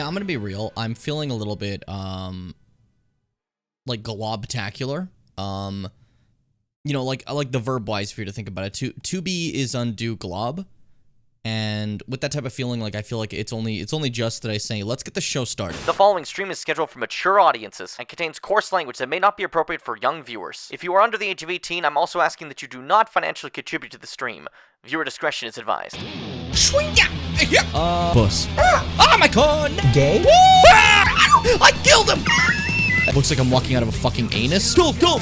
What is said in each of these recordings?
Yeah, I'm gonna be real. I'm feeling a little bit, like globtacular. You know, like the verb wise for you to think about it. To be is undo glob. And with that type of feeling, like I feel like it's only just that I say, let's get the show started. The following stream is scheduled for mature audiences and contains coarse language that may not be appropriate for young viewers. If you are under the age of 18, I'm also asking that you do not financially contribute to the stream. Viewer discretion is advised. Puss. Oh my god! Gay? I killed him! Looks like I'm walking out of a fucking anus. Go! Oh,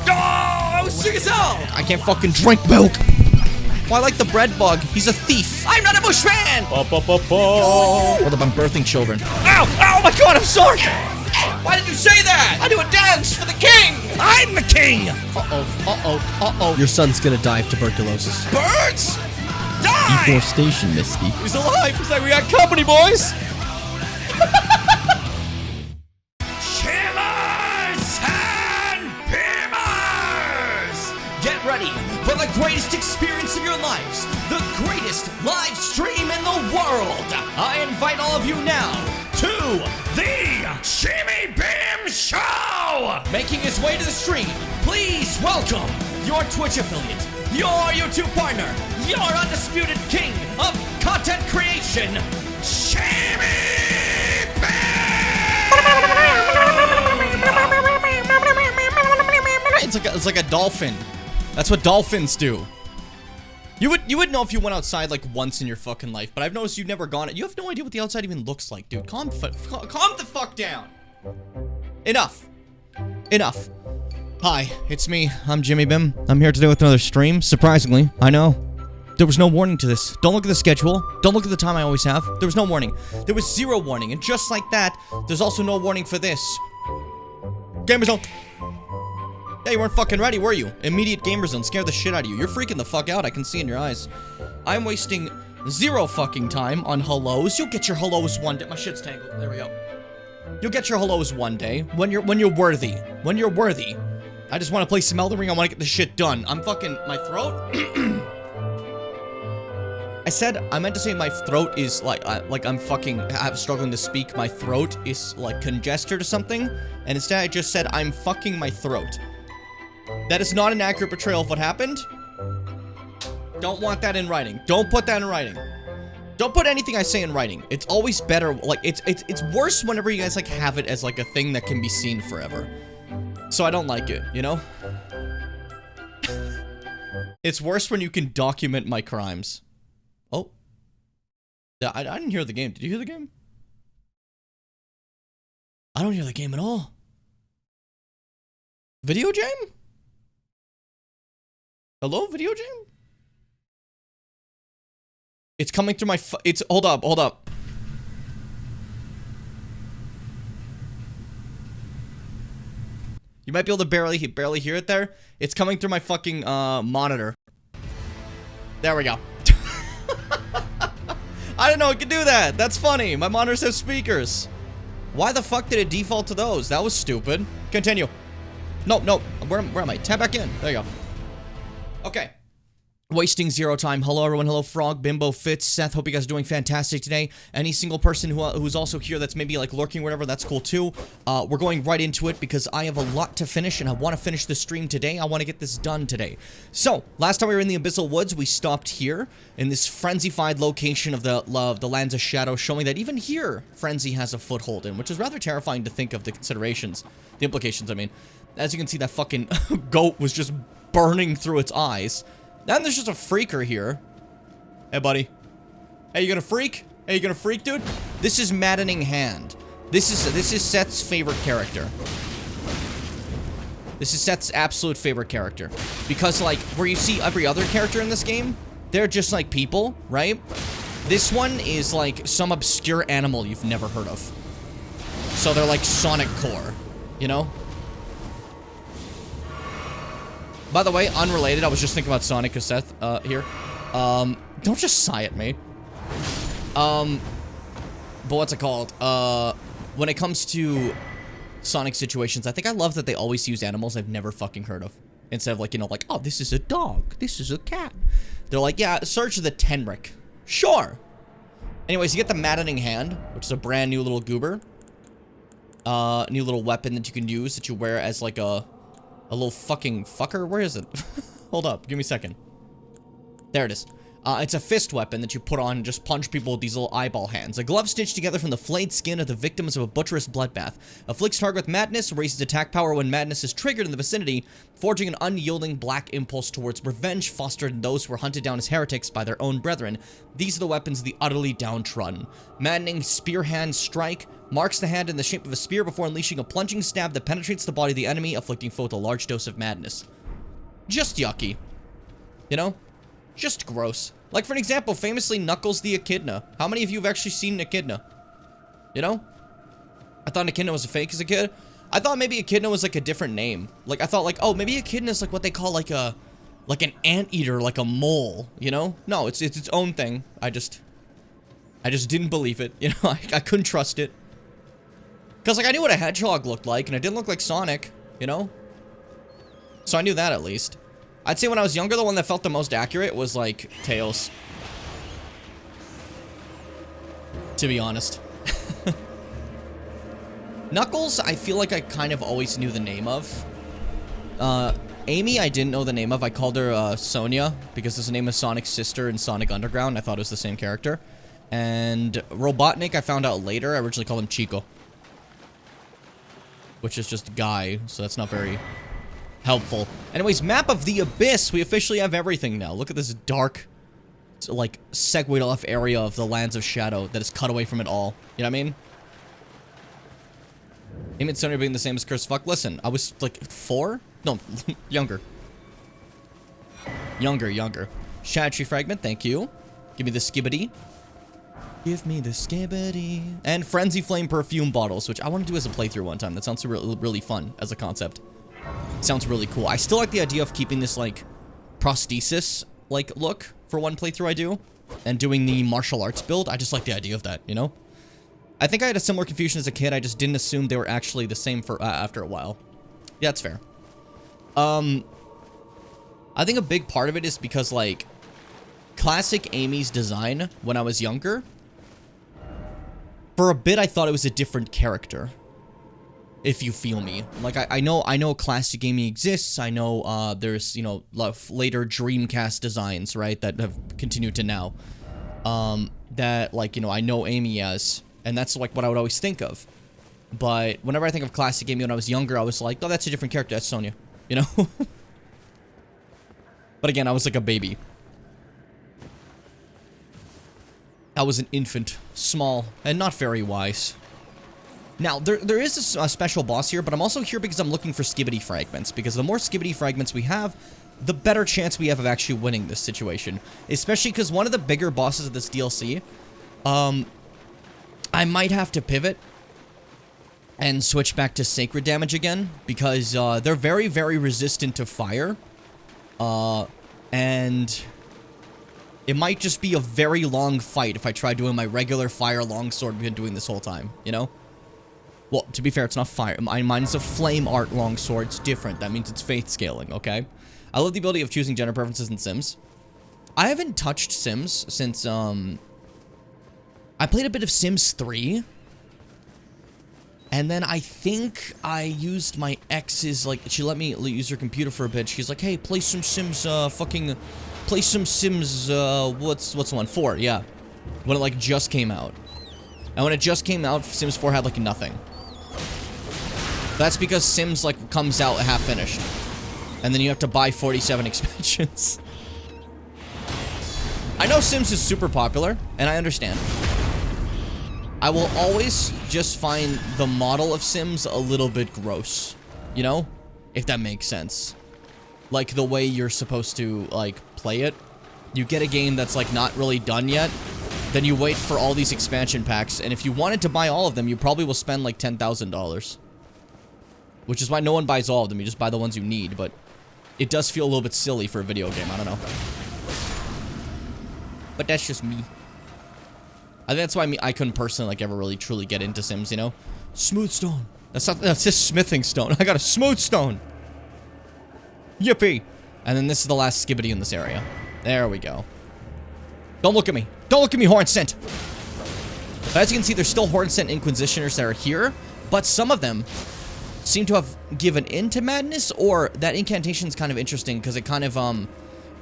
I was sick as hell! I can't fucking drink milk! Well, I like the bread bug. He's a thief. I'm not a bushman! Hold up, I'm birthing children. Ow! Oh my god, I'm sorry! Why did you say that? I do a dance for the king! I'm the king! Uh-oh. Your son's gonna die of tuberculosis. Birds! Die! Deforestation, Misty. He's alive! He's like, we got company, boys! Shivers and Beamers! Get ready for the greatest experience of your lives, the greatest live stream in the world. I invite all of you now to the Shimmy Beam Show! Making his way to the stream, please welcome your Twitch affiliate, your YouTube partner, your undisputed king of content creation, Shimmy Beam! It's like a dolphin. That's what dolphins do. You would know if you went outside like once in your fucking life, but I've noticed you've never gone. You have no idea what the outside even looks like, dude. Calm the fuck down. Enough. Hi, it's me. I'm Jimmy Bim. I'm here today with another stream. Surprisingly, I know. There was no warning to this. Don't look at the schedule. Don't look at the time I always have. There was no warning. There was zero warning, and just like that, there's also no warning for this. Gamer Zone. Yeah, you weren't fucking ready, were you? Immediate gamer zone scared the shit out of you. You're freaking the fuck out. I can see in your eyes. I'm wasting zero fucking time on hellos. You'll get your hellos one day. My shit's tangled. There we go. You'll get your hellos one day when you're worthy. When you're worthy. I just want to play some Elden Ring. I want to get this shit done. I'm fucking my throat. I meant to say my throat is like I'm struggling to speak. My throat is like congested or something, and instead I just said I'm fucking my throat. That is not an accurate portrayal of what happened. Don't want that in writing. Don't put that in writing. Don't put anything I say in writing. It's always better, like, it's worse whenever you guys, like, have it as, like, a thing that can be seen forever. So I don't like it, you know? It's worse when you can document my crimes. Oh. Yeah, I didn't hear the game. Did you hear the game? I don't hear the game at all. Video jam? Hello, video jam? It's coming through my hold up. You might be able to barely hear it there. It's coming through my fucking monitor. There we go. I didn't know it could do that. That's funny. My monitors have speakers. Why the fuck did it default to those? That was stupid. Continue. No. Where am I? Tap back in. There you go. Okay. Wasting zero time. Hello, everyone. Hello, Frog, Bimbo, Fitz, Seth. Hope you guys are doing fantastic today. Any single person who's also here that's maybe, like, lurking or whatever, that's cool, too. We're going right into it because I have a lot to finish, and I want to finish the stream today. I want to get this done today. So, last time we were in the Abyssal Woods, we stopped here in this frenzified location of the Lands of Shadow, showing that even here, Frenzy has a foothold in, which is rather terrifying to think of the implications, I mean. As you can see, that fucking goat was just burning through its eyes. Then there's just a freaker here. Hey, buddy. Hey, you gonna freak? Hey, you gonna freak, dude? This is Maddening Hand. This is Seth's favorite character. This is Seth's absolute favorite character. Because, like, where you see every other character in this game, they're just like people, right? This one is like some obscure animal you've never heard of. So they're like Sonic Core, you know? By the way, unrelated, I was just thinking about Sonic with Seth, here. Don't just sigh at me. But what's it called? When it comes to Sonic situations, I think I love that they always use animals I've never fucking heard of. Instead of, like, you know, like, oh, this is a dog, this is a cat. They're like, yeah, search the Tenric. Sure. Anyways, you get the Maddening Hand, which is a brand new little goober. New little weapon that you can use that you wear as like a little fucking fucker. Where is it? Hold up. Give me a second. There it is. It's a fist weapon that you put on and just punch people with these little eyeball hands. A glove stitched together from the flayed skin of the victims of a butcherous bloodbath. Afflicts target with madness, raises attack power when madness is triggered in the vicinity, forging an unyielding black impulse towards revenge fostered in those who were hunted down as heretics by their own brethren. These are the weapons of the utterly downtrodden. Maddening spear hand strike marks the hand in the shape of a spear before unleashing a plunging stab that penetrates the body of the enemy, afflicting foe with a large dose of madness. Just yucky. You know? Just gross. Like, for an example, famously, Knuckles the Echidna. How many of you have actually seen an Echidna? You know? I thought an Echidna was a fake as a kid. I thought maybe Echidna was, like, a different name. Like, I thought, like, oh, maybe Echidna is, like, what they call, like, an anteater, like a mole, you know? No, it's its own thing. I just didn't believe it. You know, I couldn't trust it. Because, like, I knew what a hedgehog looked like, and it didn't look like Sonic, you know? So I knew that, at least. I'd say when I was younger, the one that felt the most accurate was, like, Tails. To be honest. Knuckles, I feel like I kind of always knew the name of. Amy, I didn't know the name of. I called her, Sonia, because it's the name of Sonic's sister in Sonic Underground. I thought it was the same character. And Robotnik, I found out later. I originally called him Chico. Which is just Guy, so that's not very helpful. Anyways, Map of the Abyss. We officially have everything now. Look at this dark, like, segued off area of the Lands of Shadow that is cut away from it all. You know what I mean? Amy and Sonya being the same as Curse Fuck. Listen, I was, like, 4? No, younger. Younger. Shadow Fragment, thank you. Give me the skibbity. Give me the skibbity. And Frenzy Flame perfume bottles, which I want to do as a playthrough one time. That sounds really fun as a concept. Sounds really cool. I still like the idea of keeping this, like, prosthesis, like, look for one playthrough I do. And doing the martial arts build. I just like the idea of that, you know? I think I had a similar confusion as a kid. I just didn't assume they were actually the same for after a while. Yeah, that's fair. I think a big part of it is because, like, classic Amy's design when I was younger, for a bit I thought it was a different character. If you feel me. Like, I know classic Amy exists. I know, there's, you know, later Dreamcast designs, right, that have continued to now. That, like, you know, I know Amy as, and that's, like, what I would always think of. But whenever I think of classic Amy when I was younger, I was like, oh, that's a different character. That's Sonya. You know? But again, I was like a baby. I was an infant. Small, and not very wise. Now, there is a special boss here, but I'm also here because I'm looking for skibbity fragments, because the more skibbity fragments we have, the better chance we have of actually winning this situation. Especially because one of the bigger bosses of this DLC, I might have to pivot and switch back to sacred damage again, because they're very, very resistant to fire. And it might just be a very long fight if I try doing my regular fire longsword we've been doing this whole time, you know? Well, to be fair, it's not fire. Mine is a flame art longsword. It's different. That means it's faith scaling, okay? I love the ability of choosing gender preferences in Sims. I haven't touched Sims since, I played a bit of Sims 3. And then I think I used my ex's, like, she let me use her computer for a bit. She's like, hey, play some Sims, play some Sims, what's the one? 4, yeah. When it, like, just came out. And when it just came out, Sims 4 had, like, nothing. That's because Sims, like, comes out half finished. And then you have to buy 47 expansions. I know Sims is super popular, and I understand. I will always just find the model of Sims a little bit gross. You know? If that makes sense. Like, the way you're supposed to, like, play it. You get a game that's, like, not really done yet. Then you wait for all these expansion packs, and if you wanted to buy all of them, you probably will spend, like, $10,000. Which is why no one buys all of them, you just buy the ones you need, but it does feel a little bit silly for a video game, I don't know. But that's just me. I think that's why I couldn't personally, like, ever really truly get into Sims, you know? Smooth stone. That's just smithing stone. I got a smooth stone. Yippee. And then this is the last skibbity in this area. There we go. Don't look at me. Don't look at me, horn scent. But as you can see, there's still Horn-Sent Inquisitioners that are here, but some of them seem to have given into madness, or that incantation's kind of interesting because it kind of,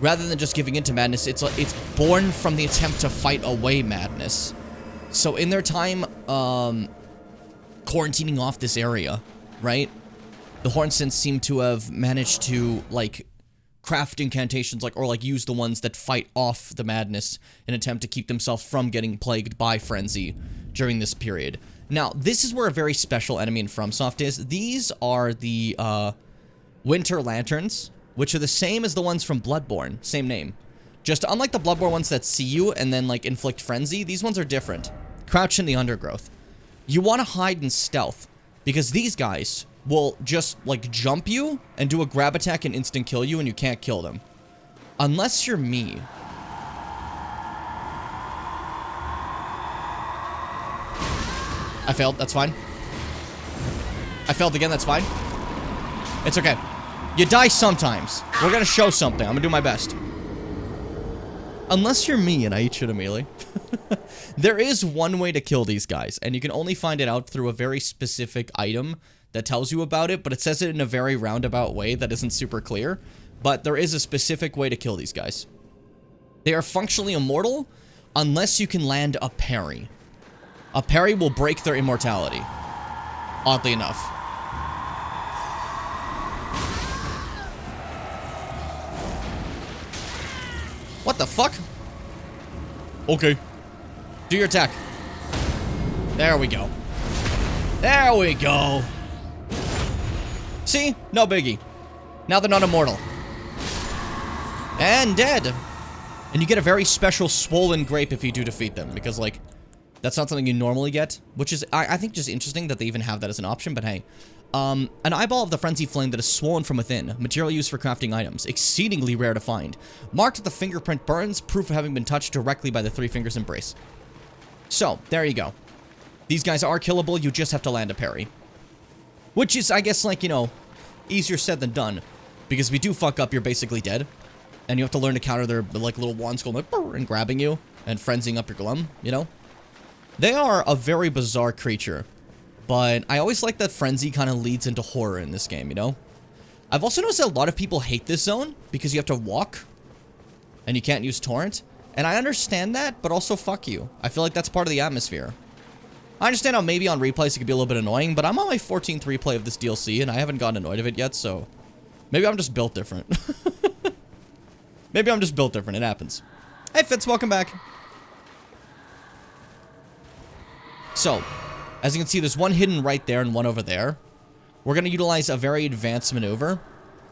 rather than just giving into madness, it's born from the attempt to fight away madness. So in their time, quarantining off this area, right? The Horn-Sents seem to have managed to, like, craft incantations, like, or, like, use the ones that fight off the madness in an attempt to keep themselves from getting plagued by frenzy during this period. Now, this is where a very special enemy in FromSoft is. These are the, Winter Lanterns, which are the same as the ones from Bloodborne. Same name. Just unlike the Bloodborne ones that see you and then, like, inflict frenzy, these ones are different. Crouch in the undergrowth. You want to hide in stealth, because these guys will just, like, jump you and do a grab attack and instant kill you, and you can't kill them. Unless you're me. I failed, that's fine. I failed again, that's fine. It's okay. You die sometimes. We're gonna show something. I'm gonna do my best. Unless you're me and I eat shit immediately. There is one way to kill these guys, and you can only find it out through a very specific item that tells you about it, but it says it in a very roundabout way that isn't super clear. But there is a specific way to kill these guys. They are functionally immortal unless you can land a parry. A parry will break their immortality. Oddly enough. What the fuck? Okay. Do your attack. There we go. There we go. See? No biggie. Now they're not immortal. And dead. And you get a very special swollen grape if you do defeat them. Because, like, that's not something you normally get. Which is, I think, just interesting that they even have that as an option. But hey. An eyeball of the frenzy flame that is swollen from within. Material used for crafting items. Exceedingly rare to find. Marked with the fingerprint burns. Proof of having been touched directly by the three fingers embrace. So, there you go. These guys are killable. You just have to land a parry. Which is, I guess, like, you know, easier said than done. Because if you do fuck up, you're basically dead. And you have to learn to counter their, like, little wands going like, and grabbing you. And frenzying up your glum, you know? They are a very bizarre creature. But I always like that frenzy kind of leads into horror in this game, you know? I've also noticed that a lot of people hate this zone because you have to walk. And you can't use torrent. And I understand that, but also fuck you. I feel like that's part of the atmosphere. I understand how maybe on replays it could be a little bit annoying, but I'm on my 14th replay of this DLC, and I haven't gotten annoyed of it yet, so... Maybe I'm just built different. Maybe I'm just built different, it happens. Hey Fitz, welcome back. So, as you can see, there's one hidden right there and one over there. We're gonna utilize a very advanced maneuver.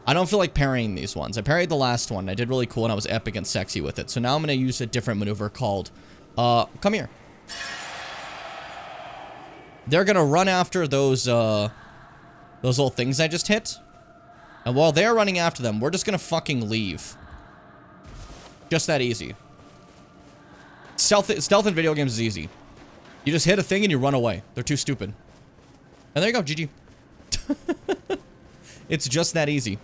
I don't feel like parrying these ones. I parried the last one. I did really cool and I was epic and sexy with it. So now I'm going to use a different maneuver called, come here. They're going to run after those little things I just hit. And while they're running after them, we're just going to fucking leave. Just that easy. Stealth in video games is easy. You just hit a thing and you run away. They're too stupid. And there you go, GG. It's just that easy.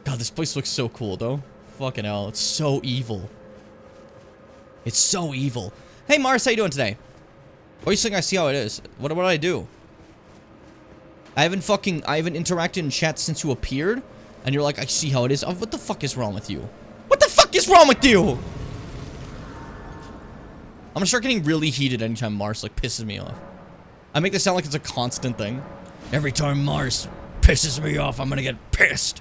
God, this place looks so cool, though. Fucking hell, it's so evil. It's so evil. Hey, Mars, how you doing today? What are you saying? I see how it is. What did I do? I haven't interacted in chat since you appeared, and you're like, I see how it is. Oh, what the fuck is wrong with you? What the fuck is wrong with you? I'm gonna start getting really heated anytime Mars, like, pisses me off. I make this sound like it's a constant thing. Every time Mars pisses me off, I'm gonna get pissed.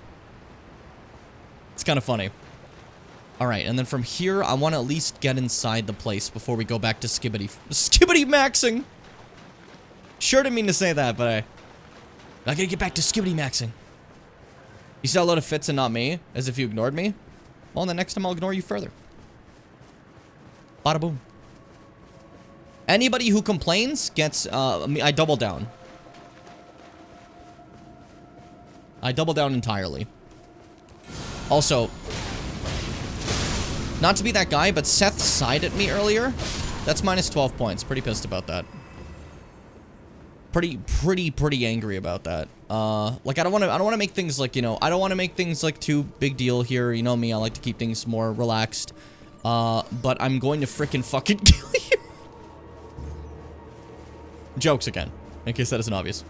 It's kind of funny. Alright, and then from here, I want to at least get inside the place before we go back to Skibbity maxing! Sure didn't mean to say that, but I gotta get back to Skibbity maxing. You saw a lot of Fits and not me, as if you ignored me? Well, the next time I'll ignore you further. Bada boom. Anybody who complains gets, I double down. I double down entirely. Also, not to be that guy, but Seth sighed at me earlier. That's minus 12 points. Pretty pissed about that. Pretty angry about that. Like I don't want to make things like, you know, I don't want to make things like too big deal here. You know me, I like to keep things more relaxed. But I'm going to frickin' fucking kill you. Jokes again, in case that isn't obvious.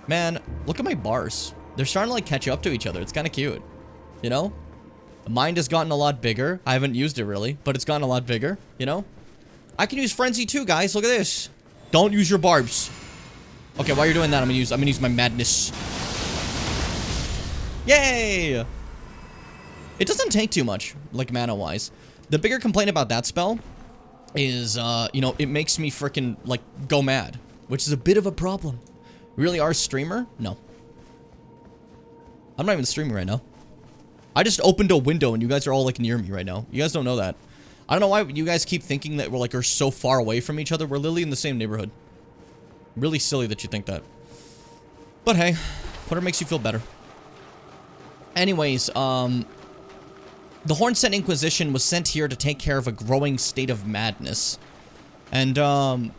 Man, look at my bars. They're starting to, like, catch up to each other. It's kind of cute. You know? Mind has gotten a lot bigger. I haven't used it, really, but it's gotten a lot bigger, you know? I can use Frenzy, too, guys. Look at this. Don't use your barbs. Okay, while you're doing that, I'm gonna use my madness. Yay! It doesn't take too much, like, mana-wise. The bigger complaint about that spell is, you know, it makes me freaking, like, go mad, which is a bit of a problem. Really are a streamer? No. I'm not even streaming right now. I just opened a window and you guys are all, like, near me right now. You guys don't know that. I don't know why you guys keep thinking that we're so far away from each other. We're literally in the same neighborhood. Really silly that you think that. But hey, whatever makes you feel better. Anyways, the Hornsent Inquisition was sent here to take care of a growing state of madness. And, well,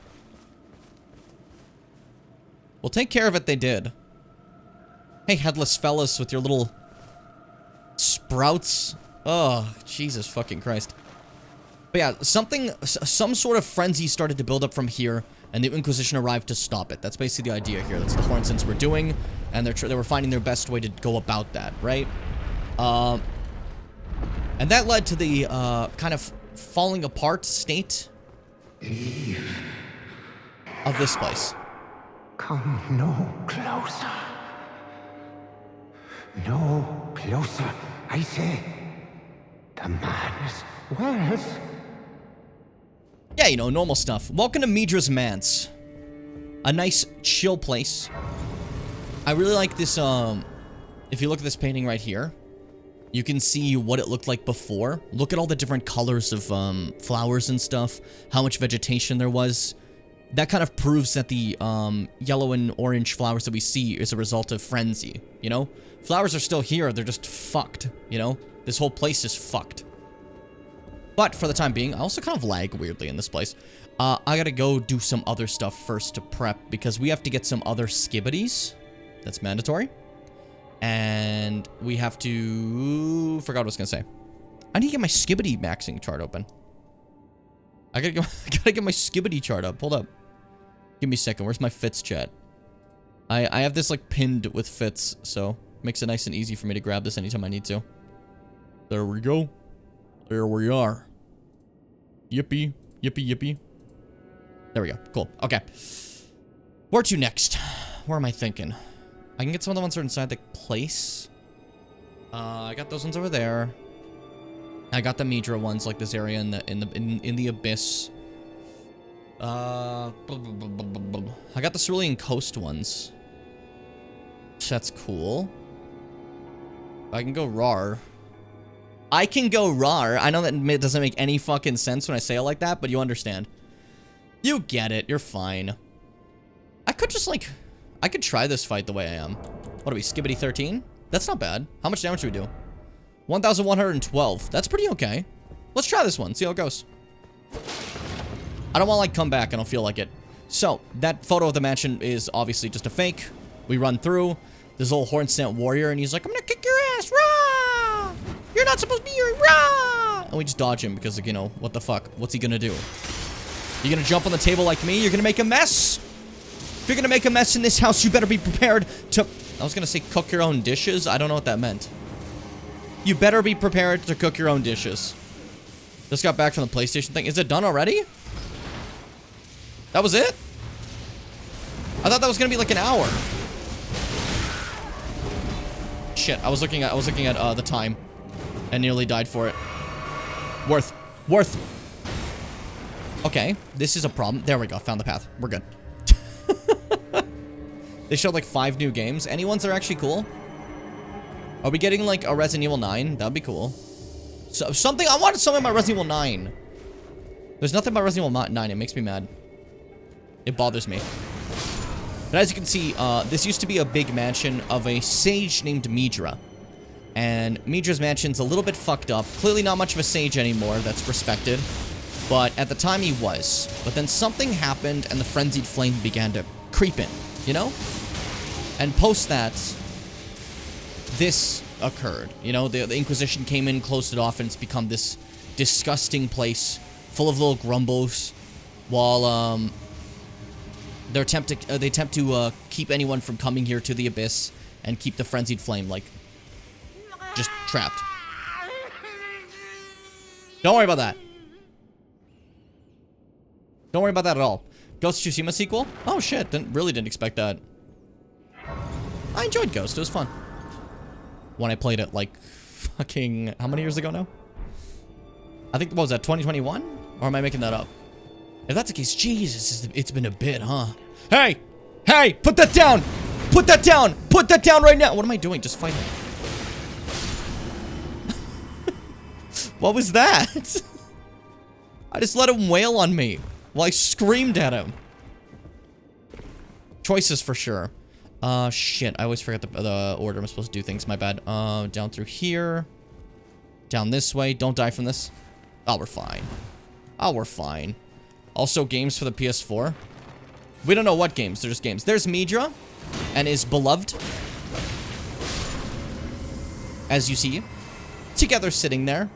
take care of it they did. Hey, headless fellas with your little sprouts. Oh, Jesus fucking Christ. But yeah, some sort of frenzy started to build up from here, and the Inquisition arrived to stop it. That's basically the idea here. That's what the Hornsents were doing, and they were finding their best way to go about that, right? And that led to the, kind of falling apart state of this place. Come no closer. No closer, I say. The madness wears. Yeah, you know, normal stuff. Welcome to Midra's Manse. A nice, chill place. I really like this, if you look at this painting right here, you can see what it looked like before. Look at all the different colors of, flowers and stuff. How much vegetation there was. That kind of proves that the, yellow and orange flowers that we see is a result of frenzy, you know? Flowers are still here, they're just fucked, you know? This whole place is fucked. But for the time being, I also kind of lag weirdly in this place. I gotta go do some other stuff first to prep, because we have to get some other skibbities. That's mandatory. And we have to... Forgot what I was gonna say. I need to get my skibbity maxing chart open. I gotta get my skibbity chart up. Hold up. Give me a second. Where's my fits chat? I have this, like, pinned with fits, so makes it nice and easy for me to grab this anytime I need to. There we go. There we are. Yippee. Yippee, yippee. There we go. Cool. Okay. Where to next? Where am I thinking? I can get some of the ones that are inside the place. I got those ones over there. I got the Midra ones, like this area in the abyss. I got the Cerulean Coast ones. That's cool. I can go rar. I can go rar. I know that it doesn't make any fucking sense when I say it like that, but you understand. You get it. You're fine. I could just, like... I could try this fight the way I am. What are we, Skibbity 13? That's not bad. How much damage do we do? 1,112. That's pretty okay. Let's try this one. See how it goes. I don't want to, like, come back. I don't feel like it. So, that photo of the mansion is obviously just a fake. We run through. This little Hornsent warrior, and he's like, I'm gonna kick your ass. Rah! You're not supposed to be here. Rah! And we just dodge him because, like, you know, what the fuck? What's he gonna do? You gonna jump on the table like me? You're gonna make a mess? If you're gonna make a mess in this house, you better be prepared to... I was gonna say cook your own dishes. I don't know what that meant. You better be prepared to cook your own dishes. Just got back from the PlayStation thing. Is it done already? That was it? I thought that was gonna be like an hour. Shit, I was looking at the time and nearly died for it. Worth. Okay, this is a problem. There we go, found the path. We're good. They showed like 5 new games. Any ones that are actually cool? Are we getting like a Resident Evil 9? That'd be cool. So something, I wanted something about Resident Evil 9. There's nothing about Resident Evil 9. It makes me mad. It bothers me. But as you can see, this used to be a big mansion of a sage named Midra. And Midra's mansion's a little bit fucked up. Clearly not much of a sage anymore that's respected. But at the time he was. But then something happened and the frenzied flame began to creep in, you know? And post that, this occurred. You know, the Inquisition came in, closed it off, and it's become this disgusting place full of little grumbles. while they attempt to keep anyone from coming here to the abyss and keep the frenzied flame like just trapped. Don't worry about that. Don't worry about that at all. Ghost of Tsushima sequel? Oh shit, really didn't expect that. I enjoyed Ghost, it was fun. When I played it like fucking, how many years ago now? I think, what was that, 2021? Or am I making that up? If that's the case, Jesus, it's been a bit, huh? Hey! Hey! Put that down! Put that down! Put that down right now! What am I doing? Just fighting. What was that? I just let him wail on me while I screamed at him. Choices for sure. Shit. I always forget the order I'm supposed to do things. My bad. Down through here. Down this way. Don't die from this. Oh, we're fine. Oh, we're fine. Also, games for the PS4. We don't know what games. They're just games. There's Midra and is beloved. As you see. Together sitting there.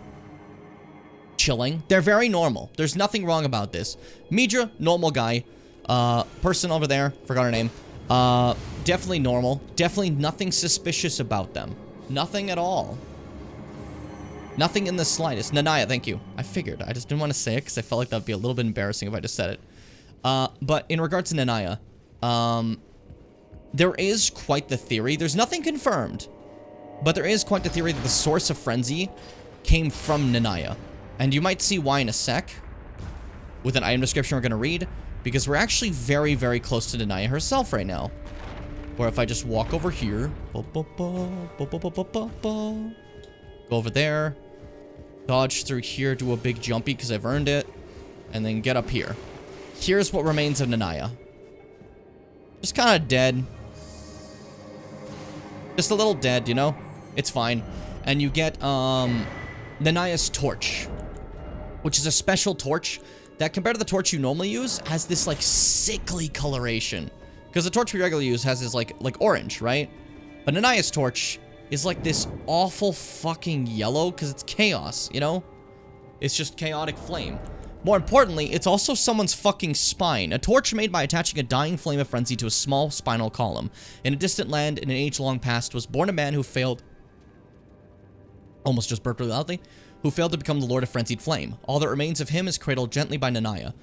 Chilling. They're very normal. There's nothing wrong about this. Midra, normal guy. Person over there. Forgot her name. Definitely normal. Definitely nothing suspicious about them. Nothing at all. Nothing in the slightest. Nanaya, thank you. I figured. I just didn't want to say it because I felt like that would be a little bit embarrassing if I just said it. But in regards to Nanaya, there is quite the theory. There's nothing confirmed, but there is quite the theory that the source of Frenzy came from Nanaya. And you might see why in a sec, with an item description we're going to read, because we're actually very, very close to Nanaya herself right now. Where if I just walk over here, go over there, dodge through here, do a big jumpy because I've earned it, and then get up here. Here's what remains of Nanaya. Just kind of dead. Just a little dead, you know? It's fine. And you get, Nanaya's torch, which is a special torch that, compared to the torch you normally use, has this, like, sickly coloration. Because the torch we regularly use has this, like orange, right? But Nanaya's torch is, like, this awful fucking yellow, because it's chaos, you know? It's just chaotic flame. More importantly, it's also someone's fucking spine. A torch made by attaching a dying flame of frenzy to a small spinal column. In a distant land, in an age-long past, was born a man who failed... Almost just burped really loudly. Who failed to become the Lord of Frenzied Flame. All that remains of him is cradled gently by Nanaya.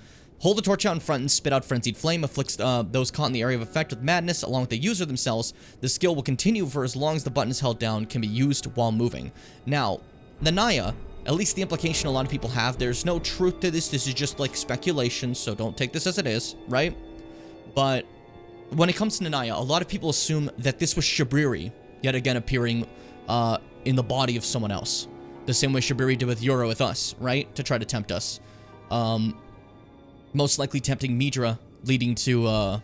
Hold the torch out in front and spit out Frenzied Flame, afflicts those caught in the area of effect with madness, along with the user themselves. The skill will continue for as long as the button is held down, can be used while moving. Now, Nanaya, at least the implication a lot of people have, there's no truth to this is just like speculation, so don't take this as it is, right? But when it comes to Nanaya, a lot of people assume that this was Shibriri, yet again appearing in the body of someone else. The same way Shibriri did with Yoro with us, right? To try to tempt us. Most likely tempting Midra, leading to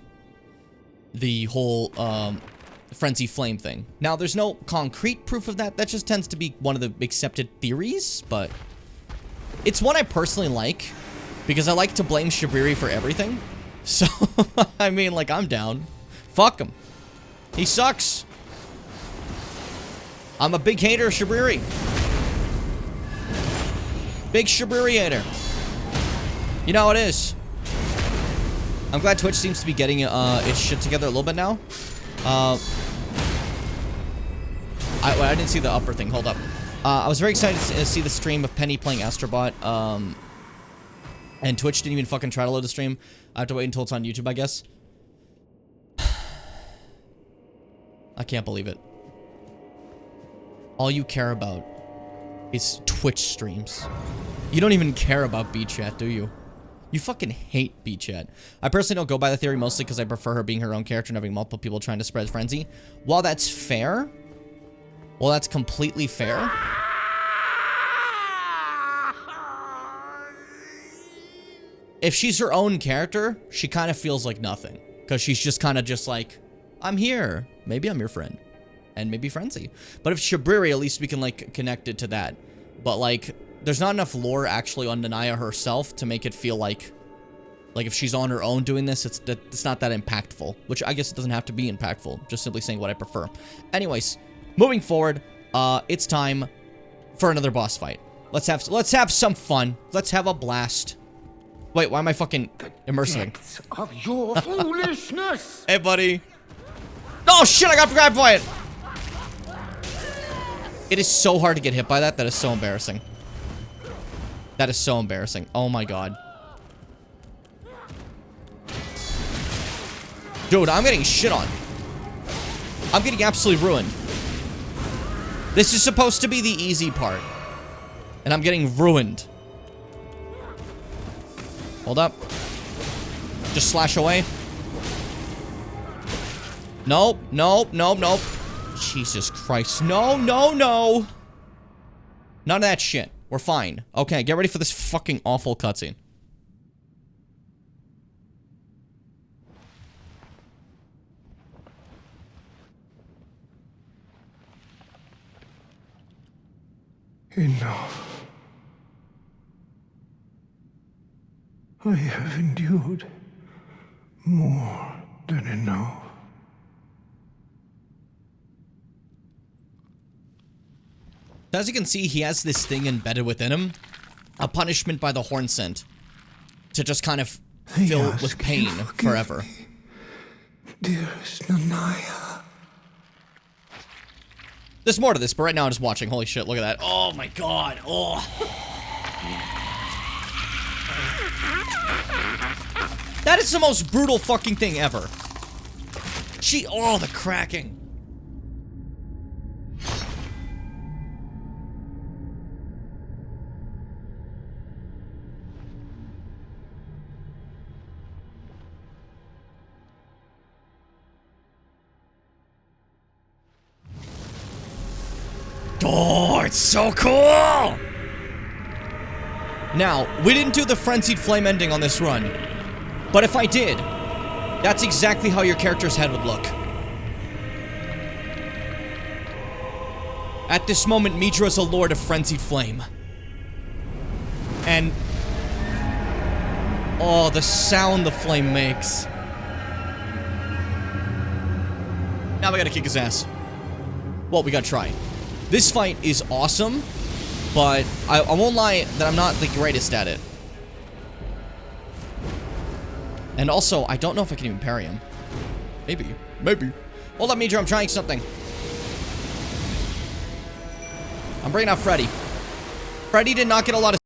the whole Frenzy Flame thing. Now, there's no concrete proof of that. That just tends to be one of the accepted theories, but it's one I personally like, because I like to blame Shibriri for everything. So, I mean, like, I'm down. Fuck him. He sucks. I'm a big hater of Shibriri. Big Shibriri hater. You know how it is. I'm glad Twitch seems to be getting its shit together a little bit now. I didn't see the upper thing. Hold up. I was very excited to see the stream of Penny playing Astrobot. And Twitch didn't even fucking try to load the stream. I have to wait until it's on YouTube, I guess. I can't believe it. All you care about is Twitch streams. You don't even care about B-Chat, do you? You fucking hate B-Chat. I personally don't go by the theory mostly because I prefer her being her own character and having multiple people trying to spread frenzy. While that's fair, well, that's completely fair. If she's her own character, she kind of feels like nothing. Because she's just kind of just like, I'm here. Maybe I'm your friend. And maybe frenzy. But if Shibriri, at least we can, like, connect it to that. But, like, there's not enough lore actually on Nanaya herself to make it feel like if she's on her own doing this, it's not that impactful. Which I guess it doesn't have to be impactful. Just simply saying what I prefer. Anyways, moving forward, it's time for another boss fight. Let's have some fun. Let's have a blast. Wait, why am I fucking immersing? Depths of your foolishness! Hey, buddy. Oh, shit, I got grabbed by it. It is so hard to get hit by that. That is so embarrassing. That is so embarrassing. Oh, my God. Dude, I'm getting shit on. I'm getting absolutely ruined. This is supposed to be the easy part. And I'm getting ruined. Hold up. Just slash away. Nope, nope, nope, nope. Jesus Christ. No, no, no. None of that shit. We're fine. Okay, get ready for this fucking awful cutscene. Enough. I have endured more than enough. As you can see, he has this thing embedded within him. A punishment by the horn scent. To just kind of fill with pain forever. Dearest Nanaya. There's more to this, but right now I'm just watching. Holy shit, look at that. Oh my god. Oh. That is the most brutal fucking thing ever. Oh, the cracking. Oh, it's so cool! Now, we didn't do the Frenzied Flame ending on this run. But if I did, that's exactly how your character's head would look. At this moment, Midra is a Lord of Frenzied Flame. And... oh, the sound the flame makes. Now we gotta kick his ass. Well, we gotta try. This fight is awesome, but I won't lie that I'm not the greatest at it. And also, I don't know if I can even parry him. Maybe. Maybe. Hold up, Midra, I'm trying something. I'm bringing out Freddy. Freddy did not get a lot of...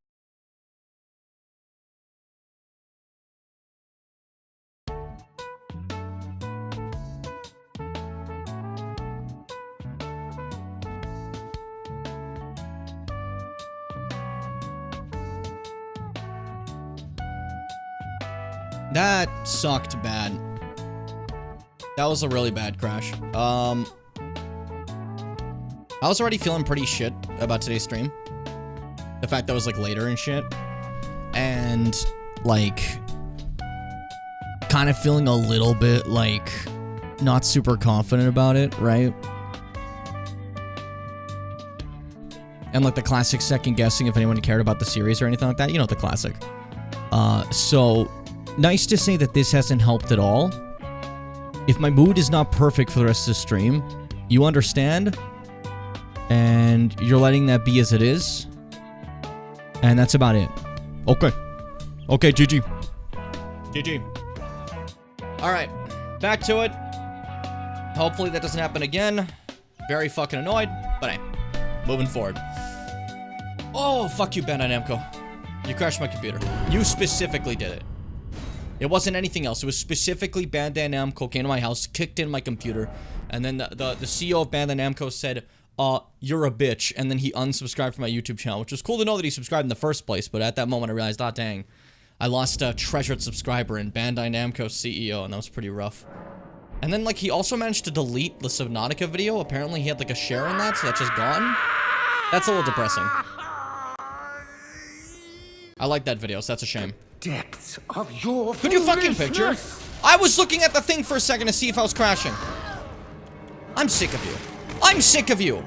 That sucked bad. That was a really bad crash. I was already feeling pretty shit about today's stream. The fact that it was like later and shit. And like kind of feeling a little bit like not super confident about it, right? And like the classic second guessing if anyone cared about the series or anything like that. You know, the classic. So nice to say that this hasn't helped at all. If my mood is not perfect for the rest of the stream, you understand. And you're letting that be as it is. And that's about it. Okay. Okay, GG. GG. Alright. Back to it. Hopefully that doesn't happen again. Very fucking annoyed. But hey. Moving forward. Oh, fuck you, Bandai Namco. You crashed my computer. You specifically did it. It wasn't anything else. It was specifically Bandai Namco came to my house, kicked in my computer, and then the CEO of Bandai Namco said, you're a bitch, and then he unsubscribed from my YouTube channel, which was cool to know that he subscribed in the first place, but at that moment I realized, oh dang, I lost a treasured subscriber in Bandai Namco's CEO, and that was pretty rough. And then, like, he also managed to delete the Subnautica video. Apparently he had, like, a share in that, so that's just gone. That's a little depressing. I like that video, so that's a shame. Depths of your Could you fucking picture? I was looking at the thing for a second to see if I was crashing. I'm sick of you. I'm sick of you.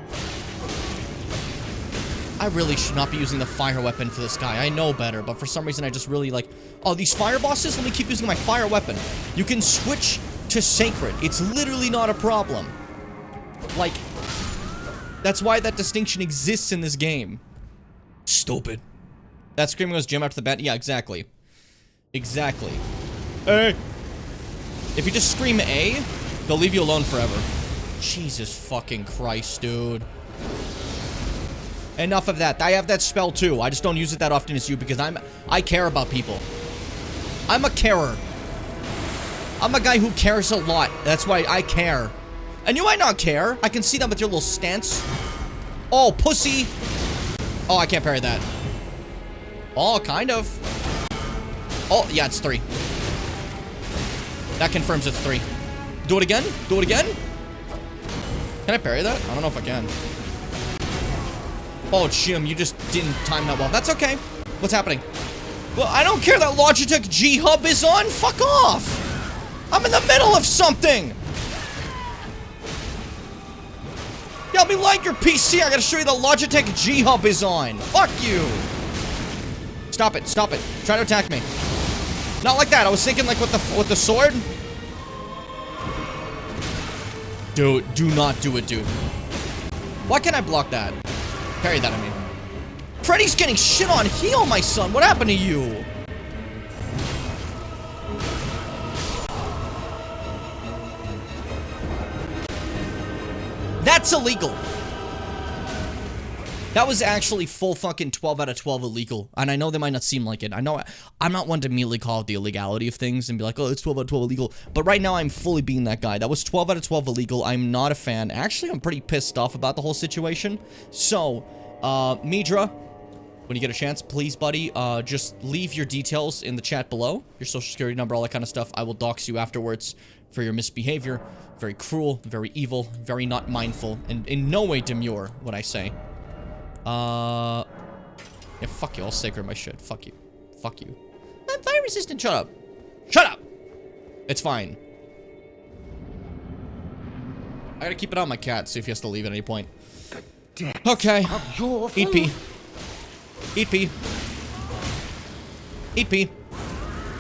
I really should not be using the fire weapon for this guy. I know better, but for some reason I just really like... oh, these fire bosses? Let me keep using my fire weapon. You can switch to sacred. It's literally not a problem. Like, that's why that distinction exists in this game. Stupid. That screaming was Jim after the bat? Yeah, exactly. Exactly. A. If you just scream A, they'll leave you alone forever. Jesus fucking Christ, dude. Enough of that. I have that spell too. I just don't use it that often as you because I care about people. I'm a carer. I'm a guy who cares a lot. That's why I care. And you might not care. I can see that with your little stance. Oh, pussy. Oh, I can't parry that. Oh, kind of. Oh, yeah, it's 3. That confirms it's 3. Do it again? Do it again? Can I parry that? I don't know if I can. Oh, Jim, you just didn't time that well. That's okay. What's happening? Well, I don't care that Logitech G Hub is on. Fuck off. I'm in the middle of something. Yeah, me like your PC. I gotta show you the Logitech G Hub is on. Fuck you. Stop it. Stop it. Try to attack me. Not like that. I was thinking like with the sword. Dude, do not do it, dude. Why can't I block that? Parry that, I mean. Freddy's getting shit on heal, my son. What happened to you? That's illegal. That was actually full fucking 12 out of 12 illegal. And I know they might not seem like it. I know I'm not one to immediately call out the illegality of things and be like, oh, it's 12 out of 12 illegal. But right now, I'm fully being that guy. That was 12 out of 12 illegal. I'm not a fan. Actually, I'm pretty pissed off about the whole situation. So, Midra, when you get a chance, please, buddy, just leave your details in the chat below. Your social security number, all that kind of stuff. I will dox you afterwards for your misbehavior. Very cruel, very evil, very not mindful, and in no way demure, what I say. Yeah, fuck you. I'll sacred my shit. Fuck you. Fuck you. I'm fire resistant. Shut up. Shut up! It's fine. I gotta keep it on my cat, see if he has to leave at any point. Okay. Eat pee. Eat pee. Eat pee.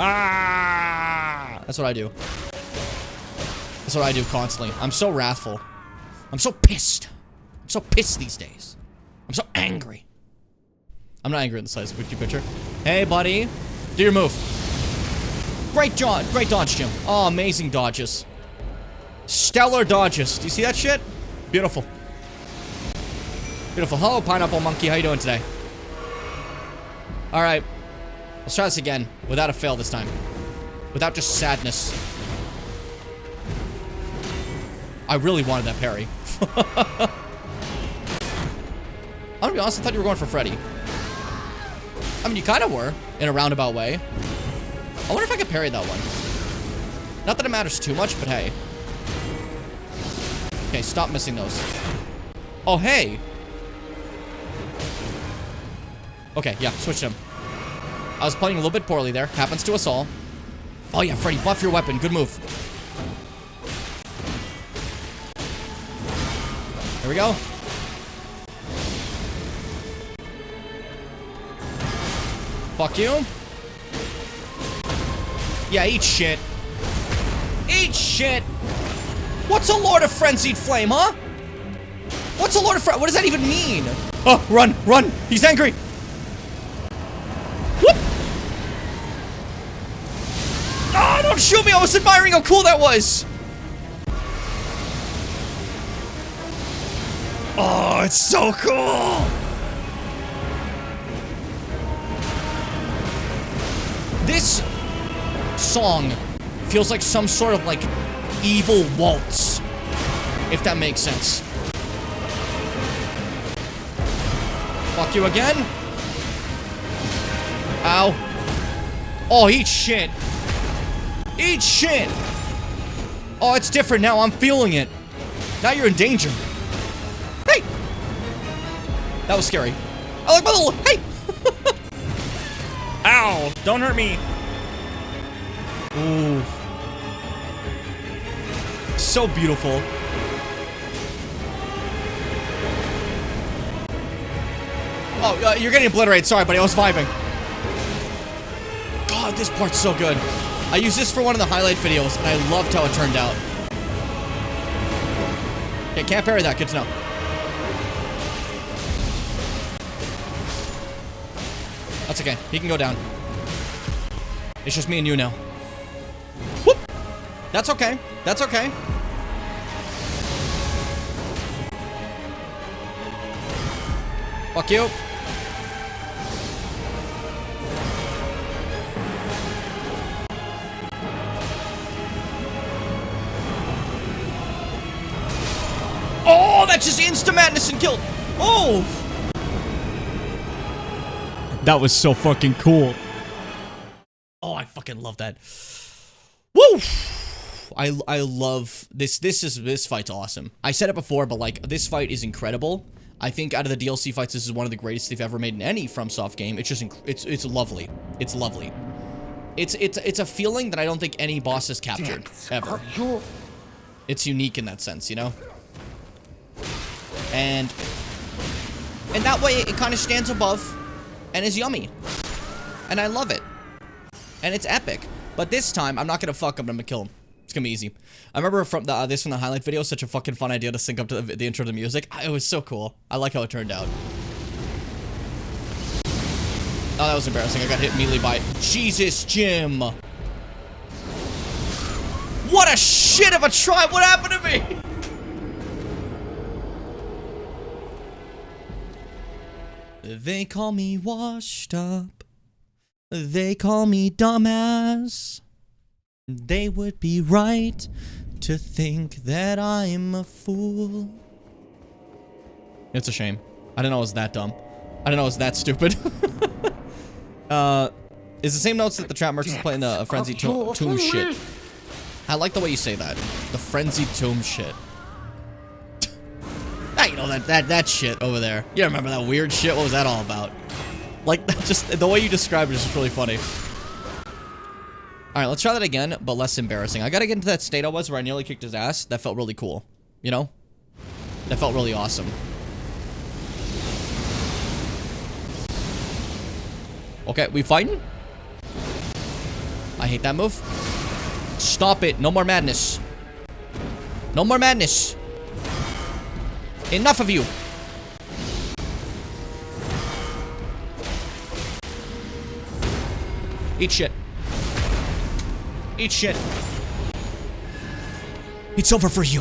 Ah! That's what I do. That's what I do constantly. I'm so wrathful. I'm so pissed. I'm so pissed these days. I'm so angry. I'm not angry in the slightest. Put your picture. Hey, buddy. Do your move. Great dodge. Great dodge, Jim. Oh, amazing dodges. Stellar dodges. Do you see that shit? Beautiful. Beautiful. Hello, Pineapple Monkey. How you doing today? All right. Let's try this again. Without a fail this time. Without just sadness. I really wanted that parry. I'm gonna be honest, I thought you were going for Freddy. I mean, you kind of were, in a roundabout way. I wonder if I could parry that one. Not that it matters too much, but hey. Okay, stop missing those. Oh, hey. Okay, yeah, switch him. I was playing a little bit poorly there. Happens to us all. Oh yeah, Freddy, buff your weapon. Good move. Here we go. Fuck you. Yeah, eat shit. Eat shit. What's a Lord of Frenzied Flame, huh? What's a Lord of What does that even mean? Oh, run, run. He's angry. Whoop. Oh, don't shoot me. I was admiring how cool that was. Oh, it's so cool. This song feels like some sort of, like, evil waltz. If that makes sense. Fuck you again. Ow. Oh, eat shit. Eat shit. Oh, it's different now. I'm feeling it. Now you're in danger. Hey. That was scary. I like my little... Hey. Ow. Don't hurt me. Ooh. So beautiful. Oh, you're getting obliterated. Sorry, buddy. I was vibing. God, this part's so good. I used this for one of the highlight videos, and I loved how it turned out. Okay, can't parry that. Good to know. That's okay. He can go down. It's just me and you now. Whoop! That's okay. That's okay. Fuck you. Oh, that's just instant madness and kill. Oh! That was so fucking cool. Oh, I fucking love that. Woo! I love this. This fight's awesome. I said it before, but like this fight is incredible. I think out of the DLC fights, this is one of the greatest they've ever made in any FromSoft game. It's just it's lovely. It's lovely. It's a feeling that I don't think any boss has captured ever. It's unique in that sense, you know. And that way it kind of stands above and is yummy. And I love it. And it's epic. But this time, I'm not gonna fuck him, I'm gonna kill him. It's gonna be easy. I remember from this from the highlight video, such a fucking fun idea to sync up to the intro to the music. It was so cool. I like how it turned out. Oh, that was embarrassing. I got hit immediately by Jesus, Jim. What a shit of a try. What happened to me? They call me washed up. They call me dumbass. They would be right to think that I'm a fool. It's a shame. I didn't know it was that dumb. I didn't know it was that stupid. It's the same notes that the trap merchants play in the Frenzied Tomb shit. I like the way you say that. The Frenzied Tomb shit. Ah, you know, that shit over there. You remember that weird shit? What was that all about? Like, just the way you describe it is just really funny. Alright, let's try that again, but less embarrassing. I gotta get into that state I was where I nearly kicked his ass. That felt really cool. You know? That felt really awesome. Okay, we fighting? I hate that move. Stop it. No more madness. No more madness. Enough of you. Eat shit. Eat shit. It's over for you.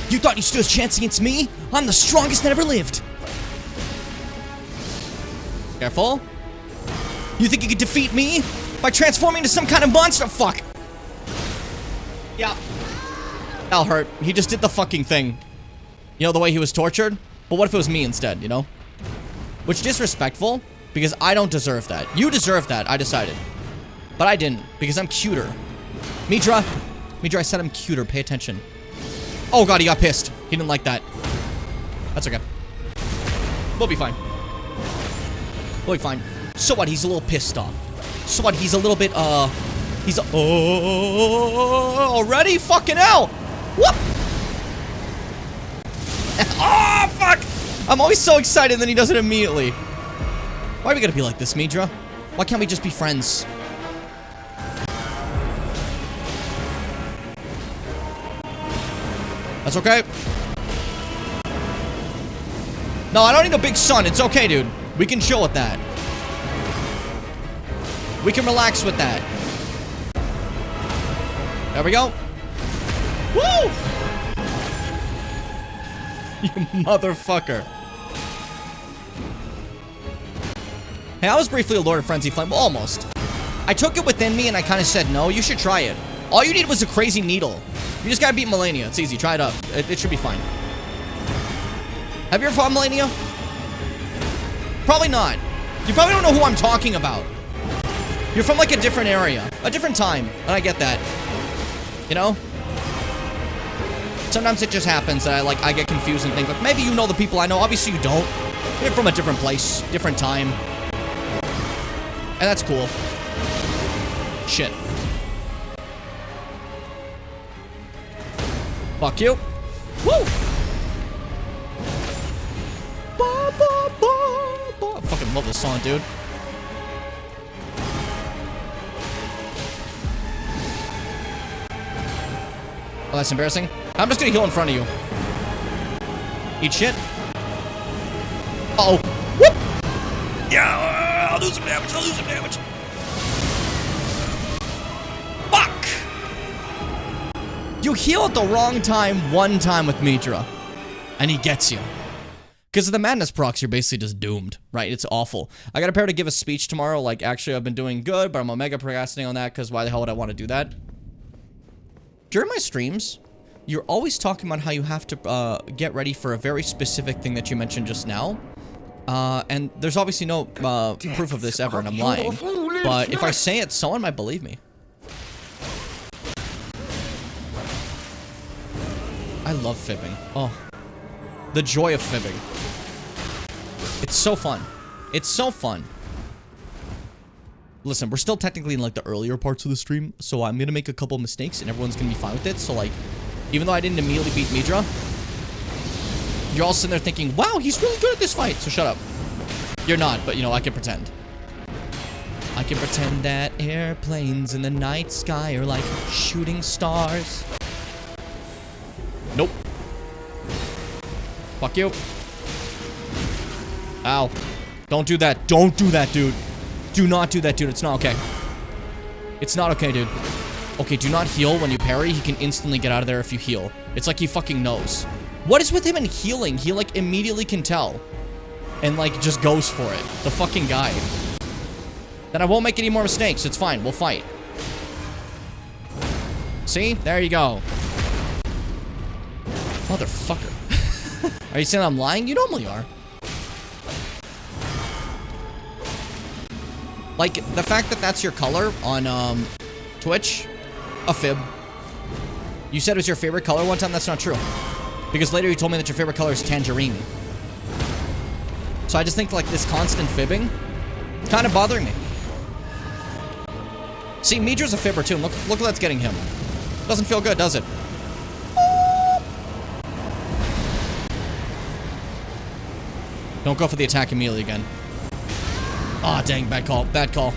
You thought you stood a chance against me? I'm the strongest that ever lived. Careful. You think you could defeat me by transforming into some kind of monster? Fuck. Yeah. That'll hurt. He just did the fucking thing. You know, the way he was tortured? But what if it was me instead, you know? Which is disrespectful, because I don't deserve that. You deserve that, I decided. But I didn't, because I'm cuter. Midra, I said I'm cuter, pay attention. Oh god, he got pissed. He didn't like that. That's okay. We'll be fine. We'll be fine. So what, he's a little pissed off. So what, he's a little bit, he's already? Fucking hell! Whoop! Oh, fuck! I'm always so excited and then he does it immediately. Why are we gonna be like this, Midra? Why can't we just be friends? That's okay. No, I don't need a big sun. It's okay, dude. We can chill with that. We can relax with that. There we go. Woo! You motherfucker. Hey, I was briefly a Lord of Frenzy Flame. Well, almost. I took it within me and I kind of said, no, you should try it. All you need was a crazy needle. You just gotta beat Melania. It's easy. Try it up. It should be fine. Have you ever fought Melania? Probably not. You probably don't know who I'm talking about. You're from like a different area. A different time. And I get that. You know? Sometimes it just happens that I get confused and think like, maybe you know the people I know. Obviously you don't. You're from a different place. Different time. And that's cool. Shit. Fuck you. Woo! Ba, ba, ba, ba. I fucking love this song, dude. Oh, that's embarrassing. I'm just gonna heal in front of you. Eat shit. Uh-oh. Whoop! Yeah, I'll do some damage. I'll do some damage. You heal at the wrong time one time with Midra, and he gets you. Because of the madness procs, you're basically just doomed, right? It's awful. I got a pair to give a speech tomorrow. Like, actually, I've been doing good, but I'm omega procrastinating on that because why the hell would I want to do that? During my streams, you're always talking about how you have to get ready for a very specific thing that you mentioned just now. And there's obviously no proof of this ever, and I'm lying. But if I say it, someone might believe me. I love fibbing. Oh. The joy of fibbing. It's so fun. It's so fun. Listen, we're still technically in like the earlier parts of the stream, so I'm gonna make a couple mistakes and everyone's gonna be fine with it. So like, even though I didn't immediately beat Midra, you're all sitting there thinking, wow, he's really good at this fight. So shut up. You're not, but you know, I can pretend. I can pretend that airplanes in the night sky are like shooting stars. Nope. Fuck you. Ow. Don't do that. Don't do that, dude. Do not do that, dude. It's not okay. It's not okay, dude. Okay, do not heal when you parry. He can instantly get out of there if you heal. It's like he fucking knows. What is with him in healing? He, like, immediately can tell. And, like, just goes for it. The fucking guy. Then I won't make any more mistakes. It's fine. We'll fight. See? There you go. Motherfucker. Are you saying I'm lying? You normally are. Like, the fact that that's your color on, Twitch, a fib. You said it was your favorite color one time? That's not true. Because later you told me that your favorite color is tangerine. So I just think, like, this constant fibbing, it's kind of bothering me. See, Midra's a fibber, too. Look what that's getting him. Doesn't feel good, does it? Don't go for the attack immediately again. Aw, oh, dang, bad call. Bad call.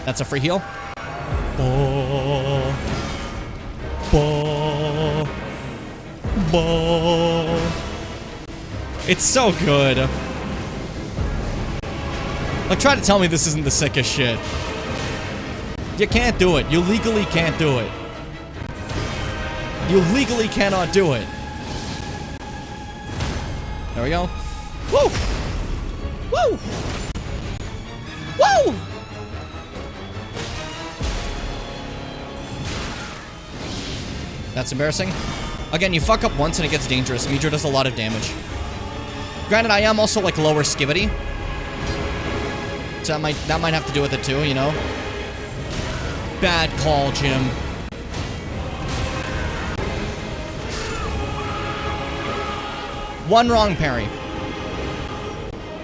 That's a free heal. Bo. Bo. Bo. It's so good. Like, try to tell me this isn't the sickest shit. You can't do it. You legally can't do it. You legally cannot do it. There we go. Woo! Woo! Woo! That's embarrassing. Again, you fuck up once and it gets dangerous. Midra does a lot of damage. Granted, I am also like lower skivity. So that might have to do with it too, you know? Bad call, Jim. One wrong parry.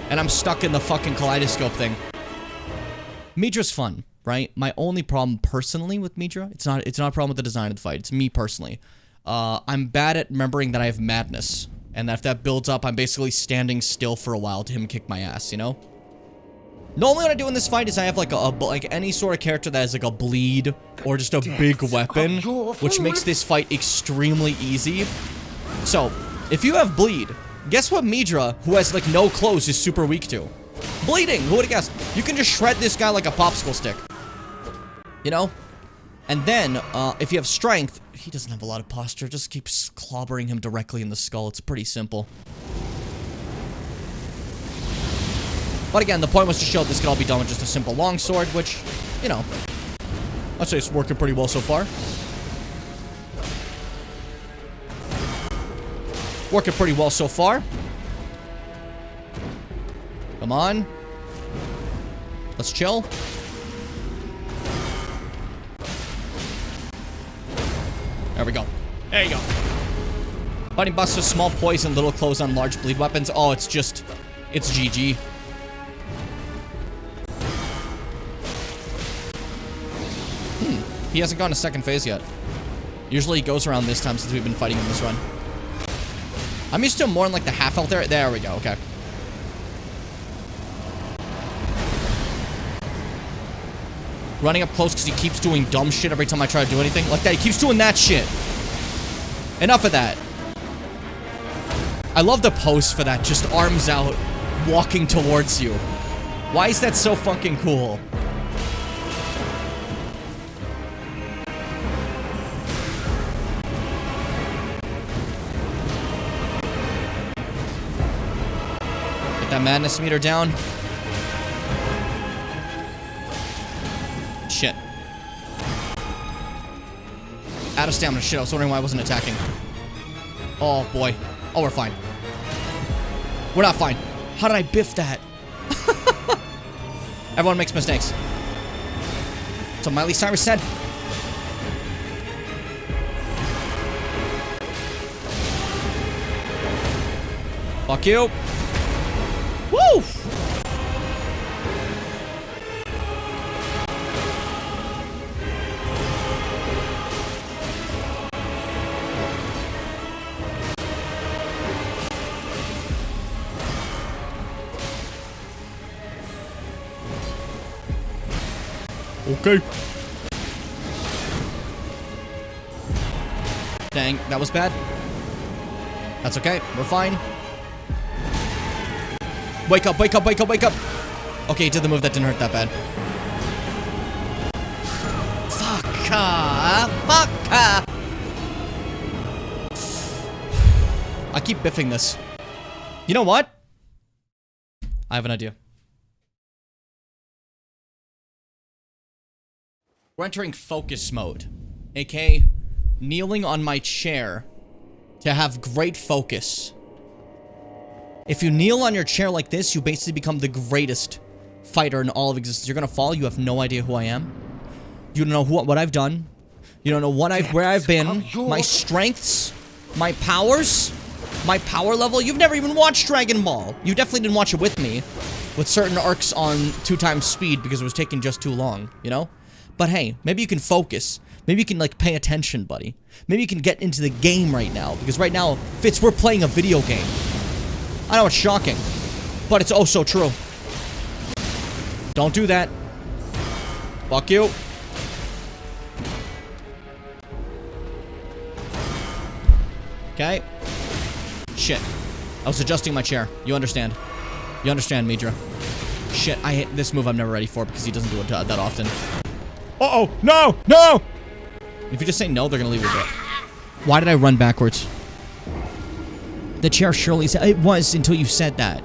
And I'm stuck in the fucking kaleidoscope thing. Midra's fun, right? My only problem personally with Midra, it's not a problem with the design of the fight. It's me personally. I'm bad at remembering that I have madness. And that if that builds up, I'm basically standing still for a while to him kick my ass, you know? Normally what I do in this fight is I have like like any sort of character that has like a bleed or just a big weapon, which makes this fight extremely easy. So, if you have bleed, guess what Midra, who has like no clothes, is super weak to? Bleeding! Who would've guessed? You can just shred this guy like a popsicle stick. You know? And then, if you have strength, he doesn't have a lot of posture. Just keep clobbering him directly in the skull. It's pretty simple. But again, the point was to show this could all be done with just a simple longsword, which, you know, I'd say it's working pretty well so far. Working pretty well so far. Come on. Let's chill. There we go. There you go. Fighting Buster, small poison, little close on large bleed weapons. Oh, it's just... it's GG. He hasn't gone to second phase yet. Usually he goes around this time since we've been fighting him this run. I'm used to him more in like the half health area. There we go, okay. Running up close because he keeps doing dumb shit every time I try to do anything. Like that, he keeps doing that shit. Enough of that. I love the pose for that, just arms out, walking towards you. Why is that so fucking cool? that madness meter down. Shit. Out of stamina. Shit, I was wondering why I wasn't attacking. Oh, boy. Oh, we're fine. We're not fine. How did I biff that? Everyone makes mistakes. So Miley Cyrus said. Fuck you. Woo! Okay. Dang, that was bad. That's okay. We're fine. Wake up, wake up, wake up, wake up. Okay, he did the move that didn't hurt that bad. Fuck. Fuck. I keep biffing this. You know what? I have an idea. We're entering focus mode, aka kneeling on my chair to have great focus. If you kneel on your chair like this, you basically become the greatest fighter in all of existence. You're gonna fall, you have no idea who I am. You don't know what I've done. You don't know where I've been, my strengths, my powers, my power level. You've never even watched Dragon Ball. You definitely didn't watch it with me, with certain arcs on 2x speed because it was taking just too long, you know? But hey, maybe you can focus. Maybe you can, like, pay attention, buddy. Maybe you can get into the game right now. Because right now, Fitz, we're playing a video game. I know it's shocking. But it's oh so true. Don't do that. Fuck you. Okay. Shit. I was adjusting my chair. You understand. You understand, Midra. Shit, I hit this move I'm never ready for because he doesn't do it that often. Uh-oh! No! No! If you just say no, they're gonna leave you there. Why did I run backwards? The chair surely said it was until you said that.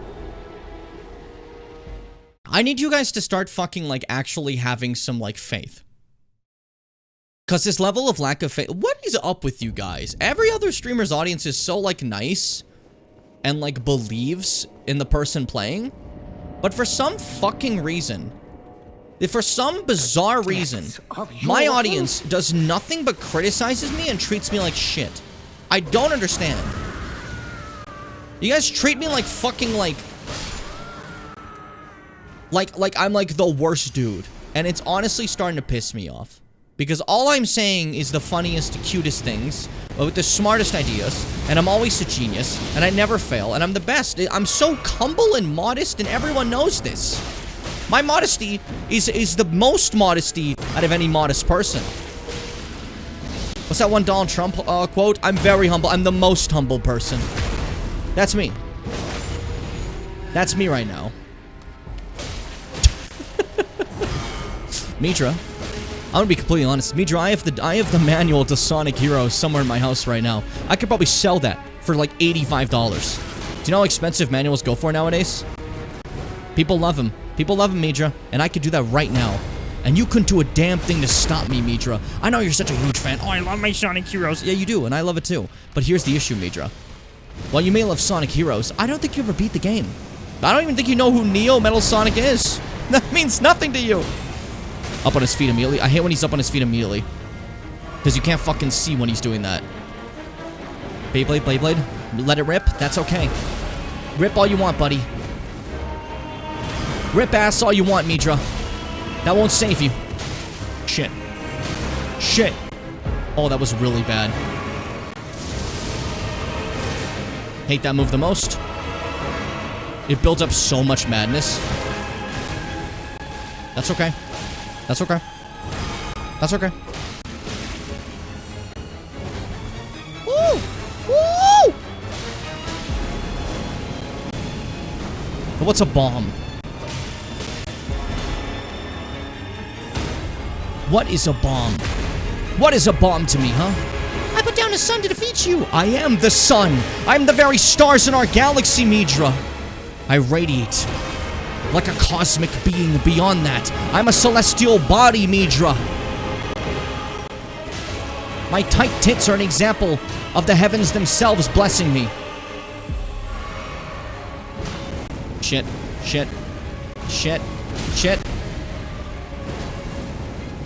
I need you guys to start fucking, like, actually having some, like, faith. Because this level of lack of faith... What is up with you guys? Every other streamer's audience is so, like, nice and, like, believes in the person playing. But for some fucking reason... For some bizarre reason, my audience does nothing but criticizes me and treats me like shit. I don't understand. You guys treat me like fucking like I'm like the worst dude. And it's honestly starting to piss me off. Because all I'm saying is the funniest, cutest things, with the smartest ideas, and I'm always a genius, and I never fail, and I'm the best. I'm so humble and modest, and everyone knows this. My modesty is the most modesty out of any modest person. What's that one Donald Trump quote? I'm very humble. I'm the most humble person. That's me. That's me right now. Midra, I'm gonna be completely honest. Midra, I have the manual to Sonic Heroes somewhere in my house right now. I could probably sell that for like $85. Do you know how expensive manuals go for nowadays? People love them. People love him, Midra, and I could do that right now. And you couldn't do a damn thing to stop me, Midra. I know you're such a huge fan. Oh, I love my Sonic Heroes. Yeah, you do, and I love it too. But here's the issue, Midra. While you may love Sonic Heroes, I don't think you ever beat the game. I don't even think you know who Neo Metal Sonic is. That means nothing to you. Up on his feet immediately. I hate when he's up on his feet immediately. Because you can't fucking see when he's doing that. Beyblade, Beyblade. Let it rip. That's okay. Rip all you want, buddy. Rip ass all you want, Midra. That won't save you. Shit. Shit. Oh, that was really bad. Hate that move the most. It built up so much madness. That's okay. That's okay. That's okay. Woo! Woo! But what's a bomb? What is a bomb? What is a bomb to me, huh? I put down a sun to defeat you. I am the sun. I'm the very stars in our galaxy, Midra. I radiate like a cosmic being beyond that. I'm a celestial body, Midra. My tight tits are an example of the heavens themselves blessing me. Shit, shit, shit, shit.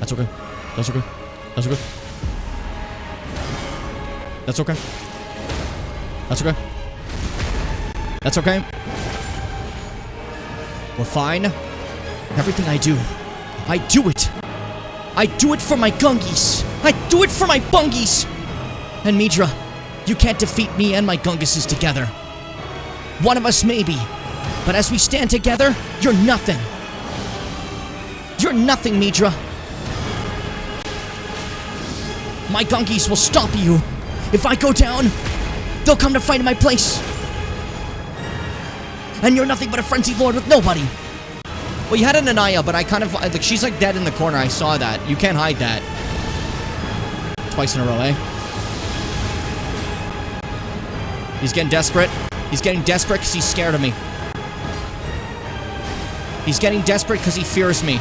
That's okay. That's okay. That's okay. That's okay. That's okay. That's okay. We're fine. Everything I do it. I do it for my gungies. I do it for my bungies. And Midra, you can't defeat me and my gungises together. One of us maybe, but as we stand together, you're nothing. You're nothing, Midra. My gungies will stop you. If I go down, they'll come to fight in my place. And you're nothing but a frenzied lord with nobody. Well, you had an Anaya, but I kind of, like, she's like dead in the corner. I saw that. You can't hide that. Twice in a row, eh? He's getting desperate. He's getting desperate because he's scared of me. He's getting desperate because he fears me.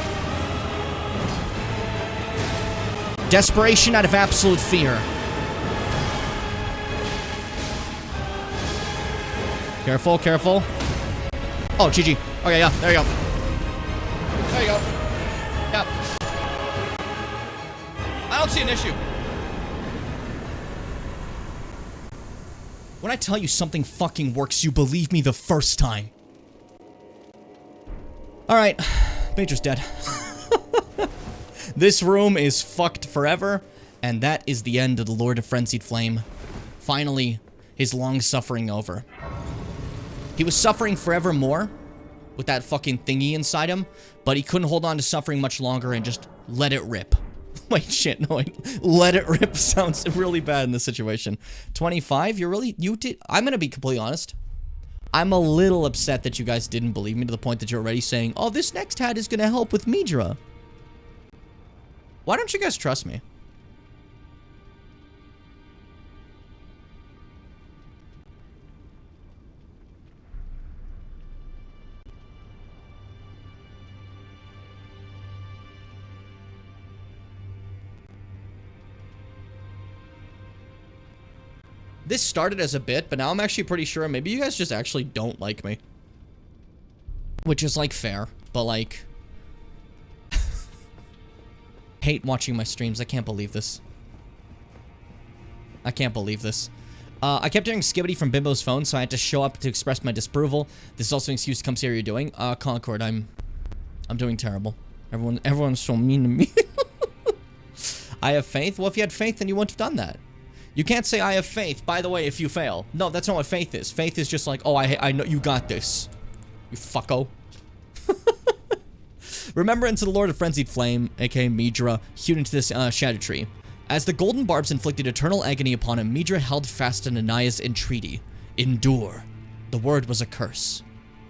Desperation out of absolute fear. Careful, careful. Oh, GG. Okay, yeah, there you go. There you go. Yep. I don't see an issue. When I tell you something fucking works, you believe me the first time. Alright, Major's dead. This room is fucked forever, and that is the end of the Lord of Frenzied Flame. Finally, his long suffering over. He was suffering forevermore with that fucking thingy inside him, but he couldn't hold on to suffering much longer and just let it rip. Wait, shit, no, wait. Let it rip sounds really bad in this situation. 25, you did, I'm gonna be completely honest. I'm a little upset that you guys didn't believe me to the point that you're already saying, oh, this next hat is gonna help with Midra. Why don't you guys trust me? This started as a bit, but now I'm actually pretty sure maybe you guys just actually don't like me. Which is, like, fair, but, like... hate watching my streams. I can't believe this. I can't believe this. I kept hearing Skibbity from Bimbo's phone, so I had to show up to express my disapproval. This is also an excuse to come see how you're doing. Concord, I'm doing terrible. Everyone's so mean to me. I have faith? Well, if you had faith, then you wouldn't have done that. You can't say, I have faith, by the way, if you fail. No, that's not what faith is. Faith is just like, oh, I know you got this. You fucko. Remembrance of the Lord of Frenzied Flame, aka Midra, hewed into this shadow tree. As the golden barbs inflicted eternal agony upon him, Midra held fast to Anaya's entreaty. Endure. The word was a curse.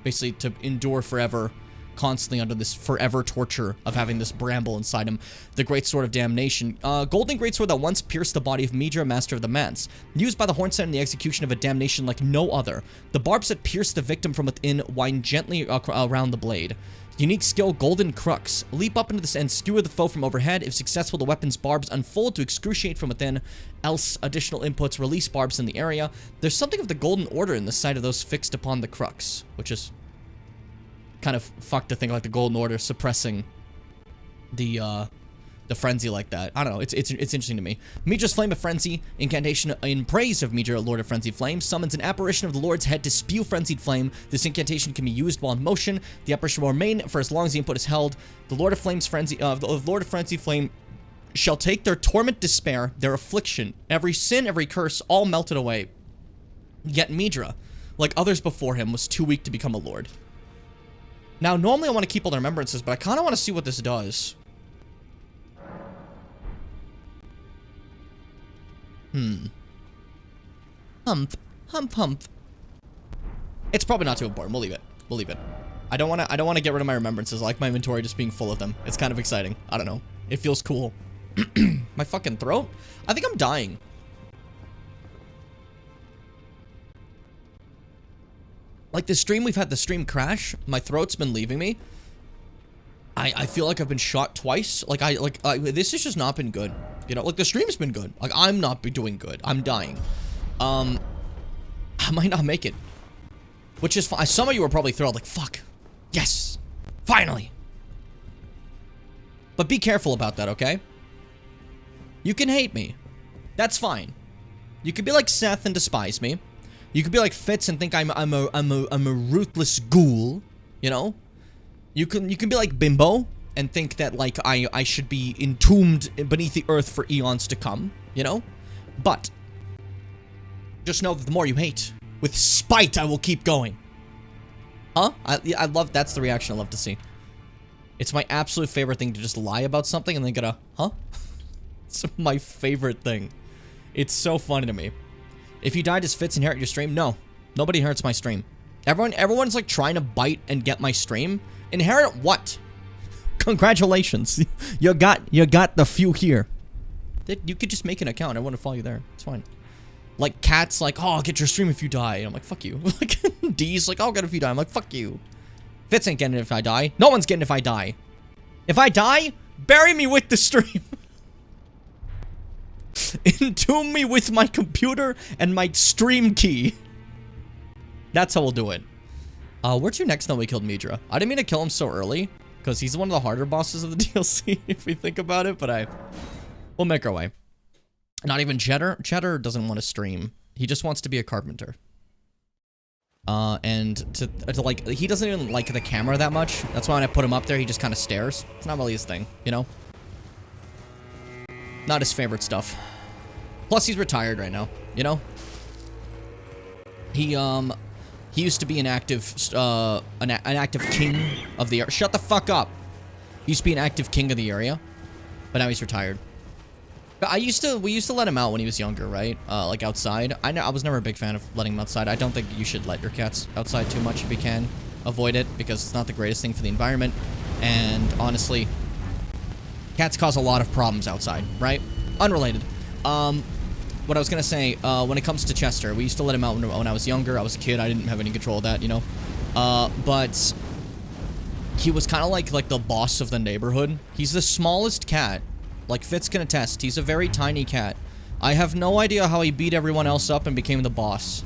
Basically, to endure forever, constantly under this forever torture of having this bramble inside him. The Great Sword of Damnation. Golden Great Sword that once pierced the body of Midra, Master of the Manse. Used by the Hornset in the execution of a damnation like no other. The barbs that pierced the victim from within wind gently around the blade. Unique skill, Golden Crux. Leap up into this and skewer the foe from overhead. If successful, the weapon's barbs unfold to excruciate from within. Else, additional inputs release barbs in the area. There's something of the Golden Order in the sight of those fixed upon the Crux, which is kind of fucked to think like the Golden Order suppressing the frenzy like that. I don't know, it's interesting to me. Midra's Flame of Frenzy, incantation in praise of Midra, Lord of Frenzied Flame, summons an apparition of the Lord's head to spew Frenzied Flame. This incantation can be used while in motion. The apparition will remain for as long as the input is held. The Lord of Flame's Frenzy, the Lord of Frenzied Flame shall take their torment, despair, their affliction, every sin, every curse, all melted away. Yet Midra, like others before him, was too weak to become a lord. Now, normally I want to keep all the remembrances, but I kind of want to see what this does. Hump. It's probably not too important. We'll leave it. We'll leave it. I don't want to get rid of my remembrances. I like my inventory just being full of them. It's kind of exciting. I don't know. It feels cool. My fucking throat? I think I'm dying. Like this stream, we've had the stream crash. My throat's been leaving me. I feel like I've been shot twice. This has just not been good. You know, like the stream's been good. Like I'm not doing good. I'm dying. I might not make it. Which is fine. Some of you are probably thrilled, like, fuck. Yes. Finally. But be careful about that, okay? You can hate me. That's fine. You could be like Seth and despise me. You could be like Fitz and think I'm a ruthless ghoul, you know? You can be like Bimbo and think that like I should be entombed beneath the earth for eons to come, you know? But just know that the more you hate, with spite I will keep going. Huh? I love, that's the reaction I love to see. It's my absolute favorite thing to just lie about something and then get a, huh? It's my favorite thing. It's so funny to me. If you die, does Fitz inherit your stream? No. Nobody inherits my stream. Everyone's like trying to bite and get my stream. Inherit what? Congratulations. You got the few here. You could just make an account. I want to follow you there. It's fine. Like Cat's like, oh, I'll get your stream if you die. And I'm like, fuck you. Like D's like, I'll get it if you die. I'm like, fuck you. Fitz ain't getting it if I die. No one's getting it if I die. If I die, bury me with the stream. Entomb me with my computer and my stream key. That's how we'll do it. Where to next now we killed Midra? I didn't mean to kill him so early, because he's one of the harder bosses of the DLC, if we think about it, but we'll make our way. Not even Cheddar? Cheddar doesn't want to stream. He just wants to be a carpenter. And to like, he doesn't even like the camera that much. That's why when I put him up there, he just kind of stares. It's not really his thing, you know? Not his favorite stuff. Plus, he's retired right now, you know? He used to be an active king of the area. Shut the fuck up. He used to be an active king of the area, but now he's retired. But we used to let him out when he was younger, right? Like outside. I was never a big fan of letting him outside. I don't think you should let your cats outside too much if you can. Avoid it, because it's not the greatest thing for the environment. And honestly, cats cause a lot of problems outside, right? Unrelated. What I was gonna say, when it comes to Chester, we used to let him out when I was younger. I was a kid. I didn't have any control of that, you know? But he was kind of like the boss of the neighborhood. He's the smallest cat. Like Fitz can attest, he's a very tiny cat. I have no idea how he beat everyone else up and became the boss.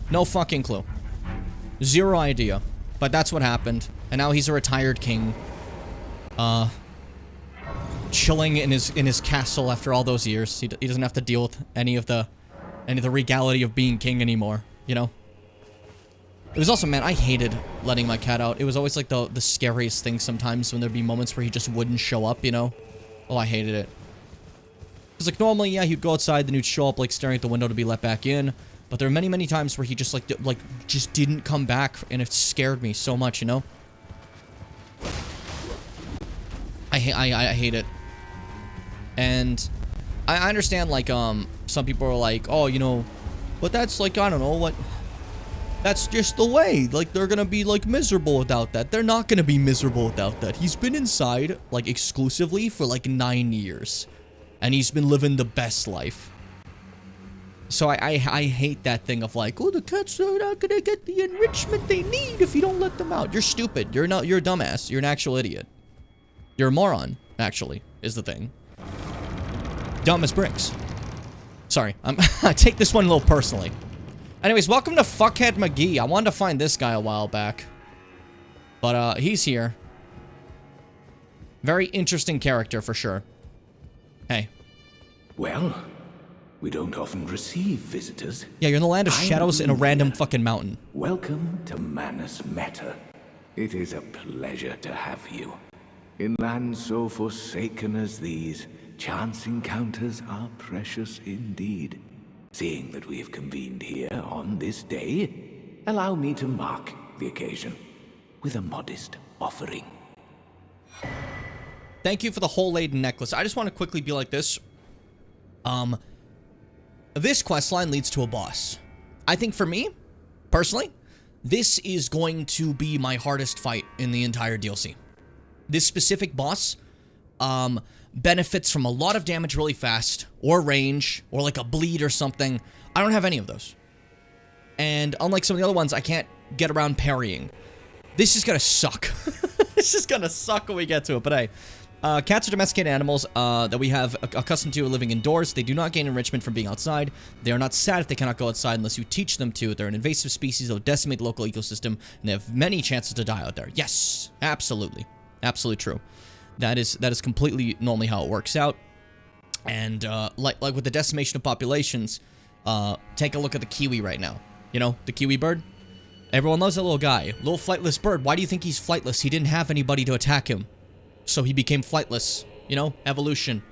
No fucking clue. Zero idea. But that's what happened. And now he's a retired king. Chilling in his castle after all those years. He doesn't have to deal with any of the regality of being king anymore, you know? It was also, man, I hated letting my cat out. It was always like the scariest thing sometimes when there'd be moments where he just wouldn't show up, you know? Oh, I hated it. Because, like, normally, yeah, he'd go outside, then he'd show up, like, staring at the window to be let back in. But there were many, many times where he just, like, just didn't come back, and it scared me so much, you know? I hate it. And I understand, like, some people are like, oh, you know, but that's, like, I don't know, what... That's just the way. Like, they're gonna be, like, miserable without that. They're not gonna be miserable without that. He's been inside, like, exclusively for, like, 9 years. And he's been living the best life. So I hate that thing of, like, oh, the cats are not gonna get the enrichment they need if you don't let them out. You're stupid. You're a dumbass. You're an actual idiot. You're a moron, actually, is the thing. Dumb as bricks. Sorry, I take this one a little personally. Anyways, welcome to Fuckhead McGee. I wanted to find this guy a while back. But, he's here. Very interesting character, for sure. Hey. Well, we don't often receive visitors. Yeah, you're in the land of shadows in a random fucking mountain. Welcome to Manus Meta. It is a pleasure to have you. In lands so forsaken as these, chance encounters are precious indeed. Seeing that we have convened here on this day, allow me to mark the occasion with a modest offering. Thank you for the whole laden necklace. I just want to quickly be like this. This questline leads to a boss. I think for me, personally, this is going to be my hardest fight in the entire DLC. This specific boss, benefits from a lot of damage really fast, or range, or like a bleed or something. I don't have any of those. And unlike some of the other ones, I can't get around parrying. This is gonna suck. This is gonna suck when we get to it, but hey. Cats are domesticated animals that we have accustomed to living indoors. They do not gain enrichment from being outside. They are not sad if they cannot go outside unless you teach them to. They're an invasive species that will decimate the local ecosystem, and they have many chances to die out there. Yes, absolutely. Absolutely true. That is completely normally how it works out. And like with the decimation of populations, take a look at the kiwi right now. You know, the kiwi bird? Everyone loves that little guy. Little flightless bird. Why do you think he's flightless? He didn't have anybody to attack him. So he became flightless. You know? Evolution.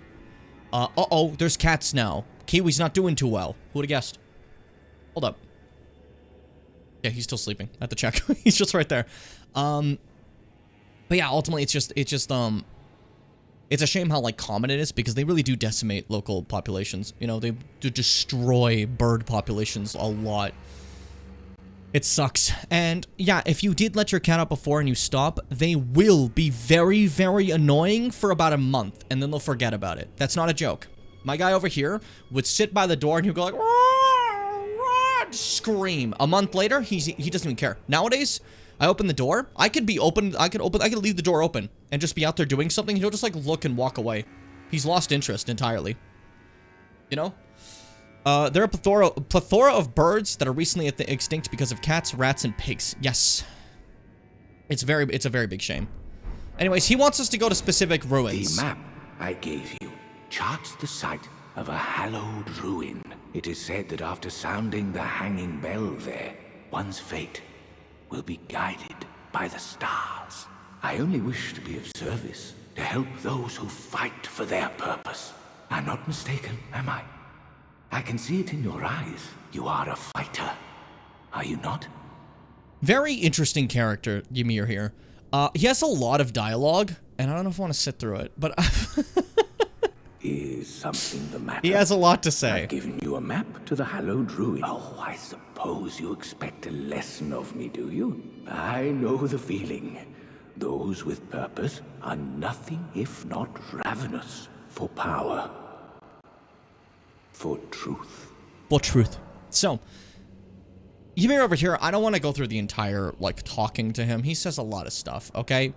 Uh-oh. There's cats now. Kiwi's not doing too well. Who would have guessed? Hold up. Yeah, he's still sleeping. I have to check. He's just right there. But yeah, ultimately, it's a shame how, like, common it is, because they really do decimate local populations. You know, they do destroy bird populations a lot. It sucks. And yeah, if you did let your cat out before and you stop, they will be very, very annoying for about a month, and then they'll forget about it. That's not a joke. My guy over here would sit by the door and he'd go like, "Rah, rah," scream. A month later, he doesn't even care. Nowadays, I open the door. I could leave the door open and just be out there doing something. He'll just like look and walk away. He's lost interest entirely. You know? There are a plethora of birds that are recently extinct because of cats, rats, and pigs. Yes. It's a very big shame. Anyways, he wants us to go to specific ruins. The map I gave you charts the site of a hallowed ruin. It is said that after sounding the hanging bell there, one's fate will be guided by the stars. I only wish to be of service, to help those who fight for their purpose. I'm not mistaken, am I? I can see it in your eyes. You are a fighter. Are you not? Very interesting character, Ymir here. He has a lot of dialogue, and I don't know if I want to sit through it, but... Is something the matter? He has a lot to say. I've given you a map to the hallowed ruin. Oh, I suppose you expect a lesson of me, do you? I know the feeling. Those with purpose are nothing if not ravenous for power. For truth. For truth. So, Ymir over here, I don't want to go through the entire, like, talking to him. He says a lot of stuff, okay?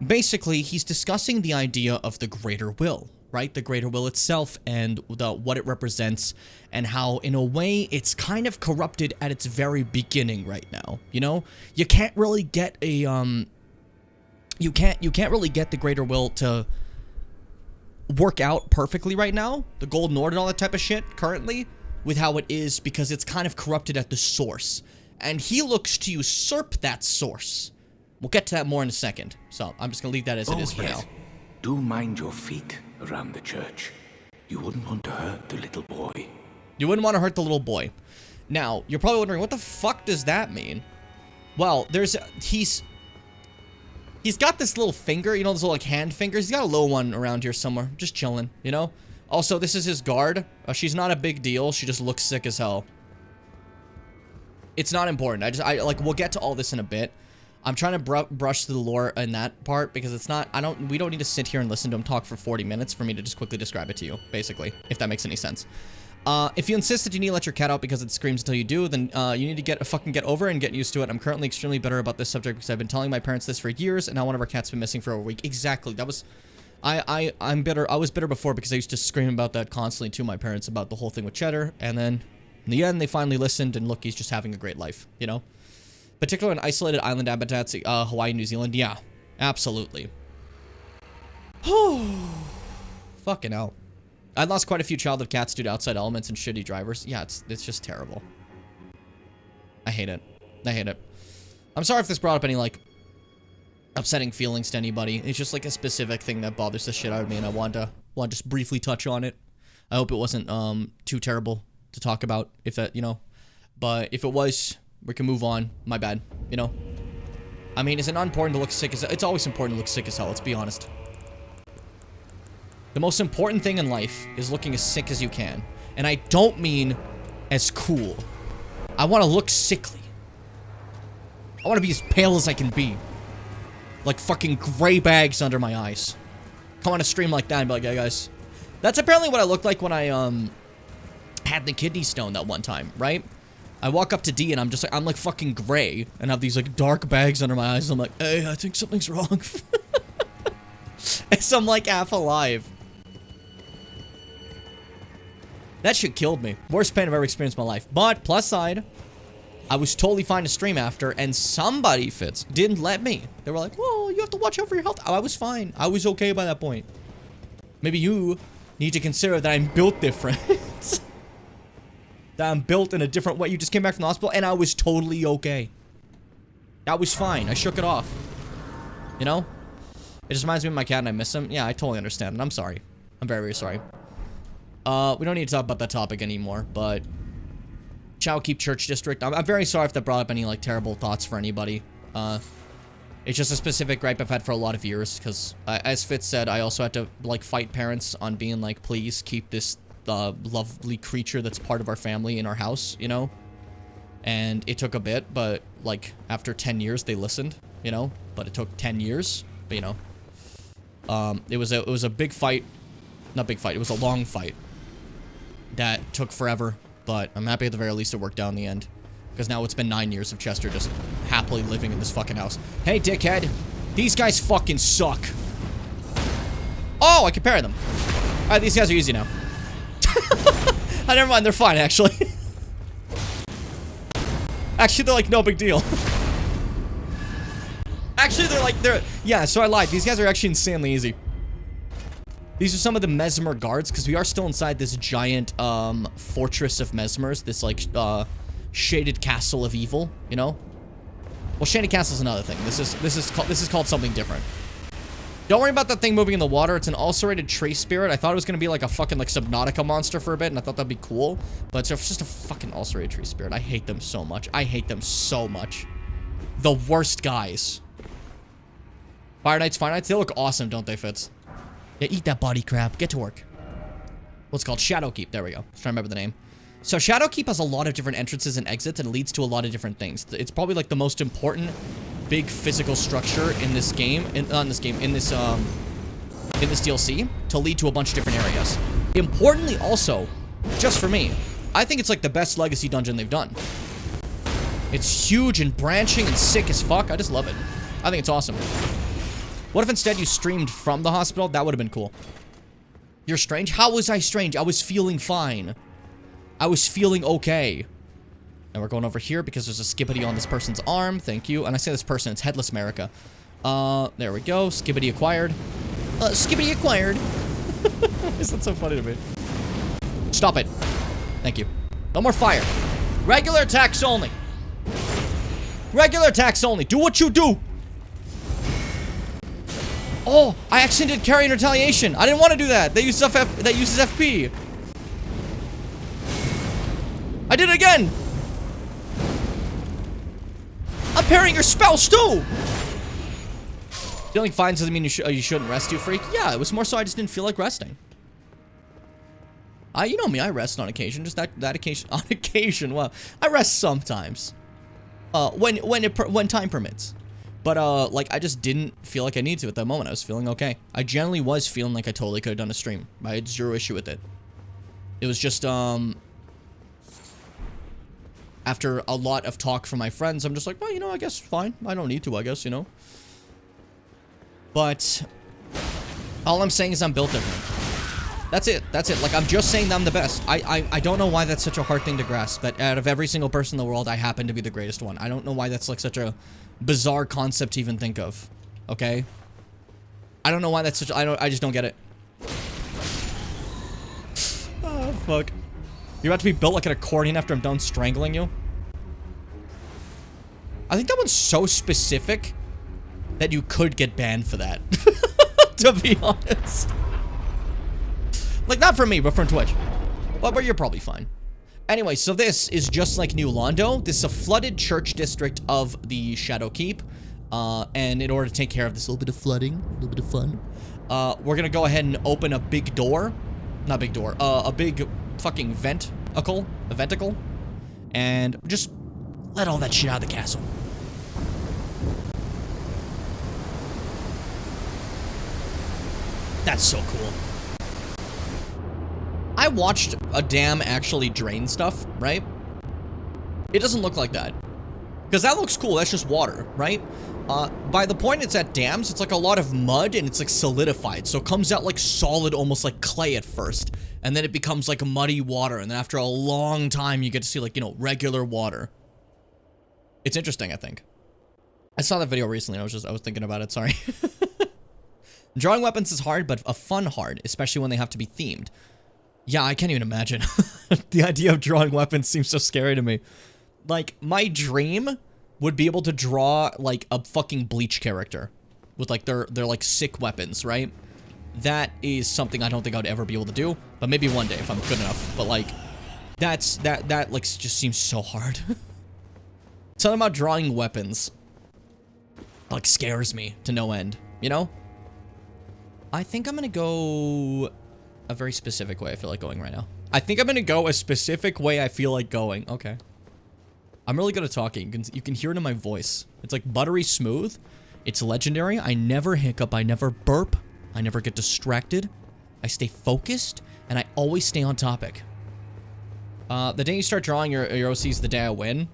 Basically, he's discussing the idea of the greater will, right? The greater will itself and what it represents, and how, in a way, it's kind of corrupted at its very beginning right now, you know? You can't really get a, you can't really get the greater will to work out perfectly right now, the golden order and all that type of shit currently, with how it is, because it's kind of corrupted at the source, and he looks to usurp that source. We'll get to that more in a second, so I'm just gonna leave that as it is for now. Do mind your feet around the church. You wouldn't want to hurt the little boy. You wouldn't want to hurt the little boy. Now, you're probably wondering, what the fuck does that mean? Well, he's got this little finger, you know, those little, like, hand fingers. He's got a little one around here somewhere, just chilling, you know? Also, this is his guard. She's not a big deal. She just looks sick as hell. It's not important. like, we'll get to all this in a bit. I'm trying to brush through the lore in that part, because it's not, we don't need to sit here and listen to him talk for 40 minutes for me to just quickly describe it to you, basically, if that makes any sense. If you insist that you need to let your cat out because it screams until you do, then you need to fucking get over it and get used to it. I'm currently extremely bitter about this subject because I've been telling my parents this for years, and now one of our cats has been missing for over a week. Exactly. That was... I'm bitter. I was bitter before because I used to scream about that constantly to my parents about the whole thing with Cheddar, and then in the end, they finally listened, and look, he's just having a great life, you know? Particularly in isolated island habitats, Hawaii, New Zealand, yeah, absolutely. Fucking hell. I lost quite a few childhood cats due to outside elements and shitty drivers. Yeah, it's just terrible. I hate it. I hate it. I'm sorry if this brought up any, like, upsetting feelings to anybody. It's just, like, a specific thing that bothers the shit out of me, and I want to just briefly touch on it. I hope it wasn't, too terrible to talk about, if that, you know. But if it was, we can move on. My bad, you know. I mean, is it not important to look sick as... It's always important to look sick as hell, let's be honest. The most important thing in life is looking as sick as you can. And I don't mean as cool. I want to look sickly. I want to be as pale as I can be. Like fucking gray bags under my eyes. Come on a stream like that and be like, yeah, guys. That's apparently what I looked like when I, had the kidney stone that one time, right? I walk up to D and I'm just like, I'm like fucking gray and have these like dark bags under my eyes. I'm like, hey, I think something's wrong. As I'm like half alive. That shit killed me. Worst pain I've ever experienced in my life. But, plus side, I was totally fine to stream after, and somebody, Fitz, didn't let me. They were like, well, you have to watch out for your health. I was fine. I was okay by that point. Maybe you need to consider that I'm built different. That I'm built in a different way. You just came back from the hospital, and I was totally okay. I was fine. I shook it off. You know? It just reminds me of my cat, and I miss him. Yeah, I totally understand, and I'm sorry. I'm very, very sorry. We don't need to talk about that topic anymore, but Shadowkeep Church District. I'm very sorry if that brought up any, like, terrible thoughts for anybody. It's just a specific gripe I've had for a lot of years, because, as Fitz said, I also had to, like, fight parents on being like, please keep this, lovely creature that's part of our family in our house, you know? And it took a bit, but, like, after 10 years, they listened, you know? But it took 10 years, but, you know. It was a big fight. Not big fight, it was a long fight. That took forever, but I'm happy at the very least it worked out in the end. Because now it's been 9 years of Chester just happily living in this fucking house. Hey, dickhead. These guys fucking suck. Oh, I can parry them. Alright, these guys are easy now. Oh, never mind, they're fine, actually. Actually, they're like, no big deal. Actually, yeah, so I lied. These guys are actually insanely easy. These are some of the Mesmer guards, because we are still inside this giant, fortress of Mesmers. This, like, shaded castle of evil, you know? Well, shaded castle's another thing. This is called something different. Don't worry about that thing moving in the water. It's an ulcerated tree spirit. I thought it was gonna be like a fucking, like, Subnautica monster for a bit, and I thought that'd be cool. But it's just a fucking ulcerated tree spirit. I hate them so much. I hate them so much. The worst guys. Fire Knights, they look awesome, don't they, Fitz? Yeah, eat that body crap. Get to work. What's called Shadowkeep. There we go. Just trying to remember the name. So Shadowkeep has a lot of different entrances and exits, and it leads to a lot of different things. It's probably like the most important big physical structure in this game, in this DLC, to lead to a bunch of different areas. Importantly, also, just for me, I think it's like the best legacy dungeon they've done. It's huge and branching and sick as fuck. I just love it. I think it's awesome. What if instead you streamed from the hospital? That would have been cool. You're strange? How was I strange? I was feeling fine. I was feeling okay. And we're going over here because there's a skibbity on this person's arm. Thank you. And I say this person, it's Headless America. There we go. Skibbity acquired. Skibbity acquired. Is that so funny to me? Stop it. Thank you. No more fire. Regular attacks only. Regular attacks only. Do what you do. Oh, I accidentally did carry in retaliation. I didn't want to do that. That uses FP. I did it again. I'm parrying your spouse too. Feeling fine doesn't mean you shouldn't rest, you freak. Yeah, it was more so I just didn't feel like resting. You know me, I rest on occasion. Just that occasion. On occasion, well, I rest sometimes. When time permits. But, like, I just didn't feel like I needed to at that moment. I was feeling okay. I generally was feeling like I totally could have done a stream. I had zero issue with it. It was just, after a lot of talk from my friends, I'm just like, well, you know, I guess fine. I don't need to, I guess, you know. But all I'm saying is I'm built different. That's it. That's it. Like, I'm just saying that I'm the best. I don't know why that's such a hard thing to grasp. That out of every single person in the world, I happen to be the greatest one. I don't know why that's, like, such a bizarre concept to even think of. Okay? I don't know why that's such... I just don't get it. Oh, fuck. You're about to be built like an accordion after I'm done strangling you? I think that one's so specific that you could get banned for that. To be honest. Like, not from me, but from Twitch. But you're probably fine. Anyway, so this is just like New Londo. This is a flooded church district of the Shadowkeep. And in order to take care of this little bit of flooding, a little bit of fun, we're gonna go ahead and open a big door. Not big door. A big fucking venticle. A venticle. And just let all that shit out of the castle. That's so cool. I watched a dam actually drain stuff, right? It doesn't look like that. Because that looks cool. That's just water, right? By the point it's at dams, it's like a lot of mud and it's like solidified. So it comes out like solid, almost like clay at first. And then it becomes like muddy water. And then after a long time, you get to see like, you know, regular water. It's interesting, I think. I saw that video recently. I was thinking about it. Sorry. Drawing weapons is hard, but a fun hard, especially when they have to be themed. Yeah, I can't even imagine. The idea of drawing weapons seems so scary to me. Like, my dream would be able to draw, like, a fucking Bleach character. With, like, their like, sick weapons, right? That is something I don't think I'd ever be able to do. But maybe one day if I'm good enough. But, like, that, like, just seems so hard. Something about drawing weapons, like, scares me to no end, you know? I think I'm gonna go a very specific way I feel like going right now. I think I'm gonna go a specific way I feel like going. Okay. I'm really good at talking. You can hear it in my voice. It's like buttery smooth. It's legendary. I never hiccup. I never burp. I never get distracted. I stay focused, and I always stay on topic. The day you start drawing your OC is the day I win.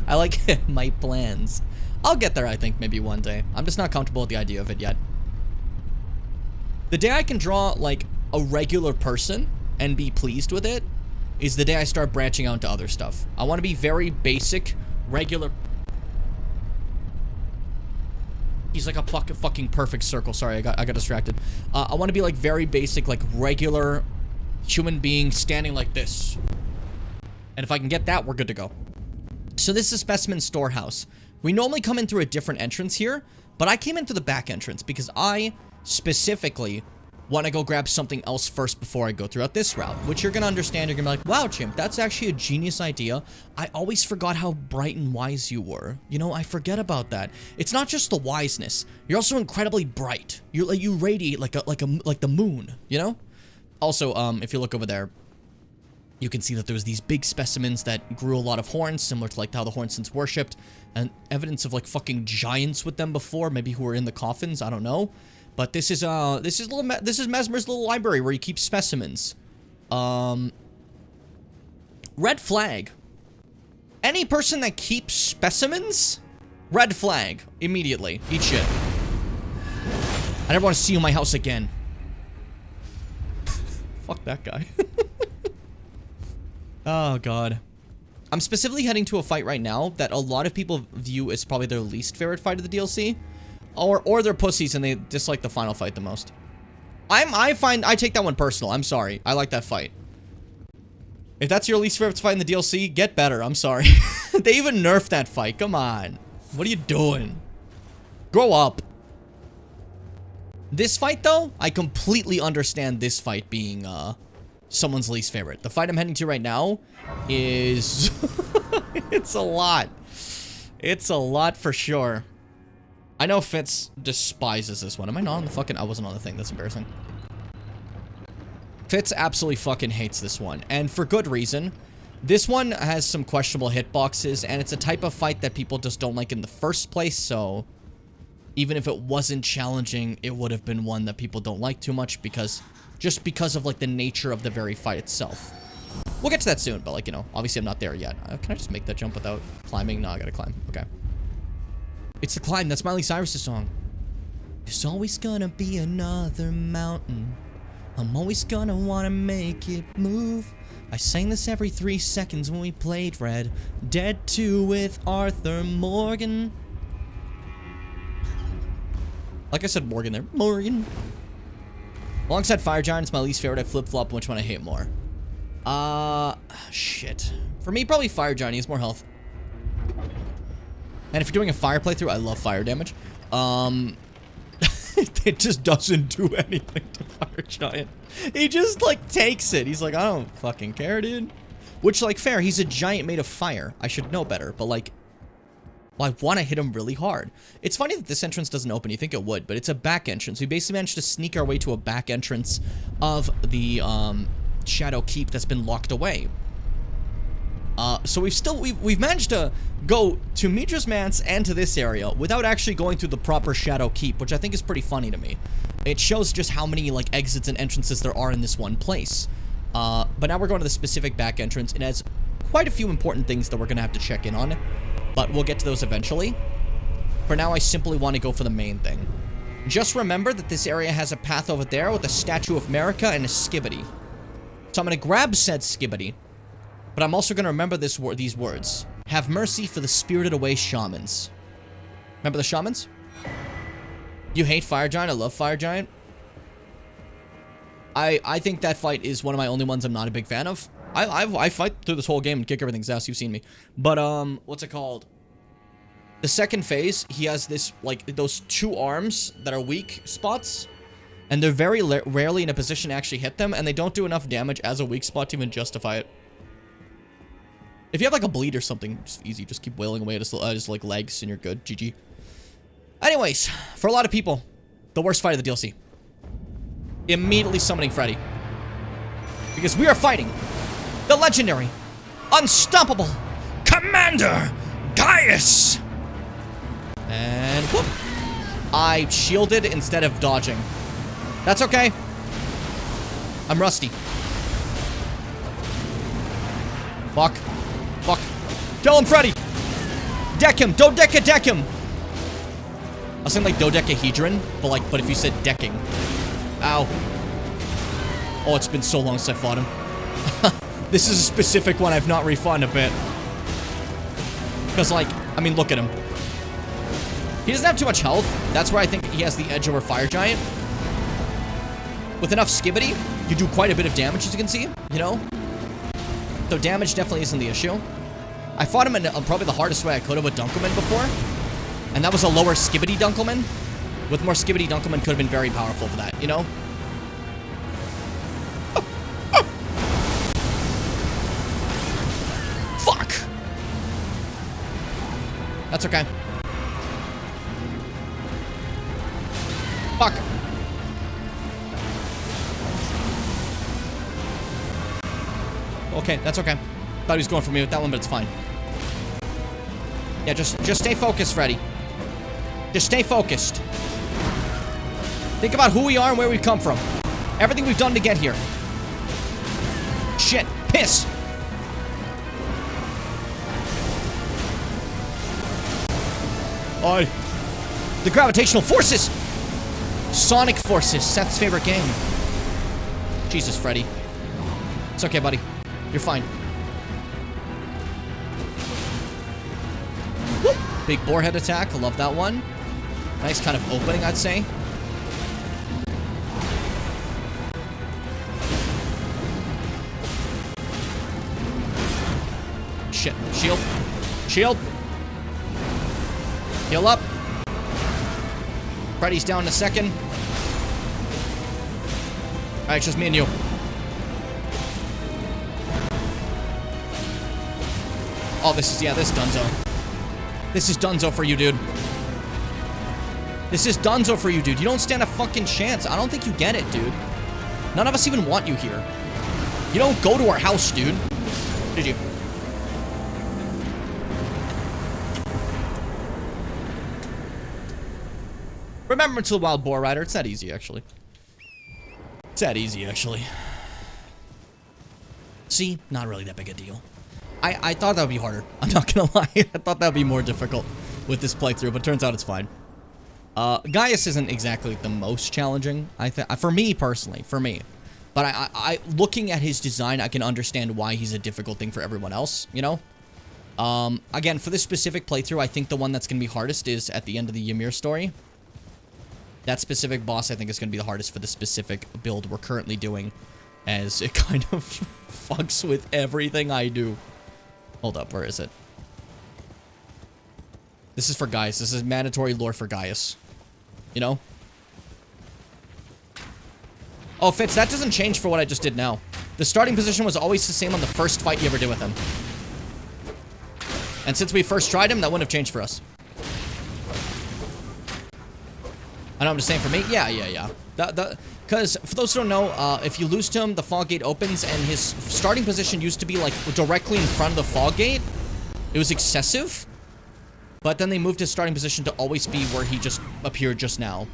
I like my plans. I'll get there, I think, maybe one day. I'm just not comfortable with the idea of it yet. The day I can draw, like, a regular person and be pleased with it is the day I start branching out into other stuff. I want to be very basic, regular... He's like a fucking perfect circle. Sorry, I got distracted. I want to be, like, very basic, like, regular human being standing like this. And if I can get that, we're good to go. So this is Specimen Storehouse. We normally come in through a different entrance here, but I came in through the back entrance because I specifically want to go grab something else first before I go throughout this route, which you're going to understand. You're going to be like, wow, Chimp, that's actually a genius idea. I always forgot how bright and wise you were. You know, I forget about that. It's not just the wiseness. You're also incredibly bright. You radiate like the moon, you know? Also, if you look over there, you can see that there was these big specimens that grew a lot of horns, similar to like how the Hornsons worshipped, and evidence of like fucking giants with them before, maybe who were in the coffins, I don't know. But this is Mesmer's little library where you keep specimens. Red flag. Any person that keeps specimens, red flag immediately. Eat shit. I never want to see you in my house again. Fuck that guy. Oh, God. I'm specifically heading to a fight right now that a lot of people view as probably their least favorite fight of the DLC. Or they're pussies and they dislike the final fight the most. I take that one personal. I'm sorry. I like that fight. If that's your least favorite fight in the DLC, get better. I'm sorry. They even nerfed that fight. Come on. What are you doing? Grow up. This fight, though, I completely understand this fight being, someone's least favorite. The fight I'm heading to right now is... It's a lot. It's a lot for sure. I know Fitz despises this one. Am I not on the fucking... I wasn't on the thing. That's embarrassing. Fitz absolutely fucking hates this one. And for good reason. This one has some questionable hitboxes. And it's a type of fight that people just don't like in the first place. So... even if it wasn't challenging, it would have been one that people don't like too much because... just because of, like, the nature of the very fight itself. We'll get to that soon, but, like, you know, obviously I'm not there yet. Can I just make that jump without climbing? No, I gotta climb. Okay. It's The Climb. That's Miley Cyrus's song. There's always gonna be another mountain. I'm always gonna wanna make it move. I sang this every 3 seconds when we played Red Dead 2 with Arthur Morgan. Like I said, Morgan there. Morgan. Alongside Fire Giant, it's my least favorite. I flip-flop which one I hate more. Shit. For me, probably Fire Giant. He has more health. And if you're doing a fire playthrough, I love fire damage. It just doesn't do anything to Fire Giant. He just, like, takes it. He's like, I don't fucking care, dude. Which, like, fair. He's a giant made of fire. I should know better. But, like, well, I want to hit him really hard. It's funny that this entrance doesn't open. You think it would, but it's a back entrance. We basically managed to sneak our way to a back entrance of the Shadow Keep that's been locked away. So we've managed to go to Midra's Manse and to this area without actually going through the proper Shadow Keep, which I think is pretty funny to me. It shows just how many, like, exits and entrances there are in this one place. But now we're going to the specific back entrance. It has quite a few important things that we're going to have to check in on, but we'll get to those eventually. For now, I simply want to go for the main thing. Just remember that this area has a path over there with a Statue of America and a Skibbity. So I'm going to grab said Skibbity, but I'm also going to remember these words. Have mercy for the spirited away shamans. Remember the shamans? You hate Fire Giant? I love Fire Giant. I think that fight is one of my only ones I'm not a big fan of. I fight through this whole game and kick everything's ass. You've seen me. But, what's it called? The second phase, he has this, like, those two arms that are weak spots. And they're very rarely in a position to actually hit them. And they don't do enough damage as a weak spot to even justify it. If you have, like, a bleed or something, just easy. Just keep wailing away at his like, legs and you're good. GG. Anyways, for a lot of people, the worst fight of the DLC. Immediately summoning Freddy. Because we are fighting the legendary, unstoppable Commander Gaius! And whoop! I shielded instead of dodging. That's okay. I'm rusty. Fuck. Fuck. Kill him, Freddy! Deck him! Deck him! I was saying like dodecahedron, but if you said decking. Ow. Oh, it's been so long since I fought him. This is a specific one I've not refought in a bit. Because, like, I mean, look at him. He doesn't have too much health. That's where I think he has the edge over Fire Giant. With enough Skibbity, you do quite a bit of damage, as you can see, you know? So damage definitely isn't the issue. I fought him in probably the hardest way I could have with Dunkelman before. And that was a lower Skibbity Dunkelman. With more Skibbity, Dunkelman could have been very powerful for that, you know? Fuck! That's okay. Fuck. Okay, that's okay. Thought he was going for me with that one, but it's fine. Yeah, just stay focused, Freddy. Just stay focused. Think about who we are and where we've come from. Everything we've done to get here. Shit. Piss. The gravitational forces. Sonic Forces. Seth's favorite game. Jesus, Freddy. It's okay, buddy. You're fine. Woo. Big boarhead attack. I love that one. Nice kind of opening, I'd say. Shit. Shield. Shield. Heal up. Freddy's down in a second. Alright, it's just me and you. Oh, this is Dunzo. This is Dunzo for you, dude. This is Dunzo for you, dude. You don't stand a fucking chance. I don't think you get it, dude. None of us even want you here. You don't go to our house, dude. Did you? Remember to the Wild Boar Rider. It's that easy, actually. It's that easy, actually. See? Not really that big a deal. I thought that would be harder. I'm not gonna lie. I thought that would be more difficult with this playthrough, but turns out it's fine. Gaius isn't exactly the most challenging, for me personally, for me. But I looking at his design, I can understand why he's a difficult thing for everyone else, you know? Again, for this specific playthrough, I think the one that's gonna be hardest is at the end of the Ymir story. That specific boss, I think, is gonna be the hardest for the specific build we're currently doing, as it kind of fucks with everything I do. Hold up, where is it? This is for Gaius. This is mandatory lore for Gaius. You know? Oh, Fitz, that doesn't change for what I just did now. The starting position was always the same on the first fight you ever did with him. And since we first tried him, that wouldn't have changed for us. I know I'm just saying for me. Yeah. Because for those who don't know, if you lose to him, the fog gate opens, and his starting position used to be like directly in front of the fog gate. It was excessive, but then they moved his starting position to always be where he just appeared just now.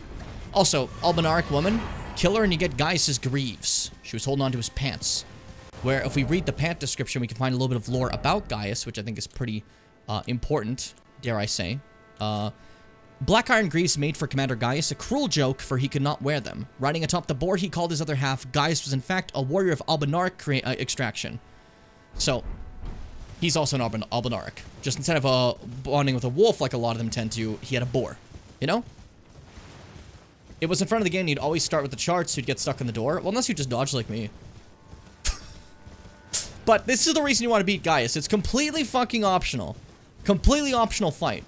Also, Albinaric woman, kill her and you get Gaius's Greaves. She was holding on to his pants. where if we read the pant description, we can find a little bit of lore about Gaius, which I think is pretty important, dare I say. Black iron greaves made for Commander Gaius a cruel joke, for he could not wear them. Riding atop the boar he called his other half, Gaius was in fact a warrior of Albinaric extraction. So, he's also an Albinaric. Just instead of bonding with a wolf like a lot of them tend to, he had a boar. You know? It was in front of the game, you'd always start with the charts, so you'd get stuck in the door. Well, unless you just dodge like me. But this is the reason you want to beat Gaius. It's completely fucking optional. Completely optional fight.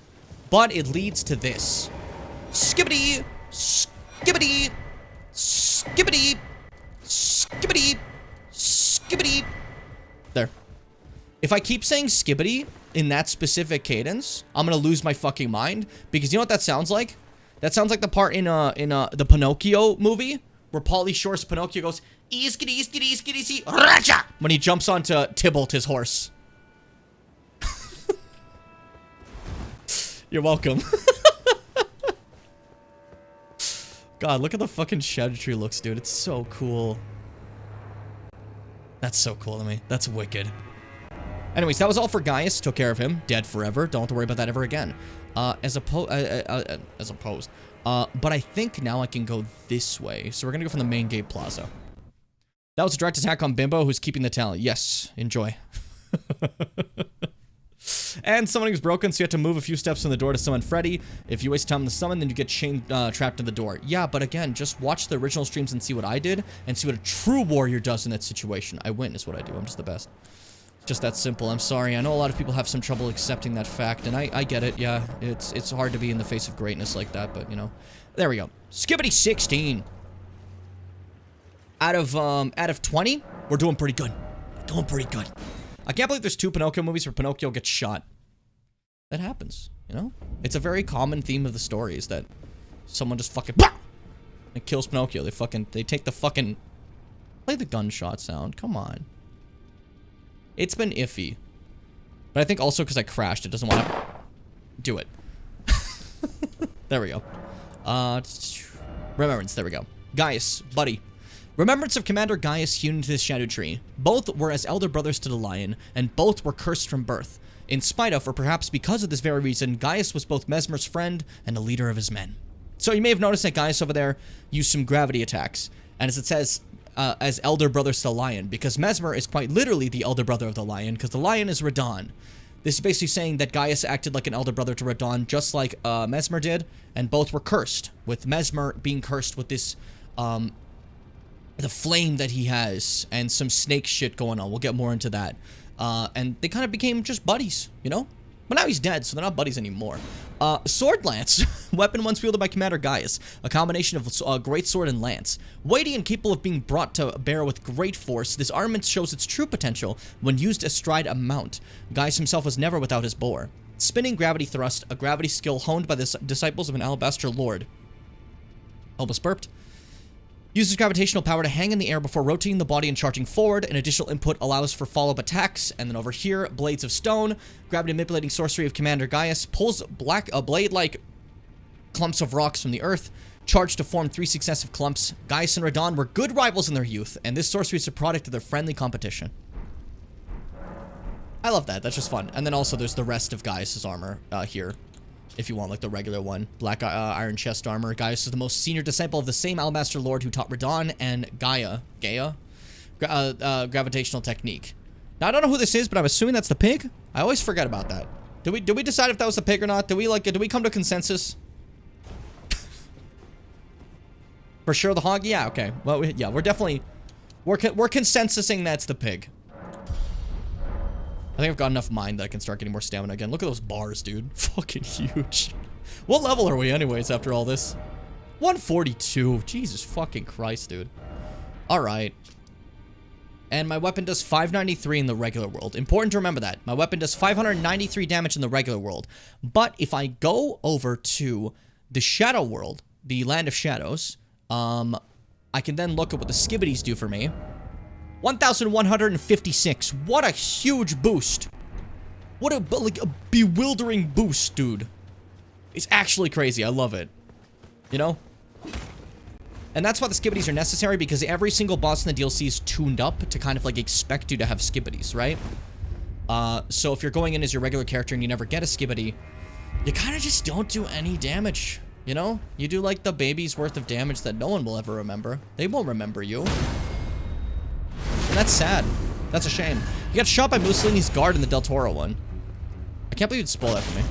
But it leads to this. Skibbity! Skibbity! Skibbity! Skibbity! Skibbity! There. If I keep saying skibbity in that specific cadence, I'm gonna lose my fucking mind. Because you know what that sounds like? That sounds like the part in the Pinocchio movie where Pauly Shore's Pinocchio goes skitty skitty skitty see racha when he jumps onto Tybalt, his horse. You're welcome. God, look at the fucking shadow tree looks, dude. It's so cool. That's so cool to me. That's wicked. Anyways, that was all for Gaius. Took care of him. Dead forever. Don't have to worry about that ever again. As opposed. But I think now I can go this way. So we're gonna go from the main gate plaza. That was a direct attack on Bimbo, who's keeping the tally. Yes, enjoy. And summoning is broken, so you have to move a few steps from the door to summon Freddy. If you waste time on the summon, then you get chained, trapped in the door. Yeah, but again, just watch the original streams and see what I did, and see what a true warrior does in that situation. I win is what I do. I'm just the best. Just that simple. I'm sorry. I know a lot of people have some trouble accepting that fact, and I get it. Yeah, it's hard to be in the face of greatness like that, but, you know. There we go. Skibbity 16. Out of 20, we're doing pretty good. Doing pretty good. I can't believe there's 2 Pinocchio movies where Pinocchio gets shot. That happens, you know? It's a very common theme of the story is that someone just fucking and kills Pinocchio. They take the fucking... Play the gunshot sound. Come on. It's been iffy. But I think also because I crashed, it doesn't want to do it. There we go. Remembrance, there we go. Gaius, buddy. Remembrance of Commander Gaius hewn into the Shadow Tree. Both were as elder brothers to the lion, and both were cursed from birth. In spite of, or perhaps because of this very reason, Gaius was both Mesmer's friend and a leader of his men. So you may have noticed that Gaius over there used some gravity attacks. And as it says, as elder brothers to the lion, because Mesmer is quite literally the elder brother of the lion, because the lion is Radon. This is basically saying that Gaius acted like an elder brother to Radon, just like Mesmer did, and both were cursed, with Mesmer being cursed with this, the flame that he has, and some snake shit going on. We'll get more into that. And they kind of became just buddies, you know? But now he's dead, so they're not buddies anymore. Sword Lance. Weapon once wielded by Commander Gaius. A combination of great sword and lance. Weighty and capable of being brought to bear with great force, this armament shows its true potential when used astride a mount. Gaius himself was never without his boar. Spinning gravity thrust, a gravity skill honed by the disciples of an alabaster lord. Almost burped. Uses gravitational power to hang in the air before rotating the body and charging forward. An additional input allows for follow-up attacks. And then over here, Blades of Stone. Gravity manipulating sorcery of Commander Gaius. Pulls blade-like clumps of rocks from the earth. Charged to form 3 successive clumps. Gaius and Radon were good rivals in their youth. And this sorcery is a product of their friendly competition. I love that. That's just fun. And then also there's the rest of Gaius' armor here. If you want, like, the regular one. Black iron chest armor. Gaius is the most senior disciple of the same Alabaster Lord who taught Radon and Gaia, gravitational technique. Now, I don't know who this is, but I'm assuming that's the pig? I always forget about that. Did we decide if that was the pig or not? Did we come to consensus? For sure the hog? Yeah, okay. Well, yeah, we're definitely... We're consensusing that's the pig. I think I've got enough mind that I can start getting more stamina again. Look at those bars, dude. Fucking huge. What level are we anyways after all this? 142. Jesus fucking Christ, dude. Alright. And my weapon does 593 in the regular world. Important to remember that. My weapon does 593 damage in the regular world. But if I go over to the Shadow World, the Land of Shadows, I can then look at what the skibbities do for me. 1,156. What a huge boost. What a bewildering boost, dude. It's actually crazy. I love it. You know? And that's why the skibbities are necessary, because every single boss in the DLC is tuned up to kind of like expect you to have skibbities, right? So if you're going in as your regular character and you never get a skibbity, you kind of just don't do any damage, you know? You do like the baby's worth of damage that no one will ever remember. They won't remember you. And that's sad. That's a shame. You got shot by Mussolini's guard in the Del Toro one. I can't believe you'd spoil that for me.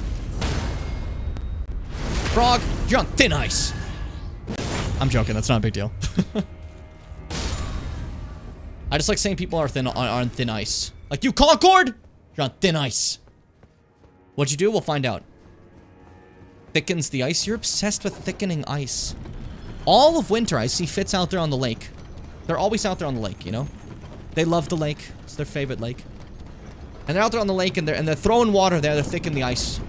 Frog, you're on thin ice. I'm joking, that's not a big deal. I just like saying people are on thin ice. Like, you Concord? You're on thin ice. What'd you do? We'll find out. Thickens the ice? You're obsessed with thickening ice. All of winter, I see Fitz out there on the lake. They're always out there on the lake, you know? They love the lake. It's their favorite lake. And they're out there on the lake, and they're throwing water there. They're thickening the ice.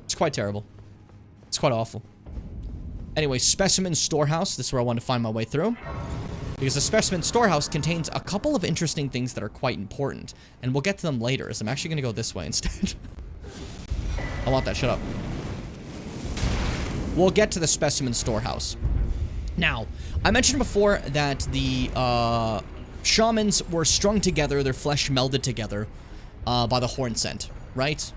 It's quite terrible. It's quite awful. Anyway, Specimen Storehouse. This is where I want to find my way through. Because the Specimen Storehouse contains a couple of interesting things that are quite important. And we'll get to them later, as I'm actually going to go this way instead. I want that. Shut up. We'll get to the Specimen Storehouse. Now, I mentioned before that the shamans were strung together, their flesh melded together by the horn scent, right?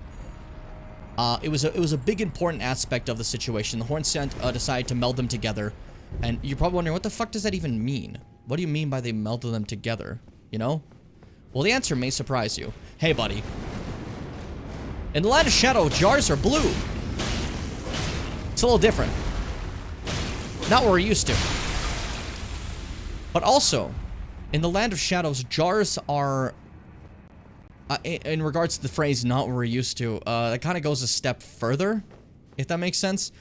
It was a big important aspect of the situation. The horn scent decided to meld them together, and you're probably wondering, what the fuck does that even mean? What do you mean by they melded them together? You know? Well, the answer may surprise you. Hey, buddy. In the Land of Shadow, jars are blue. It's a little different. Not what we're used to. But also, in the Land of Shadows, jars are... in regards to the phrase, not what we're used to, that kind of goes a step further, if that makes sense.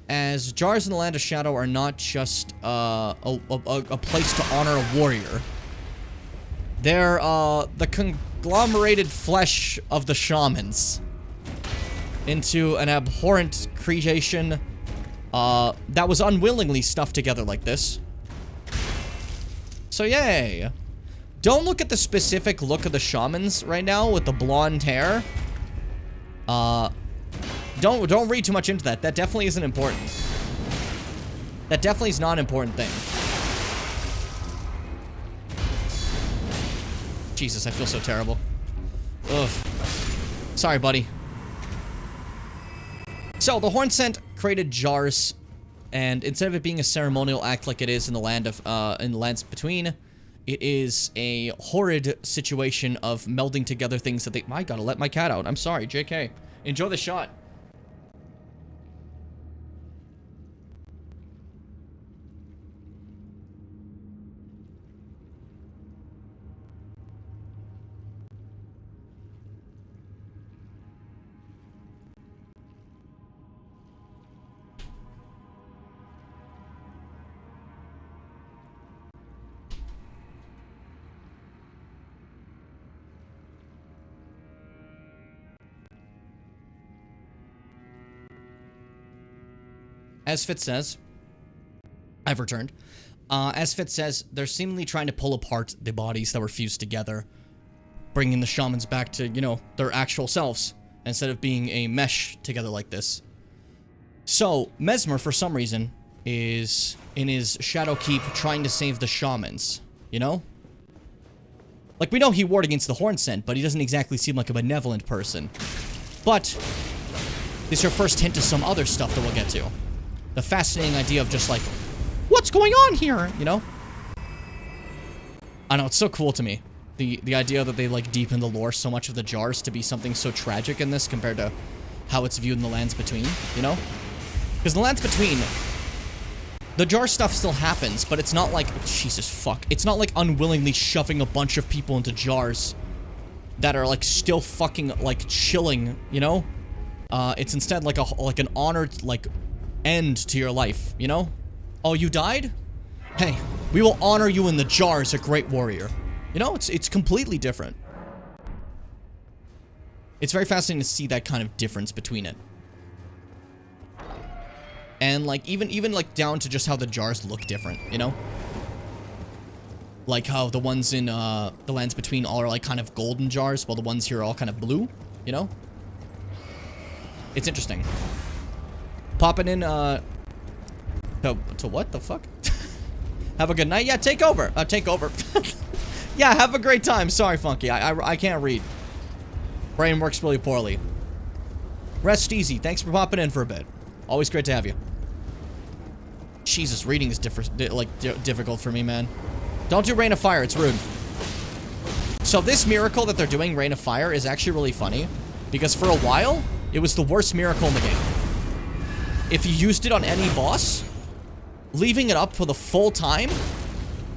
As jars in the Land of Shadow are not just a place to honor a warrior. They're the conglomerated flesh of the shamans into an abhorrent creation that was unwillingly stuffed together like this. So yay. Don't look at the specific look of the shamans right now with the blonde hair. Don't read too much into that. That definitely isn't important. That definitely is not an important thing. Jesus, I feel so terrible. Ugh. Sorry, buddy. So, the horn scent created jars, and instead of it being a ceremonial act like it is in the land of, in the lands between, it is a horrid situation of melding together things that they... I gotta let my cat out. I'm sorry, JK. Enjoy the shot. As Fitz says, I've returned. As Fitz says, they're seemingly trying to pull apart the bodies that were fused together, bringing the shamans back to, you know, their actual selves, instead of being a mesh together like this. So, Mesmer, for some reason, is in his Shadow Keep trying to save the shamans, you know? Like, we know he warred against the horn scent, but he doesn't exactly seem like a benevolent person. But, this is your first hint to some other stuff that we'll get to. The fascinating idea of just like, what's going on here? You know? I know, it's so cool to me. The idea that they like deepen the lore so much of the jars to be something so tragic in this compared to how it's viewed in the Lands Between, you know? Because the Lands Between, the jar stuff still happens, but it's not like, Jesus fuck, it's not like unwillingly shoving a bunch of people into jars that are like still fucking like chilling, you know? It's instead like an honored like end to your life, you know? Oh, you died? Hey, we will honor you in the jar as a great warrior. You know, it's completely different. It's very fascinating to see that kind of difference between it. And like even like down to just how the jars look different, you know? Like how the ones in the Lands Between all are like kind of golden jars, while the ones here are all kind of blue, you know? It's interesting. Popping in To what the fuck? Have a good night. Yeah, take over. Take over. Yeah, have a great time. Sorry, Funky. I can't read. Brain works really poorly. Rest easy. Thanks for popping in for a bit. Always great to have you. Jesus, reading is difficult for me, man. Don't do Rain of Fire. It's rude. So this miracle that they're doing, Rain of Fire, is actually really funny. Because for a while, it was the worst miracle in the game. If you used it on any boss, leaving it up for the full time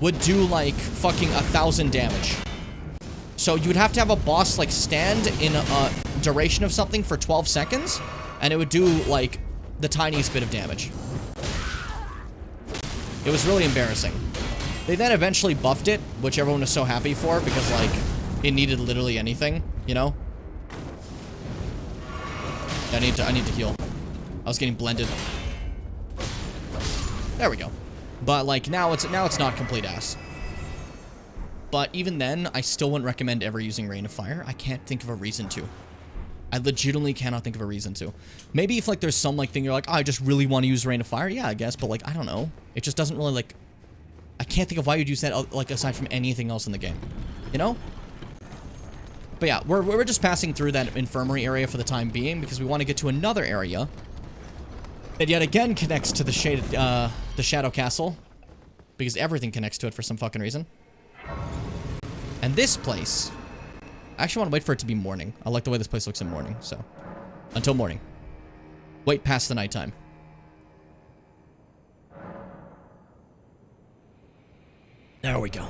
would do like fucking 1,000 damage. So you would have to have a boss like stand in a duration of something for 12 seconds, and it would do like the tiniest bit of damage. It was really embarrassing. They then eventually buffed it, which everyone was so happy for because like it needed literally anything, you know? I need to heal. I was getting blended. There we go. But like now it's not complete ass. But even then, I still wouldn't recommend ever using Rain of Fire. I can't think of a reason to. I legitimately cannot think of a reason to. Maybe if like there's some like thing you're like, oh, I just really want to use Rain of Fire, yeah, I guess, but like I don't know. It just doesn't really like I can't think of why you'd use that like aside from anything else in the game. You know? But yeah, we're just passing through that infirmary area for the time being because we want to get to another area that yet again connects to the Shadow Castle, because everything connects to it for some fucking reason. And this place, I actually want to wait for it to be morning. I like the way this place looks in morning, so until morning. Wait past the nighttime. There we go.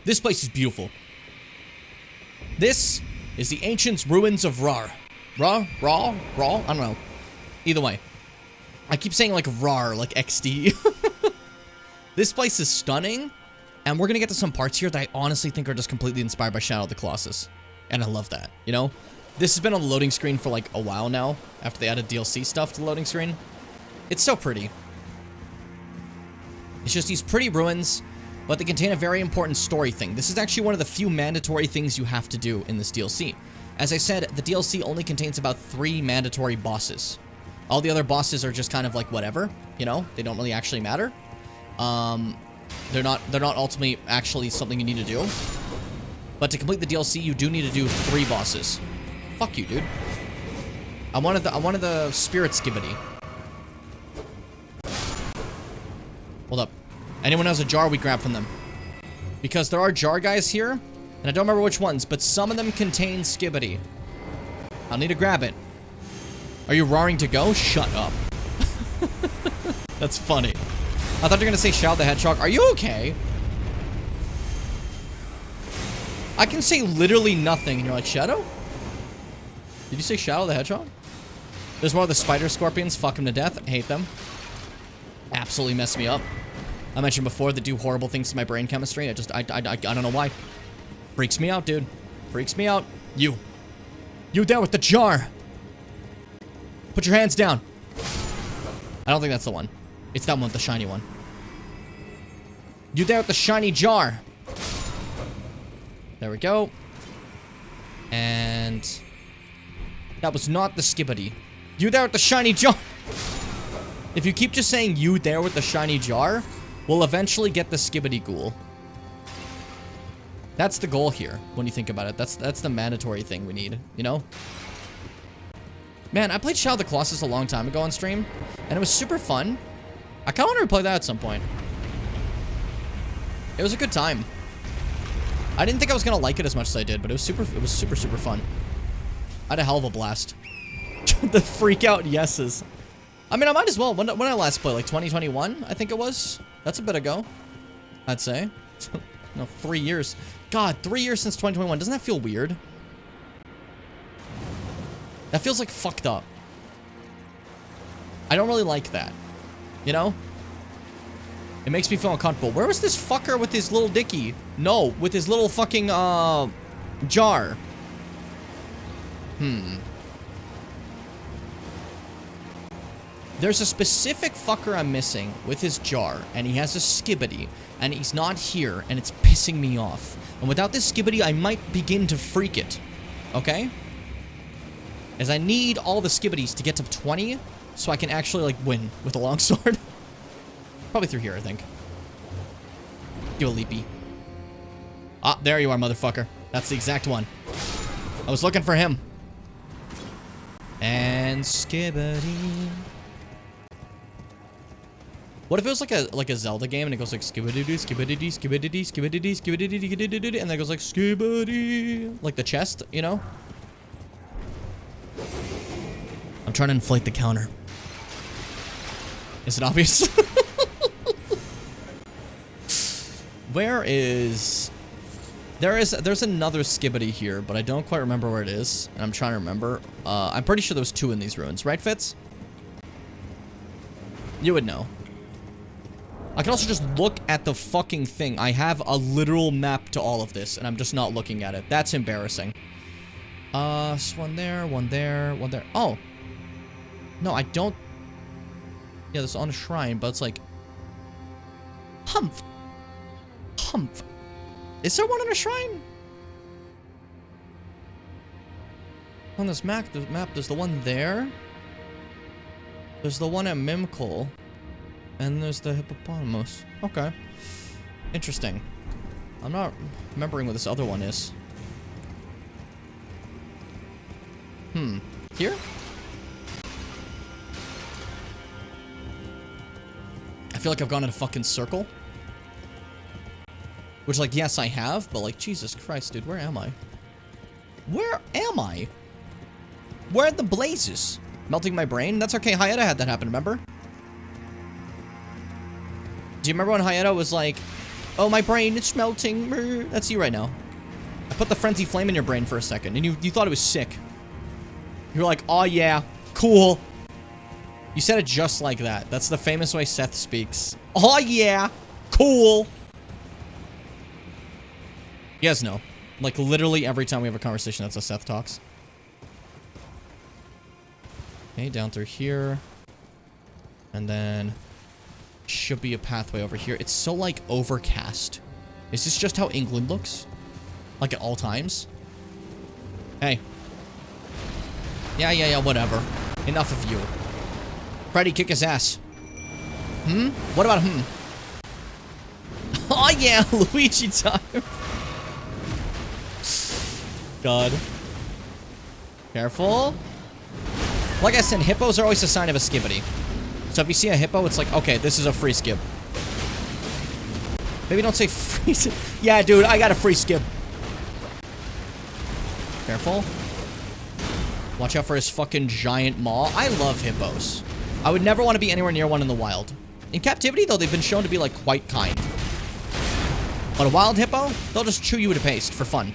This place is beautiful. This is the ancient ruins of Rar. Raw? I don't know. Either way. I keep saying like Rar, like XD. This place is stunning, and we're gonna get to some parts here that I honestly think are just completely inspired by Shadow of the Colossus. And I love that, you know? This has been on the loading screen for like a while now, after they added DLC stuff to the loading screen. It's so pretty. It's just these pretty ruins, but they contain a very important story thing. This is actually one of the few mandatory things you have to do in this DLC. As I said, the DLC only contains about 3 mandatory bosses. All the other bosses are just kind of like whatever, you know? They don't really actually matter. They're not ultimately actually something you need to do. But to complete the DLC, you do need to do 3 bosses. Fuck you, dude. I wanted the spirit skibbity. Hold up. Anyone has a jar, we grab from them. Because there are jar guys here, and I don't remember which ones, but some of them contain skibbity. I'll need to grab it. Are you roaring to go? Shut up. That's funny. I thought you were gonna say Shadow the Hedgehog. Are you okay? I can say literally nothing, and you're like, Shadow? Did you say Shadow the Hedgehog? There's more of the spider scorpions. Fuck them to death. I hate them. Absolutely mess me up. I mentioned before they do horrible things to my brain chemistry. I don't know why. Freaks me out, dude. Freaks me out. You there with the jar. Put your hands down. I don't think that's the one. It's that one with the shiny one. You there with the shiny jar. There we go. And that was not the skibbity. You there with the shiny jar. If you keep just saying you there with the shiny jar, we'll eventually get the skibbity ghoul. That's the goal here, when you think about it. That's the mandatory thing we need, you know? Man, I played Shadow of the Colossus a long time ago on stream, and it was super fun. I kinda want to replay that at some point. It was a good time. I didn't think I was gonna like it as much as I did, but it was super fun. I had a hell of a blast. The freak out yeses. I mean, I might as well. When I last played, like 2021, I think it was. That's a bit ago, I'd say. No, 3 years. God, 3 years since 2021. Doesn't that feel weird? That feels like fucked up. I don't really like that. You know? It makes me feel uncomfortable. Where was this fucker with his little dicky? No, with his little fucking, jar. There's a specific fucker I'm missing with his jar, and he has a skibbity, and he's not here, and it's pissing me off. And without this skibbity, I might begin to freak it. Okay? As I need all the skibbities to get to 20, so I can actually, like, win with a longsword. Probably through here, I think. Do a leapy. Ah, there you are, motherfucker. That's the exact one. I was looking for him. And skibbity. What if it was like a Zelda game and it goes like skibbity skibbity skibbity skibbity skibbity and then it goes like skibbity, like the chest, you know? I'm trying to inflate the counter. Is it obvious? Where is... There's another skibbity here, but I don't quite remember where it is. And I'm trying to remember. I'm pretty sure there's 2 in these ruins, right, Fitz? You would know. I can also just look at the fucking thing. I have a literal map to all of this, and I'm just not looking at it. That's embarrassing. One there, one there, one there. Oh. No, I don't... Yeah, this is on a shrine, but it's like... Humph. Humph. Is there one on a shrine? On this map, there's the one there. There's the one at Mimkul. And there's the hippopotamus. Okay. Interesting. I'm not remembering what this other one is. Here? I feel like I've gone in a fucking circle. Which, like, yes, I have, but, like, Jesus Christ, dude, where am I? Where am I? Where are the blazes? Melting my brain? That's okay, Hayata had that happen, remember? Do you remember when Hayata was like, oh, my brain, it's melting. That's you right now. I put the frenzy flame in your brain for a second, and you thought it was sick. You were like, oh, yeah, cool. You said it just like that. That's the famous way Seth speaks. Oh, yeah, cool. You guys know. Like, literally every time we have a conversation, that's how Seth talks. Okay, down through here. And then... should be a pathway over here. It's so, like, overcast. Is this just how England looks? Like, at all times? Hey. Yeah, whatever. Enough of you. Freddy, kick his ass. What about him? Oh, yeah, Luigi time. God. Careful. Like I said, hippos are always a sign of a skibbity. So if you see a hippo, it's like, okay, this is a free skip. Maybe don't say free skip. Yeah, dude, I got a free skip. Careful. Watch out for his fucking giant maw. I love hippos. I would never want to be anywhere near one in the wild. In captivity, though, they've been shown to be, like, quite kind. But a wild hippo, they'll just chew you to paste for fun.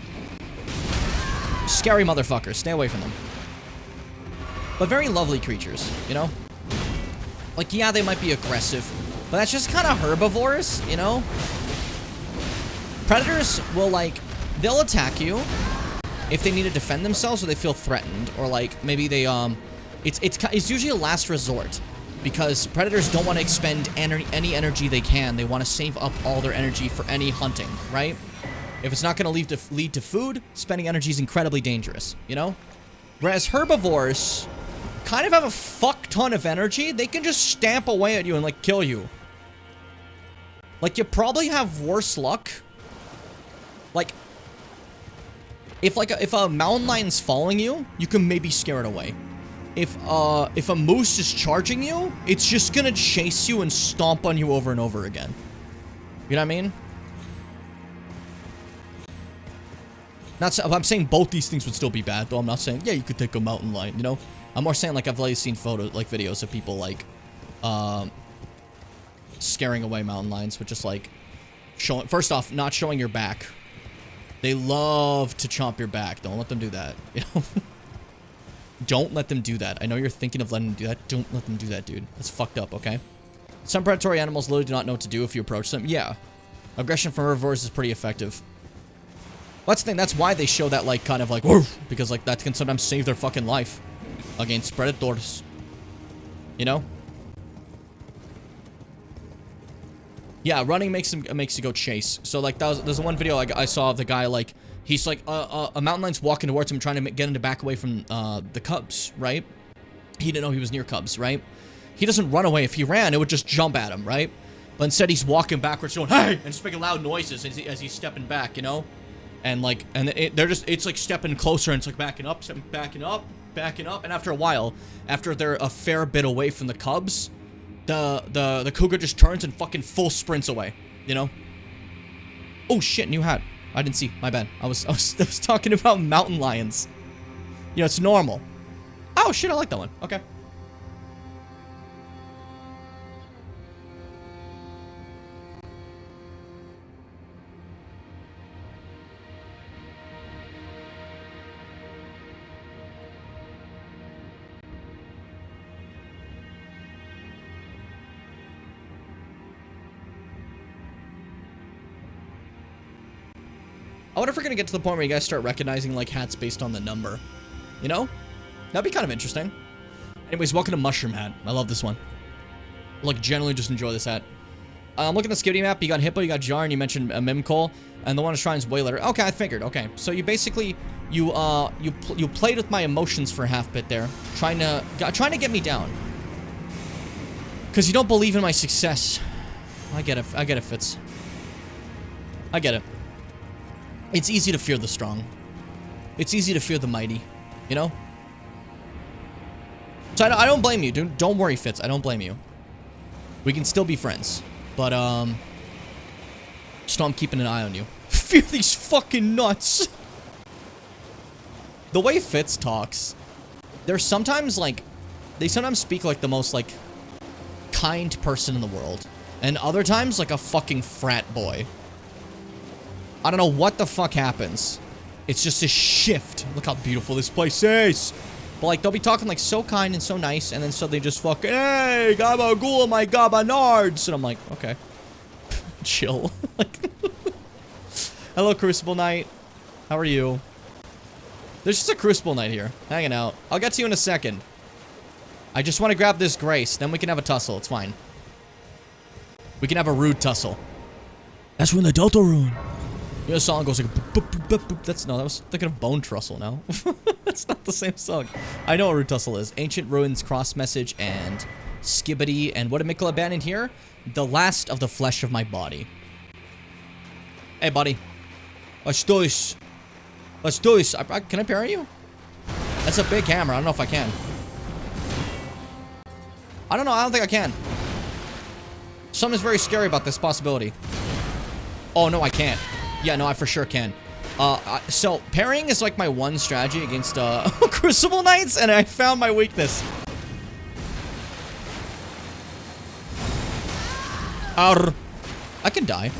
Scary motherfuckers. Stay away from them. But very lovely creatures, you know? Like, yeah, they might be aggressive, but that's just kind of herbivores, you know? Predators will, like, they'll attack you if they need to defend themselves or they feel threatened, or, like, maybe they, it's usually a last resort, because predators don't want to expend any energy they can. They want to save up all their energy for any hunting, right? If it's not going to lead to food, spending energy is incredibly dangerous, you know? Whereas herbivores kind of have a fuck ton of energy. They can just stamp away at you and, like, kill you. Like, you probably have worse luck. Like, if a mountain lion's following you, you can maybe scare it away. If a moose is charging you, it's just gonna chase you and stomp on you over and over again. You know what I mean? I'm saying both these things would still be bad, though. I'm not saying, yeah, you could take a mountain lion, you know? I'm more saying, like, I've already seen videos of people, like, scaring away mountain lions with just, like, first off, not showing your back. They love to chomp your back. Don't let them do that, you know? Don't let them do that. I know you're thinking of letting them do that. Don't let them do that, dude. That's fucked up, okay? Some predatory animals literally do not know what to do if you approach them. Yeah. Aggression from herbivores is pretty effective. Well, that's the thing. That's why they show that, like, kind of like, woof, because, like, that can sometimes save their fucking life against predators. You know? Yeah, running makes you go chase. So, like, there's one video I saw of the guy, like, he's like, a mountain lion's walking towards him, trying to get him to back away from the cubs, right? He didn't know he was near cubs, right? He doesn't run away. If he ran, it would just jump at him, right? But instead he's walking backwards going, hey! And just making loud noises as he's stepping back, you know? And like, it's like stepping closer and it's like backing up, backing up. And after a while, after they're a fair bit away from the cubs, the cougar just turns and fucking full sprints away, you know? Oh shit, new hat. I didn't see, my bad. I was talking about mountain lions. You know, it's normal. Oh shit, I like that one. Okay. I wonder if we're gonna get to the point where you guys start recognizing like hats based on the number. You know? That'd be kind of interesting. Anyways, welcome to Mushroom Hat. I love this one. Like, generally just enjoy this hat. I'm looking at the skibidi map. You got Hippo, you got Jar, and you mentioned Mimcol, and the one on Shrine's way later. Okay, I figured. Okay, so you basically you played with my emotions for a half bit there, trying to get me down. Cause you don't believe in my success. I get it. I get it, Fitz. I get it. It's easy to fear the strong. It's easy to fear the mighty, you know? So I don't blame you, dude. Don't worry, Fitz. I don't blame you. We can still be friends. But, just know I'm keeping an eye on you. Fear these fucking nuts! The way Fitz talks, there's sometimes, like, they sometimes speak like the most, like, kind person in the world. And other times, like a fucking frat boy. I don't know what the fuck happens. It's just a shift. Look how beautiful this place is. But like, they'll be talking like so kind and so nice, and then suddenly just fucking, hey, gabagool, my gabanards. And I'm like, okay. Chill. Like, hello, Crucible Knight. How are you? There's just a Crucible Knight here, hanging out. I'll get to you in a second. I just want to grab this Grace, then we can have a tussle. It's fine. We can have a rude tussle. That's when the Delta rune. You know, the song goes like, boop, boop, boop, boop. That's no, I was thinking of Bone Trussle now. That's not the same song. I know what Rude Tussle is. Ancient Ruins, Cross Message, and Skibidi. And what did Mikkel abandon here? The last of the flesh of my body. Hey, buddy. Let's do this. Let's do this. Can I parry you? That's a big hammer. I don't know if I can. I don't know. I don't think I can. Something's very scary about this possibility. Oh, no, I can't. Yeah, no, I for sure can. So, parrying is like my one strategy against, Crucible Knights, and I found my weakness. Arr. I can die.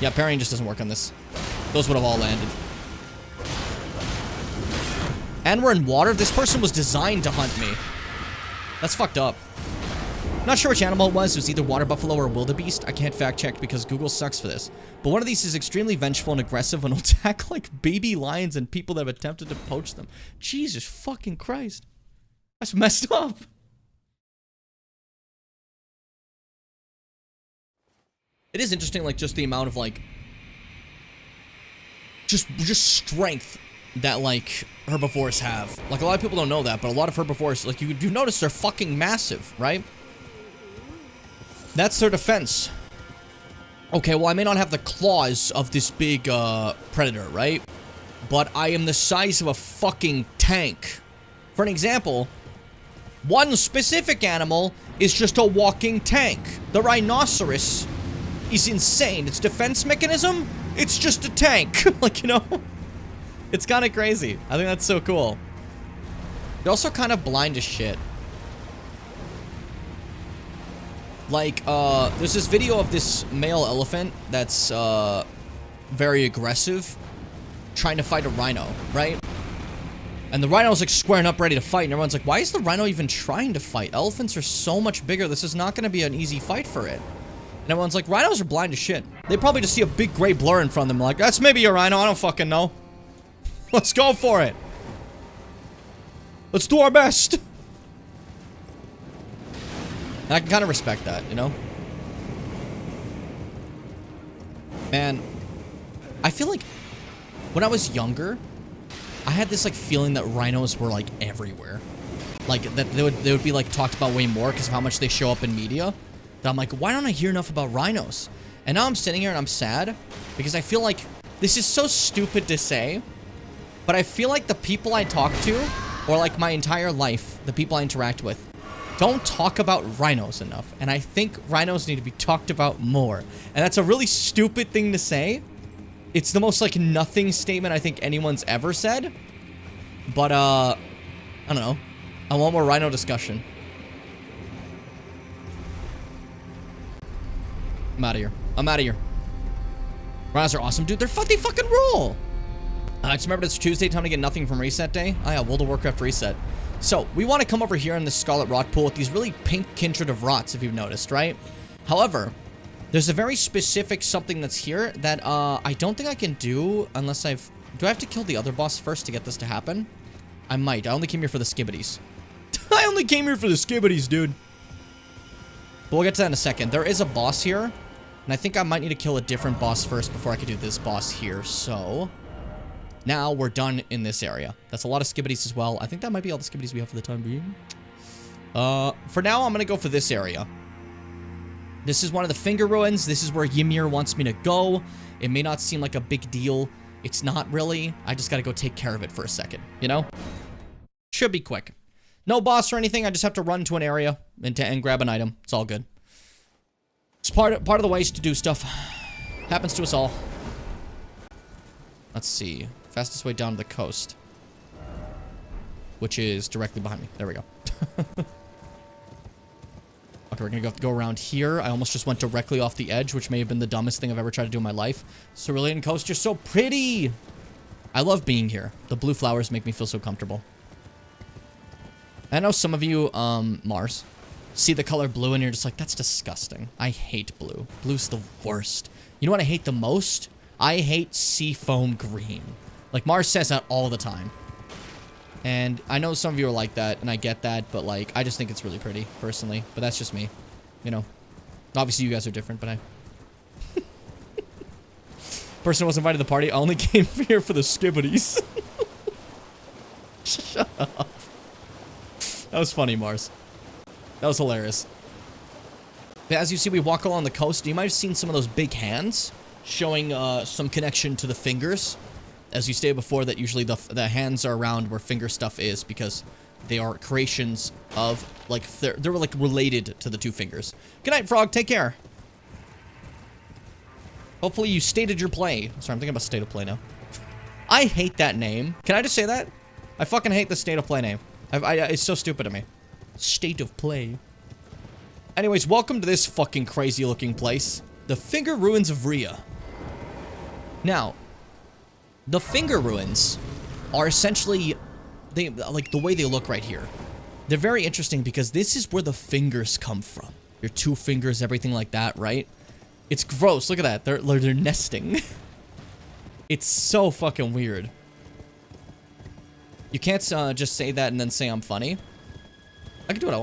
Yeah, parrying just doesn't work on this. Those would have all landed. And we're in water? This person was designed to hunt me. That's fucked up. Not sure which animal it was. It was either water buffalo or wildebeest. I can't fact check because Google sucks for this. But one of these is extremely vengeful and aggressive and will attack like baby lions and people that have attempted to poach them. Jesus fucking Christ. That's messed up. It is interesting, like, just the amount of, like, just strength that, like, herbivores have. Like, a lot of people don't know that, but a lot of herbivores, like, you notice they're fucking massive, right? That's their defense. Okay, well, I may not have the claws of this big, predator, right? But I am the size of a fucking tank. For an example, one specific animal is just a walking tank. The rhinoceros is insane. Its defense mechanism, it's just a tank. Like, you know? It's kind of crazy. I think that's so cool. They're also kind of blind as shit. Like, there's this video of this male elephant that's, very aggressive, trying to fight a rhino, right? And the rhino's, like, squaring up, ready to fight, and everyone's like, why is the rhino even trying to fight? Elephants are so much bigger, this is not gonna be an easy fight for it. And everyone's like, rhinos are blind as shit. They probably just see a big gray blur in front of them, like, that's maybe a rhino, I don't fucking know. Let's go for it. Let's do our best. And I can kind of respect that, you know? And I feel like when I was younger, I had this, like, feeling that rhinos were, like, everywhere. Like, that they would be, like, talked about way more because of how much they show up in media. that I'm like, why don't I hear enough about rhinos? And now I'm sitting here and I'm sad because I feel like this is so stupid to say, but I feel like the people I talk to, or like my entire life, the people I interact with, don't talk about rhinos enough. And I think rhinos need to be talked about more. And that's a really stupid thing to say. It's the most like nothing statement I think anyone's ever said. But I don't know. I want more rhino discussion. I'm out of here. I'm out of here. Rhinos are awesome, dude. They fucking rule. Just remember it's Tuesday, time to get nothing from reset day. Oh yeah, World of Warcraft reset. So, we want to come over here in the Scarlet Rot Pool with these really pink kindred of rots, if you've noticed, right? However, there's a very specific something that's here that I don't think I can do unless I've... Do I have to kill the other boss first to get this to happen? I might. I only came here for the skibbities. I only came here for the skibbities, dude. But we'll get to that in a second. There is a boss here, and I think I might need to kill a different boss first before I can do this boss here, so... Now we're done in this area. That's a lot of skibbities as well. I think that might be all the skibbities we have for the time being. For now, I'm going to go for this area. This is one of the finger ruins. This is where Ymir wants me to go. It may not seem like a big deal. It's not really. I just got to go take care of it for a second, you know? Should be quick. No boss or anything. I just have to run to an area and grab an item. It's all good. It's part of the ways to do stuff. Happens to us all. Let's see. Fastest way down to the coast. Which is directly behind me. There we go. Okay, we're gonna go around here. I almost just went directly off the edge, which may have been the dumbest thing I've ever tried to do in my life. Cerulean Coast, you're so pretty! I love being here. The blue flowers make me feel so comfortable. I know some of you, Mars, see the color blue and you're just like, that's disgusting. I hate blue. Blue's the worst. You know what I hate the most? I hate seafoam green. Like, Mars says that all the time. And I know some of you are like that, and I get that, but, like, I just think it's really pretty, personally. But that's just me. You know. Obviously, you guys are different, but I... Person who was invited to the party, I only came here for the skibbities. Shut up. That was funny, Mars. That was hilarious. As you see, we walk along the coast. You might have seen some of those big hands showing some connection to the fingers. As you stated before, that usually the hands are around where finger stuff is because they are creations of, like, they're like related to the two fingers. Good night, Frog. Take care. Hopefully you stated your play. Sorry, I'm thinking about state of play now. I hate that name. Can I just say that? I fucking hate the state of play name. It's so stupid to me. State of play. Anyways, welcome to this fucking crazy looking place. The Finger Ruins of Rhea. Now, the Finger Ruins are essentially, like the way they look right here. They're very interesting because this is where the fingers come from. Your two fingers, everything like that, right? It's gross. Look at that. They're nesting. It's so fucking weird. You can't just say that and then say I'm funny. I can do what I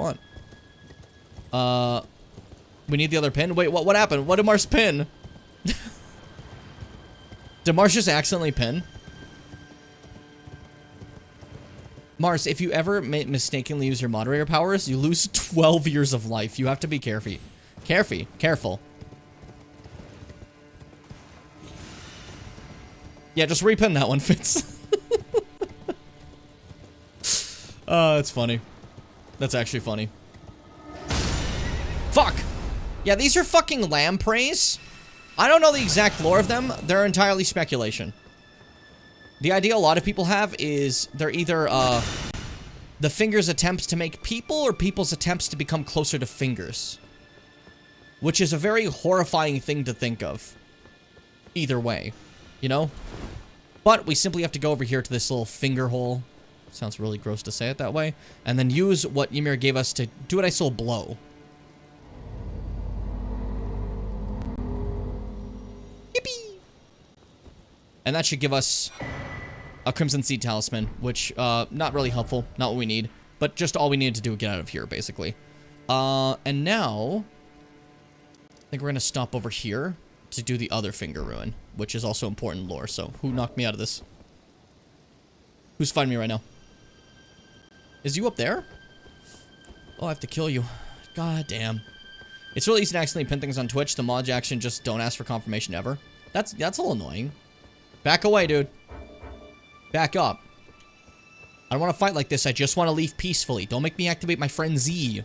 want. We need the other pin. Wait, what happened? What did Mars pin? Did Mars just accidentally pin? Mars, if you ever mistakenly use your moderator powers, you lose 12 years of life. You have to be careful. Careful. Yeah, just repin that one, Fitz. It's funny. That's actually funny. Fuck! Yeah, these are fucking lampreys. I don't know the exact lore of them. They're entirely speculation. The idea a lot of people have is they're either, the fingers' attempts to make people or people's attempts to become closer to fingers. Which is a very horrifying thing to think of. Either way. You know? But we simply have to go over here to this little finger hole. Sounds really gross to say it that way. And then use what Ymir gave us to do a nice little blow. Yippee! And that should give us a Crimson Seed Talisman, which, not really helpful. Not what we need. But just all we needed to do to get out of here, basically. And now... I think we're gonna stop over here to do the other finger ruin, which is also important lore. So, who knocked me out of this? Who's fighting me right now? Is you up there? Oh, I have to kill you. God damn. It's really easy to accidentally pin things on Twitch. The mods action just don't ask for confirmation ever. That's a little annoying. Back away, dude. Back up. I don't want to fight like this. I just want to leave peacefully. Don't make me activate my frenzy.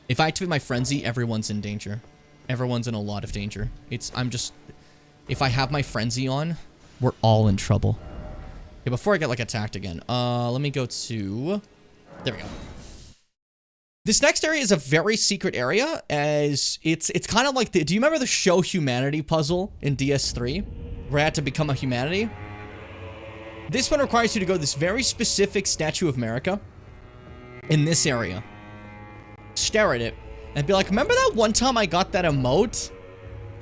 If I activate my frenzy, everyone's in danger. Everyone's in a lot of danger. If I have my frenzy on, we're all in trouble. Okay, before I get, like, attacked again, let me go to... There we go. This next area is a very secret area, as it's kind of like the... Do you remember the Show Humanity puzzle in DS3? Where I had to become a humanity? This one requires you to go to this very specific Statue of America in this area. Stare at it, and be like, remember that one time I got that emote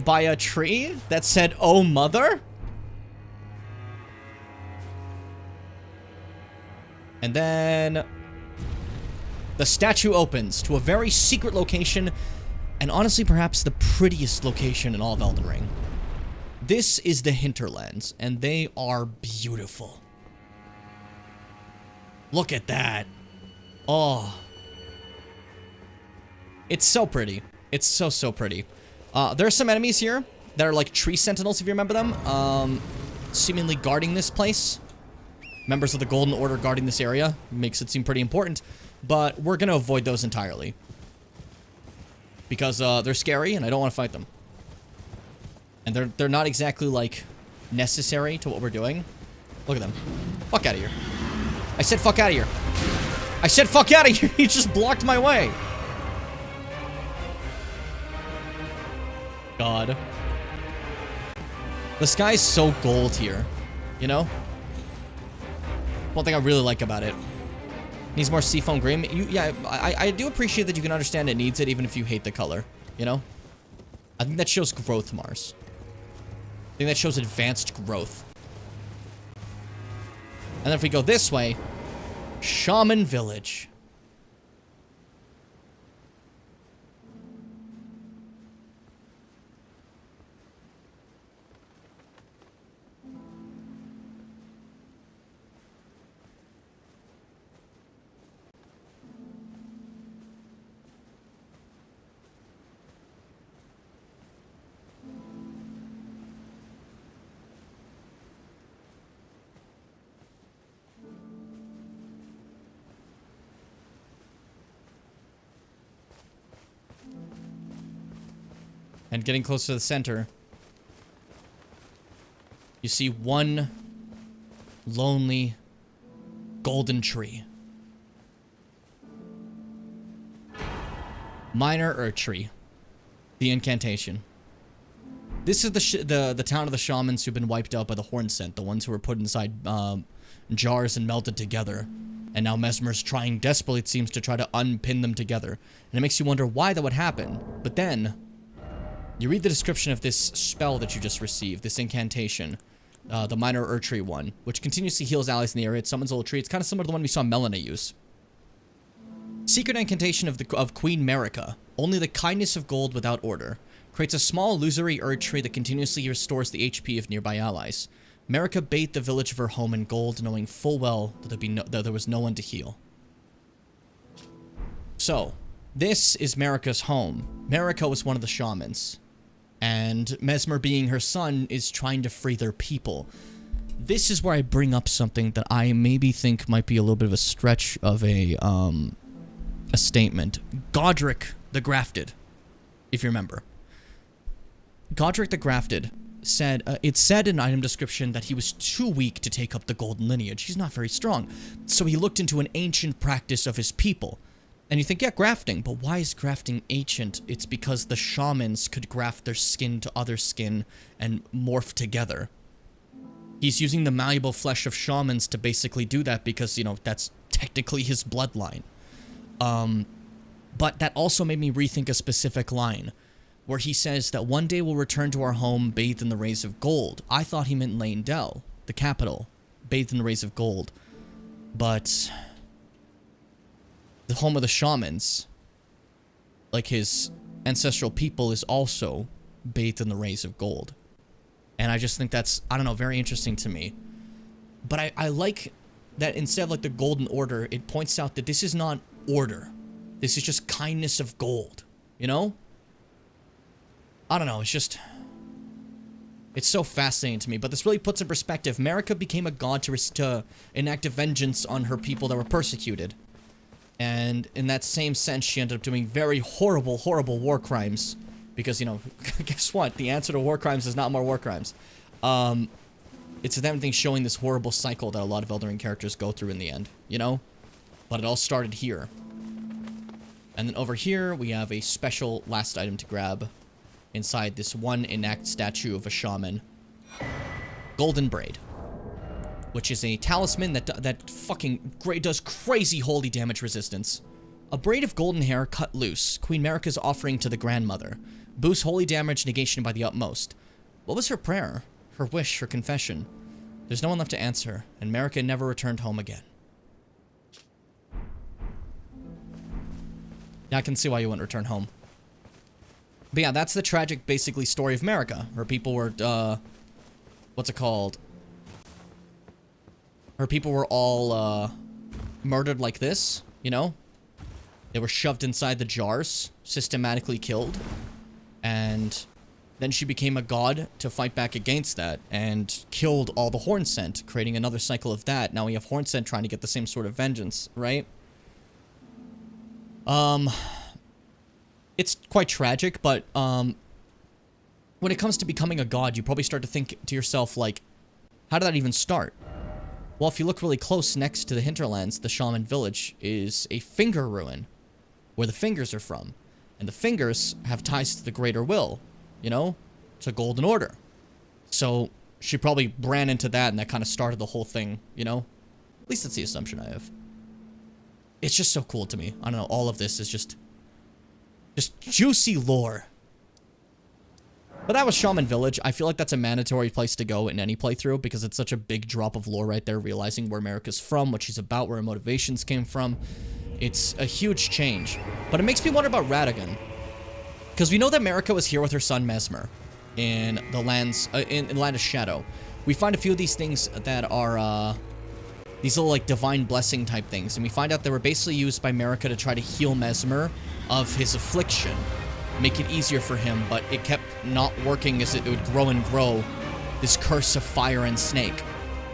by a tree that said, "Oh, mother"? And then the statue opens to a very secret location, and honestly, perhaps the prettiest location in all of Elden Ring. This is the Hinterlands, and they are beautiful. Look at that. Oh. It's so pretty. It's so pretty. There are some enemies here that are like tree sentinels, if you remember them. Seemingly guarding this place. Members of the Golden Order guarding this area. Makes it seem pretty important. But we're gonna avoid those entirely. Because they're scary and I don't want to fight them. And they're not exactly like necessary to what we're doing. Look at them. Fuck out of here. I said fuck out of here. I said fuck out of here. He just blocked my way. God. The sky's so gold here, you know? One thing I really like about it. Needs more seafoam green. Yeah, I do appreciate that you can understand it needs it even if you hate the color, you know? I think that shows growth, Mars. I think that shows advanced growth. And then if we go this way, Shaman Village. And getting close to the center, you see one lonely golden tree. Minor Earth Tree. The incantation. This is the town of the shamans who've been wiped out by the horn scent, the ones who were put inside jars and melted together. And now Mesmer's trying desperately, it seems, to try to unpin them together. And it makes you wonder why that would happen. But then you read the description of this spell that you just received, this incantation, the Minor Earth Tree one, which continuously heals allies in the area. It summons a little tree. It's kind of similar to the one we saw Melina use. Secret incantation of Queen Marika. Only the kindness of gold without order. Creates a small illusory Earth Tree that continuously restores the HP of nearby allies. Marika bathed the village of her home in gold, knowing full well that there was no one to heal. So, this is Marika's home. Marika was one of the shamans. And Mesmer, being her son, is trying to free their people. This is where I bring up something that I maybe think might be a little bit of a stretch of a statement. Godric the Grafted, if you remember. Godric the Grafted said, it said in item description that he was too weak to take up the golden lineage. He's not very strong. So he looked into an ancient practice of his people. And you think, yeah, grafting, but why is grafting ancient? It's because the shamans could graft their skin to other skin and morph together. He's using the malleable flesh of shamans to basically do that because, you know, that's technically his bloodline. But that also made me rethink a specific line, where he says that one day we'll return to our home bathed in the rays of gold. I thought he meant Leyndell, the capital, bathed in the rays of gold. But the home of the shamans, like his ancestral people, is also bathed in the rays of gold. And I just think that's, I don't know, very interesting to me. But I like that instead of like the Golden Order, it points out that this is not order. This is just kindness of gold. you know? I don't know, it's just... It's so fascinating to me, but this really puts in perspective. America became a god to enact a vengeance on her people that were persecuted. And in that same sense, she ended up doing very horrible, horrible war crimes. Because, you know, guess what? The answer to war crimes is not more war crimes. It's them thing showing this horrible cycle that a lot of Elden Ring characters go through in the end, you know? But it all started here. And then over here, we have a special last item to grab. Inside this one enact statue of a shaman. Golden Braid. Which is a talisman that fucking does crazy holy damage resistance. A braid of golden hair cut loose. Queen Marika's offering to the grandmother. Boosts holy damage negation by the utmost. What was her prayer? Her wish? Her confession? There's no one left to answer, and Marika never returned home again. Yeah, I can see why you wouldn't return home. But yeah, that's the tragic, basically, story of Marika. Her people were, what's it called? Her people were all, murdered like this, you know? They were shoved inside the jars, systematically killed. And then she became a god to fight back against that, and killed all the Hornsent, creating another cycle of that. Now we have Hornsent trying to get the same sort of vengeance, right? It's quite tragic, but, when it comes to becoming a god, you probably start to think to yourself, like, how did that even start? Well, if you look really close next to the hinterlands, the shaman village is a finger ruin, where the fingers are from. And the fingers have ties to the greater will, you know? It's a golden order. So, she probably ran into that, and that kind of started the whole thing, you know? At least that's the assumption I have. It's just so cool to me. I don't know, all of this is just juicy lore. But that was Shaman Village. I feel like that's a mandatory place to go in any playthrough because it's such a big drop of lore right there, realizing where Marika's from, what she's about, where her motivations came from. It's a huge change. But it makes me wonder about Radagon. Because we know that Marika was here with her son Mesmer in the lands, in Land of Shadow. We find a few of these things that are, these little, like, divine blessing type things. And we find out they were basically used by Marika to try to heal Mesmer of his affliction. Make it easier for him, but it kept not working as it would grow and grow. This curse of fire and snake.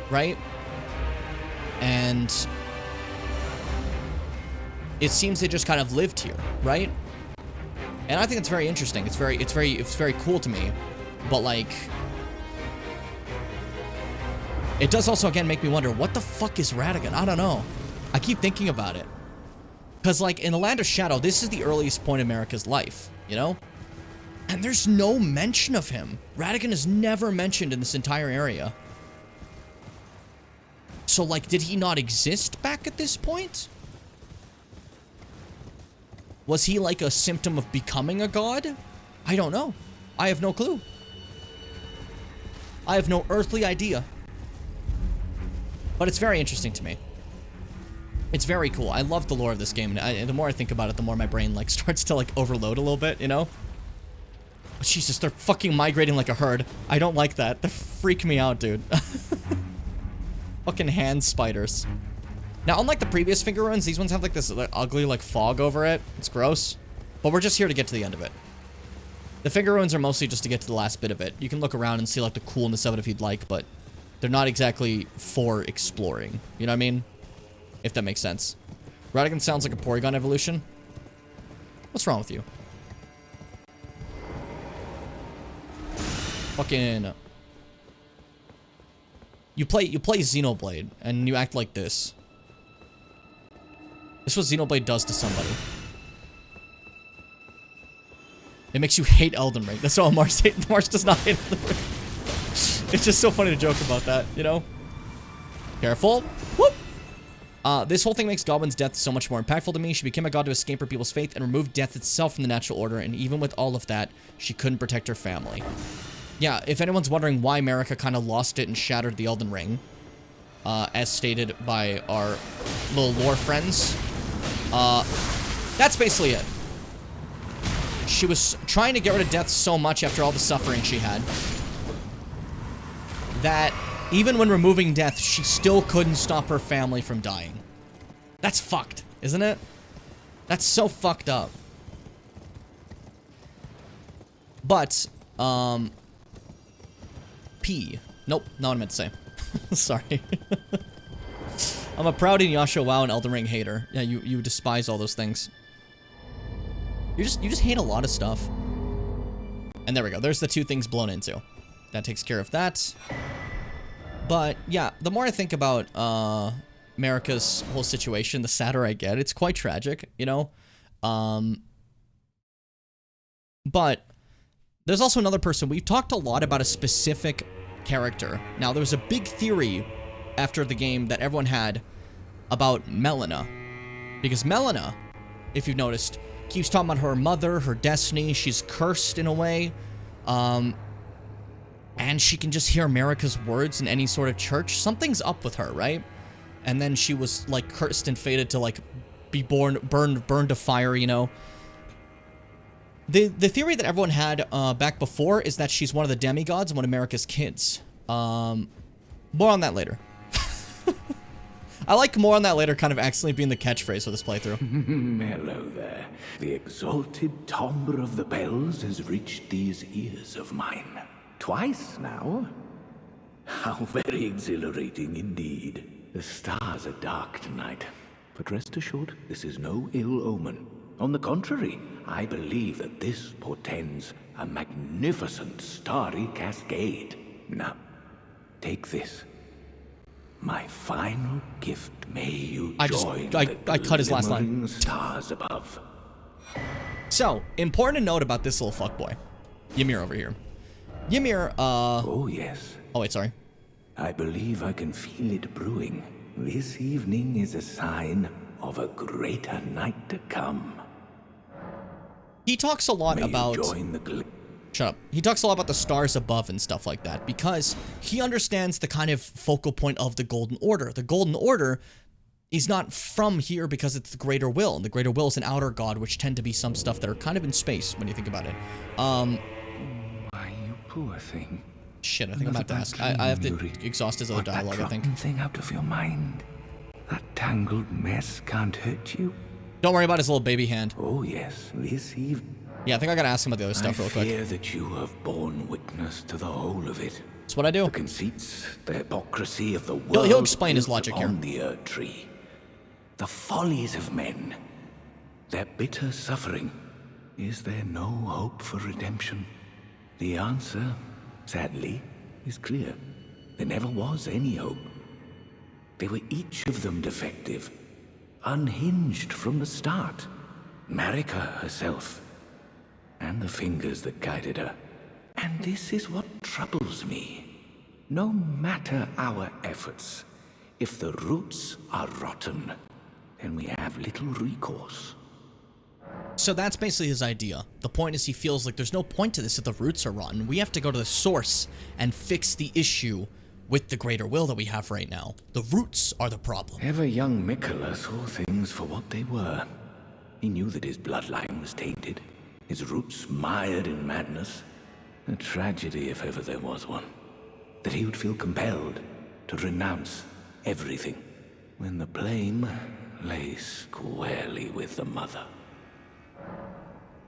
Right? And it seems they just kind of lived here, right? And I think it's very interesting. It's very cool to me. But, like, it does also, again, make me wonder, what the fuck is Radagon? I don't know. I keep thinking about it. Because, like, in the Land of Shadow, this is the earliest point of Marika's life, you know? And there's no mention of him. Radagon is never mentioned in this entire area. So, like, did he not exist back at this point? Was he, like, a symptom of becoming a god? I don't know. I have no clue. I have no earthly idea. But it's very interesting to me. It's very cool. I love the lore of this game. The more I think about it, the more my brain, like, starts to, like, overload a little bit, you know? Oh, Jesus, they're fucking migrating like a herd. I don't like that. They freak me out, dude. Fucking hand spiders. Now, unlike the previous finger ruins, these ones have, like, this like, ugly, like, fog over it. It's gross. But we're just here to get to the end of it. The finger ruins are mostly just to get to the last bit of it. You can look around and see, like, the coolness of it if you'd like, but they're not exactly for exploring. You know what I mean? If that makes sense. Radagon sounds like a Porygon evolution. What's wrong with you? Fucking... You play Xenoblade, and you act like this. This is what Xenoblade does to somebody. It makes you hate Elden Ring. That's all Mars hates. Mars does not hate Elden Ring. It's just so funny to joke about that, you know? Careful. Whoop! This whole thing makes Godwyn's death so much more impactful to me. She became a god to escape her people's faith and remove death itself from the natural order, and even with all of that, she couldn't protect her family. Yeah, if anyone's wondering why Marika kind of lost it and shattered the Elden Ring, as stated by our little lore friends, that's basically it. She was trying to get rid of death so much after all the suffering she had, that even when removing death, she still couldn't stop her family from dying. That's fucked, isn't it? That's so fucked up. But, P. Nope, not what I meant to say. Sorry. I'm a proud Inuyasha WoW and Elden Ring hater. Yeah, you despise all those things. You just hate a lot of stuff. And there we go. There's the 2 things blown into. That takes care of that. But yeah, the more I think about America's whole situation, the sadder I get. It's quite tragic, you know? But there's also another person. We've talked a lot about a specific character. Now, there was a big theory after the game that everyone had about Melina. Because Melina, if you've noticed, keeps talking about her mother, her destiny. She's cursed in a way. And she can just hear America's words in any sort of church. Something's up with her, right? And then she was, like, cursed and fated to, like, be burned to fire, you know? The theory that everyone had back before is that she's one of the demigods and one of America's kids. More on that later. I like more on that later kind of accidentally being the catchphrase for this playthrough. Hello there. The exalted timbre of the bells has reached these ears of mine. Twice now? How very exhilarating indeed. The stars are dark tonight, but rest assured, this is no ill omen. On the contrary, I believe that this portends a magnificent starry cascade. Now, take this. My final gift. May you join I cut his last line. Stars above. So, important to note about this little fuckboy. Ymir over here. Ymir, Oh, yes. Oh, wait, sorry. I believe I can feel it brewing. This evening is a sign of a greater night to come. He talks a lot about... Join the Shut up. He talks a lot about the stars above and stuff like that because he understands the kind of focal point of the Golden Order. The Golden Order is not from here because it's the Greater Will. And the Greater Will is an outer god, which tend to be some stuff that are kind of in space when you think about it. Why, you poor thing. Shit, I think I'm about to ask. I have to exhaust his other dialogue, I think. That thing out of your mind. That tangled mess can't hurt you. Don't worry about his little baby hand. Oh, yes. This evening. Yeah, I think I gotta ask him about the other stuff real quick. I fear that you have borne witness to the whole of it. That's what I do. The conceits, the hypocrisy of the world. He'll explain his logic here. On the Earth Tree. The follies of men. Their bitter suffering. Is there no hope for redemption? The answer, sadly, is clear. There never was any hope. They were each of them defective. Unhinged from the start. Marika herself. And the fingers that guided her. And this is what troubles me. No matter our efforts, if the roots are rotten, then we have little recourse. So that's basically his idea. The point is he feels like there's no point to this if the roots are rotten. We have to go to the source and fix the issue with the greater will that we have right now. The roots are the problem. Ever young Mikola saw things for what they were. He knew that his bloodline was tainted. His roots mired in madness. A tragedy if ever there was one. That he would feel compelled to renounce everything when the blame lay squarely with the mother.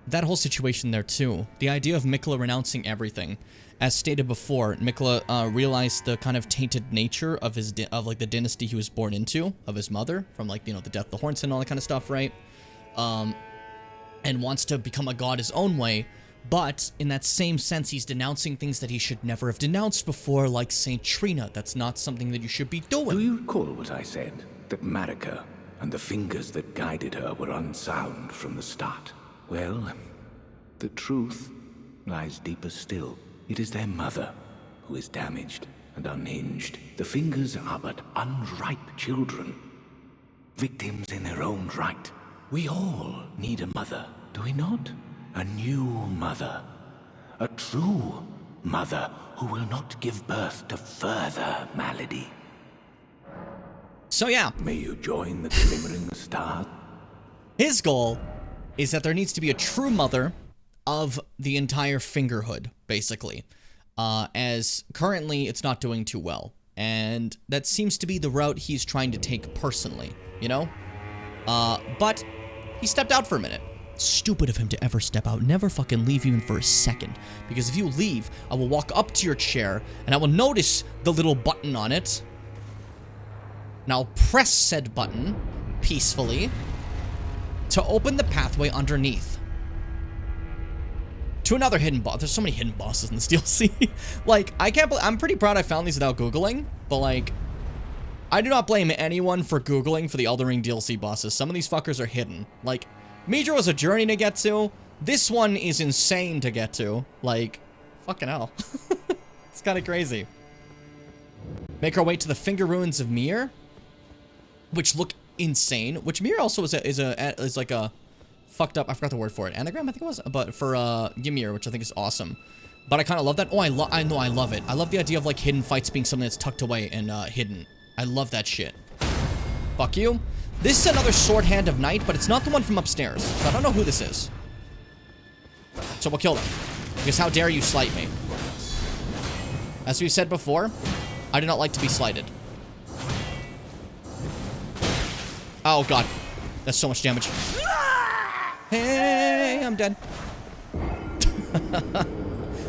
That whole situation there too. The idea of Mikola renouncing everything. As stated before, Mikola realized the kind of tainted nature of his like the dynasty he was born into, of his mother, from like, you know, the death of the Horns and all that kind of stuff, right? And wants to become a god his own way, but in that same sense, he's denouncing things that he should never have denounced before, like Saint Trina. That's not something that you should be doing. Do you recall what I said? That Marika and the fingers that guided her were unsound from the start? Well, the truth lies deeper still. It is their mother who is damaged and unhinged. The fingers are but unripe children, victims in their own right. We all need a mother, do we not? A new mother. A true mother who will not give birth to further malady. So yeah. May you join the glimmering star. His goal is that there needs to be a true mother of the entire fingerhood, basically. As currently it's not doing too well. And that seems to be the route he's trying to take personally, you know? But he stepped out for a minute. Stupid of him to ever step out. Never fucking leave even for a second. Because if you leave, I will walk up to your chair and I will notice the little button on it. And I'll press said button peacefully to open the pathway underneath to another hidden boss. There's so many hidden bosses in this DLC. Like, I can't believe, I'm pretty proud I found these without Googling, but like, I do not blame anyone for Googling for the Elden Ring DLC bosses. Some of these fuckers are hidden. Like, Midra was a journey to get to. This one is insane to get to. Like, fucking hell. It's kind of crazy. Make our way to the Finger Ruins of Mir, which look insane. Which Mir also is like a fucked up, I forgot the word for it, anagram I think it was, but for Ymir, which I think is awesome. But I kind of love that. Oh, I know, I love it. I love the idea of like hidden fights being something that's tucked away and hidden. I love that shit. Fuck you. This is another Sword Hand of Night, but it's not the one from upstairs. So I don't know who this is. So we'll kill them. Because how dare you slight me? As we've said before, I do not like to be slighted. Oh god. That's so much damage. Hey, I'm dead.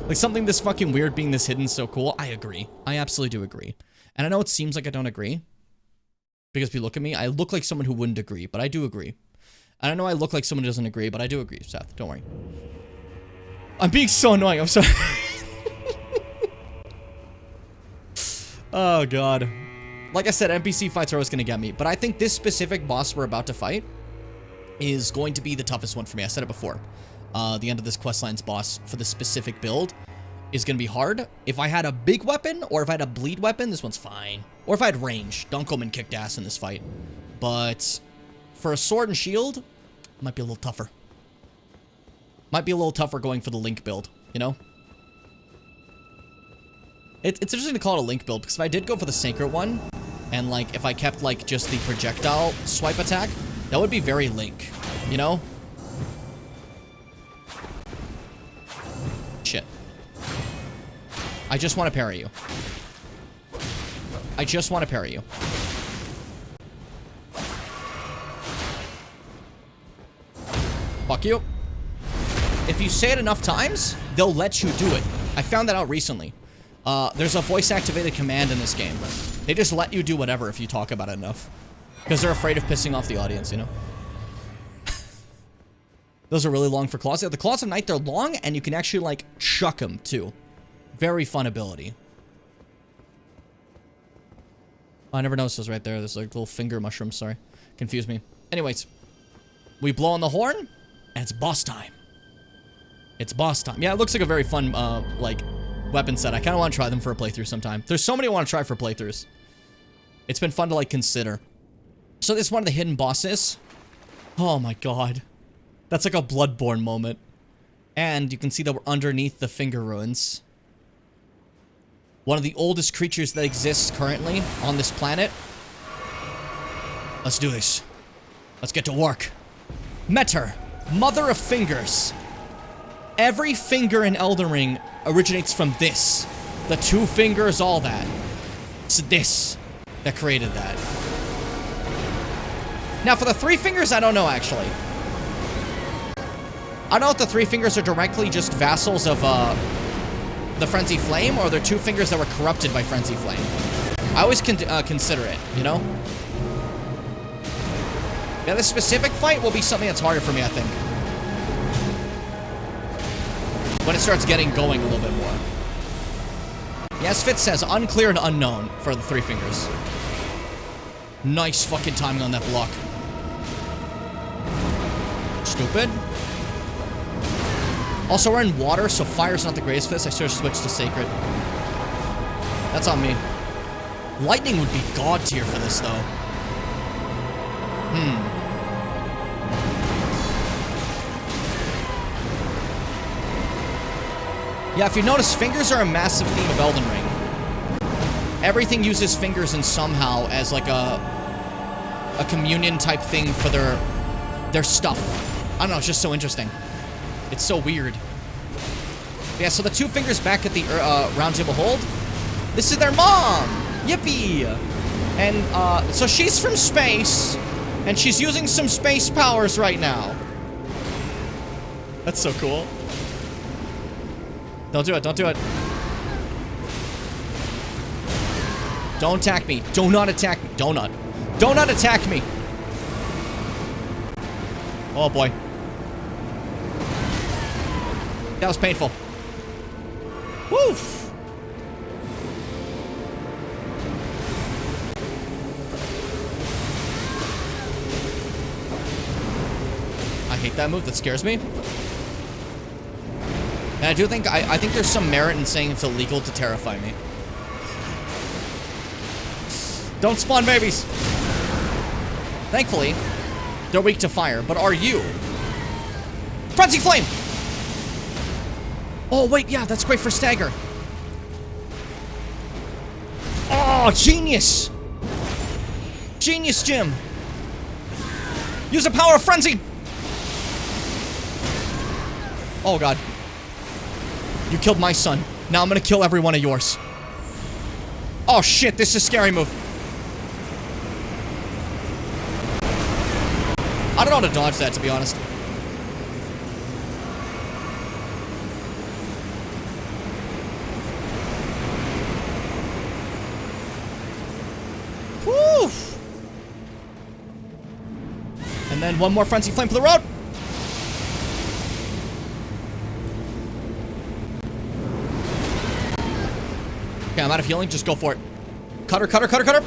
Like, something this fucking weird being this hidden is so cool. I agree. I absolutely do agree. And I know it seems like I don't agree. Because if you look at me, I look like someone who wouldn't agree, but I do agree. And I know I look like someone who doesn't agree, but I do agree, Seth. Don't worry. I'm being so annoying. I'm sorry. Oh, God. Like I said, NPC fights are always going to get me. But I think this specific boss we're about to fight is going to be the toughest one for me. I said it before. The end of this questline's boss for this specific build is going to be hard. If I had a big weapon, or if I had a bleed weapon, this one's fine. Or if I had range, Dunkelman kicked ass in this fight. But for a sword and shield, it might be a little tougher. Might be a little tougher going for the Link build, you know? It's interesting to call it a Link build, because if I did go for the Sacred one, and like, if I kept like just the projectile swipe attack, that would be very Link, you know? Shit. I just want to parry you. I just want to parry you. Fuck you. If you say it enough times, they'll let you do it. I found that out recently. There's a voice-activated command in this game. They just let you do whatever if you talk about it enough. Because they're afraid of pissing off the audience, you know? Those are really long for claws. Yeah, the Claws of Night, they're long, and you can actually, like, chuck them, too. Very fun ability. Oh, I never noticed those right there. There's, like, little finger mushrooms, sorry. Confused me. Anyways. We blow on the horn, and it's boss time. It's boss time. Yeah, it looks like a very fun, like, weapon set. I kind of want to try them for a playthrough sometime. There's so many I want to try for playthroughs. It's been fun to, like, consider. So this is one of the hidden bosses. Oh, my God. That's like a Bloodborne moment. And you can see that we're underneath the Finger Ruins. One of the oldest creatures that exists currently on this planet. Let's do this. Let's get to work. Meter, Mother of Fingers. Every finger in Elden Ring originates from this. The two fingers, all that. It's this that created that. Now, for the three fingers, I don't know, actually. I don't know if the three fingers are directly just vassals of, the Frenzy Flame, or they're two fingers that were corrupted by Frenzy Flame. I always consider it, you know? Yeah, this specific fight will be something that's harder for me, I think. When it starts getting going a little bit more. Yes, Fitz says, unclear and unknown for the three fingers. Nice fucking timing on that block. Stupid. Also, we're in water, so fire's not the greatest for this. I should have switched to Sacred. That's on me. Lightning would be god tier for this, though. Yeah, if you notice, fingers are a massive theme of Elden Ring. Everything uses fingers in somehow as like a communion type thing for their stuff. I don't know, it's just so interesting. It's so weird. Yeah, so the two fingers back at the round table hold. This is their mom! Yippee! And, so she's from space, and she's using some space powers right now. That's so cool. Don't do it. Don't do it. Don't attack me. Do not attack me. Donut. Do not attack me. Oh, boy. That was painful. Woo! I hate that move. That scares me. And I do think, I think there's some merit in saying it's illegal to terrify me. Don't spawn babies! Thankfully, they're weak to fire, but are you? Frenzy Flame! Oh, wait, yeah, that's great for stagger. Oh, genius! Genius, Jim! Use the power of Frenzy! Oh, God. You killed my son. Now I'm gonna kill every one of yours. Oh, shit, this is a scary move. I don't know how to dodge that, to be honest. Woo! And then one more Frenzy Flame for the road. Okay, I'm out of healing. Just go for it. Cutter, cutter, cutter, cutter.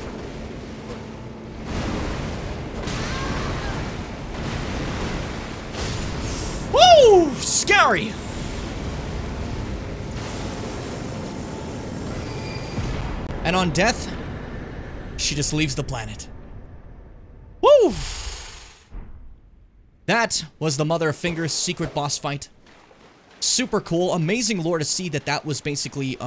Woo! Scary! And on death, she just leaves the planet. Woo! That was the Mother of Fingers secret boss fight. Super cool. Amazing lore to see that that was basically,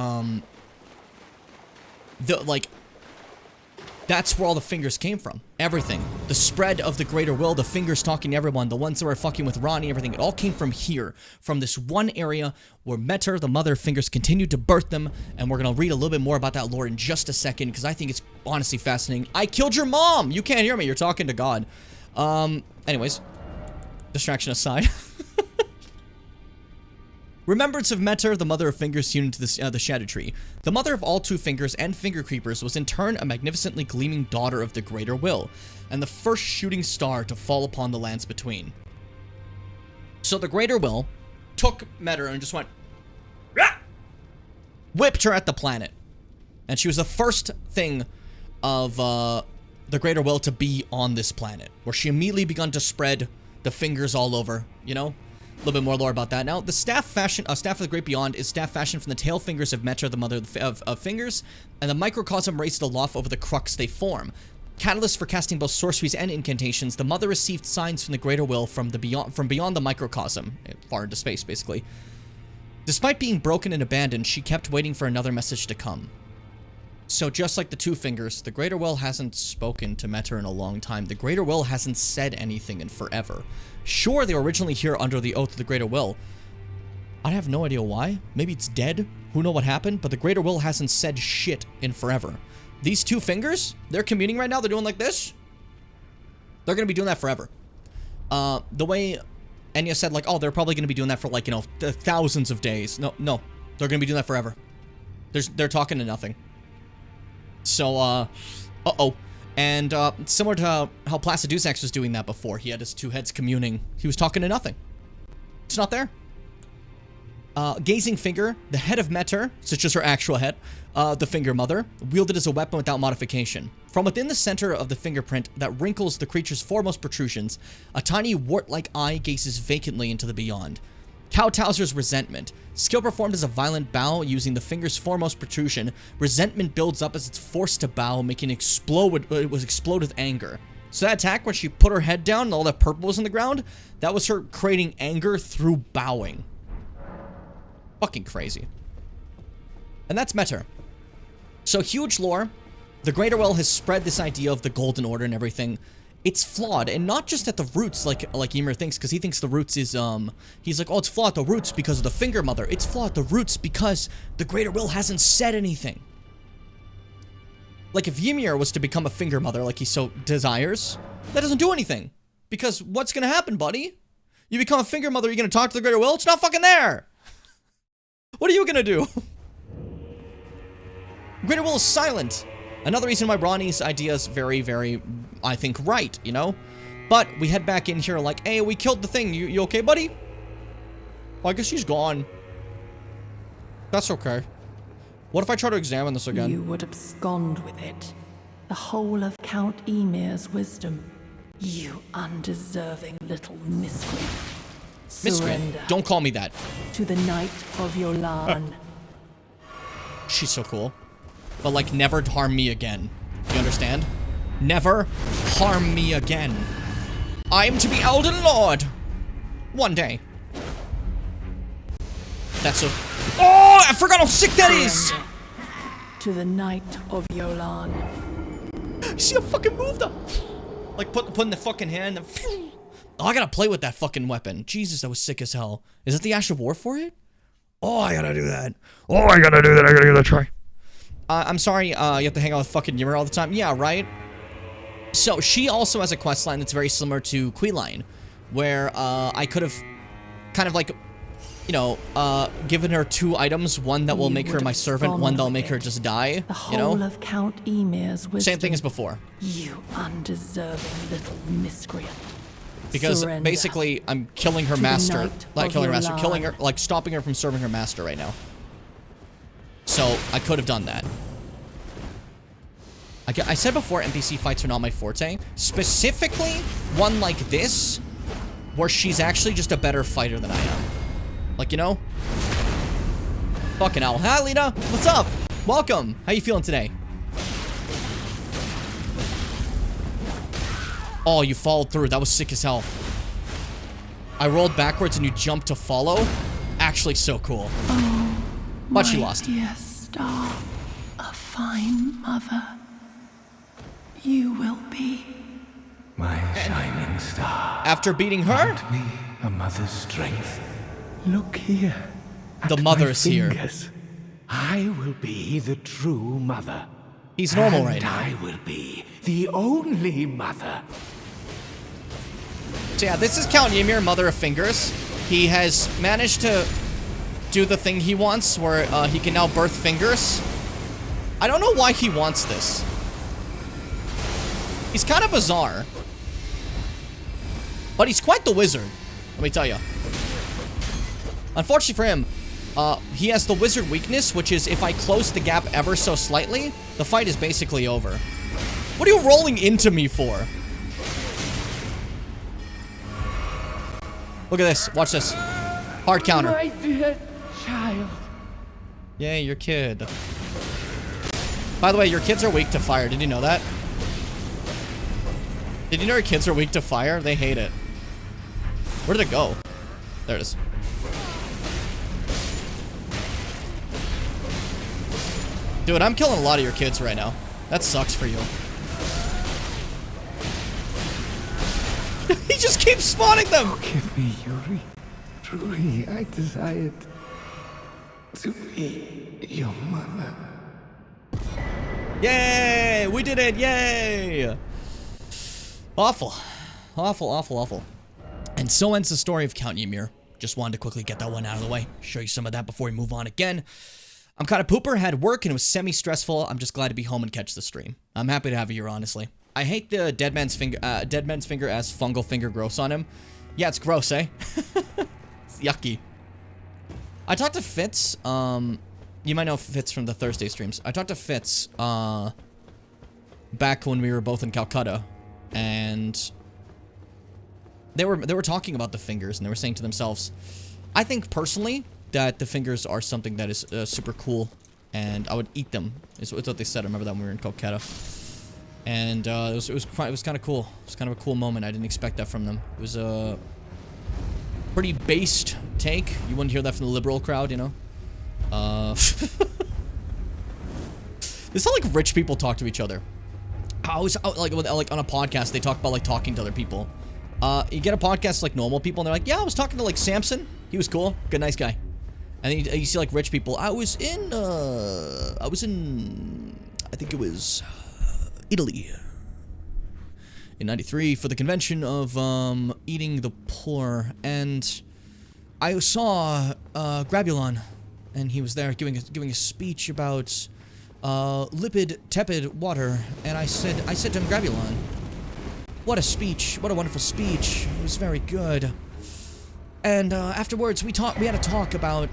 that's where all the fingers came from. Everything. The spread of the greater will, the fingers talking to everyone, the ones that were fucking with Ronnie, everything. It all came from here. From this one area where Metter, the Mother of Fingers, continued to birth them. And we're going to read a little bit more about that lore in just a second, because I think it's honestly fascinating. I killed your mom! You can't hear me. You're talking to God. Anyways. Distraction aside. Remembrance of Metter, the Mother of Fingers hewn into the Shadow Tree. The mother of all two fingers and finger creepers was in turn a magnificently gleaming daughter of the Greater Will, and the first shooting star to fall upon the lands between. So the Greater Will took Metter and just went, Rah! Whipped her at the planet. And she was the first thing of the Greater Will to be on this planet, where she immediately begun to spread the fingers all over, you know? A little bit more lore about that. Now, the Staff of the Great Beyond is staff fashioned from the tail fingers of Metra, the Mother of Fingers, and the microcosm raised aloft over the crux they form. Catalyst for casting both sorceries and incantations, the Mother received signs from the Greater Will from beyond the microcosm, far into space, basically. Despite being broken and abandoned, she kept waiting for another message to come. So just like the two fingers, the Greater Will hasn't spoken to Metter in a long time. The Greater Will hasn't said anything in forever. Sure, they were originally here under the oath of the Greater Will. I have no idea why. Maybe it's dead. Who knows what happened? But the Greater Will hasn't said shit in forever. These two fingers, they're communing right now. They're doing like this. They're going to be doing that forever. The way Enya said, like, oh, they're probably going to be doing that for, like, you know, thousands of days. No. They're going to be doing that forever. They're talking to nothing. So, uh-oh. And, similar to how Placidusax was doing that before. He had his two heads communing. He was talking to nothing. It's not there. Gazing Finger, the head of Metter, such as her actual head, the Finger Mother, wielded as a weapon without modification. From within the center of the fingerprint that wrinkles the creature's foremost protrusions, a tiny wart-like eye gazes vacantly into the beyond. Kowtowser's Resentment. Skill performed as a violent bow using the finger's foremost protrusion. Resentment builds up as it's forced to bow, making it explode with anger. So that attack, when she put her head down and all that purple was on the ground, that was her creating anger through bowing. Fucking crazy. And that's Metter. So huge lore. The Greater Will has spread this idea of the Golden Order and everything. It's flawed, and not just at the roots, like Ymir thinks, because he thinks the roots is, he's like, oh, it's flawed at the roots because of the Finger Mother. It's flawed at the roots because the Greater Will hasn't said anything. Like, if Ymir was to become a Finger Mother like he so desires, that doesn't do anything. Because what's gonna happen, buddy? You become a finger mother, you're gonna talk to the greater will? It's not fucking there! What are you gonna do? Greater will is silent. Another reason why Bronny's idea is very, very, I think, right, you know? But we head back in here like, hey, we killed the thing. You okay, buddy? Well, I guess she's gone. That's okay. What if I try to examine this again? You would abscond with it. The whole of Count Emir's wisdom. You undeserving little miscreant. Surrender Don't call me that. to the Knight of Yolan. She's so cool. But, like, never harm me again. You understand? Never harm me again. I am to be Elden Lord. One day. That's a... Oh, I forgot how sick that is! To the Knight of Yolan. You see how fucking moved up? Like, putting the fucking hand... Oh, I gotta play with that fucking weapon. Jesus, that was sick as hell. Is it the Ash of War for it? Oh, I gotta do that. Oh, I gotta do that. I gotta give that a try. I'm sorry, you have to hang out with fucking Ymir all the time. Yeah, right? So, she also has a questline that's very similar to Queeline, where, I could have kind of like, you know, given her 2 items, one that will make her my servant, one that will make her just die, you know? The whole of Count Emir's wisdom. Same thing as before. You undeserving little miscreant. Because Surrender basically, I'm killing her to the master. Knight Like, of killing her master. Yolan. Killing her, like, stopping her from serving her master right now. So, I could have done that. I said before, NPC fights are not my forte. Specifically, one like this, where she's actually just a better fighter than I am. Like, you know? Fucking hell. Hi, Lita. What's up? Welcome. How you feeling today? Oh, you followed through. That was sick as hell. I rolled backwards and you jumped to follow. Actually, so cool. Oh, But she my lost. dear star, a fine mother. You will be. My shining star. After beating her, Grant me a mother's strength. Look here. The at mother's my here. fingers. I will be the true mother. he's normal And right now. I will be the only mother. So yeah, this is Count Ymir, Mother of Fingers. He has managed to do the thing he wants, where he can now birth fingers. I don't know why he wants this. He's kind of bizarre. But he's quite the wizard, let me tell you. Unfortunately for him, he has the wizard weakness, which is if I close the gap ever so slightly, the fight is basically over. What are you rolling into me for? Look at this. Watch this. Hard counter. My dear child. Yay, your kid. By the way, your kids are weak to fire. Did you know that? Did you know your kids are weak to fire? They hate it. Where did it go? There it is. Dude, I'm killing a lot of your kids right now. That sucks for you. He just keeps spawning them! Forgive me, Yuri. Truly, I desired to be your mother. Yay! We did it! Yay! Awful. Awful, awful, awful. And so ends the story of Count Ymir. Just wanted to quickly get that one out of the way. Show you some of that before we move on again. I'm kind of pooper, had work, and it was semi-stressful. I'm just glad to be home and catch the stream. I'm happy to have you here, honestly. I hate the dead man's finger as fungal finger gross on him. Yeah, it's gross, eh? It's yucky. I talked to Fitz, you might know Fitz from the Thursday streams. I talked to Fitz, back when we were both in Calcutta, and they were talking about the fingers, and they were saying to themselves, I think personally that the fingers are something that is super cool, and I would eat them. Is what they said. I remember that when we were in Calcutta, and it was kind of cool. It was kind of a cool moment. I didn't expect that from them. It was a pretty based take. You wouldn't hear that from the liberal crowd, you know. This is how like rich people talk to each other. I always like on a podcast they talk about like talking to other people. You get a podcast like normal people and they're like, yeah, I was talking to like Samson. He was cool, good, nice guy. And then you see like rich people. I was in I think it was Italy. in 93 for the convention of eating the poor, and I saw Grabulon, and he was there giving a speech about lipid, tepid water, and I said to him, Grabulon, what a speech, what a wonderful speech. It was very good. And afterwards, we had a talk about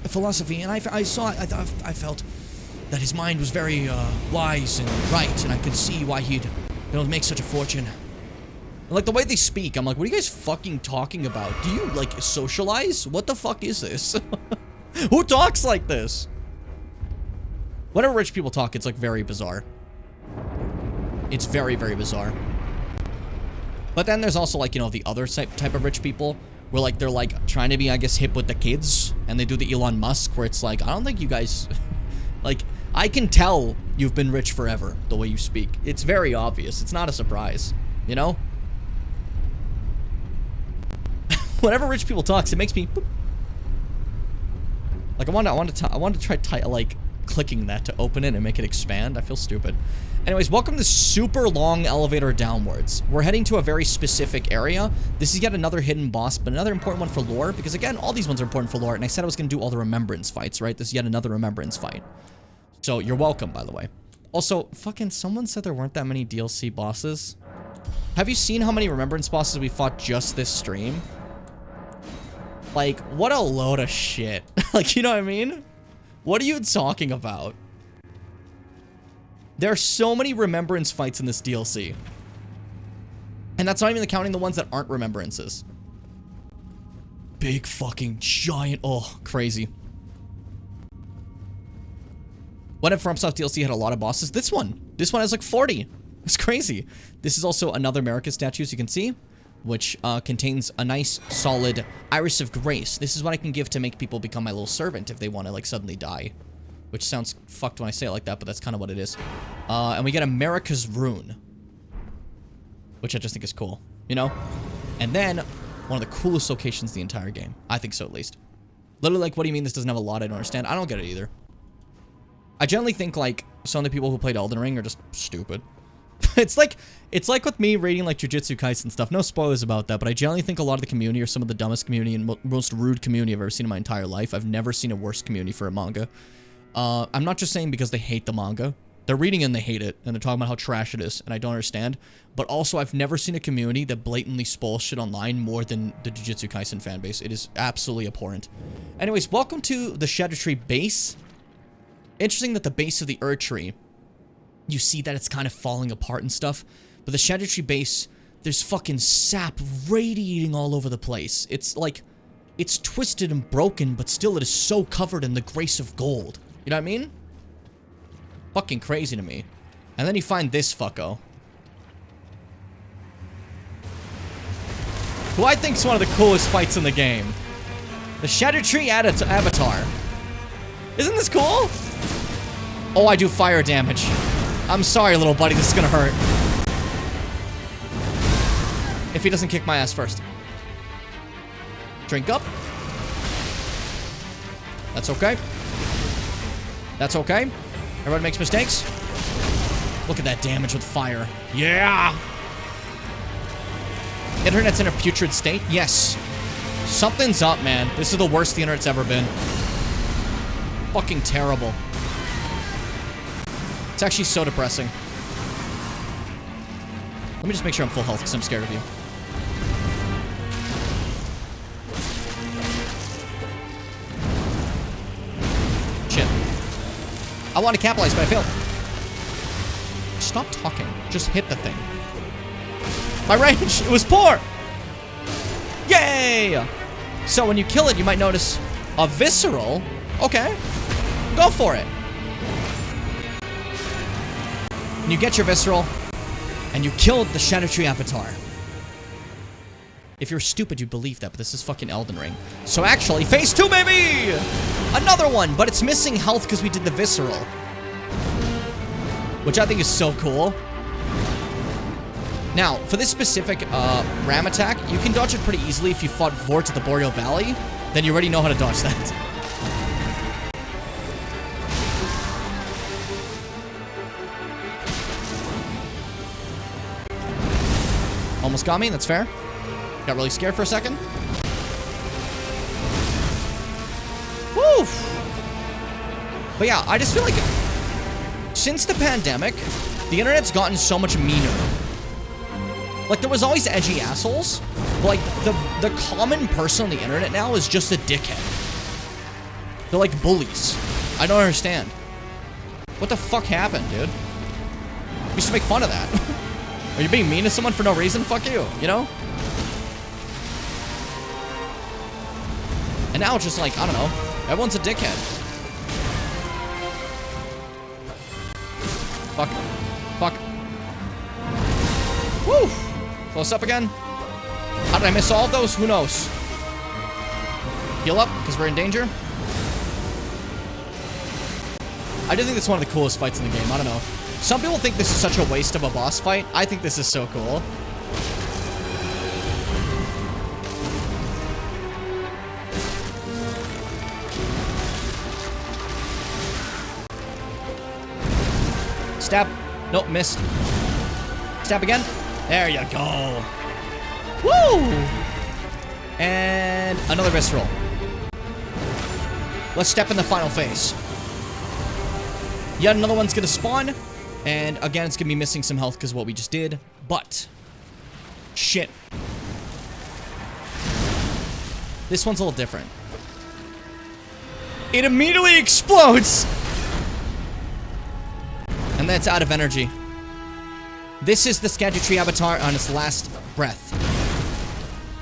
philosophy, and I felt that his mind was very wise and right, and I could see why he'd make such a fortune. And, like, the way they speak, I'm like, what are you guys fucking talking about? Do you, like, socialize? What the fuck is this? Who talks like this? Whenever rich people talk, it's, like, very bizarre. It's very, very bizarre. But then there's also, like, you know, the other type of rich people where, like, they're, like, trying to be, I guess, hip with the kids, and they do the Elon Musk where it's like, I don't think you guys... like, I can tell you've been rich forever, the way you speak. It's very obvious. It's not a surprise, you know? Whenever rich people talks, it makes me... boop. Like, I want to try, like, clicking that to open it and make it expand. I feel stupid. Anyways, welcome to this super long elevator downwards. We're heading to a very specific area. This is yet another hidden boss, but another important one for lore, because again, all these ones are important for lore, and I said I was going to do all the remembrance fights, right? This is yet another remembrance fight. So, you're welcome, by the way. Also, fucking someone said there weren't that many DLC bosses. Have you seen how many remembrance bosses we fought just this stream? Like, what a load of shit. Like, you know what I mean? What are you talking about? There are so many remembrance fights in this DLC. And that's not even counting the ones that aren't remembrances. Big fucking giant. Oh, crazy. What if FromSoft DLC had a lot of bosses? This one has like 40. It's crazy. This is also another America statue, as you can see, which contains a nice, solid Iris of Grace. This is what I can give to make people become my little servant if they want to, like, suddenly die. Which sounds fucked when I say it like that, but that's kind of what it is. And we get America's Rune, which I just think is cool, you know? And then, one of the coolest locations in the entire game. I think so, at least. Literally, like, what do you mean this doesn't have a lot? I don't understand. I don't get it either. I generally think, like, some of the people who played Elden Ring are just stupid. It's like with me reading, like, Jujutsu Kaisen stuff. No spoilers about that, but I generally think a lot of the community are some of the dumbest community and most rude community I've ever seen in my entire life. I've never seen a worse community for a manga. I'm not just saying because they hate the manga. They're reading it and they hate it, and they're talking about how trash it is, and I don't understand. But also, I've never seen a community that blatantly spoils shit online more than the Jujutsu Kaisen fanbase. It is absolutely abhorrent. Anyways, welcome to the Shadow Tree base. Interesting that the base of the Erd Tree, you see that it's kind of falling apart and stuff. But the Shadow Tree base, there's fucking sap radiating all over the place. It's like, it's twisted and broken, but still it is so covered in the grace of gold. You know what I mean? Fucking crazy to me. And then you find this fucko, who I think is one of the coolest fights in the game. The Shadow Tree Avatar. Isn't this cool? Oh, I do fire damage. I'm sorry, little buddy. This is gonna hurt. If he doesn't kick my ass first. Drink up. That's okay. That's okay. Everybody makes mistakes. Look at that damage with fire. Yeah! Internet's in a putrid state? Yes. Something's up, man. This is the worst the internet's ever been. Fucking terrible. It's actually so depressing. Let me just make sure I'm full health because I'm scared of you. Shit. I want to capitalize, but I failed. Stop talking. Just hit the thing. My range, it was poor! Yay! So when you kill it, you might notice a visceral. Okay. Go for it. And you get your visceral, and you killed the Shadow Tree Avatar. If you're stupid, you'd believe that, but this is fucking Elden Ring. So actually, phase 2, baby! Another one, but it's missing health because we did the visceral. Which I think is so cool. Now, for this specific ram attack, you can dodge it pretty easily if you fought Vort at the Boreal Valley. Then you already know how to dodge that. Almost got me. That's fair. Got really scared for a second. Woo! But yeah, I just feel like since the pandemic, the internet's gotten so much meaner. Like, there was always edgy assholes, but like, the common person on the internet now is just a dickhead. They're like bullies. I don't understand. What the fuck happened, dude? We used to make fun of that. Are you being mean to someone for no reason? Fuck you, you know? And now it's just like, I don't know. Everyone's a dickhead. Fuck. Fuck. Woo! Close up again. How did I miss all of those? Who knows? Heal up, because we're in danger. I do think this is one of the coolest fights in the game. I don't know. Some people think this is such a waste of a boss fight. I think this is so cool. Stab. Nope, missed. Stab again. There you go. Woo! And another visceral. Let's step in the final phase. Yet another one's gonna spawn. And again, it's gonna be missing some health because of what we just did. But shit. This one's a little different. It immediately explodes! And that's out of energy. This is the Scadutree avatar on its last breath.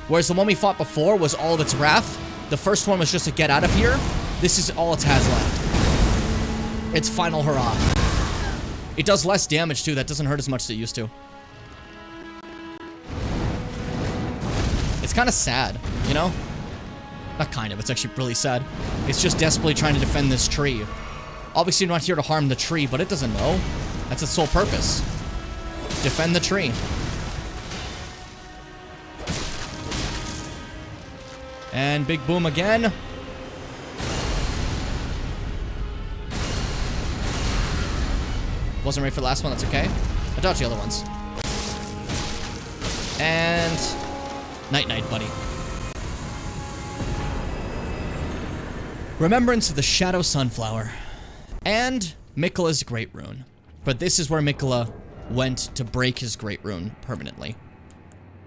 Whereas the one we fought before was all of its wrath. The first one was just to get out of here. This is all it has left. Its final hurrah. It does less damage too. That doesn't hurt as much as it used to. It's kind of sad, you know? Not kind of, it's actually really sad. It's just desperately trying to defend this tree. Obviously, you're not here to harm the tree, but it doesn't know. That's its sole purpose. Defend the tree. And big boom again. Wasn't ready for the last one, that's okay. I dodged the other ones. And night-night, buddy. Remembrance of the Shadow Sunflower. And Miquella's Great Rune. But this is where Miquella went to break his Great Rune permanently.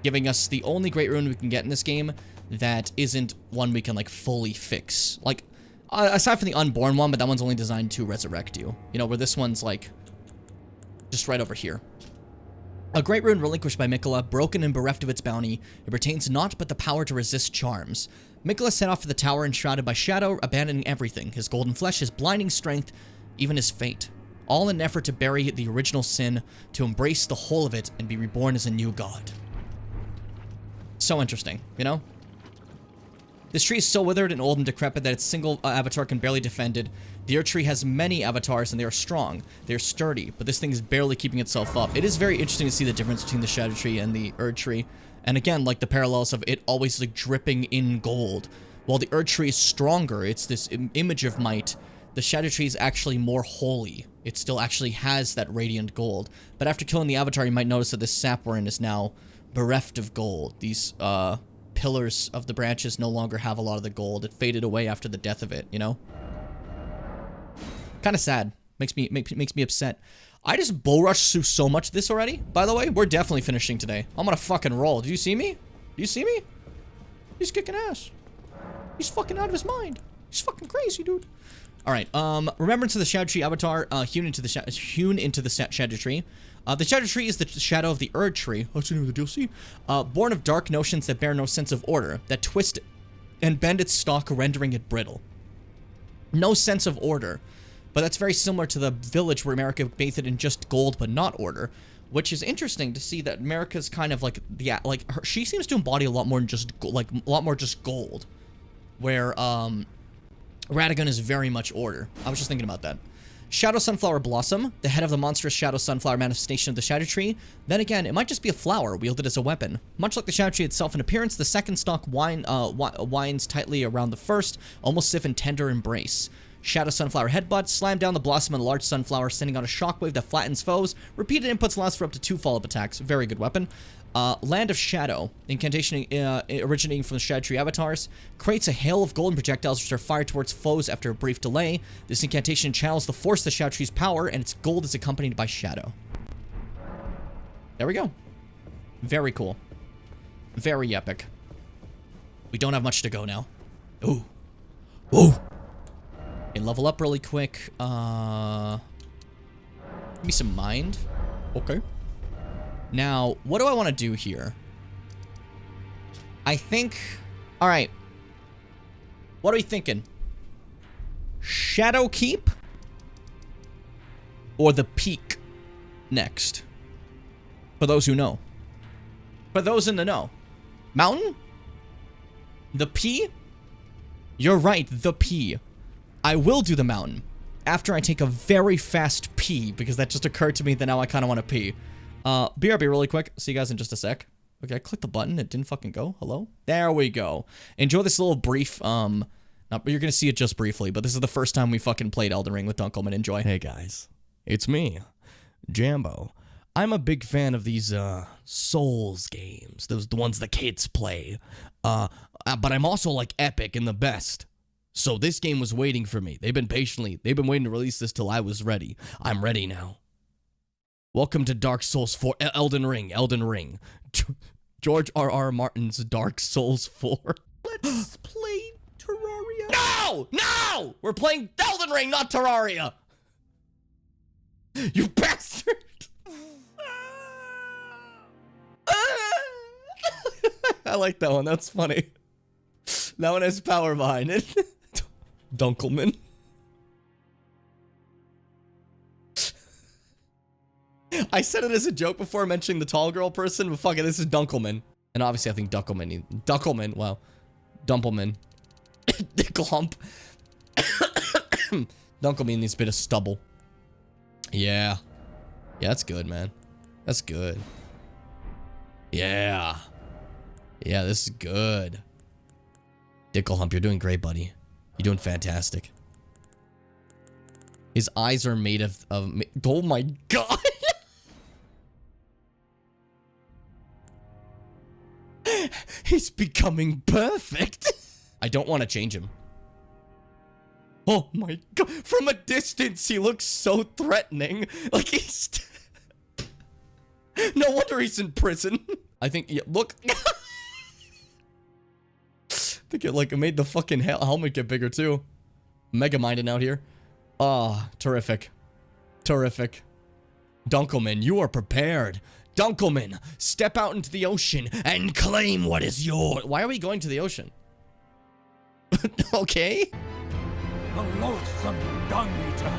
Giving us the only Great Rune we can get in this game that isn't one we can, like, fully fix. Like, aside from the Unborn one, but that one's only designed to resurrect you. You know, where this one's, like, just right over here. A Great Rune relinquished by Miquella, broken and bereft of its bounty, it retains naught but the power to resist charms. Miquella set off for the tower enshrouded by shadow, abandoning everything, his golden flesh, his blinding strength, even his fate. All in an effort to bury the original sin, to embrace the whole of it, and be reborn as a new god. So interesting, you know? This tree is so withered and old and decrepit that its single avatar can barely defend it. The Erd Tree has many avatars and they are strong. They are sturdy, but this thing is barely keeping itself up. It is very interesting to see the difference between the Shadow Tree and the Erd Tree. And again, like the parallels of it always like dripping in gold. While the Erd Tree is stronger, it's this image of might. The Shadow Tree is actually more holy. It still actually has that radiant gold. But after killing the avatar, you might notice that this sap we're in is now bereft of gold. These, pillars of the branches no longer have a lot of the gold. It faded away after the death of it, you know? Kind of sad. Makes me upset. I just bull rushed through so much of this already. By the way, we're definitely finishing today. I'm gonna fucking roll. Did you see me? Do you see me? He's kicking ass. He's fucking out of his mind. He's fucking crazy, dude. All right. Remembrance of the Shadow Tree avatar hewn into the Shadow Tree. The Shadow Tree is the shadow of the Erd Tree. What's the name of the DLC? Born of dark notions that bear no sense of order, that twist and bend its stalk, rendering it brittle. No sense of order. But that's very similar to the village where America bathed in just gold but not order. Which is interesting to see that America's kind of like, she seems to embody a lot more than just, just gold. Where, Radagon is very much order. I was just thinking about that. Shadow Sunflower Blossom, the head of the monstrous Shadow Sunflower manifestation of the Shadow Tree. Then again, it might just be a flower wielded as a weapon. Much like the Shadow Tree itself in appearance, the second stalk winds tightly around the first, almost as if in tender embrace. Shadow Sunflower Headbutt, slam down the blossom on the large sunflower, sending out a shockwave that flattens foes. Repeated inputs allows for up to 2 follow-up attacks. Very good weapon. Land of Shadow, incantation originating from the Shadow Tree avatars, creates a hail of golden projectiles which are fired towards foes after a brief delay. This incantation channels the force of the Shadow Tree's power, and its gold is accompanied by shadow. There we go. Very cool. Very epic. We don't have much to go now. Ooh. Ooh. Okay, level up really quick. Give me some mind. Okay. Now, what do I want to do here? I think... Alright. What are we thinking? Shadow Keep? Or the Peak next? For those who know. For those in the know. Mountain? The P? You're right, the P. I will do the mountain. After I take a very fast pee, because that just occurred to me that now I kind of want to pee. BRB really quick. See you guys in just a sec. Okay, I clicked the button. It didn't fucking go. Hello? There we go. Enjoy this little brief, you're gonna see it just briefly, but this is the first time we fucking played Elden Ring with Dunkelman. Enjoy. Hey guys, it's me, Jambo. I'm a big fan of these, Souls games. Those the ones the kids play. But I'm also, like, epic and the best. So this game was waiting for me. They've been waiting to release this till I was ready. I'm ready now. Welcome to Dark Souls 4, Elden Ring. George R.R. Martin's Dark Souls 4. Let's play Terraria. No! No! We're playing Elden Ring, not Terraria! You bastard! I like that one, that's funny. That one has power behind it. Dunkelman. I said it as a joke before mentioning the tall girl person, but fuck it, this is Dunkelman. And obviously I think Dunkelman, wow. Dumpelman. Dicklehump. Dunkelman needs a bit of stubble. Yeah. Yeah, that's good, man. That's good. Yeah. Yeah, this is good. Dicklehump, you're doing great, buddy. You're doing fantastic. His eyes are made of oh my god! He's becoming perfect. I don't want to change him. Oh my god. From a distance, he looks so threatening. Like he's... No wonder he's in prison. I think, yeah, look. I think it, like, made the fucking helmet get bigger, too. Mega-minded out here. Ah, terrific. Terrific. Dunkelman, you are prepared. Dunkelman, step out into the ocean and claim what is yours. Why are we going to the ocean? Okay. A loathsome dung eater.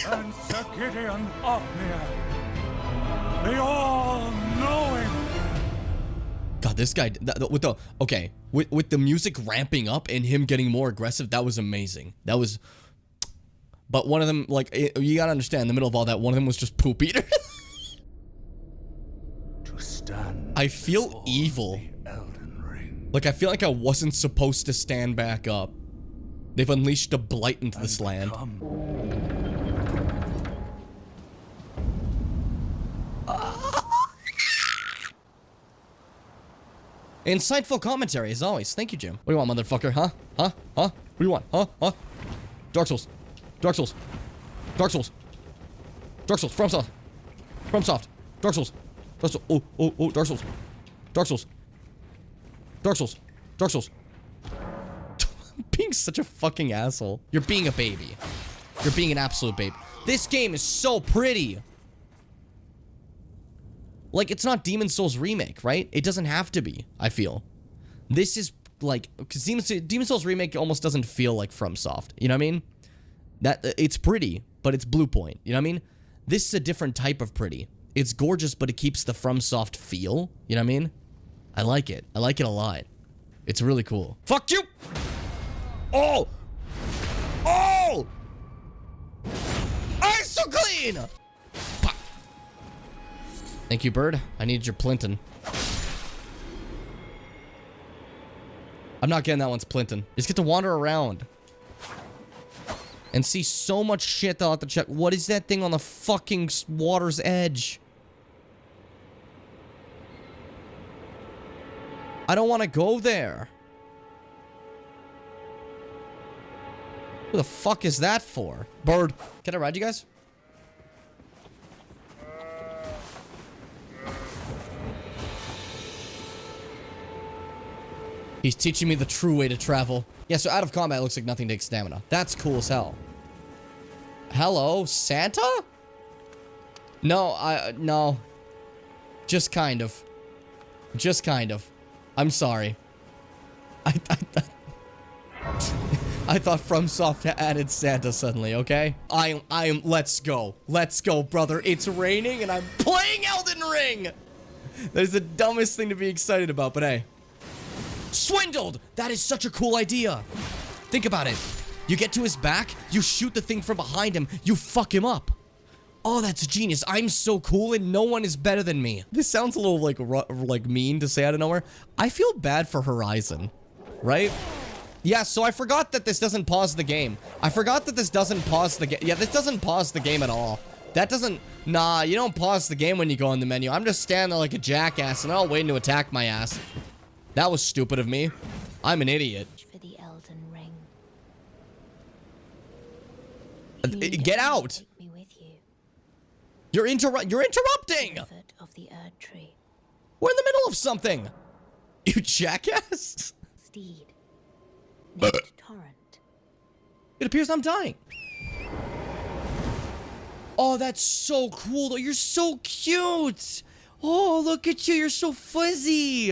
And Sir Gideon Othmere. The all-knowing. God, this guy, with the music ramping up and him getting more aggressive, that was amazing. That was, but one of them, like, you gotta understand, in the middle of all that, one of them was just poop eater. To stand I feel evil. Elden Ring. Like, I feel like I wasn't supposed to stand back up. They've unleashed a blight into this land. Insightful commentary, as always. Thank you, Jim. What do you want, motherfucker? Huh? Huh? Huh? What do you want? Huh? Huh? Dark Souls. Dark Souls. Dark Souls. Dark Souls. FromSoft. FromSoft. Dark Souls. Dark Souls. Oh, oh, oh, Dark Souls. Dark Souls. Dark Souls. Dark Souls. Being such a fucking asshole. You're being a baby. You're being an absolute babe. This game is so pretty. Like, it's not Demon Souls Remake, right? It doesn't have to be, I feel. This is, like, because Demon Souls Remake almost doesn't feel like FromSoft, you know what I mean? It's pretty, but it's Blue Point, you know what I mean? This is a different type of pretty. It's gorgeous, but it keeps the FromSoft feel, you know what I mean? I like it. I like it a lot. It's really cool. Fuck you! Oh! Oh! I'm so clean! Thank you, bird. I need your Plinton. I'm not getting that one's Plinton. Just get to wander around. and see so much shit that I'll have to check. What is that thing on the fucking water's edge? I don't want to go there. Who the fuck is that for? Bird. Can I ride you guys? He's teaching me the true way to travel. Yeah, so out of combat, it looks like nothing takes stamina. That's cool as hell. Hello, Santa? No, no. Just kind of. Just kind of. I'm sorry. I thought FromSoft added Santa suddenly, okay? Let's go. Let's go, brother. It's raining and I'm playing Elden Ring! That is the dumbest thing to be excited about, but hey. Swindled! That is such a cool idea. Think about it. You get to his back, you shoot the thing from behind him, you fuck him up. Oh, that's genius. I'm so cool and no one is better than me. This sounds a little like mean to say out of nowhere. I feel bad for Horizon, right? Yeah, so I forgot that this doesn't pause the game. I forgot that this doesn't pause the game. Yeah, this doesn't pause the game at all. That doesn't... Nah, you don't pause the game when you go in the menu. I'm just standing there like a jackass and they're all waiting to attack my ass. That was stupid of me. I'm an idiot. For the Elden Ring. Get out! Take me with you. You're interrupting! Foot of the Erd Tree. We're in the middle of something! You jackass! Steed. Named Torrent. It appears I'm dying. Oh, that's so cool though. You're so cute! Oh, look at you. You're so fuzzy!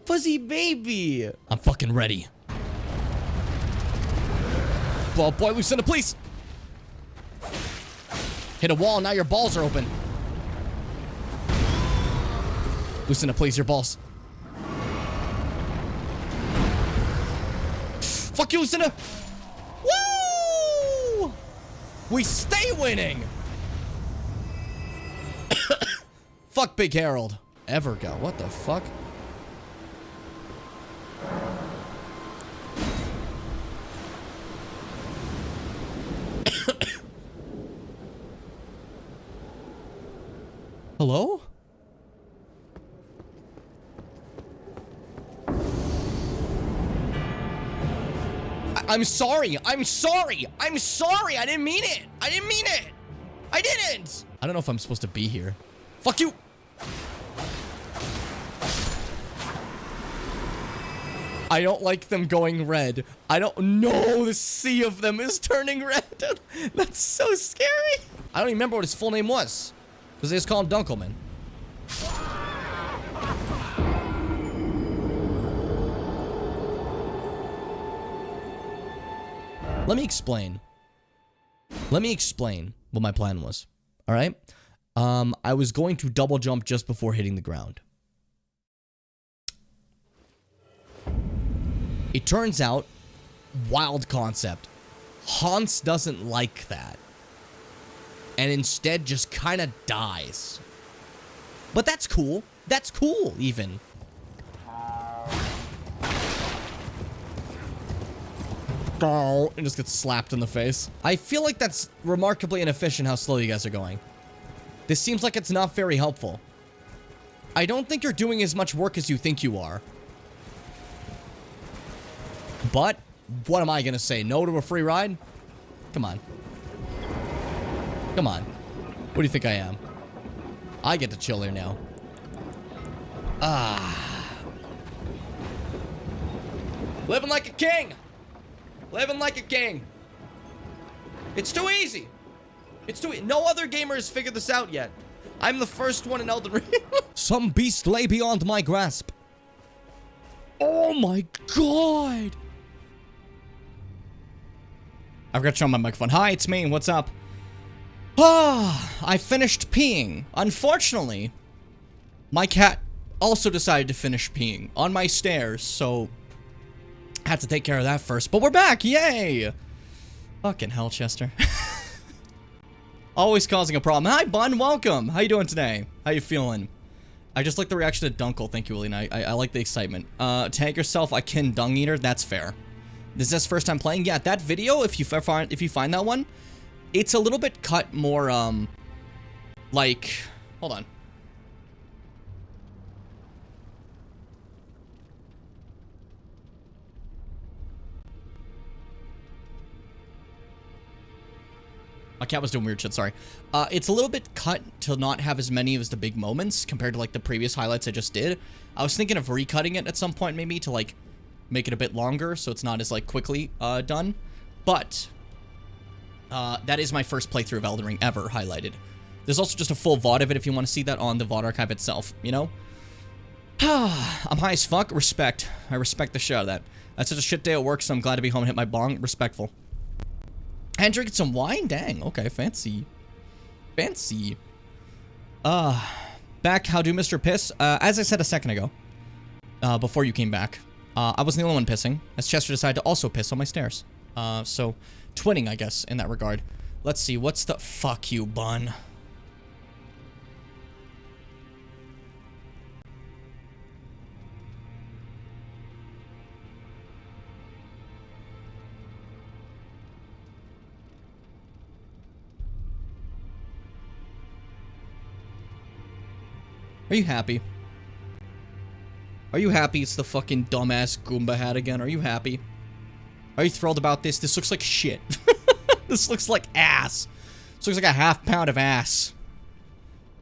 Fuzzy baby! I'm fucking ready. Oh boy, Lucinda, please! Hit a wall, now your balls are open. Lucinda, please, your balls. Fuck you, Lucinda! Woo! We stay winning! Fuck Big Harold. Evergo, what the fuck? Hello? I'm sorry. I'm sorry. I'm sorry. I didn't mean it. I didn't mean it. I didn't. I don't know if I'm supposed to be here. Fuck you. I don't like them going red. I don't know. The sea of them is turning red. That's so scary. I don't even remember what his full name was. Because they just call him Dunkelman. Let me explain. Let me explain what my plan was. All right? I was going to double jump just before hitting the ground. It turns out, wild concept. Hans doesn't like that. And instead just kind of dies. But that's cool. That's cool, even. And just gets slapped in the face. I feel like that's remarkably inefficient how slow you guys are going. This seems like it's not very helpful. I don't think you're doing as much work as you think you are. But, what am I gonna say? No to a free ride? Come on. Come on. What do you think I am? I get to chill here now. Living like a king! Living like a king. It's too easy. It's too easy. No other gamer has figured this out yet. I'm the first one in Elden Ring. Some beast lay beyond my grasp. Oh my god. I've got to turn on my microphone. Hi, it's me. What's up? I finished peeing. Unfortunately, my cat also decided to finish peeing on my stairs, so had to take care of that first. But we're back. Yay. Fucking hell, Chester. Always causing a problem. Hi, Bun. Welcome. How you doing today? How you feeling? I just like the reaction to Dunkel. Thank you, Alina. I like the excitement. Tag yourself. I can dung eater. That's fair. This is his first time playing. Yeah, that video, if you find that one, it's a little bit cut more, like, hold on. My cat was doing weird shit, sorry. It's a little bit cut to not have as many of the big moments compared to, like, the previous highlights I just did. I was thinking of recutting it at some point, maybe, to, like, make it a bit longer so it's not as, like, quickly done. But that is my first playthrough of Elden Ring ever highlighted. There's also just a full VOD of it if you want to see that on the VOD archive itself, you know? I'm high as fuck. Respect. I respect the shit out of that. That's such a shit day at work, so I'm glad to be home and hit my bong. Respectful. And drinking some wine? Dang. Okay, fancy. Fancy. Back, how do Mr. Piss? As I said a second ago, before you came back, I wasn't the only one pissing, as Chester decided to also piss on my stairs. So, twinning, I guess, in that regard. Let's see, what's the... Fuck you, bun. Are you happy? Are you happy it's the fucking dumbass Goomba hat again? Are you happy? Are you thrilled about this? This looks like shit. This looks like ass. This looks like a half pound of ass.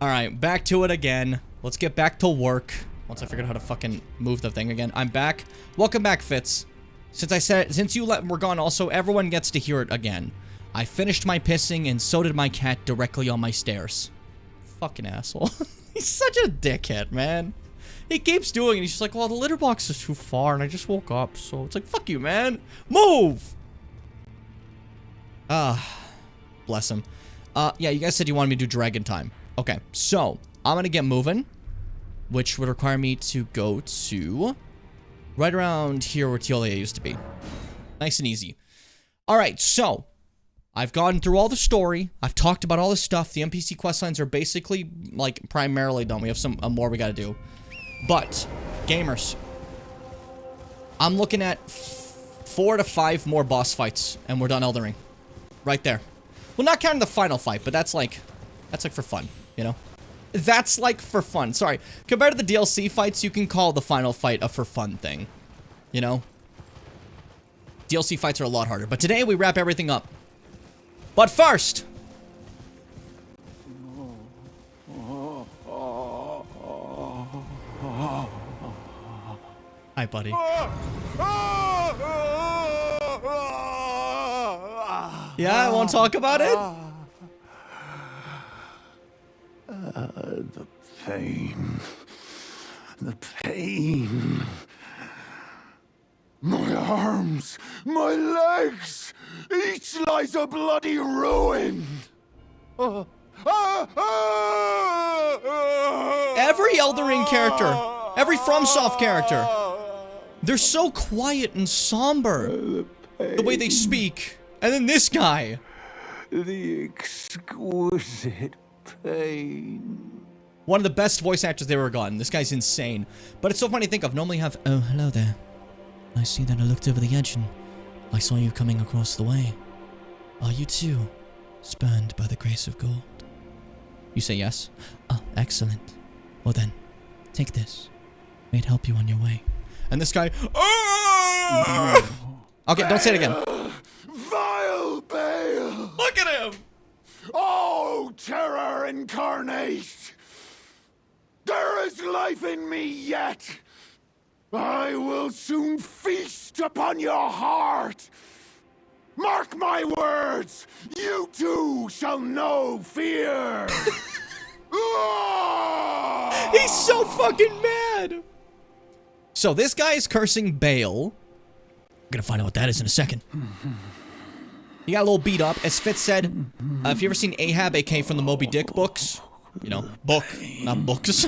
Alright, back to it again. Let's get back to work. Once I figured out how to fucking move the thing again. I'm back. Welcome back, Fitz. Since you were gone also, everyone gets to hear it again. I finished my pissing and so did my cat directly on my stairs. Fucking asshole. He's such a dickhead, man. He keeps doing it. He's just like, well, the litter box is too far, and I just woke up, so it's like, fuck you, man. Move! Bless him. Yeah, you guys said you wanted me to do Dragon Time. Okay, so, I'm gonna get moving, which would require me to go to right around here where Teolia used to be. Nice and easy. Alright, so, I've gone through all the story. I've talked about all this stuff. The NPC questlines are basically, like, primarily done. We have some more we gotta do. But, gamers, I'm looking at 4 to 5 more boss fights, and we're done Elden Ring. Right there. Well, not counting the final fight, but that's like for fun, you know? That's like for fun. Sorry. Compared to the DLC fights, you can call the final fight a for fun thing. You know? DLC fights are a lot harder. But today, we wrap everything up. But first... Hi, buddy. Yeah, I won't talk about it? The pain. The pain. My arms, my legs, each lies a bloody ruin. Every Elden Ring character, every FromSoft character, they're so quiet and somber. The way they speak. And then this guy. The exquisite pain. One of the best voice actors they've ever gotten. This guy's insane. But it's so funny to think of. Normally have, oh, hello there. I see that I looked over the edge and I saw you coming across the way. Are you too spurned by the grace of gold? You say yes? Oh, excellent. Well then, take this. May it help you on your way. And this guy, okay, don't say it again. Vile Bale! Look at him! Oh, terror incarnate! There is life in me yet! I will soon feast upon your heart! Mark my words! You too shall know fear! He's so fucking mad! So this guy is cursing Bale. I'm gonna find out what that is in a second. He got a little beat up. As Fitz said, if you ever seen Ahab, aka from the Moby Dick books, you know, book, not books.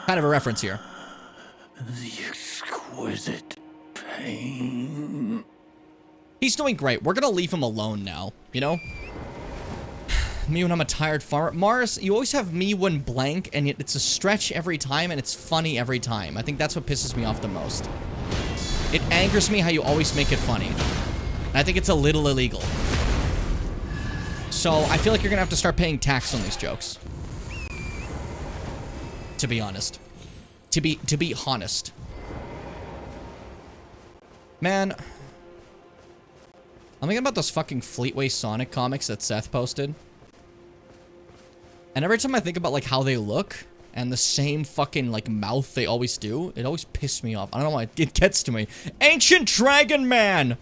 Kind of a reference here. The exquisite pain. He's doing great. We're gonna leave him alone now, you know? Me when I'm a tired farmer. Mars, you always have me when blank, and yet it's a stretch every time, and it's funny every time. I think that's what pisses me off the most. It angers me how you always make it funny. And I think it's a little illegal. So I feel like you're gonna have to start paying tax on these jokes. To be honest. To be honest. Man. I'm thinking about those fucking Fleetway Sonic comics that Seth posted. And every time I think about like how they look and the same fucking like mouth they always do, it always pisses me off. I don't know why it gets to me. Ancient Dragon Man!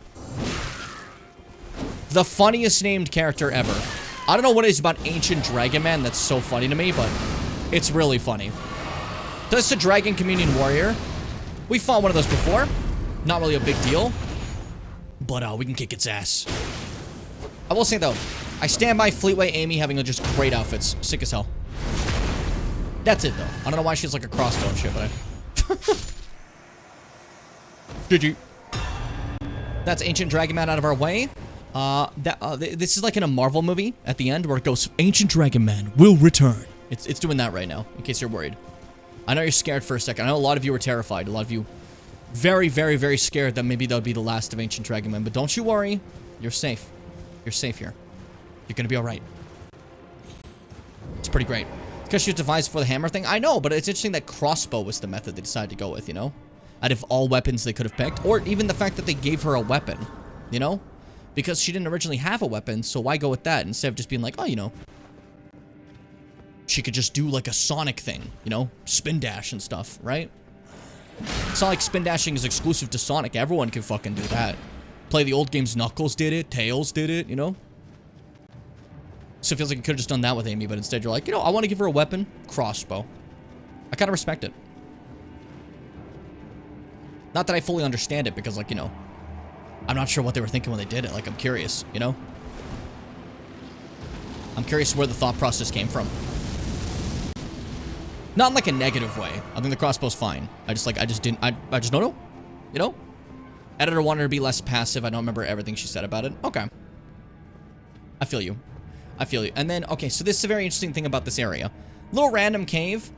The funniest named character ever. I don't know what it is about Ancient Dragon Man that's so funny to me, but it's really funny. That's a Dragon Communion Warrior. We fought one of those before. Not really a big deal. But we can kick its ass. I will say though, I stand by Fleetway Amy having just great outfits. Sick as hell. That's it though. I don't know why she has like a crossbow and shit, but GG. That's Ancient Dragon Man out of our way. This is like in a Marvel movie at the end where it goes, Ancient Dragon Man will return. It's doing that right now, in case you're worried. I know you're scared for a second. I know a lot of you were terrified. A lot of you very, very, very scared that maybe that would be the last of Ancient Dragon Man. But don't you worry. You're safe. You're safe here. You're gonna be alright. It's pretty great. Because she was devised for the hammer thing? I know, but it's interesting that crossbow was the method they decided to go with, you know? Out of all weapons they could have picked. Or even the fact that they gave her a weapon, you know? Because she didn't originally have a weapon, so why go with that instead of just being like, oh, you know, she could just do like a Sonic thing, you know? Spin dash and stuff, right? It's not like spin dashing is exclusive to Sonic. Everyone can fucking do that. Play the old games. Knuckles did it. Tails did it, you know? So it feels like you could have just done that with Amy, but instead you're like, you know, I want to give her a weapon. Crossbow. I kind of respect it. Not that I fully understand it, because, like, you know, I'm not sure what they were thinking when they did it. Like, I'm curious, you know? I'm curious where the thought process came from. Not in, like, a negative way. I think the crossbow's fine. I just don't know. You know? Editor wanted her to be less passive. I don't remember everything she said about it. Okay. I feel you. I feel you. And then, okay, so this is a very interesting thing about this area. Little random cave,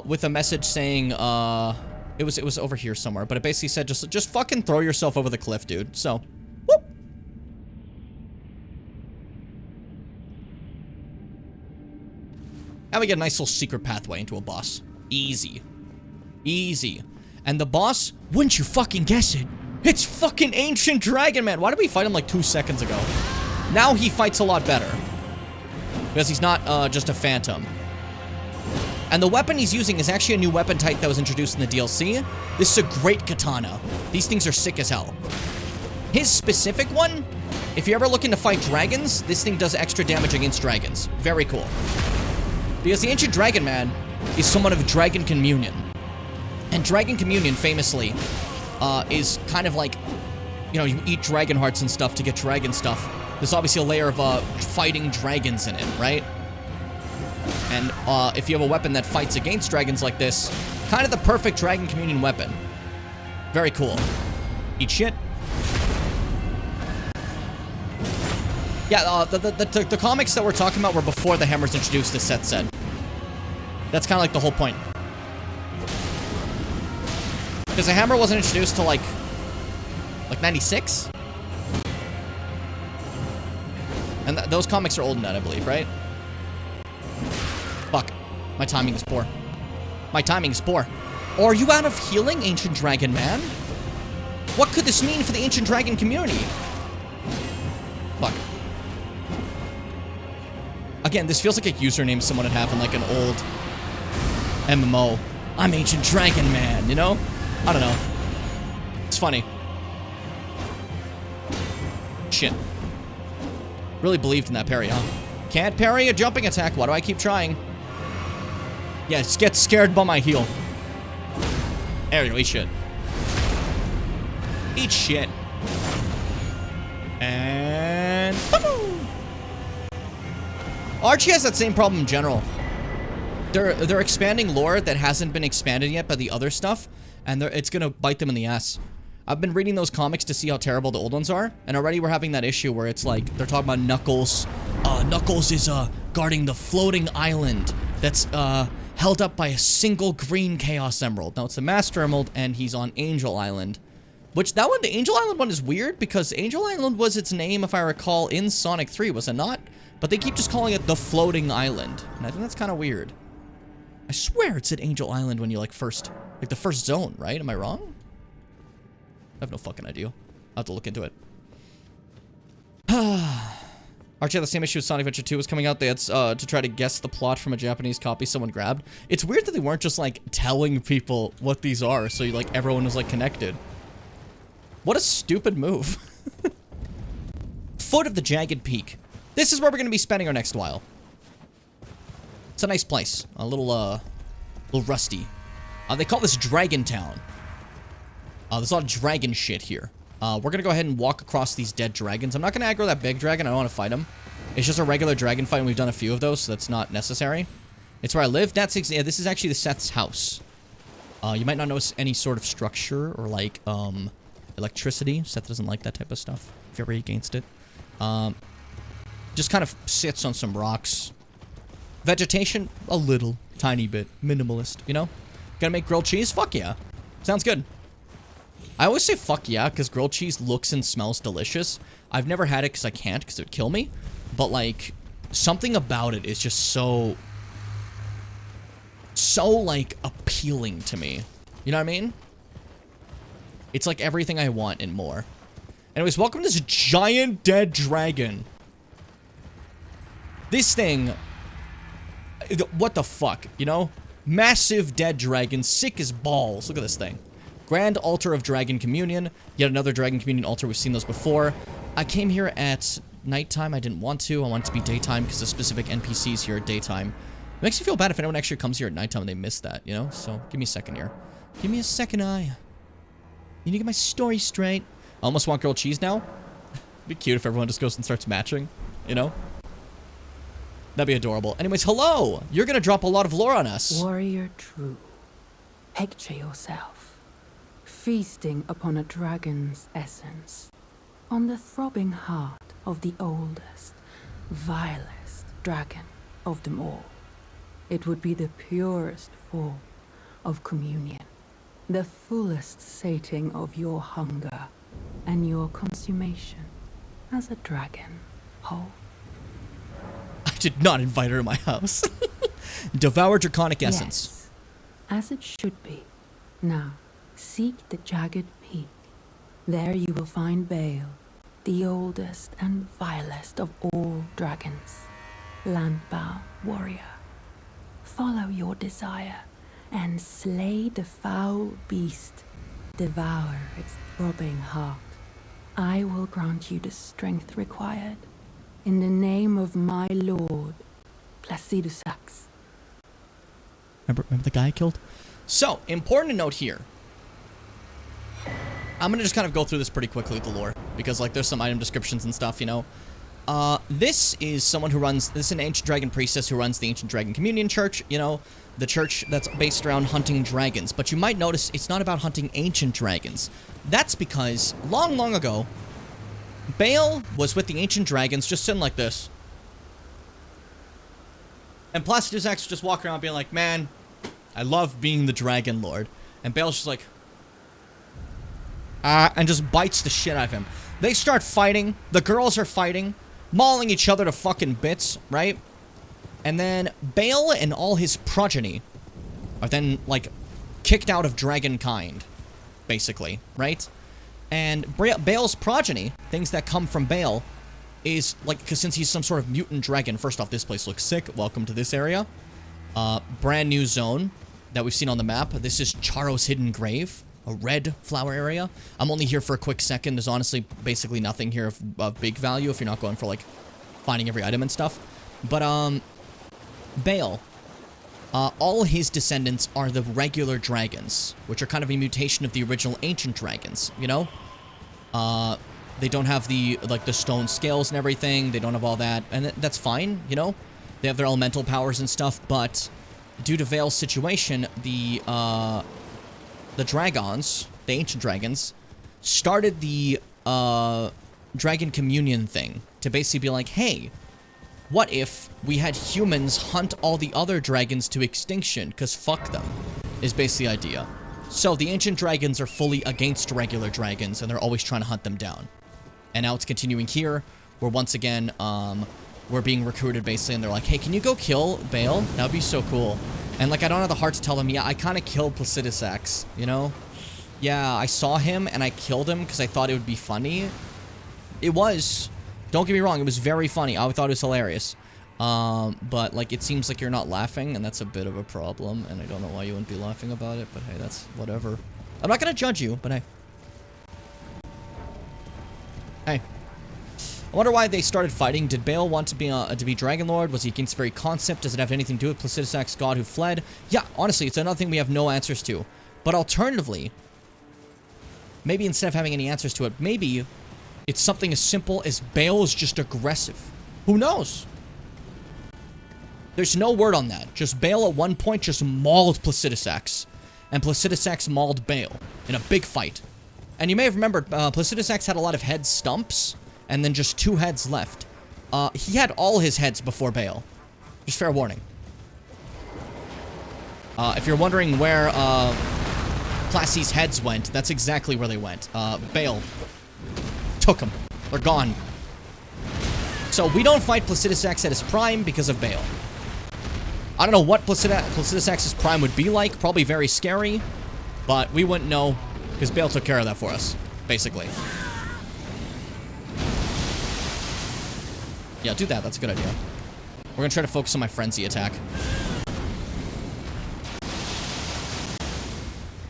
with a message saying, it was over here somewhere, but it basically said, just fucking throw yourself over the cliff, dude. So, whoop. And we get a nice little secret pathway into a boss. Easy. Easy. And the boss, wouldn't you fucking guess it? It's fucking Ancient Dragon Man. Why did we fight him like 2 seconds ago? Now he fights a lot better. Because he's not just a phantom. And the weapon he's using is actually a new weapon type that was introduced in the DLC. This is a great katana. These things are sick as hell. His specific one, if you're ever looking to fight dragons, this thing does extra damage against dragons. Very cool. Because the Ancient Dragon Man is somewhat of a Dragon Communion. And Dragon Communion, famously, is kind of like, you know, you eat dragon hearts and stuff to get dragon stuff. There's obviously a layer of fighting dragons in it, right? And if you have a weapon that fights against dragons like this, kind of the perfect Dragon Communion weapon. Very cool. Eat shit. Yeah, the comics that we're talking about were before the hammer's introduced, as Seth said. That's kind of like the whole point. Because the hammer wasn't introduced till like 96? And those comics are old enough, I believe, right? Fuck. My timing is poor. My timing is poor. Are you out of healing, Ancient Dragon Man? What could this mean for the Ancient Dragon community? Fuck. Again, this feels like a username someone would have in like an old MMO. I'm Ancient Dragon Man, you know? I don't know. It's funny. Shit. Really believed in that parry, huh? Can't parry a jumping attack. Why do I keep trying? Yeah, just get scared by my heel. There we go. Eat shit. Eat shit. And... Archie has that same problem in general. They're expanding lore that hasn't been expanded yet by the other stuff, and it's gonna bite them in the ass. I've been reading those comics to see how terrible the old ones are, and already we're having that issue where it's like, they're talking about Knuckles. Knuckles is, guarding the floating island that's, held up by a single green Chaos Emerald. Now, it's the Master Emerald, and he's on Angel Island. Which, that one, the Angel Island one is weird because Angel Island was its name, if I recall, in Sonic 3, was it not? But they keep just calling it the Floating Island. And I think that's kind of weird. I swear it said Angel Island when you, like, the first zone, right? Am I wrong? I have no fucking idea. I'll have to look into it. Archie had the same issue with Sonic Adventure 2 was coming out. They had to try to guess the plot from a Japanese copy someone grabbed. It's weird that they weren't just, like, telling people what these are, so, like, everyone was, like, connected. What a stupid move. Foot of the Jagged Peak. This is where we're going to be spending our next while. It's a nice place. A little rusty. They call this Dragon Town. There's a lot of dragon shit here. We're going to go ahead and walk across these dead dragons. I'm not going to aggro that big dragon. I don't want to fight him. It's just a regular dragon fight, and we've done a few of those, so that's not necessary. It's where I live. Yeah, this is actually the Seth's house. You might not notice any sort of structure or, like, electricity. Seth doesn't like that type of stuff. Very against it. Just kind of sits on some rocks. Vegetation, a little, tiny bit. Minimalist, you know? Gonna make grilled cheese? Fuck yeah. Sounds good. I always say fuck yeah, because grilled cheese looks and smells delicious. I've never had it because I can't, because it would kill me. But, like, something about it is just so, like, appealing to me. You know what I mean? It's like everything I want and more. Anyways, welcome to this giant dead dragon. This thing... What the fuck, you know? Massive dead dragon, sick as balls. Look at this thing. Grand Altar of Dragon Communion. Yet another Dragon Communion altar. We've seen those before. I came here at nighttime. I didn't want to. I want it to be daytime because the specific NPCs here at daytime. It makes me feel bad if anyone actually comes here at nighttime and they miss that, you know? So, give me a second here. Give me a second, eye. You need to get my story straight. I almost want grilled cheese now. It'd be cute if everyone just goes and starts matching, you know? That'd be adorable. Anyways, hello! You're gonna drop a lot of lore on us. Warrior true. Picture yourself feasting upon a dragon's essence, on the throbbing heart of the oldest, vilest dragon of them all. It would be the purest form of communion, the fullest sating of your hunger and your consummation as a dragon whole. I did not invite her to my house. Devour draconic essence. Yes, as it should be. Now, seek the jagged peak. There you will find Bale, the oldest and vilest of all dragons, landbound warrior. Follow your desire and slay the foul beast. Devour its throbbing heart. I will grant you the strength required. In the name of my lord, Placido Sax. Remember the guy I killed? So, important to note here. I'm gonna just kind of go through this pretty quickly with the lore, because, like, there's some item descriptions and stuff, you know? This is someone who runs, this is an ancient dragon priestess who runs the Ancient Dragon Communion Church, you know? The church that's based around hunting dragons. But you might notice it's not about hunting ancient dragons. That's because, long, long ago, Bale was with the ancient dragons, just sitting like this. And Placido Sax was just walking around being like, man, I love being the Dragon Lord. And Bale's just like, and just bites the shit out of him. They start fighting. The girls are fighting, mauling each other to fucking bits, right? And then Bale and all his progeny are then, like, kicked out of dragonkind, basically, right? And Bale's progeny, things that come from Bale, is, like, because since he's some sort of mutant dragon, first off, this place looks sick. Welcome to this area. Brand new zone that we've seen on the map. This is Charo's Hidden Grave, a red flower area. I'm only here for a quick second. There's honestly basically nothing here of big value if you're not going for, like, finding every item and stuff. But, Bale, all his descendants are the regular dragons, which are kind of a mutation of the original ancient dragons, you know? They don't have the, like, the stone scales and everything. They don't have all that, and that's fine, you know? They have their elemental powers and stuff, but due to Vale's situation, the dragons, the ancient dragons, started the, Dragon Communion thing to basically be like, hey, what if we had humans hunt all the other dragons to extinction? Because fuck them, is basically the idea. So the ancient dragons are fully against regular dragons, and they're always trying to hunt them down. And now it's continuing here, where once again, we're being recruited basically, and they're like, hey, can you go kill Bale? That would be so cool. And like, I don't have the heart to tell them, yeah, I kind of killed Placidusax, you know? Yeah, I saw him, and I killed him because I thought it would be funny. It was. Don't get me wrong, it was very funny. I thought it was hilarious. But like, it seems like you're not laughing, and that's a bit of a problem, and I don't know why you wouldn't be laughing about it, but hey, that's whatever. I'm not gonna judge you, but hey. Hey. I wonder why they started fighting. Did Bale want to be Dragon Lord? Was he against the very concept? Does it have anything to do with Placidusax, god who fled? Yeah, honestly, it's another thing we have no answers to. But alternatively, maybe instead of having any answers to it, maybe it's something as simple as Bale is just aggressive. Who knows? There's no word on that. Just Bale at one point just mauled Placidusax. And Placidusax mauled Bale in a big fight. And you may have remembered, Placidusax had a lot of head stumps. And then just 2 heads left. He had all his heads before Bale. Just fair warning. If you're wondering where Classy's heads went, that's exactly where they went. Bale took them. They're gone. So we don't fight Placidusax at his prime because of Bale. I don't know what Placidusax's prime would be like. Probably very scary. But we wouldn't know because Bale took care of that for us, basically. Yeah, do that. That's a good idea. We're gonna try to focus on my frenzy attack.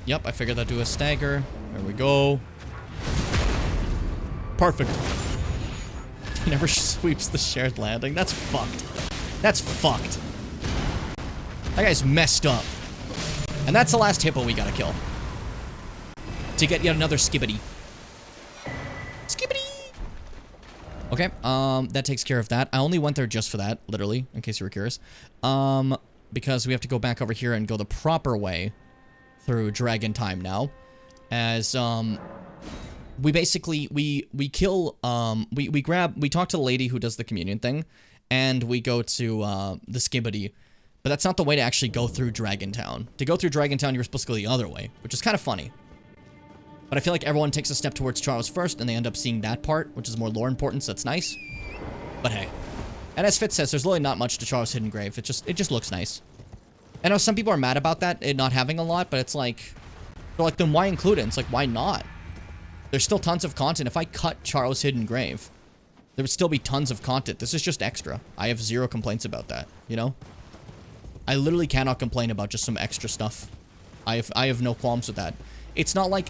Yep, I figured that'd do a stagger. There we go. Perfect. He never sweeps the shared landing. That's fucked. That's fucked. That guy's messed up. And that's the last hippo we gotta kill. To get yet another skibbity. Skibbity! Okay, that takes care of that. I only went there just for that, literally, in case you were curious. Because we have to go back over here and go the proper way through Dragon Time now. As, we basically, we kill, we talk to the lady who does the communion thing, and we go to, the Skibbity. But that's not the way to actually go through Dragon Town. To go through Dragon Town, you're supposed to go the other way, which is kind of funny. But I feel like everyone takes a step towards Charles first, and they end up seeing that part, which is more lore importance. That's nice. But hey. And as Fitz says, there's really not much to Charles' hidden grave. It just looks nice. I know some people are mad about that, it not having a lot, but it's like... They're like, then why include it? It's like, why not? There's still tons of content. If I cut Charles' hidden grave, there would still be tons of content. This is just extra. I have 0 complaints about that, you know? I literally cannot complain about just some extra stuff. I have no qualms with that. It's not like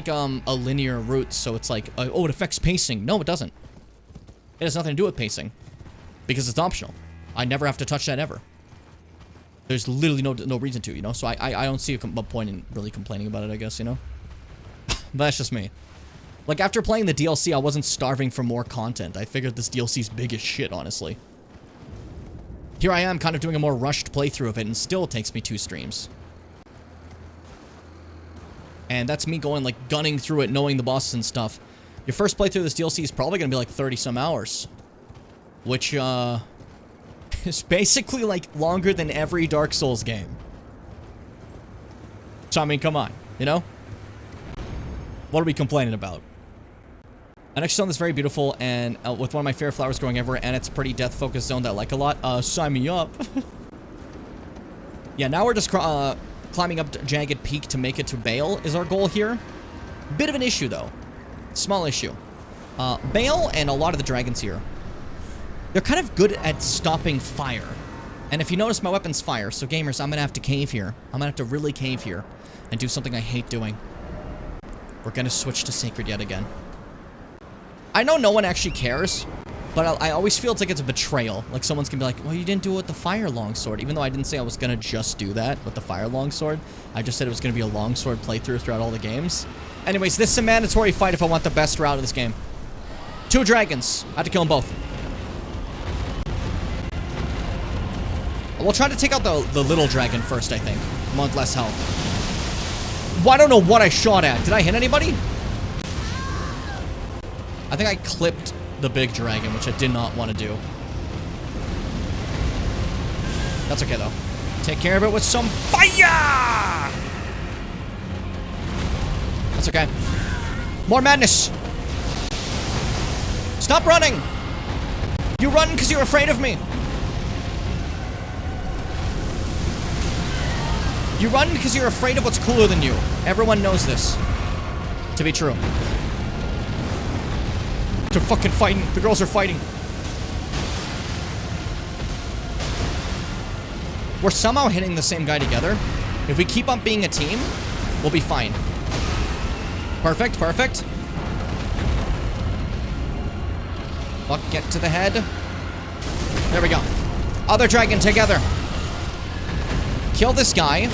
a linear route, so it's like, oh, it affects pacing. No, it doesn't. It has nothing to do with pacing. Because it's optional. I never have to touch that ever. There's literally no reason to, you know? So I don't see a point in really complaining about it, I guess, you know? But that's just me. Like, after playing the DLC, I wasn't starving for more content. I figured this DLC's big as shit, honestly. Here I am, kind of doing a more rushed playthrough of it, and still it takes me 2 streams. And that's me going, like, gunning through it, knowing the bosses and stuff. Your first playthrough of this DLC is probably gonna be, like, 30-some hours. Which, is basically, like, longer than every Dark Souls game. So, I mean, come on, you know? What are we complaining about? And actually, this very beautiful, and with one of my favorite flowers growing ever, and it's pretty death-focused zone that I like a lot. Sign me up. Yeah, now we're just, climbing up Jagged Peak to make it to Bale is our goal here. Bit of an issue, though. Small issue. Bale and a lot of the dragons here, they're kind of good at stopping fire. And if you notice, my weapon's fire. So, gamers, I'm going to have to cave here. I'm going to have to really cave here and do something I hate doing. We're going to switch to Sacred yet again. I know no one actually cares, but I always feel it's like it's a betrayal. Like, someone's going to be like, well, you didn't do it with the Fire Longsword. Even though I didn't say I was going to just do that with the Fire Longsword. I just said it was going to be a Longsword playthrough throughout all the games. Anyways, this is a mandatory fight if I want the best route of this game. 2 dragons. I have to kill them both. We'll try to take out the little dragon first, I think. I'm on less health. Well, I don't know what I shot at. Did I hit anybody? I think I clipped the big dragon, which I did not want to do. That's okay, though. Take care of it with some fire! That's okay. More madness. Stop running. You run because you're afraid of me. You run because you're afraid of what's cooler than you. Everyone knows this to be true. They're fucking fighting. The girls are fighting. We're somehow hitting the same guy together. If we keep on being a team, we'll be fine. Perfect, perfect. Fuck, get to the head. There we go. Other dragon together. Kill this guy.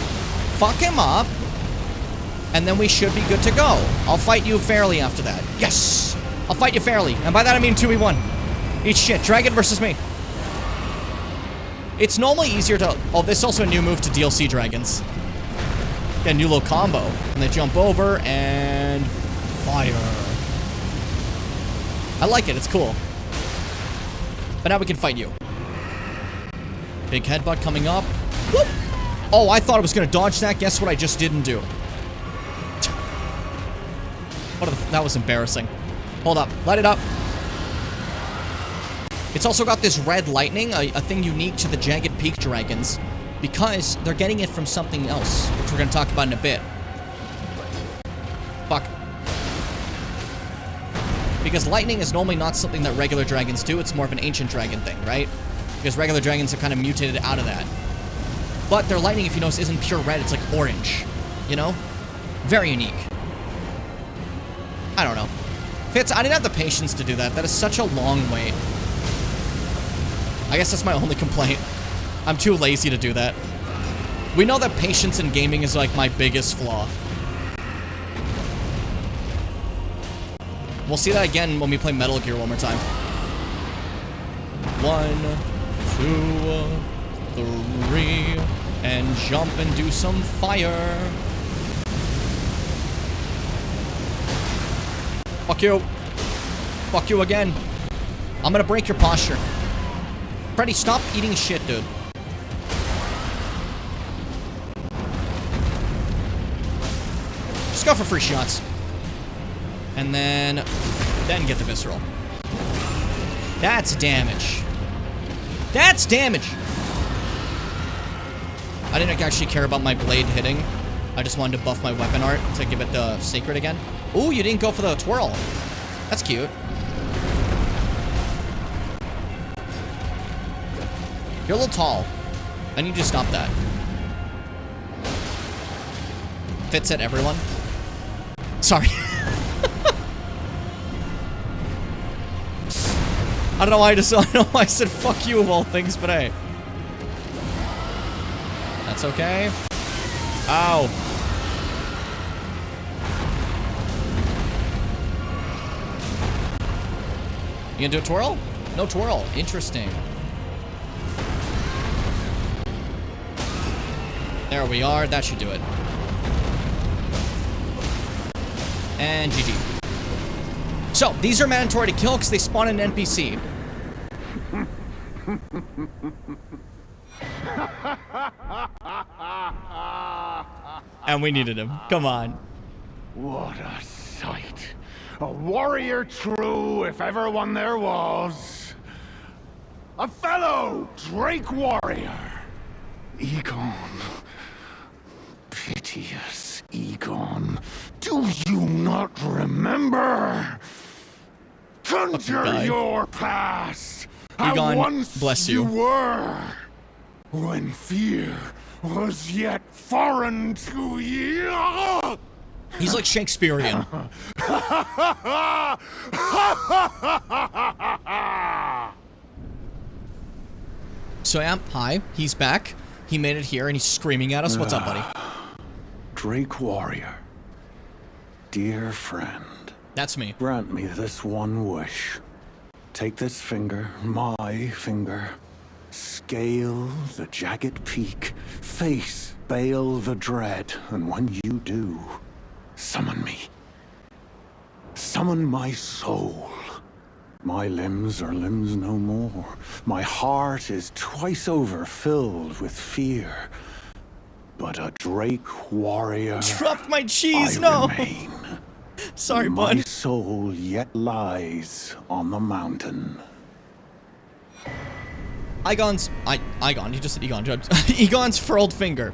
Fuck him up. And then we should be good to go. I'll fight you fairly after that. Yes! I'll fight you fairly. And by that I mean 2v1. Eat shit. Dragon versus me. It's normally easier to... Oh, this is also a new move to DLC dragons. Get a new little combo. And they jump over and... fire. I like it. It's cool. But now we can fight you. Big headbutt coming up. Whoop! Oh, I thought I was going to dodge that. Guess what I just didn't do? That was embarrassing. Hold up. Light it up. It's also got this red lightning, a thing unique to the Jagged Peak dragons, because they're getting it from something else, which we're going to talk about in a bit. Fuck. Because lightning is normally not something that regular dragons do. It's more of an ancient dragon thing, right? Because regular dragons are kind of mutated out of that. But their lightning, if you notice, isn't pure red. It's like orange. You know? Very unique. I don't know. Fitz, I didn't have the patience to do that. That is such a long wait. I guess that's my only complaint. I'm too lazy to do that. We know that patience in gaming is like my biggest flaw. We'll see that again when we play Metal Gear one more time. 1, 2, 3, and jump and do some fire. Fuck you. Fuck you again. I'm gonna break your posture. Freddy, stop eating shit, dude. Just go for free shots. And then get the visceral. That's damage. That's damage. I didn't actually care about my blade hitting. I just wanted to buff my weapon art to give it the sacred again. Ooh, you didn't go for the twirl. That's cute. You're a little tall. I need you to stop that. Fits at everyone. Sorry. I don't know why I said fuck you of all things, but hey. That's okay. Ow. You gonna do a twirl? No twirl. Interesting. There we are. That should do it. And GG. So, these are mandatory to kill because they spawn an NPC. And we needed him. Come on. What a sight. A warrior true, if ever one there was. A fellow Drake warrior. Egon. Piteous Egon. Do you not remember? Conjure your past. Egon, how once bless you. were. When fear was yet foreign to you. He's like Shakespearean. So yeah, hi, he's back. He made it here and he's screaming at us. What's up, buddy? Drake warrior. Dear friend. That's me. Grant me this one wish. Take this finger, my finger. Scale the jagged peak. Face Baal the Dread. And when you do, summon me. Summon my soul. My limbs are limbs no more. My heart is twice over filled with fear. But a Drake warrior Dropped my cheese, I no! remain. Sorry, My bud. soul yet lies on the mountain. Igon, he just said Egon. Egon's furled finger.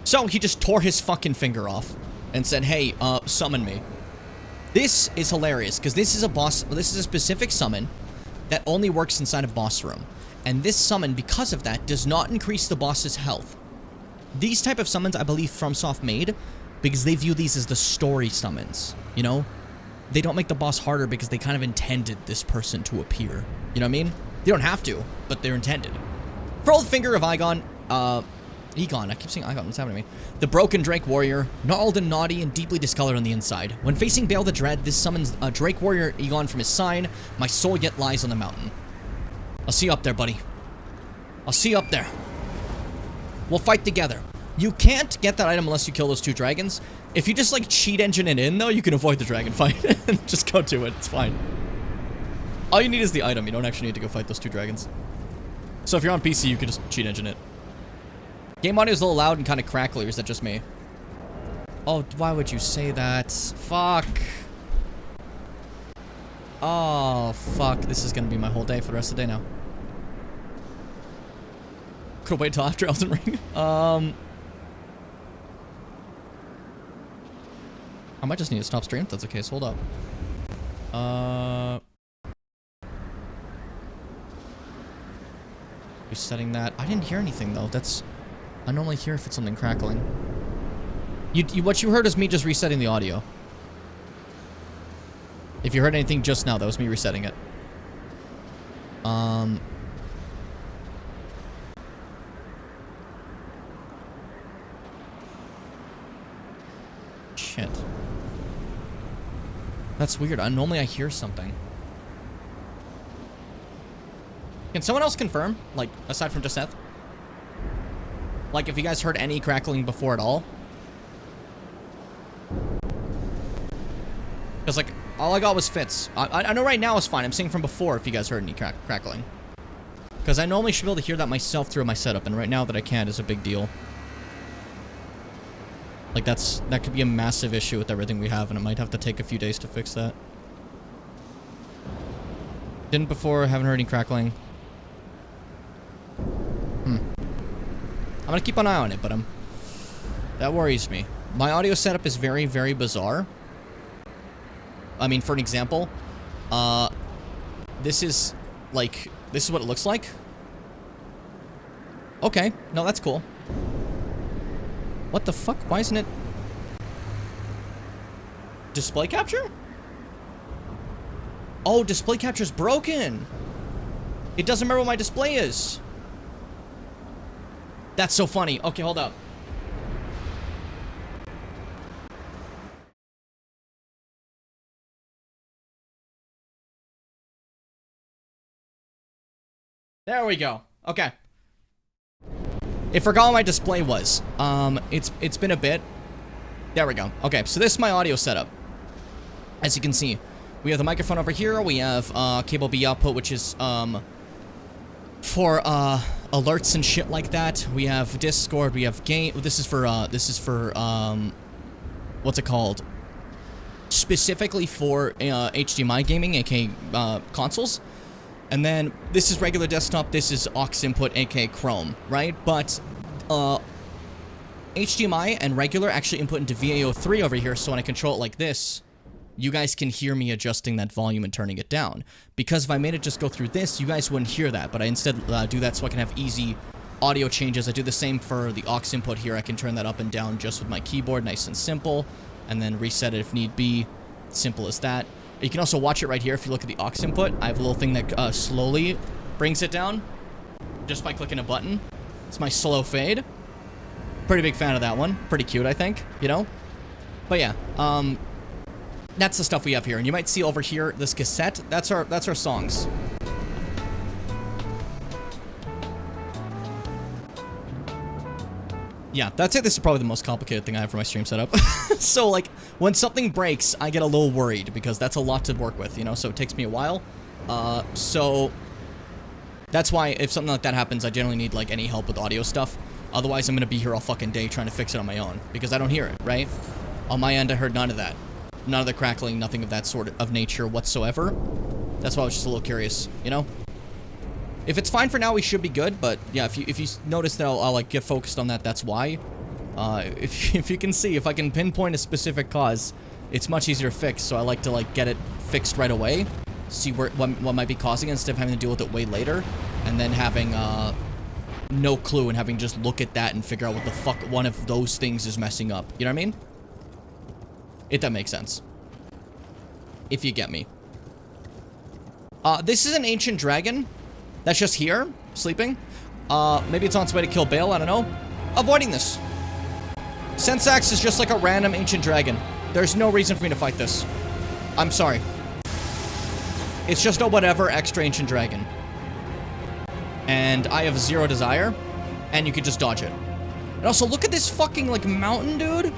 So he just tore his fucking finger off and said, hey, summon me. This is hilarious, because this is a specific summon that only works inside a boss room. And this summon, because of that, does not increase the boss's health. These type of summons, I believe FromSoft made because they view these as the story summons, you know? They don't make the boss harder because they kind of intended this person to appear. You know what I mean? They don't have to, but they're intended. Furled Finger of Egon, Egon, I keep saying Egon, what's happening to me? The Broken Drake Warrior, gnarled and naughty and deeply discolored on the inside. When facing Bale the Dread, this summons a Drake Warrior Egon from his sign. My soul yet lies on the mountain. I'll see you up there, buddy. I'll see you up there. We'll fight together. You can't get that item unless you kill those 2 dragons. If you just, like, cheat engine it in, though, you can avoid the dragon fight. And just go to it. It's fine. All you need is the item. You don't actually need to go fight those 2 dragons. So if you're on PC, you can just cheat engine it. Game audio is a little loud and kind of crackly, or is that just me? Oh, why would you say that? Fuck. Oh, fuck. This is gonna be my whole day for the rest of the day now. Could wait till after Elden Ring. I might just need to stop stream if that's the case. Hold up. Resetting that. I didn't hear anything though. I normally hear if it's something crackling. What you heard is me just resetting the audio. If you heard anything just now, that was me resetting it. Shit. That's weird. Normally I hear something. Can someone else confirm? Like, aside from just Seth? Like, if you guys heard any crackling before at all? Because, like, all I got was Fitz. I know right now is fine. I'm saying from before if you guys heard any crackling. Because I normally should be able to hear that myself through my setup, and right now that I can't is a big deal. Like, that could be a massive issue with everything we have, and it might have to take a few days to fix that. Didn't before, haven't heard any crackling. I'm gonna keep an eye on it, but that worries me. My audio setup is very, very bizarre. I mean, for an example, this is what it looks like. Okay, no, that's cool. What the fuck? Why isn't it display capture? Oh, display capture's broken. It doesn't remember what my display is. That's so funny. Okay, hold up. There we go. Okay. It forgot what my display was. It's been a bit. There we go. Okay, so this is my audio setup. As you can see, we have the microphone over here. We have cable B output, which is for alerts and shit like that. We have Discord. We have game. This is for what's it called? Specifically for HDMI gaming, aka consoles. And then this is regular desktop. This is aux input, aka Chrome, right? But HDMI and regular actually input into VAO3 over here. So when I control it like this, you guys can hear me adjusting that volume and turning it down. Because if I made it just go through this, you guys wouldn't hear that. But I instead do that so I can have easy audio changes. I do the same for the aux input here. I can turn that up and down just with my keyboard, nice and simple. And then reset it if need be. Simple as that. You can also watch it right here if you look at the aux input. I have a little thing that slowly brings it down just by clicking a button. It's my slow fade. Pretty big fan of that one. Pretty cute, I think, you know? But yeah, that's the stuff we have here. And you might see over here this cassette. That's our songs. Yeah, that's it. This is probably the most complicated thing I have for my stream setup. So, like, when something breaks, I get a little worried because that's a lot to work with, you know? So it takes me a while. So that's why if something like that happens, I generally need, like, any help with audio stuff. Otherwise, I'm gonna be here all fucking day trying to fix it on my own because I don't hear it, right? On my end, I heard none of that. none of the crackling, nothing of that sort of nature whatsoever. That's why I was just a little curious, you know? If it's fine for now, we should be good, but yeah, if you notice that I'll like get focused on that, that's why. If you can see, if I can pinpoint a specific cause, it's much easier to fix, so I like to like get it fixed right away, see what might be causing it instead of having to deal with it way later, and then having no clue and having to just look at that and figure out what the fuck one of those things is messing up. You know what I mean? If that makes sense. If you get me. This is an ancient dragon that's just here, sleeping. Maybe it's on its way to kill Bale, I don't know. Avoiding this. Sensax is just like a random ancient dragon. There's no reason for me to fight this. I'm sorry. It's just a whatever extra ancient dragon. And I have zero desire. And you could just dodge it. And also, look at this fucking, like, mountain, dude. It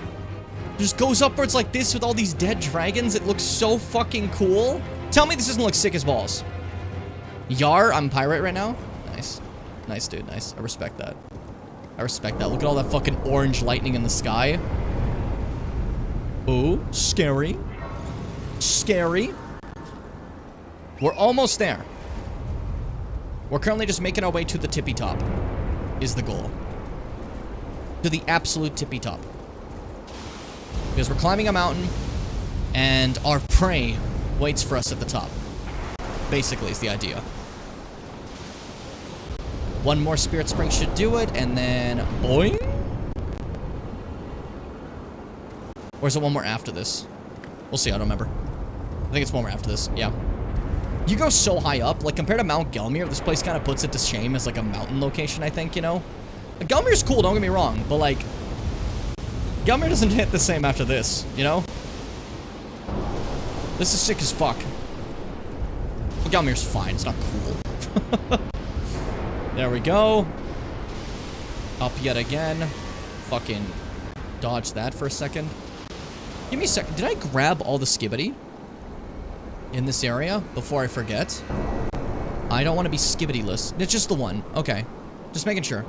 just goes upwards like this with all these dead dragons. It looks so fucking cool. Tell me this doesn't look sick as balls. Yar, I'm pirate right now. Nice. Nice, dude. Nice. I respect that. I respect that. Look at all that fucking orange lightning in the sky. Ooh, scary. Scary. We're almost there. We're currently just making our way to the tippy top, is the goal. To the absolute tippy top. Because we're climbing a mountain, and our prey waits for us at the top. Basically, is the idea. One more spirit spring should do it, and then boing. Or is it one more after this? We'll see, I don't remember. I think it's one more after this, yeah. You go so high up, like compared to Mount Gelmir, this place kind of puts it to shame as like a mountain location, I think, you know? Like, Gelmir's cool, don't get me wrong, but like, Gelmir doesn't hit the same after this, you know? This is sick as fuck. Well, Gelmir's fine, it's not cool. There we go. Up yet again. Fucking dodge that for a second. Give me a second. Did I grab all the skibbity in this area before I forget? I don't want to be skibbity-less. It's just the one. Okay. Just making sure.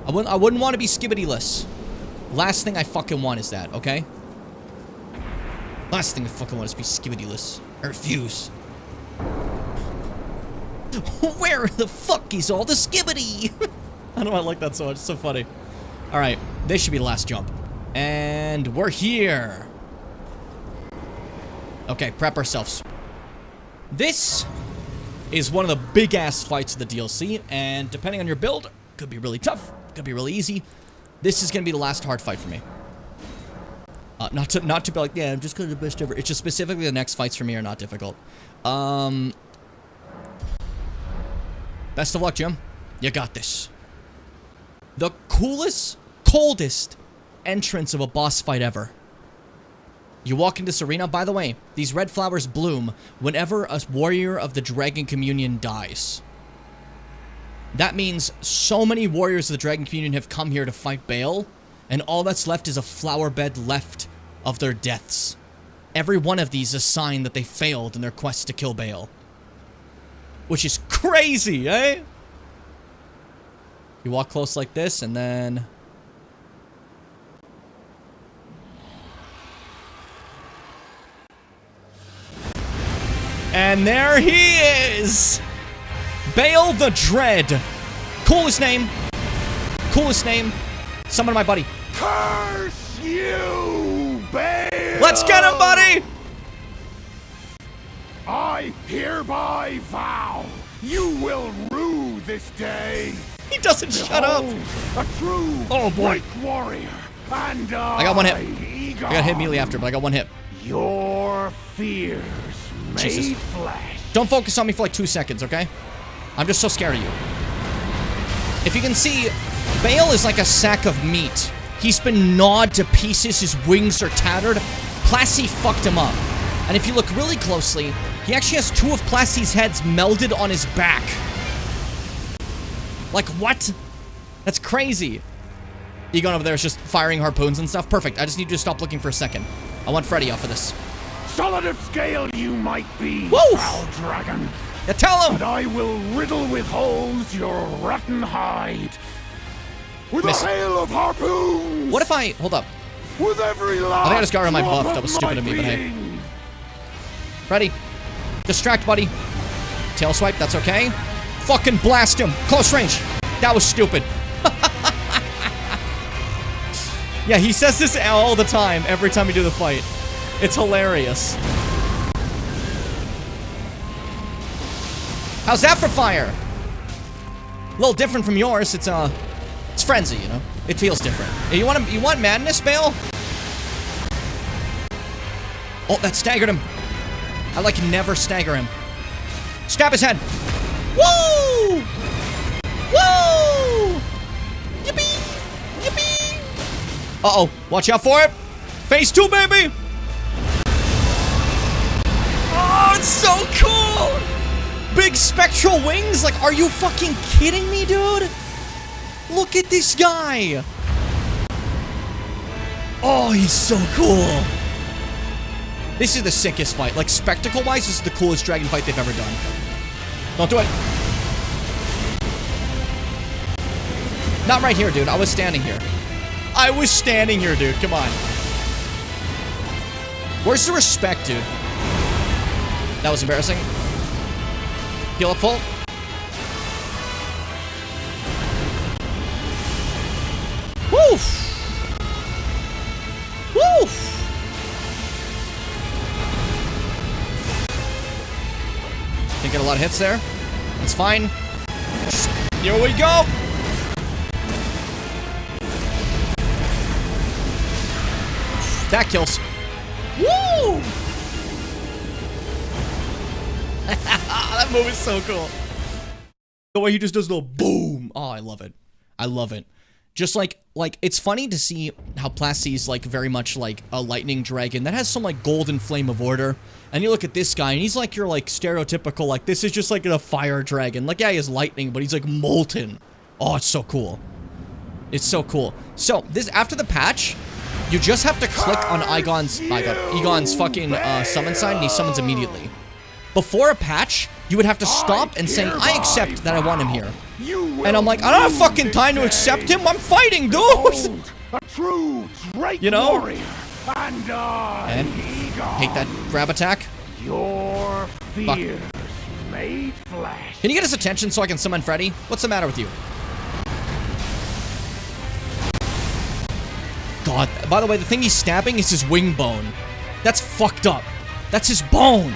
I wouldn't want to be skibbity-less. Last thing I fucking want is that, okay? Last thing I fucking want is to be skibbity-less. I refuse. Where the fuck is all the skibbity? I don't know, I like that so much. It's so funny. Alright, this should be the last jump. And we're here. Okay, prep ourselves. This is one of the big-ass fights of the DLC, and depending on your build, could be really tough, could be really easy. This is gonna be the last hard fight for me. Not to be like, yeah, I'm just gonna do the best ever. It's just specifically the next fights for me are not difficult. Best of luck, Jim. You got this. The coolest, coldest entrance of a boss fight ever. You walk into this arena. By the way, these red flowers bloom whenever a warrior of the Dragon Communion dies. That means so many warriors of the Dragon Communion have come here to fight Bale, and all that's left is a flower bed left of their deaths. Every one of these is a sign that they failed in their quest to kill Bale. Which is crazy, eh? You walk close like this, and then... And there he is! Bale the Dread. Coolest name. Coolest name. Summon my buddy. Curse you, Bale! Let's get him, buddy! I hereby vow you will rue this day. He doesn't shut up. A true boy. warrior. And I got one hit. I got hit immediately after, but I got one hit. Your fears made Jesus. flesh. Don't focus on me for like 2 seconds, okay? I'm just so scared of you. If you can see, Bale is like a sack of meat. He's been gnawed to pieces. His wings are tattered. Plassey fucked him up. And if you look really closely, he actually has 2 of Plassey's heads melded on his back. Like, what? That's crazy. Egon over there is just firing harpoons and stuff. Perfect. I just need you to stop looking for a second. I want Freddy out for this. Solid of scale you might be, Woo! foul dragon. Yeah, tell him! But I will riddle with holes your rotten hide. With Miss. a hail of harpoons. What if I... Hold up. With every last I think I just got rid of my drop buff. That was of stupid my of me, but hey. being. Ready? Distract, buddy. Tail swipe, that's okay. Fucking blast him. Close range. That was stupid. Yeah, he says this all the time, every time we do the fight. It's hilarious. How's that for fire? A little different from yours. It's frenzy, you know? It feels different. You want madness, Bale? Oh, that staggered him. I like never stagger him. Stab his head. Woo! Woo! Yippee! Yippee! Uh-oh. Watch out for it. Phase 2, baby! Oh, it's so cool! Big spectral wings? Like, are you fucking kidding me, dude? Look at this guy. Oh, he's so cool. This is the sickest fight. Like, spectacle-wise, this is the coolest dragon fight they've ever done. Don't do it. Not right here, dude. I was standing here. I was standing here, dude. Come on. Where's the respect, dude? That was embarrassing. Heal up full. Woof! Woof! Didn't get a lot of hits there. It's fine. Here we go! That kills. Woo! That move is so cool. The way he just does the boom. Oh, I love it. I love it. Just like, it's funny to see how Plasty's, like, very much like a lightning dragon that has some, like, golden flame of order. And you look at this guy, and he's like your, like, stereotypical, like, this is just, like, a fire dragon. Like, yeah, he has lightning, but he's, like, molten. Oh, it's so cool. It's so cool. So, this, after the patch, you just have to click on Egon's fucking, summon sign, and he summons immediately. Before a patch, you would have to stop and say, I accept that I want him here. And I'm like, I don't have fucking time to accept him. I'm fighting, dude. You know? And hate that grab attack. Your fears made flesh. Can you get his attention so I can summon Freddy? What's the matter with you? God, by the way, the thing he's stabbing is his wing bone. That's fucked up. That's his bone.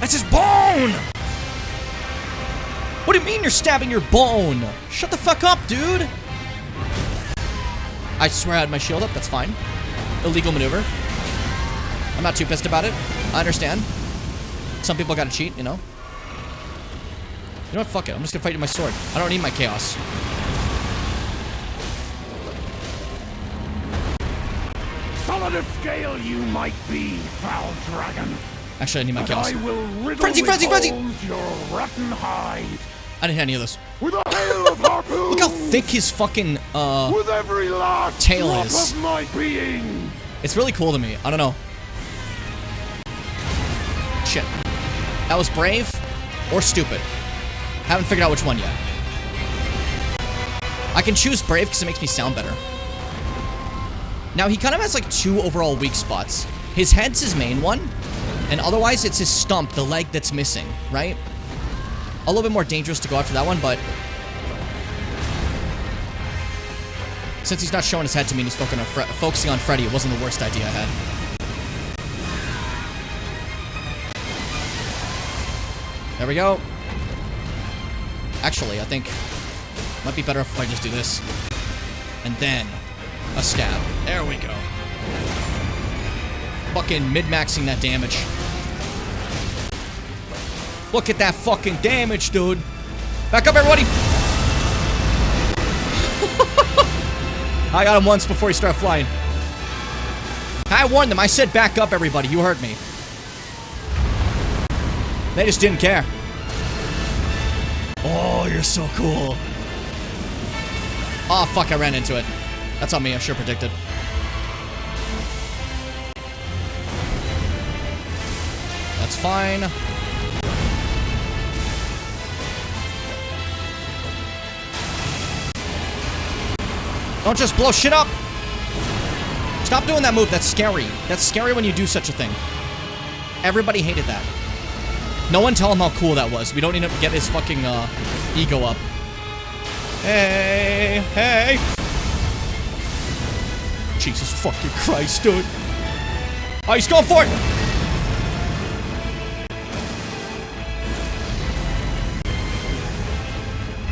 That's his bone! What do you mean you're stabbing your bone? Shut the fuck up, dude! I swear I had my shield up, that's fine. Illegal maneuver. I'm not too pissed about it. I understand. Some people gotta cheat, you know? You know what? Fuck it. I'm just gonna fight with my sword. I don't need my chaos. Solid of scale you might be, foul dragon. Actually, I need my chaos. Frenzy, frenzy, frenzy! Your rotten hide. I didn't hit any of this. With a hail of harpoons. Look how thick his fucking, with every last tail drop is. of my being. It's really cool to me. I don't know. Shit. That was brave or stupid. Haven't figured out which one yet. I can choose brave because it makes me sound better. Now, he kind of has like 2 overall weak spots. His head's his main one, and otherwise it's his stump, the leg that's missing, right? A little bit more dangerous to go after that one, but since he's not showing his head to me and he's focusing on Freddy, it wasn't the worst idea I had. There we go. Actually, I think it might be better if I just do this. And then a stab. There we go. Fucking mid-maxing that damage. Look at that fucking damage, dude. Back up, everybody. I got him once before he started flying. I warned them. I said back up, everybody. You heard me. They just didn't care. Oh, you're so cool. Oh, fuck. I ran into it. That's on me. I sure predicted. That's fine. Don't just blow shit up. Stop doing that move. That's scary. That's scary when you do such a thing. Everybody hated that. No one tell him how cool that was. We don't need to get his fucking ego up. Hey, hey. Jesus fucking Christ, dude. Oh, he's going for it.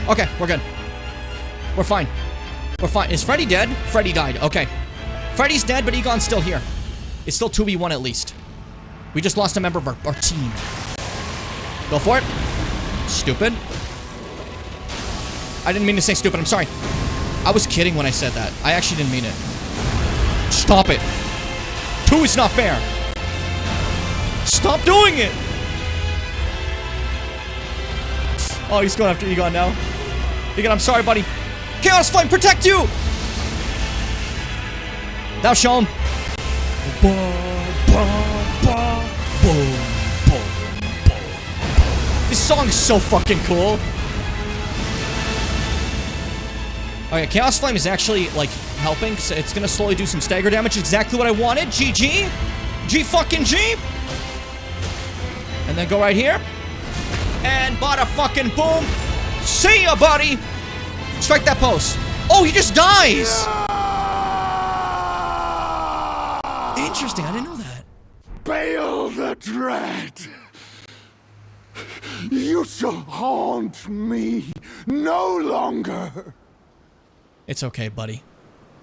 Okay, we're good. We're fine. We're fine. Is Freddy dead? Freddy died. Okay. Freddy's dead, but Egon's still here. It's still 2v1 at least. We just lost a member of our team. Go for it. Stupid. I didn't mean to say stupid. I'm sorry. I was kidding when I said that. I actually didn't mean it. Stop it. 2 is not fair. Stop doing it. Oh, he's going after Egon now. Egon, I'm sorry, buddy. Chaos Flame, protect you! Now show him. This song is so fucking cool. Okay, Chaos Flame is actually, like, helping. So it's gonna slowly do some stagger damage. Exactly what I wanted. GG. G fucking G. And then go right here. And bada fucking boom. See ya, buddy. Strike that post. Oh, he just dies. Interesting. I didn't know that. Bale the Dread. You shall haunt me no longer. It's okay, buddy.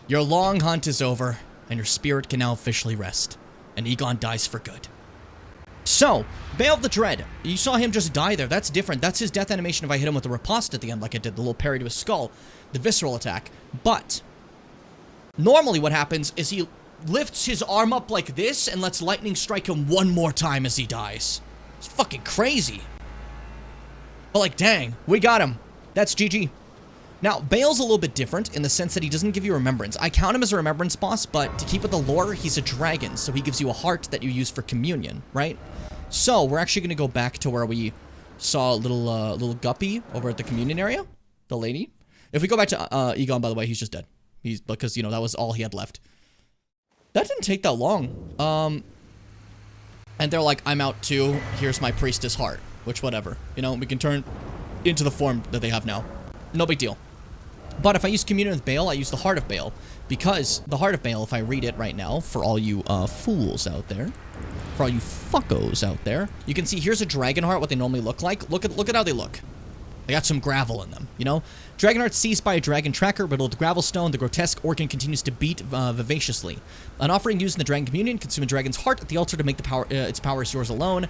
Your long hunt is over, and your spirit can now officially rest. And Egon dies for good. So, Bale of the Dread. You saw him just die there. That's different. That's his death animation if I hit him with the riposte at the end, like I did, the little parry to his skull. The visceral attack. But, normally what happens is he lifts his arm up like this and lets lightning strike him one more time as he dies. It's fucking crazy. But like, dang, we got him. That's GG. Now, Bale's a little bit different in the sense that he doesn't give you remembrance. I count him as a remembrance boss, but to keep with the lore, he's a dragon, so he gives you a heart that you use for communion, right? So, we're actually going to go back to where we saw a little guppy over at the communion area. The lady. If we go back to Egon, by the way, he's just dead. He's because, you know, that was all he had left. That didn't take that long. And they're like, I'm out too. Here's my priestess heart. Which, whatever. You know, we can turn into the form that they have now. No big deal. But if I use communion with Bale, I use the Heart of Bale. Because the Heart of Bale, if I read it right now, for all you fools out there, for all you fuckos out there, you can see here's a dragon heart, what they normally look like. Look at how they look. They got some gravel in them, you know? Dragon heart seized by a dragon tracker, riddled gravel stone, the grotesque organ continues to beat vivaciously. An offering used in the dragon communion, consume a dragon's heart at the altar to make the power its power is yours alone.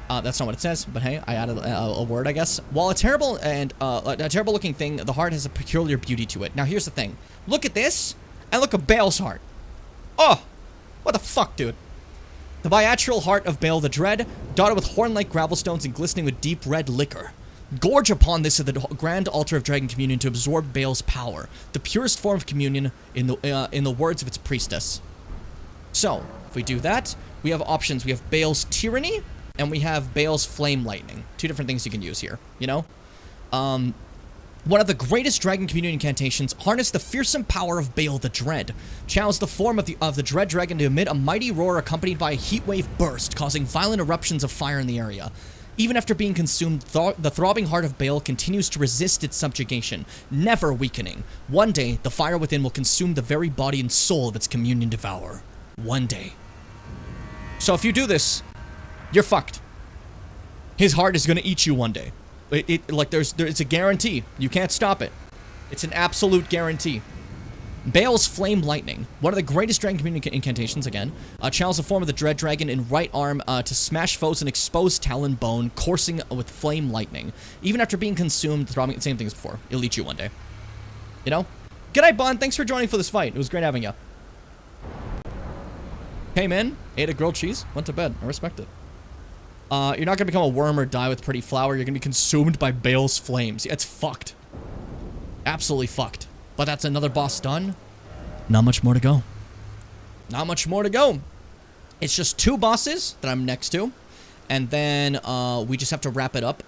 That's not what it says, but hey, I added a word, I guess. While a terrible looking thing, the heart has a peculiar beauty to it. Now, here's the thing. Look at this, and look at Bale's heart. Oh, what the fuck, dude? The bilateral heart of Bale the Dread, dotted with horn-like gravel stones and glistening with deep red liquor. Gorge upon this at the grand altar of Dragon Communion to absorb Bale's power, the purest form of communion in the words of its priestess. So, if we do that, we have options. We have Bale's Tyranny, and we have Bale's Flame Lightning. Two different things you can use here, you know? One of the greatest Dragon Communion incantations, harness the fearsome power of Bale the Dread. Channels the form of the Dread Dragon to emit a mighty roar accompanied by a heatwave burst, causing violent eruptions of fire in the area. Even after being consumed, the throbbing heart of Bale continues to resist its subjugation, never weakening. One day, the fire within will consume the very body and soul of its communion devourer. One day. So if you do this, you're fucked. His heart is gonna eat you one day. It's a guarantee. You can't stop it. It's an absolute guarantee. Bale's Flame Lightning, one of the greatest Dragon Communion incantations, again, channels the form of the Dread Dragon in right arm to smash foes and expose talon bone, coursing with Flame Lightning. Even after being consumed, throbbing, same thing as before. It'll eat you one day. You know? G'day, Bond. Thanks for joining for this fight. It was great having you. Came in, ate a grilled cheese, went to bed. I respect it. You're not gonna become a worm or die with pretty flower. You're gonna be consumed by Bale's flames. Yeah, it's fucked. Absolutely fucked. But that's another boss done. Not much more to go. Not much more to go. It's just 2 bosses that I'm next to. And then we just have to wrap it up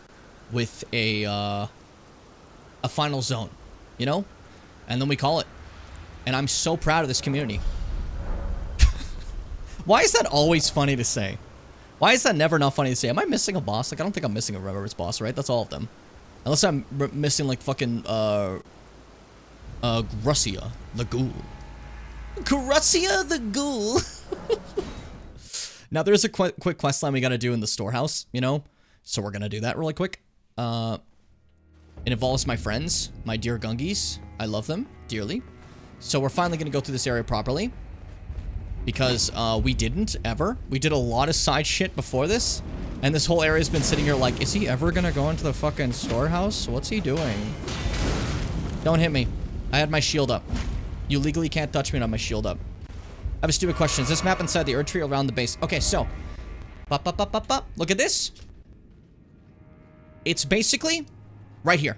with a final zone. You know? And then we call it. And I'm so proud of this community. Why is that always funny to say? Why is that never not funny to say? Am I missing a boss? Like, I don't think I'm missing a Remembrance boss, right? That's all of them. Unless I'm missing, like, fucking, Grussia, the ghoul. Grussia, the ghoul! Now, there's a quick quest line we gotta do in the storehouse, you know? So we're gonna do that really quick. It involves my friends, my dear Gungies. I love them dearly. So we're finally gonna go through this area properly. Because, we didn't, ever. We did a lot of side shit before this. And this whole area's been sitting here like, is he ever gonna go into the fucking storehouse? What's he doing? Don't hit me. I had my shield up. You legally can't touch me and I have my shield up. I have a stupid question. Is this map inside the Erd Tree around the base? Okay, so. Look at this. It's basically right here.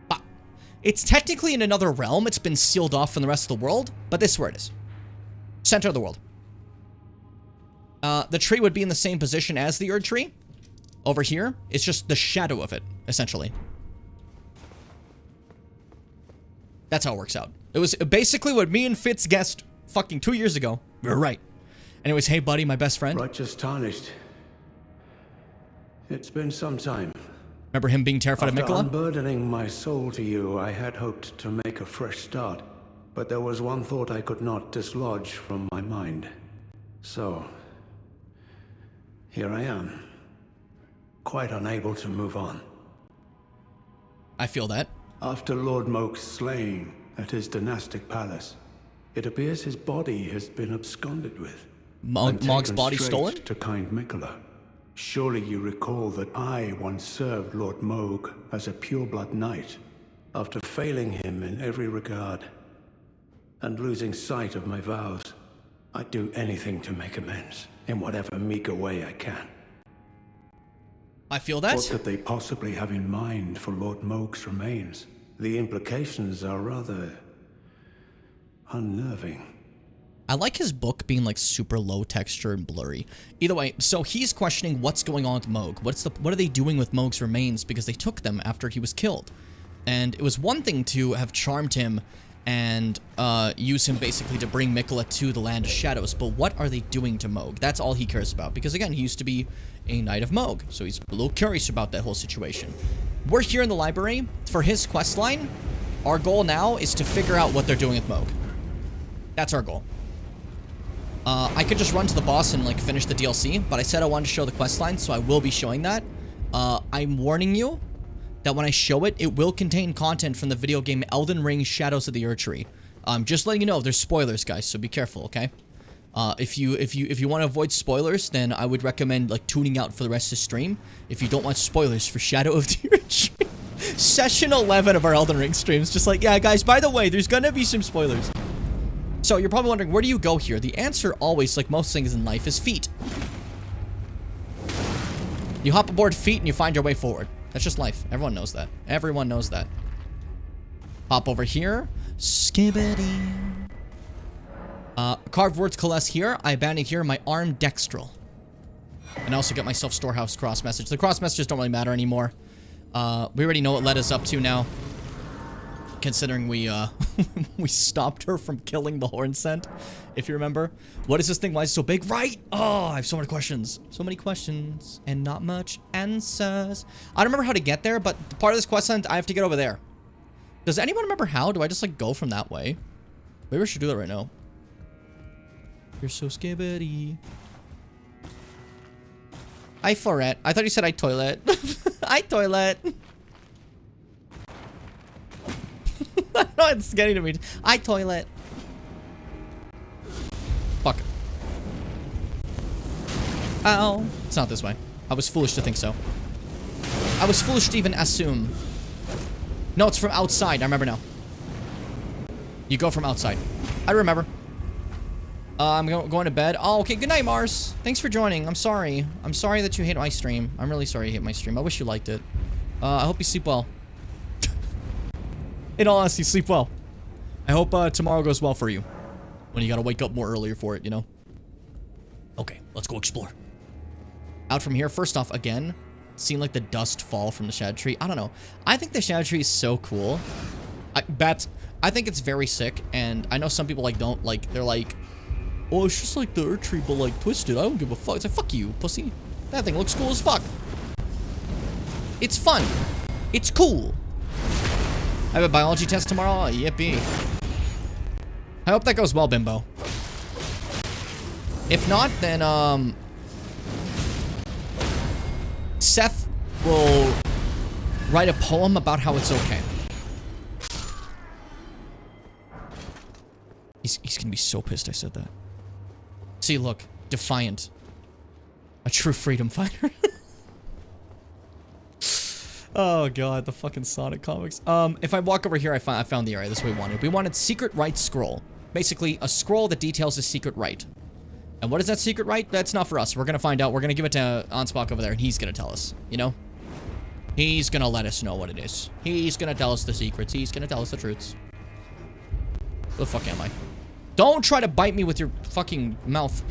Bop. It's technically in another realm. It's been sealed off from the rest of the world. But this is where it is. Center of the world. The tree would be in the same position as the Erd Tree. Over here. It's just the shadow of it, essentially. That's how it works out. It was basically what me and Fitz guessed fucking 2 years ago. We were right. Anyways, hey buddy, my best friend. Righteous Tarnished. It's been some time. Remember him being terrified of After Mikola? unburdening my soul to you, I had hoped to make a fresh start. But there was one thought I could not dislodge from my mind. So, here I am. Quite unable to move on. I feel that. After Lord Moke's slaying at his dynastic palace, it appears his body has been absconded with. Mog's body straight stolen? to kind Mikola. Surely you recall that I once served Lord Moog as a pureblood knight, after failing him in every regard, and losing sight of my vows. I'd do anything to make amends, in whatever meager way I can. I feel that. What could they possibly have in mind for Lord Moog's remains? The implications are rather unnerving. I like his book being like super low texture and blurry. Either way, so he's questioning what's going on with Moog. What are they doing with Moog's remains because they took them after he was killed. And it was one thing to have charmed him and use him basically to bring Mikola to the Land of Shadows, but what are they doing to Moog? That's all he cares about, because again, he used to be a Knight of Moog, so he's a little curious about that whole situation. We're here in the library for his quest line. Our goal now is to figure out what they're doing with Moog. That's our goal. I could just run to the boss and like finish the DLC, but I said I wanted to show the quest line, so I will be showing that. I'm warning you that when I show it, it will contain content from the video game Elden Ring Shadows of the Erd Tree. Just letting you know, there's spoilers, guys, so be careful, okay? If you want to avoid spoilers, then I would recommend like tuning out for the rest of the stream. If you don't want spoilers for Shadow of the Erd Tree. Session 11 of our Elden Ring streams, just like, yeah, guys, by the way, there's gonna be some spoilers. So you're probably wondering, where do you go here? The answer always, like most things in life, is feet. You hop aboard feet and you find your way forward. That's just life. Everyone knows that. Everyone knows that. Hop over here. Skibbity. Carved words coalesce here. I abandon here my arm dextral. And I also get myself storehouse cross message. The cross messages don't really matter anymore. We already know what led us up to now. Considering we, we stopped her from killing the horn scent, if you remember. What is this thing? Why is it so big? Right! Oh, I have so many questions. So many questions and not much answers. I don't remember how to get there, but part of this quest line, I have to get over there. Does anyone remember how? Do I just, like, go from that way? Maybe I should do that right now. You're so skibbity. I forret. I thought you said I toilet. I toilet. No, it's getting to me. I toilet. Fuck. Ow. It's not this way. I was foolish to think so. I was foolish to even assume. No, it's from outside. I remember now. You go from outside. I remember. I'm going to bed. Oh, okay. Good night, Mars. Thanks for joining. I'm sorry. I'm sorry that you hate my stream. I'm really sorry you hate my stream. I wish you liked it. I hope you sleep well. In all honesty, sleep well. I hope tomorrow goes well for you. When you gotta wake up more earlier for it, you know? Okay, let's go explore. Out from here, first off, again, seeing like the dust fall from the Shadow Tree. I don't know. I think the Shadow Tree is so cool. I think it's very sick, and I know some people like don't, like, they're like, oh, it's just like the Earth Tree, but like twisted. I don't give a fuck. It's like, fuck you, pussy. That thing looks cool as fuck. It's fun. It's cool. I have a biology test tomorrow. Oh, yippee. I hope that goes well, Bimbo. If not, then, Seth will write a poem about how it's okay. He's gonna be so pissed I said that. See, look. Defiant. A true freedom fighter. Oh god, the fucking Sonic comics. If I walk over here, I found the area. This is what we wanted. We wanted secret right scroll. Basically, a scroll that details a secret right. And what is that secret right? That's not for us. We're gonna find out. We're gonna give it to Ansbach over there, and he's gonna tell us. You know? He's gonna let us know what it is. He's gonna tell us the secrets. He's gonna tell us the truths. Who the fuck am I? Don't try to bite me with your fucking mouth.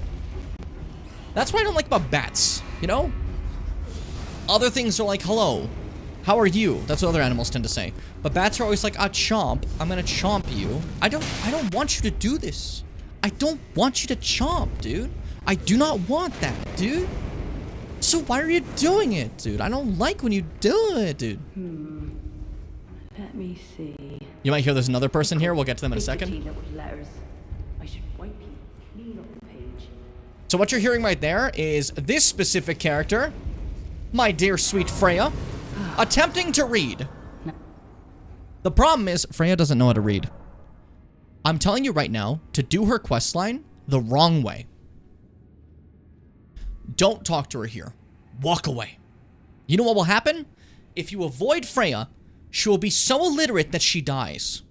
That's what I don't like about bats, you know? Other things are like, hello, how are you? That's what other animals tend to say. But bats are always like, chomp, I'm gonna chomp you. I don't want you to do this. I don't want you to chomp, dude. I do not want that, dude. So why are you doing it, dude? I don't like when you do it, dude. Let me see. You might hear there's another person here. We'll get to them in a second. I should wipe you clean off the page. So what you're hearing right there is this specific character, my dear sweet Freya, attempting to read. The problem is Freya doesn't know how to read. I'm telling you right now to do her questline the wrong way. Don't talk to her here. Walk away. You know what will happen? If you avoid Freya, she will be so illiterate that she dies.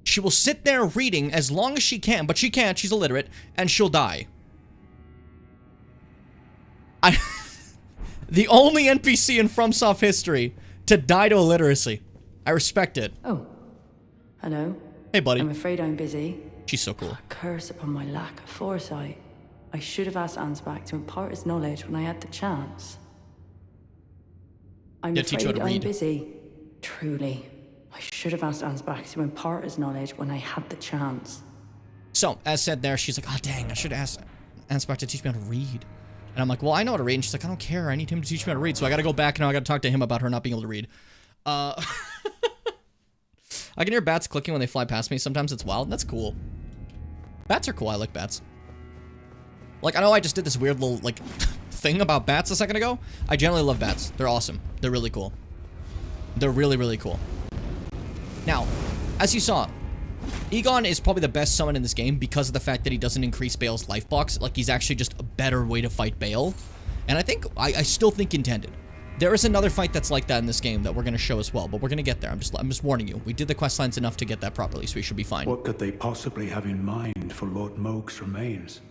She will sit there reading as long as she can, but she can't, she's illiterate, and she'll die. The only NPC in FromSoft history to die to illiteracy. I respect it. Oh. Hello. Hey, buddy. I'm afraid I'm busy. She's so cool. A curse upon my lack of foresight. I should have asked Ansbach to impart his knowledge when I had the chance. I'm teach you how afraid to I'm read. busy. Truly. I should have asked Ansbach to impart his knowledge when I had the chance. So, as said there, she's like, oh, dang, I should ask Ansbach to teach me how to read. And I'm like, well, I know how to read. And she's like, I don't care. I need him to teach me how to read. So I got to go back and I got to talk to him about her not being able to read. I can hear bats clicking when they fly past me. Sometimes it's wild. That's cool. Bats are cool. I like bats. Like, I know I just did this weird little, like, thing about bats a second ago. I generally love bats. They're awesome. They're really cool. They're really, really cool. Now, as you saw, Egon is probably the best summon in this game because of the fact that he doesn't increase Bale's life box. Like, he's actually just a better way to fight Bale. And I still think intended. There is another fight that's like that in this game that we're going to show as well, but we're going to get there. I'm just warning you. We did the quest lines enough to get that properly, so we should be fine. What could they possibly have in mind for Lord Moog's remains?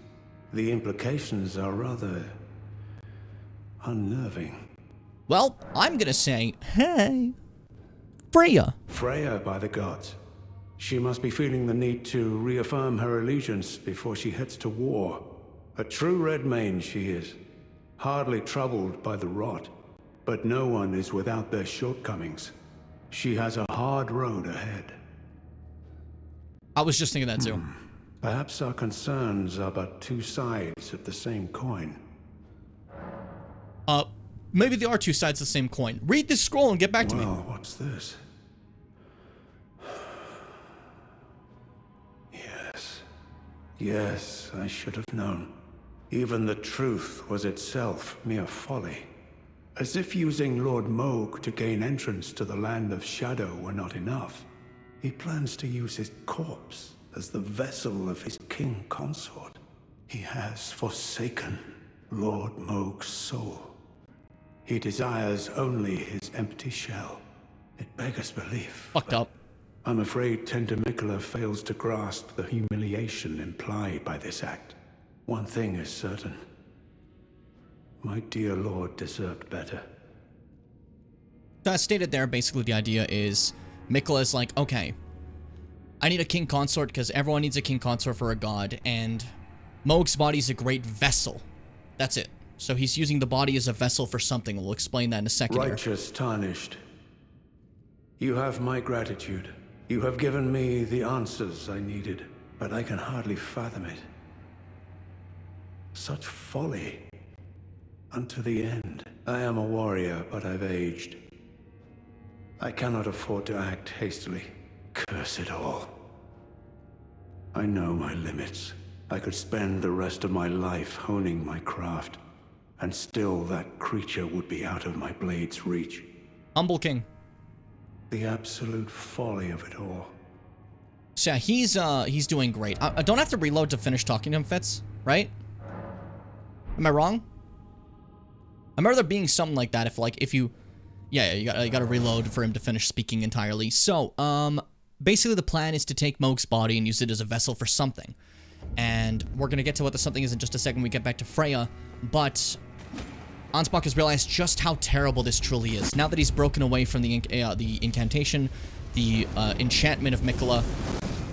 The implications are rather unnerving. Well, I'm going to say, hey, Freya. Freya, by the gods. She must be feeling the need to reaffirm her allegiance before she heads to war. A true Redmane she is, hardly troubled by the rot. But no one is without their shortcomings. She has a hard road ahead. I was just thinking that too. Perhaps our concerns are but two sides of the same coin. Maybe there are two sides of the same coin. Read this scroll and get back to me. Well, what's this? Yes, I should have known. Even the truth was itself mere folly. As if using Lord Moog to gain entrance to the Land of Shadow were not enough, he plans to use his corpse as the vessel of his king consort. He has forsaken Lord Moog's soul. He desires only his empty shell. It beggars belief. Fucked up. I'm afraid Tender Mikola fails to grasp the humiliation implied by this act. One thing is certain. My dear lord deserved better. So as stated there, basically the idea is Mikola's like, okay, I need a king consort because everyone needs a king consort for a god, and Moog's body is a great vessel. That's it. So he's using the body as a vessel for something. We'll explain that in a second. Righteous Tarnished. You have my gratitude. You have given me the answers I needed, but I can hardly fathom it. Such folly. Unto the end. I am a warrior, but I've aged. I cannot afford to act hastily. Curse it all. I know my limits. I could spend the rest of my life honing my craft, and still that creature would be out of my blade's reach. Humble King. The absolute folly of it all. So yeah, he's doing great. I don't have to reload to finish talking to him, Fitz, right? Am I wrong? I remember there being something like that if you... Yeah, you gotta reload for him to finish speaking entirely. So, basically the plan is to take Moog's body and use it as a vessel for something. And we're gonna get to what the something is in just a second when we get back to Freya. But Ansbach has realized just how terrible this truly is. Now that he's broken away from the incantation, the enchantment of Mikola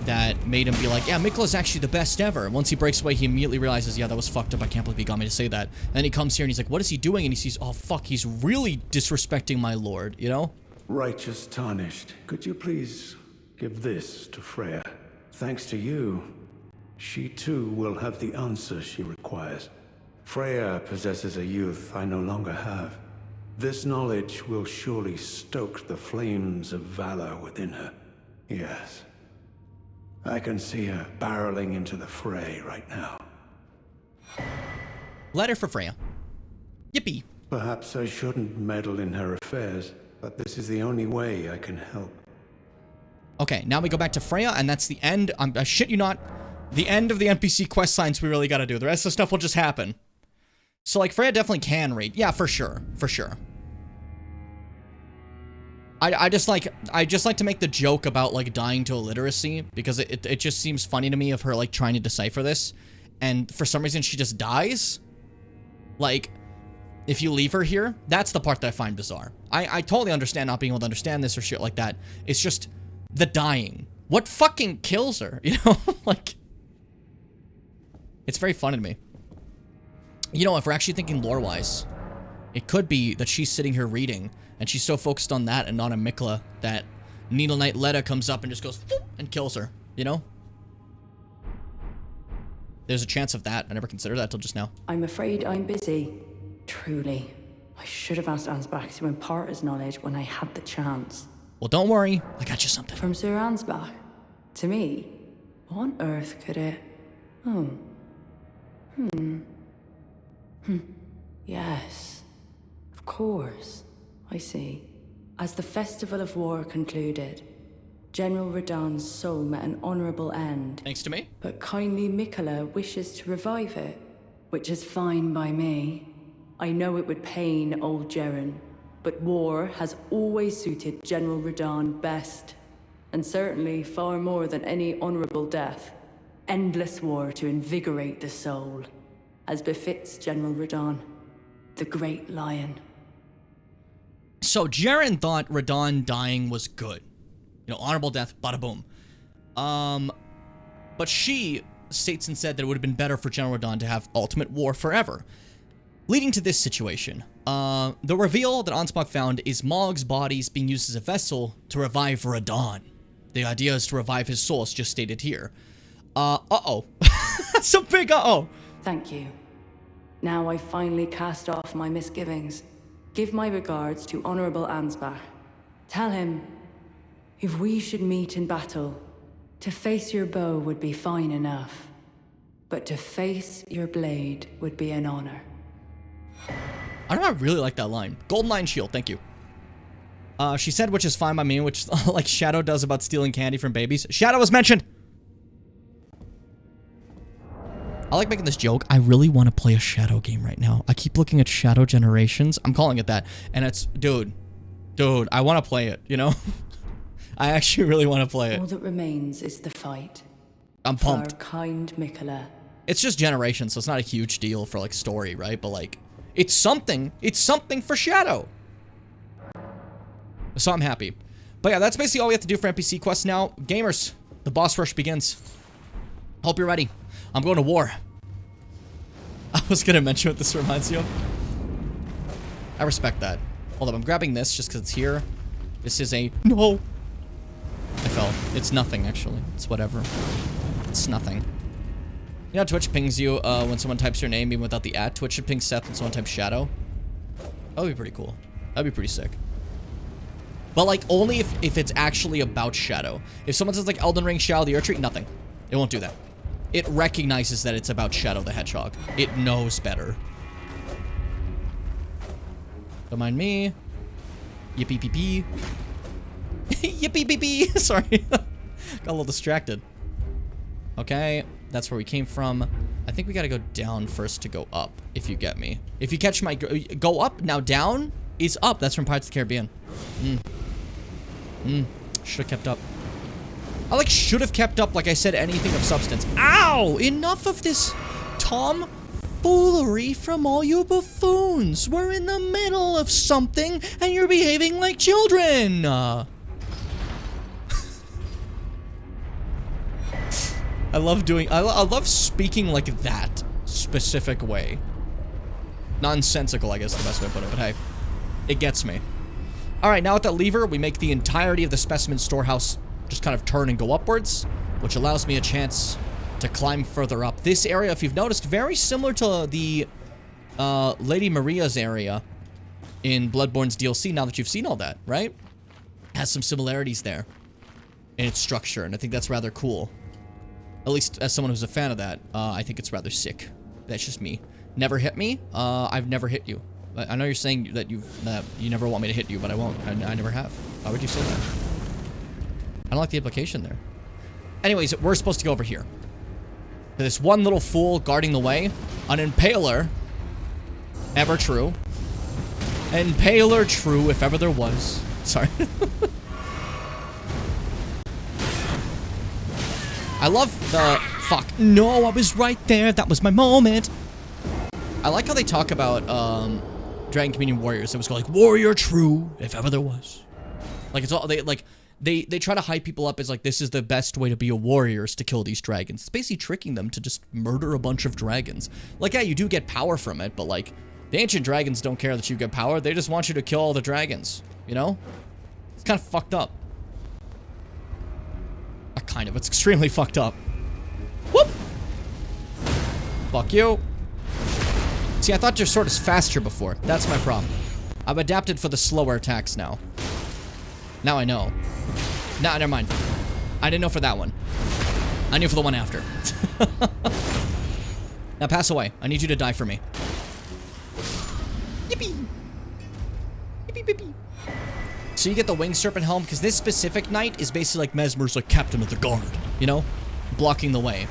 that made him be like, yeah, Mikola's actually the best ever. Once he breaks away, he immediately realizes, yeah, that was fucked up. I can't believe he got me to say that. And then he comes here and he's like, what is he doing? And he sees, oh, fuck, he's really disrespecting my lord, you know? Righteous Tarnished, could you please give this to Freya? Thanks to you, she too will have the answer she requires. Freya possesses a youth I no longer have. This knowledge will surely stoke the flames of valor within her. Yes. I can see her barreling into the fray right now. Letter for Freya. Yippee. Perhaps I shouldn't meddle in her affairs, but this is the only way I can help. Okay, now we go back to Freya, and that's the end. I shit you not, the end of the NPC quest lines we really gotta do. The rest of the stuff will just happen. So, like, Freya definitely can read. Yeah, for sure. For sure. I just like to make the joke about, like, dying to illiteracy, because it just seems funny to me of her, like, trying to decipher this, and for some reason she just dies. Like, if you leave her here, that's the part that I find bizarre. I totally understand not being able to understand this or shit like that. It's just the dying. What fucking kills her, you know? Like, it's very funny to me. You know, if we're actually thinking lore-wise, it could be that she's sitting here reading, and she's so focused on that and not on Mikola that Needle Knight Letta comes up and just goes and kills her, you know? There's a chance of that. I never considered that till just now. I'm afraid I'm busy. Truly. I should have asked Ansbach to impart his knowledge when I had the chance. Well, don't worry. I got you something. From Sir Ansbach? To me? What on earth could it... Oh. Yes. Of course. I see. As the Festival of War concluded, General Radahn's soul met an honorable end. Thanks to me. But kindly Mikola wishes to revive it, which is fine by me. I know it would pain old Jeren, but war has always suited General Radahn best, and certainly far more than any honorable death. Endless war to invigorate the soul, as befits General Radahn, the great lion. So Jeren thought Radahn dying was good. You know, honorable death, bada boom. But she states and said that it would have been better for General Radahn to have ultimate war forever. Leading to this situation, the reveal that Ansbach found is Mog's body's being used as a vessel to revive Radahn. The idea is to revive his soul, as just stated here. Uh-oh. That's a big uh-oh. Thank you. Now I finally cast off my misgivings. Give my regards to Honorable Ansbach. Tell him, if we should meet in battle, to face your bow would be fine enough, but to face your blade would be an honor. I don't know, I really like that line. Golden Lion Shield, thank you. She said, which is fine by me, which like Shadow does about stealing candy from babies. Shadow was mentioned! I like making this joke. I really want to play a Shadow game right now. I keep looking at Shadow Generations. I'm calling it that. And it's, dude, I want to play it, you know? I actually really want to play it. All that remains is the fight. I'm pumped. For our kind Mikola. It's just Generations, so it's not a huge deal for, like, story, right? But, like, it's something. It's something for Shadow. So I'm happy. But yeah, that's basically all we have to do for NPC quests now. Gamers, the boss rush begins. Hope you're ready. I'm going to war. I was going to mention what this reminds you of. I respect that. Hold up, I'm grabbing this just because it's here. This is a... No! I fell. It's nothing, actually. It's whatever. It's nothing. You know how Twitch pings you when someone types your name even without the @ Twitch should ping Seth when someone types Shadow. That would be pretty cool. That'd be pretty sick. But like only if it's actually about Shadow. If someone says like Elden Ring, Shadow the Erdtree, nothing. It won't do that. It recognizes that it's about Shadow the Hedgehog. It knows better. Don't mind me. Yippee pee pee. Yippee pee pee. Sorry. Got a little distracted. Okay, that's where we came from. I think we gotta go down first to go up, if you get me. If you catch my... Go up, now down is up. That's from Pirates of the Caribbean. Should've kept up. I like should've kept up like I said anything of substance. Ow! Enough of this tomfoolery from all you buffoons. We're in the middle of something and you're behaving like children. I love speaking like that specific way. Nonsensical, I guess, the best way to put it, but hey, it gets me. All right, now with that lever, we make the entirety of the specimen storehouse just kind of turn and go upwards, which allows me a chance to climb further up. This area, if you've noticed, very similar to the Lady Maria's area in Bloodborne's DLC, now that you've seen all that, right? Has some similarities there in its structure, and I think that's rather cool. At least as someone who's a fan of that, I think it's rather sick. That's just me. Never hit me? I've never hit you. I know you're saying that you never want me to hit you, but I won't. I never have. Why would you say that? I don't like the implication there. Anyways, we're supposed to go over here. This one little fool guarding the way. An impaler. Ever true. Impaler true, if ever there was. Sorry. I love the... Fuck. No, I was right there. That was my moment. I like how they talk about Dragon Communion Warriors. It was called like Warrior True, if ever there was. Like it's all they try to hype people up as like this is the best way to be a warrior is to kill these dragons. It's basically tricking them to just murder a bunch of dragons. Like yeah, you do get power from it, but like the ancient dragons don't care that you get power. They just want you to kill all the dragons. You know? It's kind of fucked up. Kind of. It's extremely fucked up. Whoop! Fuck you. See, I thought your sword was faster before. That's my problem. I've adapted for the slower attacks now. Now I know. Nah, never mind. I didn't know for that one. I knew for the one after. Now pass away. I need you to die for me. Yippee! Yippee, yippee. So you get the Winged Serpent Helm, because this specific knight is basically like Mesmer's like captain of the guard, you know? Blocking the way.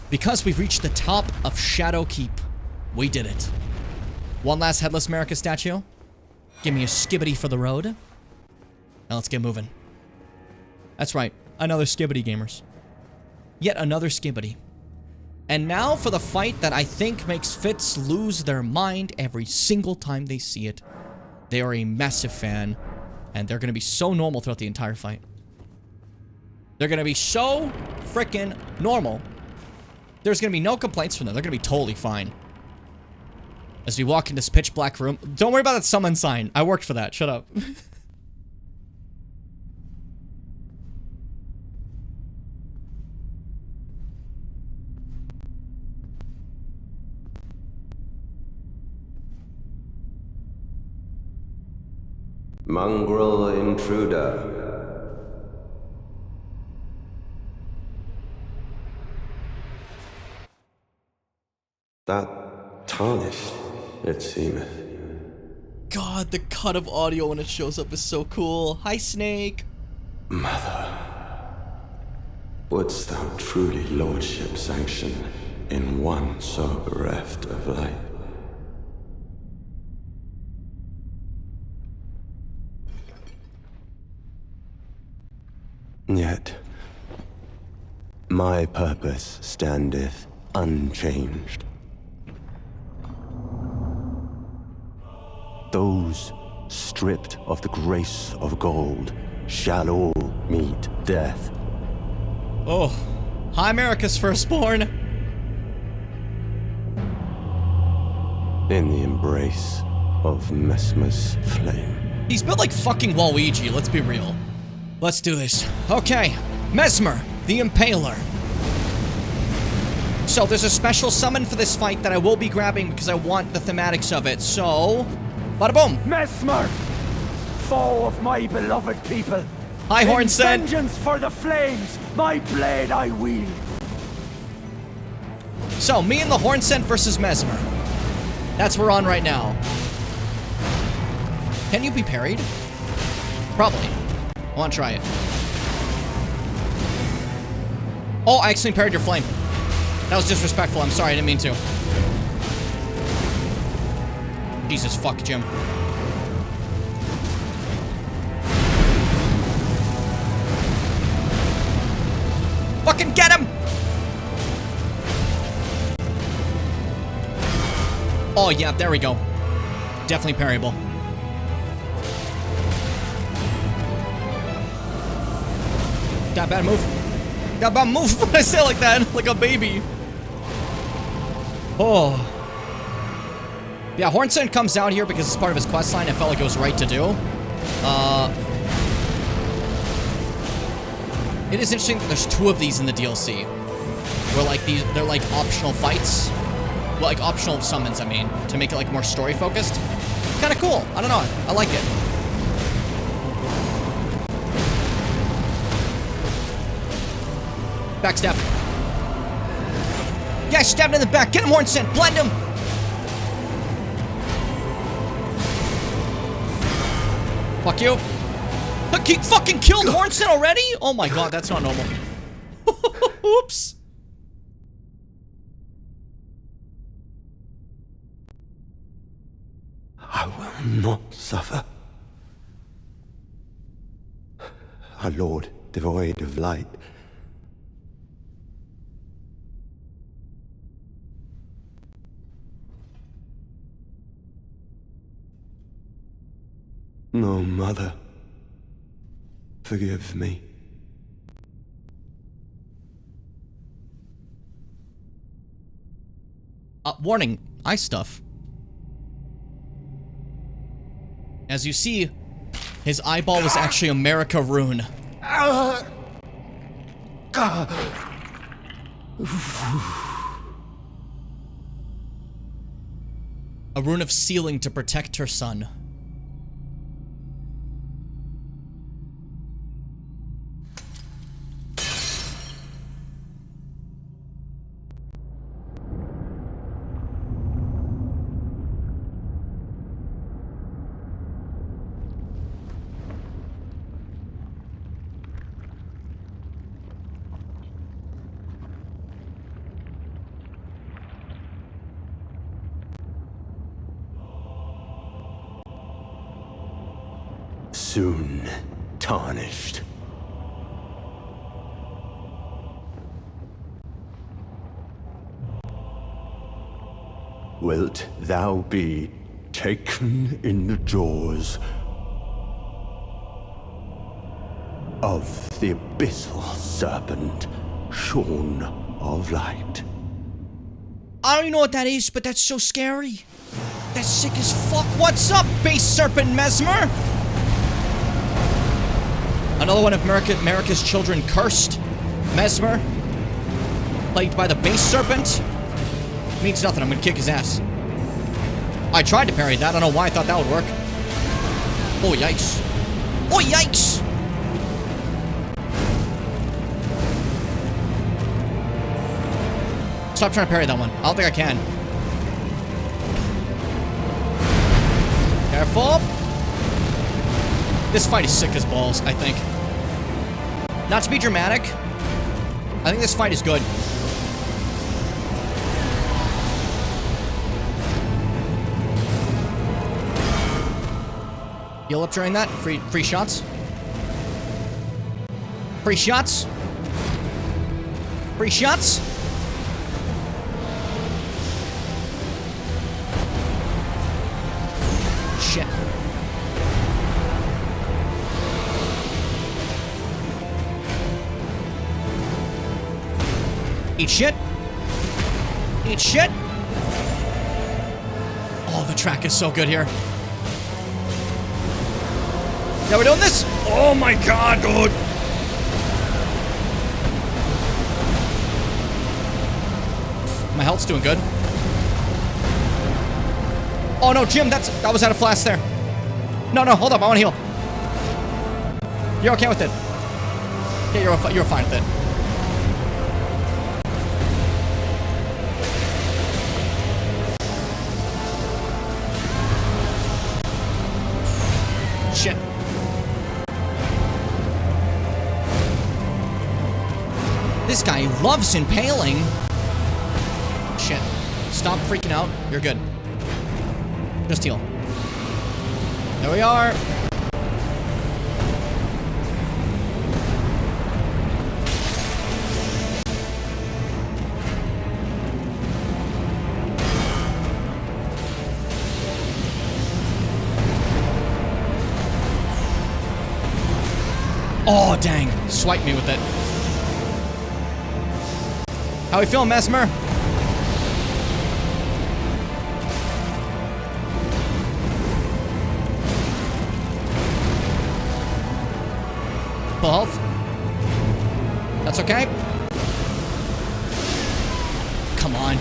Because we've reached the top of Shadow Keep. We did it. One last Headless America statue. Give me a skibbity for the road. Now let's get moving. That's right. Another skibbity, gamers. Yet another skibbity. And now for the fight that I think makes Fitz lose their mind every single time they see it. They are a massive fan. And they're going to be so normal throughout the entire fight. They're going to be so freaking normal. There's going to be no complaints from them. They're going to be totally fine. As we walk in this pitch black room. Don't worry about that summon sign. I worked for that. Shut up. Mongrel intruder. That tarnished, it seemeth. God, the cut of audio when it shows up is so cool. Hi, Snake. Mother, wouldst thou truly lordship sanction in one so bereft of life? Yet, my purpose standeth unchanged. Those stripped of the grace of gold shall all meet death. Oh, hi, America's firstborn. In the embrace of Mesmer's flame. He's built like fucking Waluigi, let's be real. Let's do this. Okay, Mesmer, the Impaler. So there's a special summon for this fight that I will be grabbing because I want the thematics of it. So, bada boom. Mesmer, foe of my beloved people. Hi, Hornsen. Vengeance for the flames, my blade I wield. So, me and the Hornsen versus Mesmer. That's what we're on right now. Can you be parried? Probably. I want to try it. Oh, I accidentally parried your flame. That was disrespectful. I'm sorry. I didn't mean to. Jesus, fuck, Jim. Fucking get him! Oh, yeah, there we go. Definitely parryable. That bad move. That bad move when I say it like that, like a baby. Oh. Yeah, Hornsen comes down here because it's part of his questline. I felt like it was right to do. It is interesting that there's 2 of these in the DLC. Where like they're like optional fights. Well, like optional summons, I mean, to make it like more story focused. Kind of cool. I don't know. I like it. Backstab. Yeah, stabbed in the back. Get him, Hornsen. Blend him. Fuck you. Look, he fucking killed Hornsen already? Oh my god, that's not normal. Oops. I will not suffer. Our Lord, devoid of light. No, Mother. Forgive me. Warning, eye stuff. As you see, his eyeball was actually America rune. A rune of sealing to protect her son. Soon tarnished. Wilt thou be taken in the jaws of the abyssal serpent, shorn of light? I don't even know what that is, but that's so scary. That's sick as fuck. What's up, base serpent Mesmer? Another one of America's children cursed. Mesmer. Plagued by the base serpent. Means nothing. I'm gonna kick his ass. I tried to parry that. I don't know why I thought that would work. Oh, yikes. Oh, yikes! Stop trying to parry that one. I don't think I can. Careful. This fight is sick as balls, I think. Not to be dramatic, I think this fight is good. Heal up during that. Free shots. Free shots. Free shots. Shit. Eat shit. Eat shit. Oh, the track is so good here. Yeah, we're doing this? Oh my god, dude. My health's doing good. Oh no, Jim, that was out of flash there. No, hold up, I wanna heal. You're okay with it. Yeah, you're fine with it. Shit. This guy loves impaling. Shit. Stop freaking out. You're good. Just heal. There we are. Oh, dang. Swipe me with it. How we feeling, Mesmer? Full health. That's okay. Come on.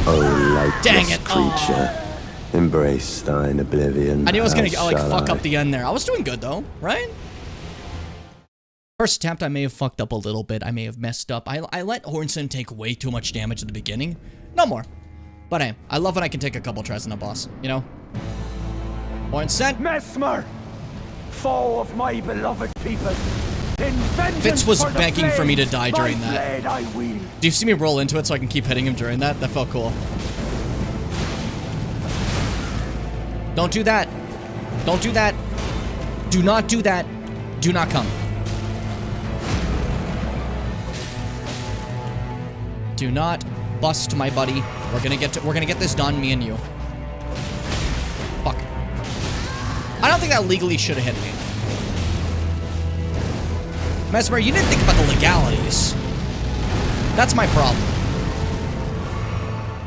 Oh, lightless Dang it. creature. Embrace thine oblivion. I knew I was gonna How like shall fuck I? up the end there. I was doing good though, right? First attempt, I may have fucked up a little bit. I may have messed up. I let Hornson take way too much damage at the beginning. No more. But hey, I love when I can take a couple tries on a boss, you know? Hornson. Mesmer, foe of my beloved people. In vengeance Fitz was for the begging for me to flames, die during my that. blade I wield. Do you see me roll into it so I can keep hitting him during that? That felt cool. Don't do that. Don't do that. Do not do that. Do not come. Do not bust my buddy. We're gonna get this done, me and you. Fuck. I don't think that legally should have hit me. Mesmer, you didn't think about the legalities. That's my problem.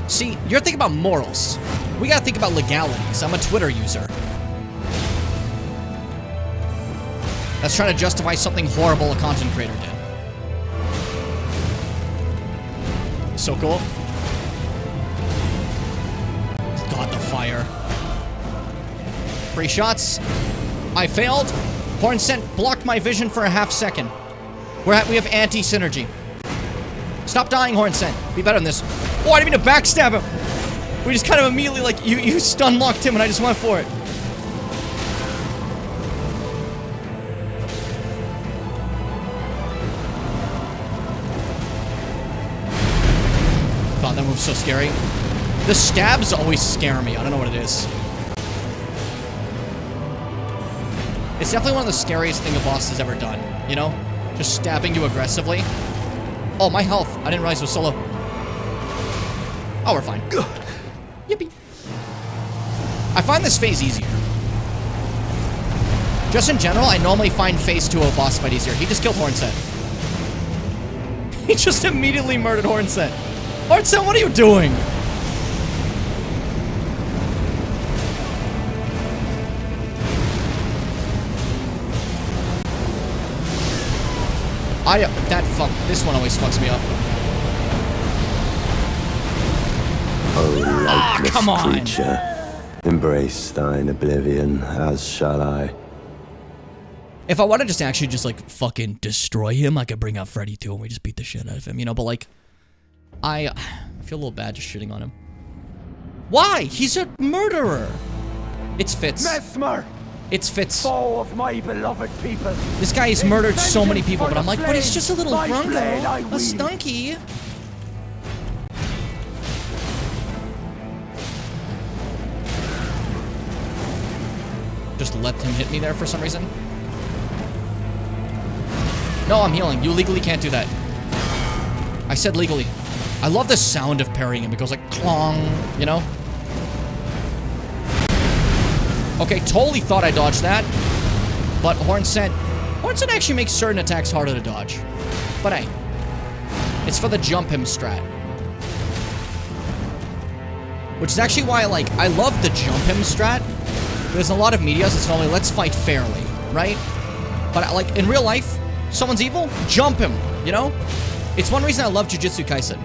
See, you're thinking about morals. We gotta think about legalities. I'm a Twitter user. That's trying to justify something horrible a content creator did. So cool. God, the fire. 3 shots. I failed. Horn Scent blocked my vision for a half second. We have anti-synergy. Stop dying, Horn Scent. Be better than this. Oh, I didn't mean to backstab him. We just kind of immediately, like, you stun locked him and I just went for it. God, that move's so scary. The stabs always scare me. I don't know what it is. It's definitely one of the scariest thing a boss has ever done, you know? Just stabbing you aggressively. Oh, my health. I didn't realize it was so low. Oh, we're fine. Yippee. I find this phase easier. Just in general, I normally find phase 2 of a boss fight easier. He just killed Hornset. He just immediately murdered Hornset. Hornset, what are you doing? This one always fucks me up. Oh, lightless come on. creature. Embrace thine oblivion, as shall I. If I want to just actually just like fucking destroy him, I could bring out Freddy too and we just beat the shit out of him, you know, but like, I feel a little bad just shitting on him. Why? He's a murderer. It's Fitz. Mesmer, It's Fitz. foe of my beloved people. This guy has murdered so many people, but I'm like, but he's flames, just a little my grungo, blade I a wield. stunky. Just let him hit me there for some reason. No, I'm healing. You legally can't do that. I said legally. I love the sound of parrying him. It goes like clong, you know? Okay, totally thought I dodged that. But Hornset actually makes certain attacks harder to dodge. But hey, it's for the jump him strat. Which is actually why I love the jump him strat. There's a lot of medias, it's normally let's fight fairly, right? But like in real life, someone's evil, jump him, you know? It's one reason I love Jujutsu Kaisen.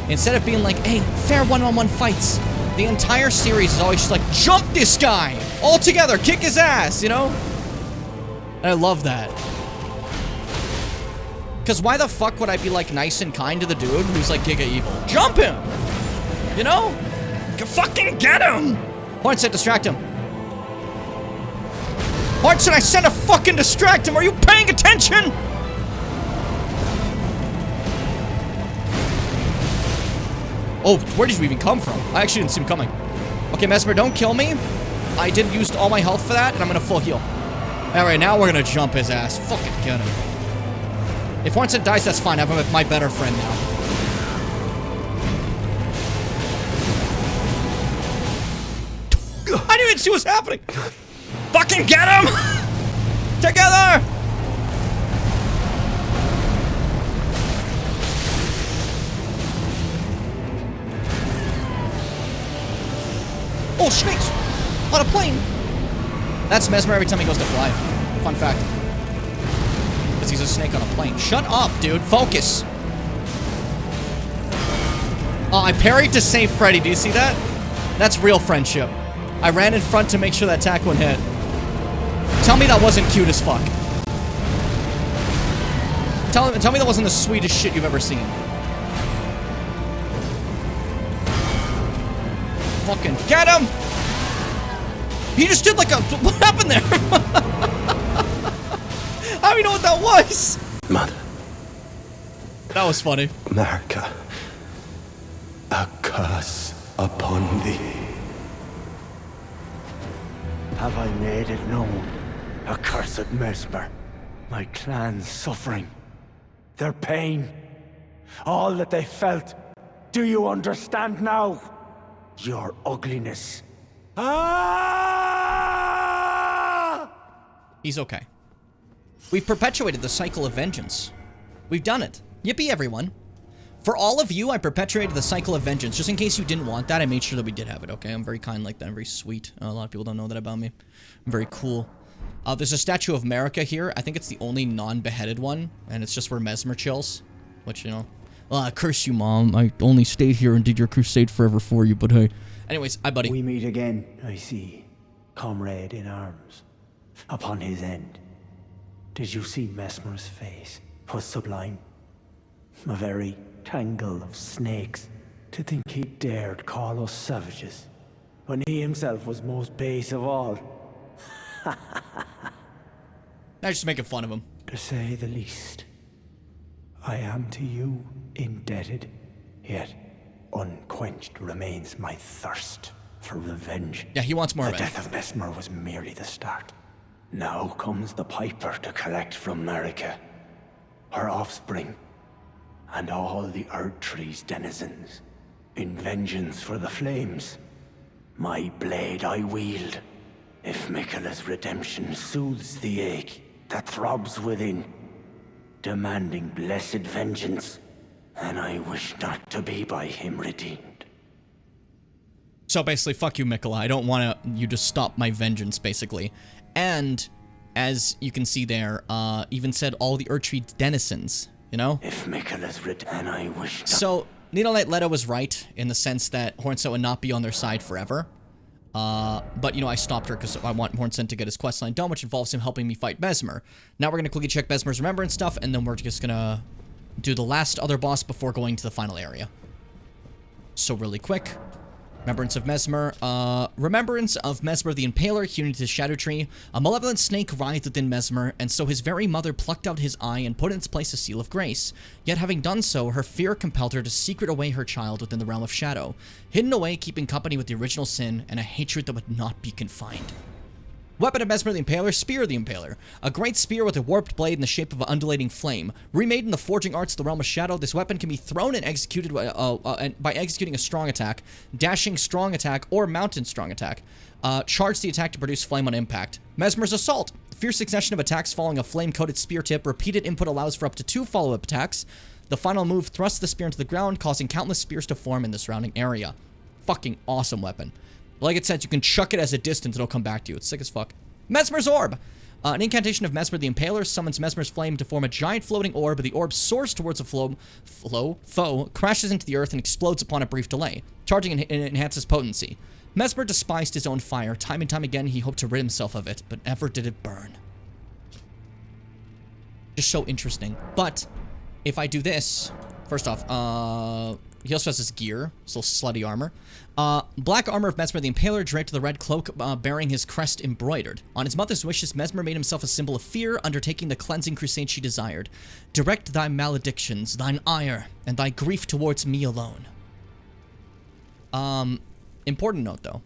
Instead of being like, hey, fair one-on-one fights, the entire series is always just like, jump this guy! All together, kick his ass, you know? And I love that. Because why the fuck would I be like nice and kind to the dude who's like giga evil? Jump him! You know? Fucking get him! Horn said distract him. Horn said I said to fucking distract him! Are you paying attention? Oh, where did you even come from? I actually didn't see him coming. Okay, Mesmer, don't kill me. I did use all my health for that, and I'm gonna full heal. Alright, now we're gonna jump his ass. Fucking get him. If Hornset dies, that's fine. I have my better friend now. I didn't even see what's happening. Fucking get him! Together! Oh, snakes! On a plane! That's Mesmer every time he goes to fly. Fun fact. Because he's a snake on a plane. Shut up, dude. Focus! Oh, I parried to save Freddy. Do you see that? That's real friendship. I ran in front to make sure that attack wouldn't hit. Tell me that wasn't cute as fuck. Tell me that wasn't the sweetest shit you've ever seen. Fucking get him! He just did like a... What happened there? I don't even know what that was. Mother. That was funny. America. A curse upon thee. Have I made it known? Accursed Mesmer. My clan's suffering. Their pain. All that they felt. Do you understand now? Your ugliness. Ah! He's okay. We've perpetuated the cycle of vengeance. We've done it. Yippee, everyone. For all of you, I perpetuated the cycle of vengeance. Just in case you didn't want that, I made sure that we did have it, okay? I'm very kind like that. I'm very sweet. A lot of people don't know that about me. I'm very cool. There's a statue of America here. I think it's the only non-beheaded one, and it's just where Mesmer chills. Which, you know... curse you, Mom. I only stayed here and did your crusade forever for you, but hey... Anyways, hi, buddy. We meet again, I see. Comrade in arms. Upon his end. Did you see Mesmer's face? 'Twas sublime. A very tangle of snakes. To think he dared call us savages, when he himself was most base of all. I'm just making fun of him. To say the least. I am to you indebted, yet unquenched remains my thirst for revenge. Yeah, he wants more The revenge. death of Mesmer was merely the start. Now comes the Piper to collect from America, her offspring, and all the Earth Tree's denizens, in vengeance for the flames. My blade I wield, if Miquella's redemption soothes the ache that throbs within, demanding blessed vengeance, and I wish not to be by him redeemed. So basically, fuck you, Miquella. I don't want you to stop my vengeance, basically. And, as you can see there, even said all the Erdtree denizens, you know? If Miquella's and I wish not. So, Needle Leto was right, in the sense that Hornsent would not be on their side forever. But, you know, I stopped her because I want Hornsent to get his questline done, which involves him helping me fight Mesmer. Now we're going to quickly check Mesmer's remembrance stuff, and then we're just going to do the last other boss before going to the final area. So really quick. Remembrance of Mesmer. Remembrance of Mesmer the Impaler, hewn to the Shadow Tree. A malevolent snake writhed within Mesmer, and so his very mother plucked out his eye and put in its place a seal of grace. Yet having done so, her fear compelled her to secret away her child within the realm of shadow, hidden away, keeping company with the original sin and a hatred that would not be confined. Weapon of Mesmer the Impaler, Spear the Impaler. A great spear with a warped blade in the shape of an undulating flame. Remade in the forging arts of the realm of shadow, this weapon can be thrown and executed by executing a strong attack, dashing strong attack, or mountain strong attack. Charge the attack to produce flame on impact. Mesmer's Assault. Fierce succession of attacks following a flame-coated spear tip. Repeated input allows for up to 2 follow-up attacks. The final move thrusts the spear into the ground, causing countless spears to form in the surrounding area. Fucking awesome weapon. Like it says, you can chuck it as a distance, it'll come back to you. It's sick as fuck. Mesmer's Orb. An incantation of Mesmer the Impaler summons Mesmer's flame to form a giant floating orb, but the orb soars towards a foe, crashes into the earth, and explodes upon a brief delay. Charging enhances potency. Mesmer despised his own fire. Time and time again, he hoped to rid himself of it, but never did it burn. Just so interesting. But if I do this, first off, he also has his gear, so slutty armor. Black armor of Mesmer the Impaler draped the red cloak, bearing his crest embroidered. On his mother's wishes, Mesmer made himself a symbol of fear, undertaking the cleansing crusade she desired. Direct thy maledictions, thine ire, and thy grief towards me alone. Important note, though,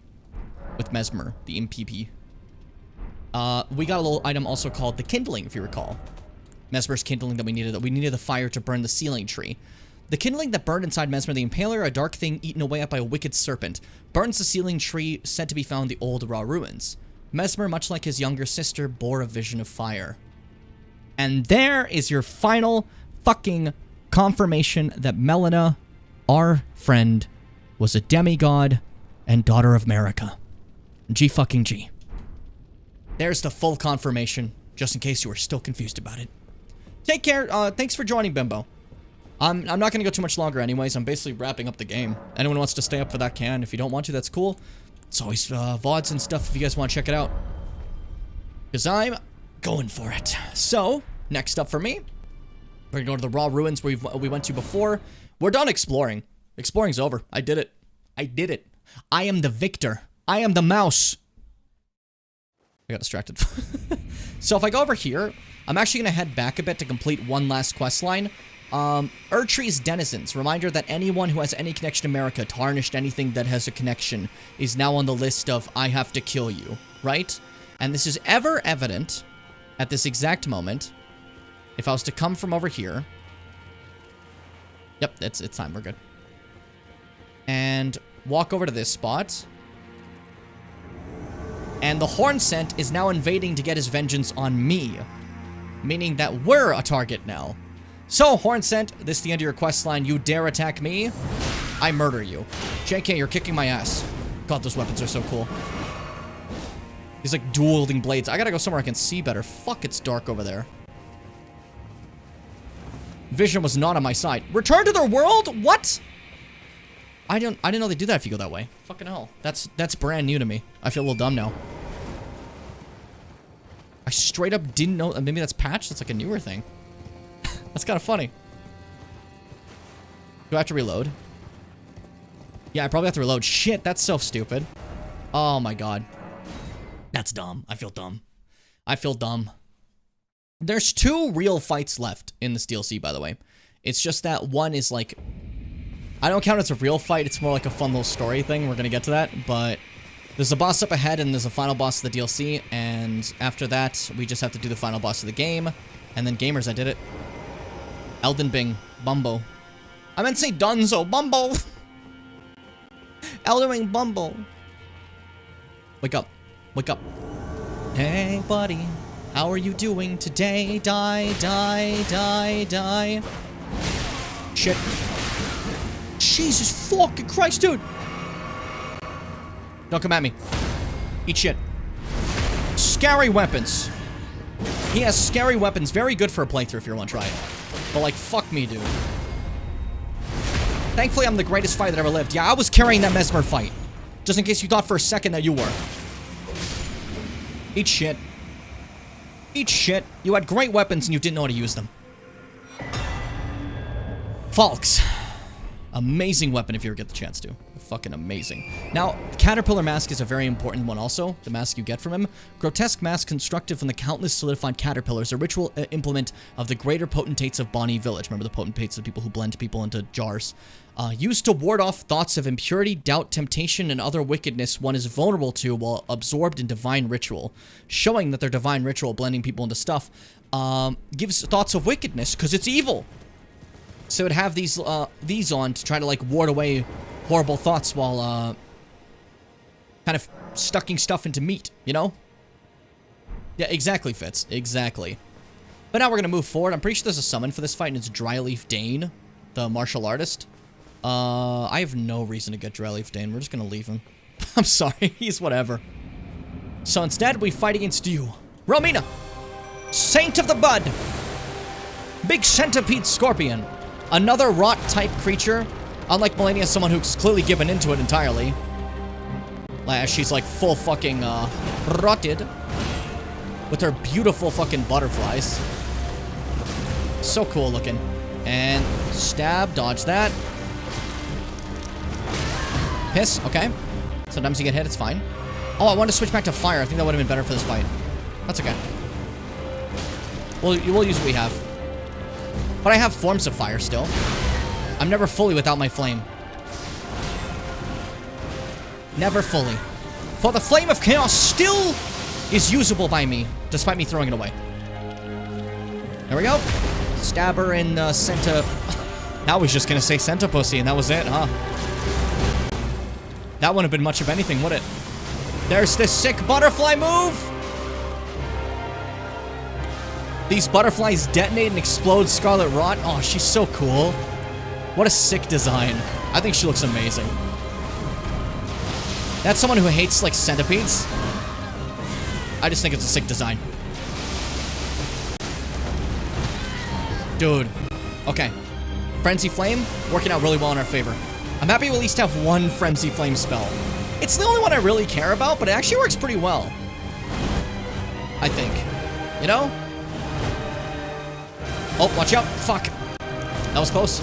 with Mesmer, the MPP. We got a little item also called the Kindling, if you recall. Mesmer's kindling that we needed. We needed the fire to burn the sealing tree. The kindling that burned inside Mesmer the Impaler, a dark thing eaten away at by a wicked serpent, burns the sealing tree said to be found in the old raw ruins. Mesmer, much like his younger sister, bore a vision of fire. And there is your final fucking confirmation that Melina, our friend, was a demigod and daughter of Marika. G-fucking-G. There's the full confirmation, just in case you were still confused about it. Take care. Thanks for joining, Bimbo. I'm not going to go too much longer anyways. I'm basically wrapping up the game. Anyone wants to stay up for that can. If you don't want to, that's cool. It's always VODs and stuff if you guys want to check it out. Because I'm going for it. So, next up for me, we're going to go to the raw ruins we went to before. We're done exploring. Exploring's over. I did it. I did it. I am the victor. I am the mouse. I got distracted. So if I go over here, I'm actually going to head back a bit to complete one last quest line. Erdtree's denizens. Reminder that anyone who has any connection to America, tarnished anything that has a connection, is now on the list of I have to kill you, right? And this is ever evident at this exact moment. If I was to come from over here. Yep, it's time. We're good. And walk over to this spot. And the Horn Scent is now invading to get his vengeance on me. Meaning that we're a target now. So, Horn Scent, this is the end of your quest line. You dare attack me, I murder you. JK, you're kicking my ass. God, those weapons are so cool. He's like dual-wielding blades. I gotta go somewhere I can see better. Fuck, it's dark over there. Vision was not on my side. Return to their world? What? I didn't know they do that if you go that way. Fucking hell. That's brand new to me. I feel a little dumb now. I straight up didn't know. Maybe that's patched? That's like a newer thing. That's kind of funny. Do I have to reload? Yeah, I probably have to reload. Shit, that's so stupid. Oh my god. That's dumb. I feel dumb. I feel dumb. There's 2 real fights left in this DLC, by the way. It's just that one is like... I don't count it as a real fight. It's more like a fun little story thing. We're gonna get to that, but... There's a boss up ahead, and there's a final boss of the DLC, and after that, we just have to do the final boss of the game. And then gamers, I did it. Elden Bing. Bumbo. I meant to say Dunzo. Bumbo. Elden Ring Bumbo. Wake up. Wake up. Hey, buddy. How are you doing today? Die, die, die, die. Shit. Jesus fucking Christ, dude. Don't come at me. Eat shit. Scary weapons. He has scary weapons. Very good for a playthrough if you want to try it. But like, fuck me, dude. Thankfully, I'm the greatest fighter that ever lived. Yeah, I was carrying that Mesmer fight. Just in case you thought for a second that you were. Eat shit. Eat shit. You had great weapons and you didn't know how to use them. Falks. Amazing weapon if you ever get the chance to. Fucking amazing. Now, Caterpillar Mask is a very important one also, the mask you get from him. Grotesque mask constructed from the countless solidified caterpillars, a ritual implement of the greater potentates of Bonnie Village. Remember the potentates, the people who blend people into jars. Used to ward off thoughts of impurity, doubt, temptation, and other wickedness one is vulnerable to while absorbed in divine ritual. Showing that their divine ritual, blending people into stuff, gives thoughts of wickedness because it's evil. So it would have these on to try to like ward away horrible thoughts while kind of stucking stuff into meat, you know? Yeah, exactly, Fitz. Exactly. But now we're gonna move forward. I'm pretty sure there's a summon for this fight, and it's Dryleaf Dane, the martial artist. I have no reason to get Dryleaf Dane. We're just gonna leave him. I'm sorry. He's whatever. So instead, we fight against you, Romina. Saint of the Bud. Big centipede scorpion. Another rot type creature. Unlike Melania, someone who's clearly given into it entirely. She's like full fucking rotted. With her beautiful fucking butterflies. So cool looking. And stab, dodge that. Piss, okay. Sometimes you get hit, it's fine. Oh, I wanted to switch back to fire. I think that would have been better for this fight. That's okay. We'll use what we have. But I have forms of fire still. I'm never fully without my flame. Never fully. For the flame of chaos still is usable by me, despite me throwing it away. There we go. Stab her in the center. I was just gonna say centipussy, and that was it, huh? That wouldn't have been much of anything, would it? There's this sick butterfly move! These butterflies detonate and explode Scarlet Rot. Oh, she's so cool. What a sick design. I think she looks amazing. That's someone who hates, like, centipedes. I just think it's a sick design. Dude. Okay. Frenzy Flame, working out really well in our favor. I'm happy we at least have one Frenzy Flame spell. It's the only one I really care about, but it actually works pretty well. I think. You know? Oh, watch out. Fuck. That was close.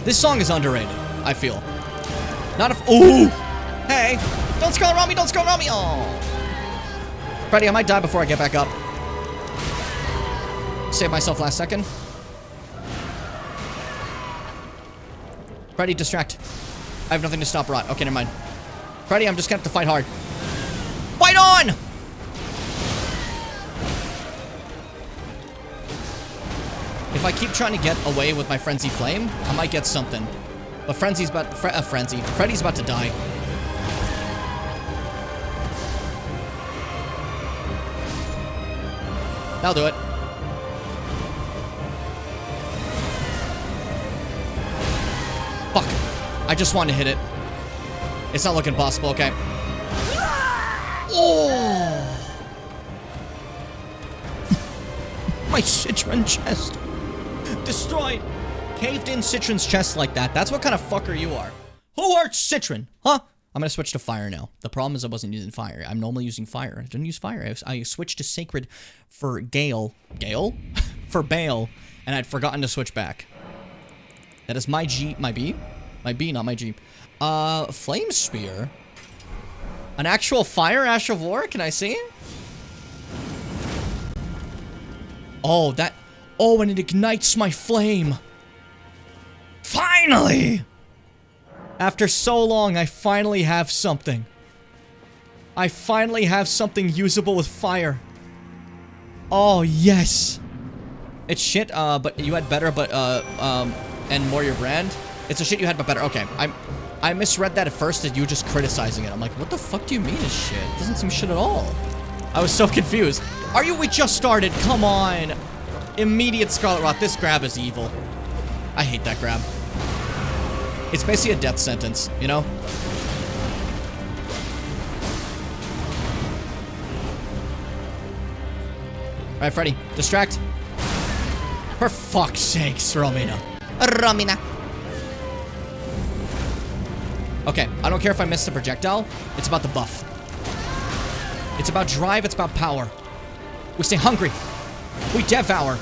This song is underrated, I feel. Not if— ooh! Hey! Don't scroll around me, don't scroll around me! Oh. Freddy, I might die before I get back up. Save myself last second. Freddy, distract. I have nothing to stop Rot. Okay, never mind. Freddy, I'm just gonna have to fight hard. Fight on! If I keep trying to get away with my Frenzy Flame, I might get something. But Frenzy's about— Freddy's about to die. That'll do it. Fuck. I just wanted to hit it. It's not looking possible, okay. Oh! My Citron chest. Destroyed. Caved in Citron's chest like that. That's what kind of fucker you are. Who hurts Citron? Huh? I'm gonna switch to fire now. The problem is I wasn't using fire. I'm normally using fire. I didn't use fire. I switched to Sacred for Gale. Gale? For Bale. And I'd forgotten to switch back. That is my G, my B? My B, not my G. Flame Spear? An actual fire Ash of War? Can I see it? Oh, that— oh, and it ignites my flame. Finally! After so long, I finally have something. I finally have something usable with fire. Oh, yes. It's shit, but you had better, but, and more your brand. It's a shit you had, but better. Okay, I misread that at first as you just criticizing it. I'm like, what the fuck do you mean is shit? It doesn't seem shit at all. I was so confused. Are you— we just started, come on. Immediate Scarlet Rot. This grab is evil. I hate that grab. It's basically a death sentence, you know? Alright, Freddy. Distract. For fuck's sakes, Romina. Romina. Okay, I don't care if I miss the projectile. It's about the buff. It's about drive, it's about power. We stay hungry. We devour.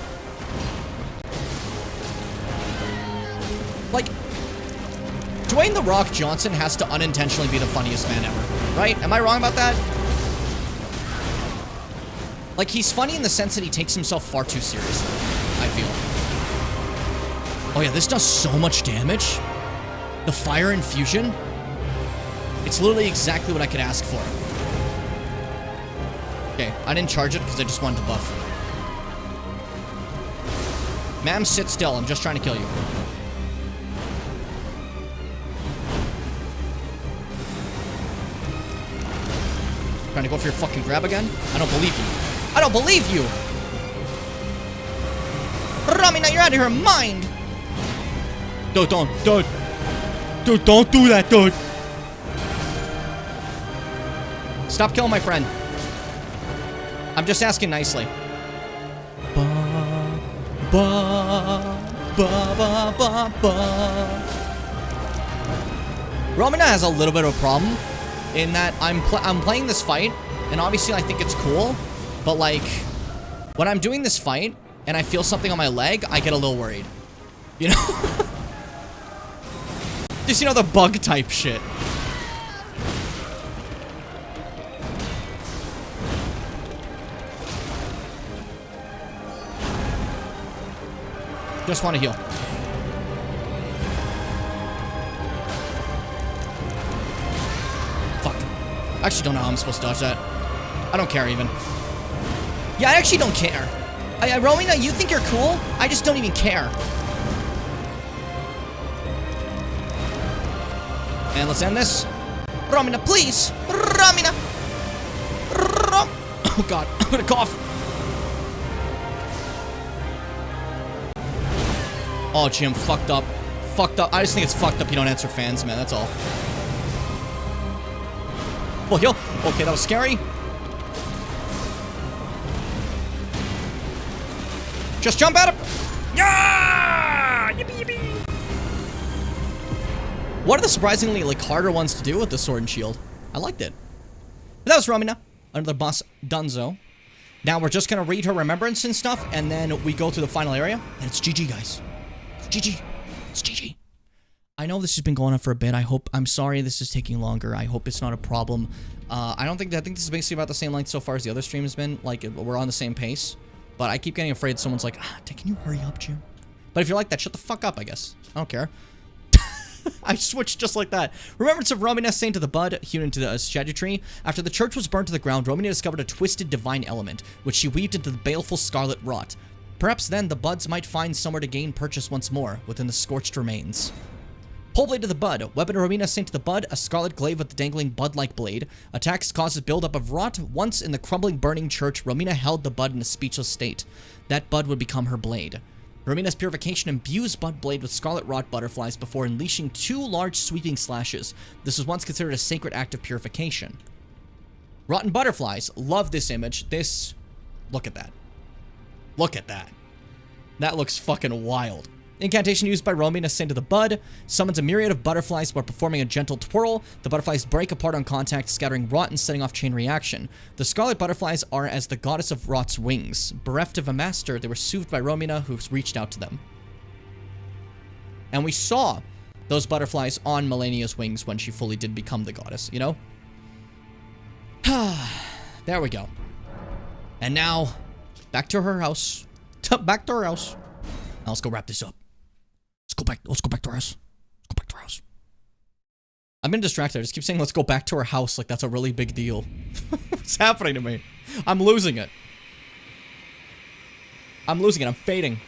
Like, Dwayne The Rock Johnson has to unintentionally be the funniest man ever, right? Am I wrong about that? Like, he's funny in the sense that he takes himself far too seriously, I feel. Oh yeah, this does so much damage. The fire infusion. It's literally exactly what I could ask for. Okay, I didn't charge it because I just wanted to buff. Ma'am, sit still. I'm just trying to kill you. Trying to go for your fucking grab again? I don't believe you. I don't believe you! Romina, you're out of your mind! Dude, don't do that, dude! Stop killing my friend. I'm just asking nicely. Ba, ba, ba, ba, ba, ba. Romina has a little bit of a problem in that I'm playing this fight, and obviously I think it's cool, but like, when I'm doing this fight, and I feel something on my leg, I get a little worried. You know? Just, you know, the bug type shit. Just want to heal. Fuck. I actually don't know how I'm supposed to dodge that. I don't care even. Yeah, I actually don't care. Romina, you think you're cool? I just don't even care. And let's end this. Romina, please. Romina. Oh god, I'm gonna cough. Oh, Jim, fucked up. Fucked up. I just think it's fucked up you don't answer fans, man. That's all. Oh, heal. Okay, that was scary. Just jump at him. Yeah! Yippee, yippee. One of the surprisingly, like, harder ones to do with the sword and shield. I liked it. But that was Romina. Another boss, Dunzo. Now we're just gonna read her remembrance and stuff, and then we go to the final area, and it's GG, guys. GG. It's GG. I know this has been going on for a bit. I'm sorry this is taking longer. I hope it's not a problem. I think this is basically about the same length so far as the other stream has been. Like, we're on the same pace. But I keep getting afraid someone's like, can you hurry up, Jim? But if you're like that, shut the fuck up, I guess. I don't care. I switched just like that. Remembrance of Romina, Saint of the Bud, hewn into the statue tree. After the church was burned to the ground, Romina discovered a twisted divine element, which she weaved into the baleful scarlet rot. Perhaps then the buds might find somewhere to gain purchase once more, within the scorched remains. Poleblade of the Bud. Weapon of Romina, Saint of the Bud, a scarlet glaive with a dangling bud-like blade. Attacks causes buildup of rot. Once in the crumbling, burning church, Romina held the bud in a speechless state. That bud would become her blade. Romina's purification imbues Bud Blade with scarlet rot butterflies before unleashing 2 large sweeping slashes. This was once considered a sacred act of purification. Rotten butterflies. Love this image. This... Look at that. Look at that. That looks fucking wild. Incantation used by Romina, Saint of the Bud. Summons a myriad of butterflies while performing a gentle twirl. The butterflies break apart on contact, scattering rot and setting off chain reaction. The scarlet butterflies are as the goddess of rot's wings. Bereft of a master, they were soothed by Romina, who reached out to them. And we saw those butterflies on Melania's wings when she fully did become the goddess, you know? There we go. And now, back to her house. Back to her house. Now let's go wrap this up. Let's go back to our house. Let's go back to our house. I've been distracted. I just keep saying let's go back to our house like that's a really big deal. What's happening to me? I'm losing it. I'm losing it. I'm fading.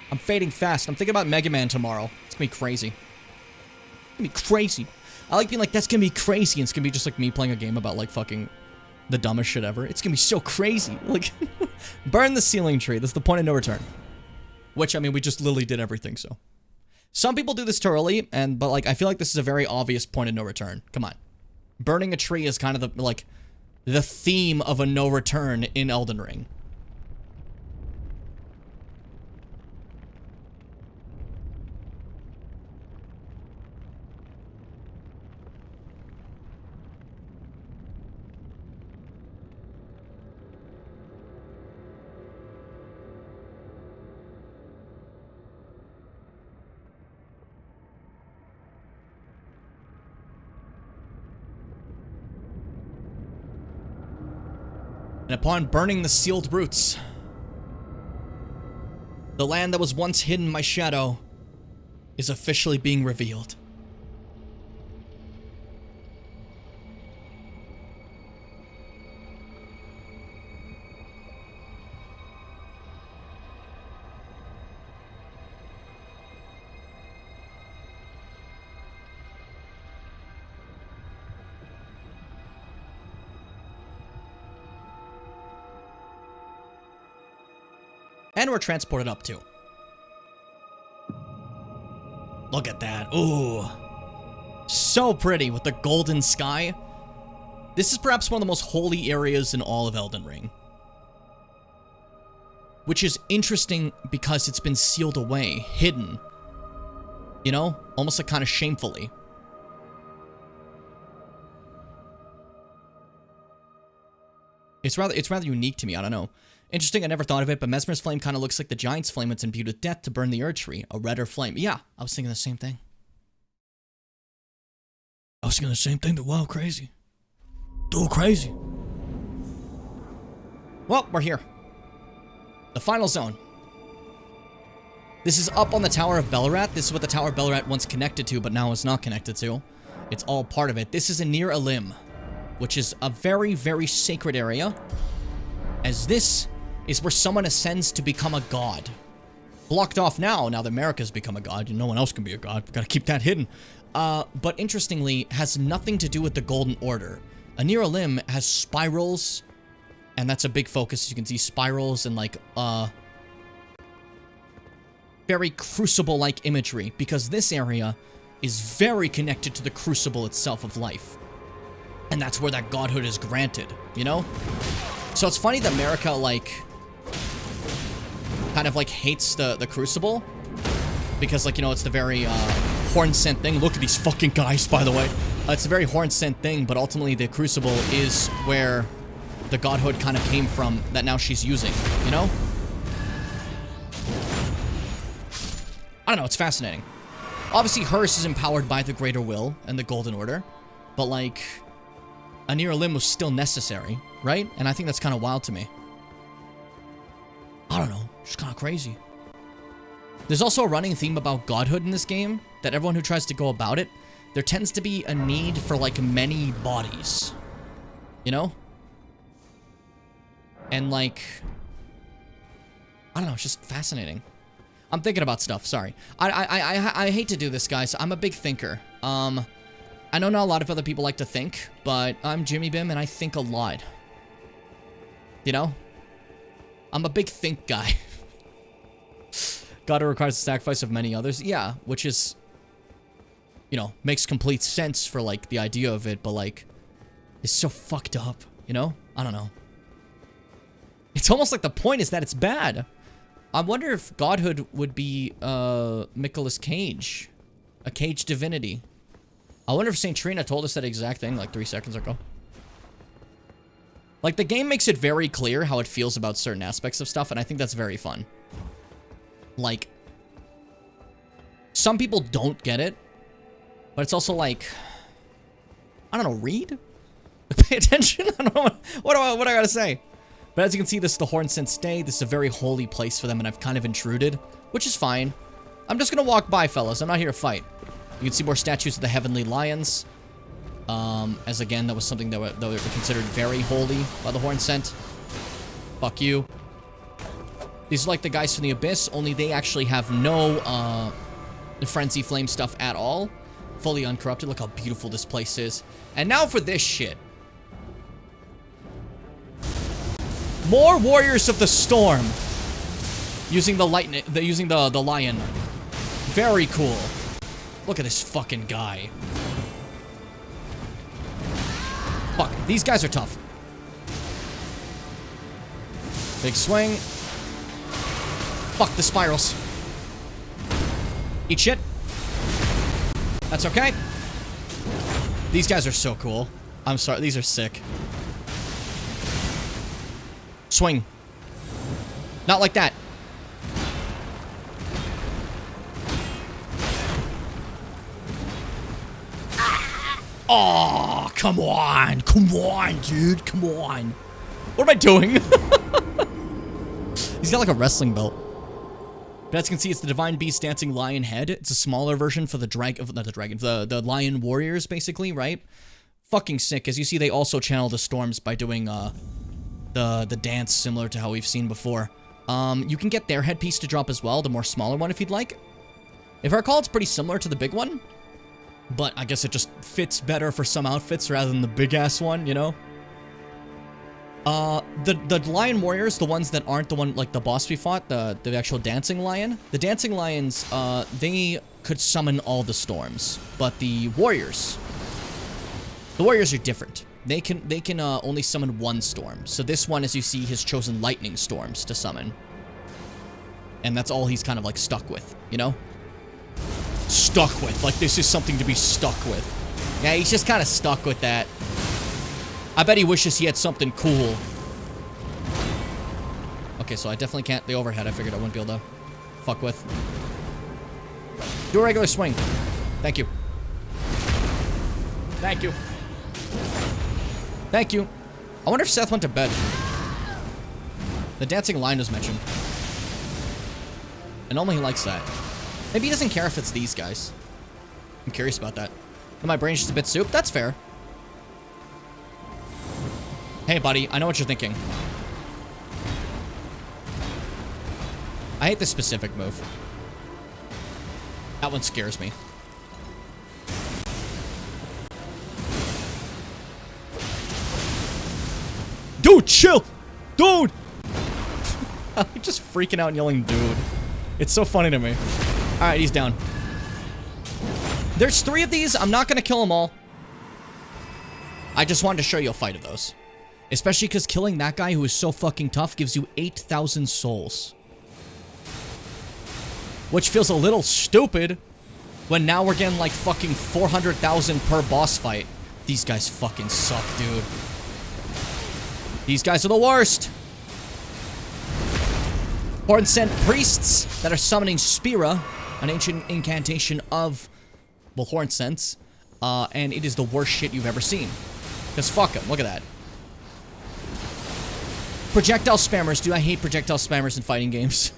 I'm fading fast. I'm thinking about Mega Man tomorrow. It's gonna be crazy. It's gonna be crazy. I like being like, that's gonna be crazy. And it's gonna be just like me playing a game about like fucking the dumbest shit ever. It's gonna be so crazy. Like, burn the ceiling tree. That's the point of no return. Which, I mean, we just literally did everything, so. Some people do this too early, but, like, I feel like this is a very obvious point of no return. Come on. Burning a tree is kind of, the theme of a no return in Elden Ring. And upon burning the sealed roots, the land that was once hidden in my shadow is officially being revealed. And we're transported up too. Look at that. Ooh. So pretty with the golden sky. This is perhaps one of the most holy areas in all of Elden Ring. Which is interesting because it's been sealed away, hidden. You know? Almost like kind of shamefully. It's rather unique to me, I don't know. Interesting, I never thought of it, but Mesmer's flame kind of looks like the giant's flame. It's imbued with death to burn the Erd tree. A redder flame. Yeah, I was thinking the same thing. But wow, crazy. Dude, crazy. Well, we're here. The final zone. This is up on the Tower of Bellerat. This is what the Tower of Bellerat once connected to, but now is not connected to. It's all part of it. This is in near Elim, which is a very, very sacred area, as this is where someone ascends to become a god. Blocked off now that America's become a god. No one else can be a god. We've got to keep that hidden. But interestingly, has nothing to do with the Golden Order. Anir Elim has spirals, and that's a big focus. You can see spirals and, like, very Crucible-like imagery, because this area is very connected to the Crucible itself of life. And that's where that godhood is granted, you know? So it's funny that America, like, kind of, like, hates the Crucible, because, like, you know, it's the very, horn-sent thing. Look at these fucking guys, by the way. It's a very horn-sent thing, but ultimately the Crucible is where the godhood kind of came from that now she's using, you know? I don't know, it's fascinating. Obviously, hers is empowered by the Greater Will and the Golden Order, but, like, Anir Elim was still necessary, right? And I think that's kind of wild to me. I don't know, it's kind of crazy. There's also a running theme about godhood in this game, that everyone who tries to go about it, there tends to be a need for, like, many bodies. You know? And, like, I don't know, it's just fascinating. I'm thinking about stuff, sorry. I hate to do this, guys. I'm a big thinker. I know not a lot of other people like to think, but I'm Jimmy Bim and I think a lot. You know? I'm a big think guy. God requires the sacrifice of many others. Yeah, which is, you know, makes complete sense for, like, the idea of it, but, like, it's so fucked up, you know? I don't know. It's almost like the point is that it's bad. I wonder if godhood would be, Nicolas Cage. A cage divinity. I wonder if St. Trina told us that exact thing, like, 3 seconds ago. Like, the game makes it very clear how it feels about certain aspects of stuff, and I think that's very fun. Like, some people don't get it, but it's also like, I don't know, read? Pay attention? I don't know, what do I gotta say? But as you can see, this is the Horn-Sent Stay. This is a very holy place for them, and I've kind of intruded, which is fine. I'm just gonna walk by, fellas. I'm not here to fight. You can see more statues of the Heavenly Lions. As again, that was something that were considered very holy by the Horn-Sent. Fuck you. These are like the guys from the Abyss, only they actually have no, Frenzy Flame stuff at all. Fully uncorrupted. Look how beautiful this place is. And now for this shit. More Warriors of the Storm. Using the lightning, using the lion. Very cool. Look at this fucking guy. Fuck, these guys are tough. Big swing. Fuck the spirals. Eat shit. That's okay. These guys are so cool. I'm sorry, these are sick. Swing. Not like that. Oh, come on. Come on, dude. Come on. What am I doing? He's got like a wrestling belt. But as you can see, it's the Divine Beast Dancing Lion Head. It's a smaller version for the the Lion Warriors, basically, right? Fucking sick. As you see, they also channel the storms by doing, the dance similar to how we've seen before. You can get their headpiece to drop as well, the more smaller one if you'd like. If I recall, it's pretty similar to the big one. But I guess it just fits better for some outfits rather than the big-ass one, you know? The Lion Warriors, the ones that aren't the one, like the boss we fought, the actual Dancing Lion. The Dancing Lions, they could summon all the storms. But the Warriors are different. they can only summon one storm. So this one, as you see, has chosen lightning storms to summon. And that's all he's kind of like stuck with, you know? Stuck with. Like, this is something to be stuck with. Yeah, he's just kind of stuck with that. I bet he wishes he had something cool. Okay, so I definitely can't. The overhead, I figured I wouldn't be able to fuck with. Do a regular swing. Thank you. Thank you. Thank you. I wonder if Seth went to bed. The dancing line was mentioned. And normally he likes that. Maybe he doesn't care if it's these guys. I'm curious about that. And my brain's just a bit soup. That's fair. Hey, buddy. I know what you're thinking. I hate this specific move. That one scares me. Dude, chill! Dude! I'm just freaking out and yelling, dude. It's so funny to me. Alright, he's down. There's 3 of these. I'm not gonna kill them all. I just wanted to show you a fight of those. Especially because killing that guy who is so fucking tough gives you 8,000 souls. Which feels a little stupid when now we're getting like fucking 400,000 per boss fight. These guys fucking suck, dude. These guys are the worst. Horn sent priests that are summoning Spira, an ancient incantation of, well, Horn sense, and it is the worst shit you've ever seen. Because fuck them, look at that. Projectile spammers, dude, I hate projectile spammers in fighting games.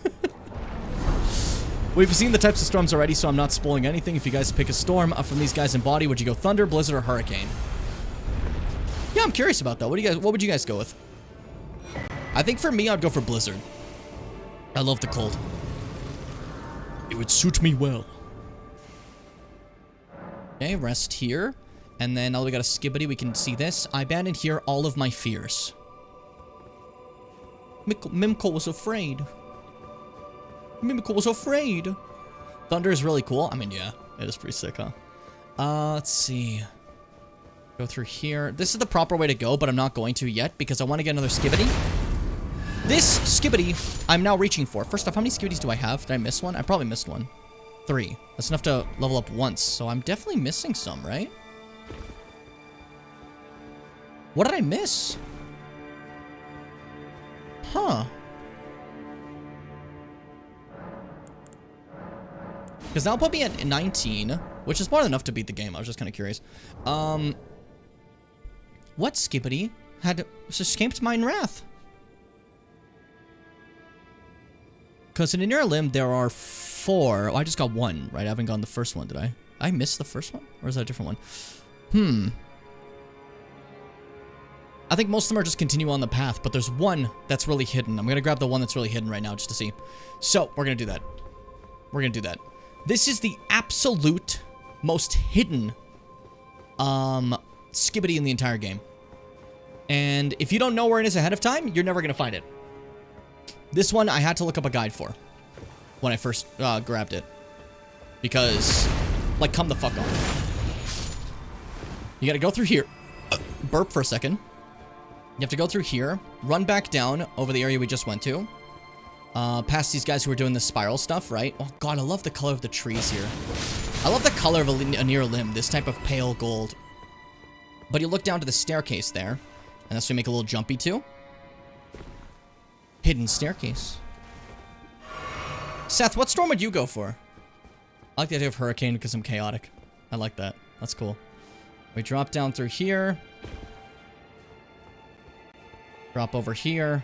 We've seen the types of storms already, so I'm not spoiling anything. If you guys pick a storm from these guys in body, would you go Thunder, Blizzard, or Hurricane? Yeah, I'm curious about that. What would you guys go with? I think for me, I'd go for Blizzard. I love the cold. It would suit me well. Okay, rest here. And then, we got a skibbity. We can see this. I abandoned here all of my fears. Mimco was afraid. Mimical was afraid. Thunder is really cool. I mean, yeah, it is pretty sick, huh? Let's see. Go through here. This is the proper way to go, but I'm not going to yet because I want to get another skibbity. This skibbity I'm now reaching for. First off, how many skibbities do I have? Did I miss one? I probably missed one. 3. That's enough to level up once, so I'm definitely missing some, right? What did I miss? Huh. Because that'll put me at 19, which is more than enough to beat the game. I was just kind of curious. What skibbity had escaped mine wrath? Because in a near limb, there are 4. Oh, I just got 1, right? I haven't gotten the first one, did I? I missed the first one? Or is that a different one? I think most of them are just continue on the path, but there's one that's really hidden. I'm going to grab the one that's really hidden right now just to see. So, we're going to do that. We're going to do that. This is the absolute most hidden skibbity in the entire game. And if you don't know where it is ahead of time, you're never going to find it. This one I had to look up a guide for when I first grabbed it. Because, like, come the fuck on. You got to go through here. Burp for a second. You have to go through here, run back down over the area we just went to. Past these guys who are doing the spiral stuff, right? Oh god, I love the color of the trees here. I love the color of a near limb, this type of pale gold. But you look down to the staircase there, and that's where we make a little jumpy too. Hidden staircase. Seth, what storm would you go for? I like the idea of Hurricane because I'm chaotic. I like that. That's cool. We drop down through here. Drop over here.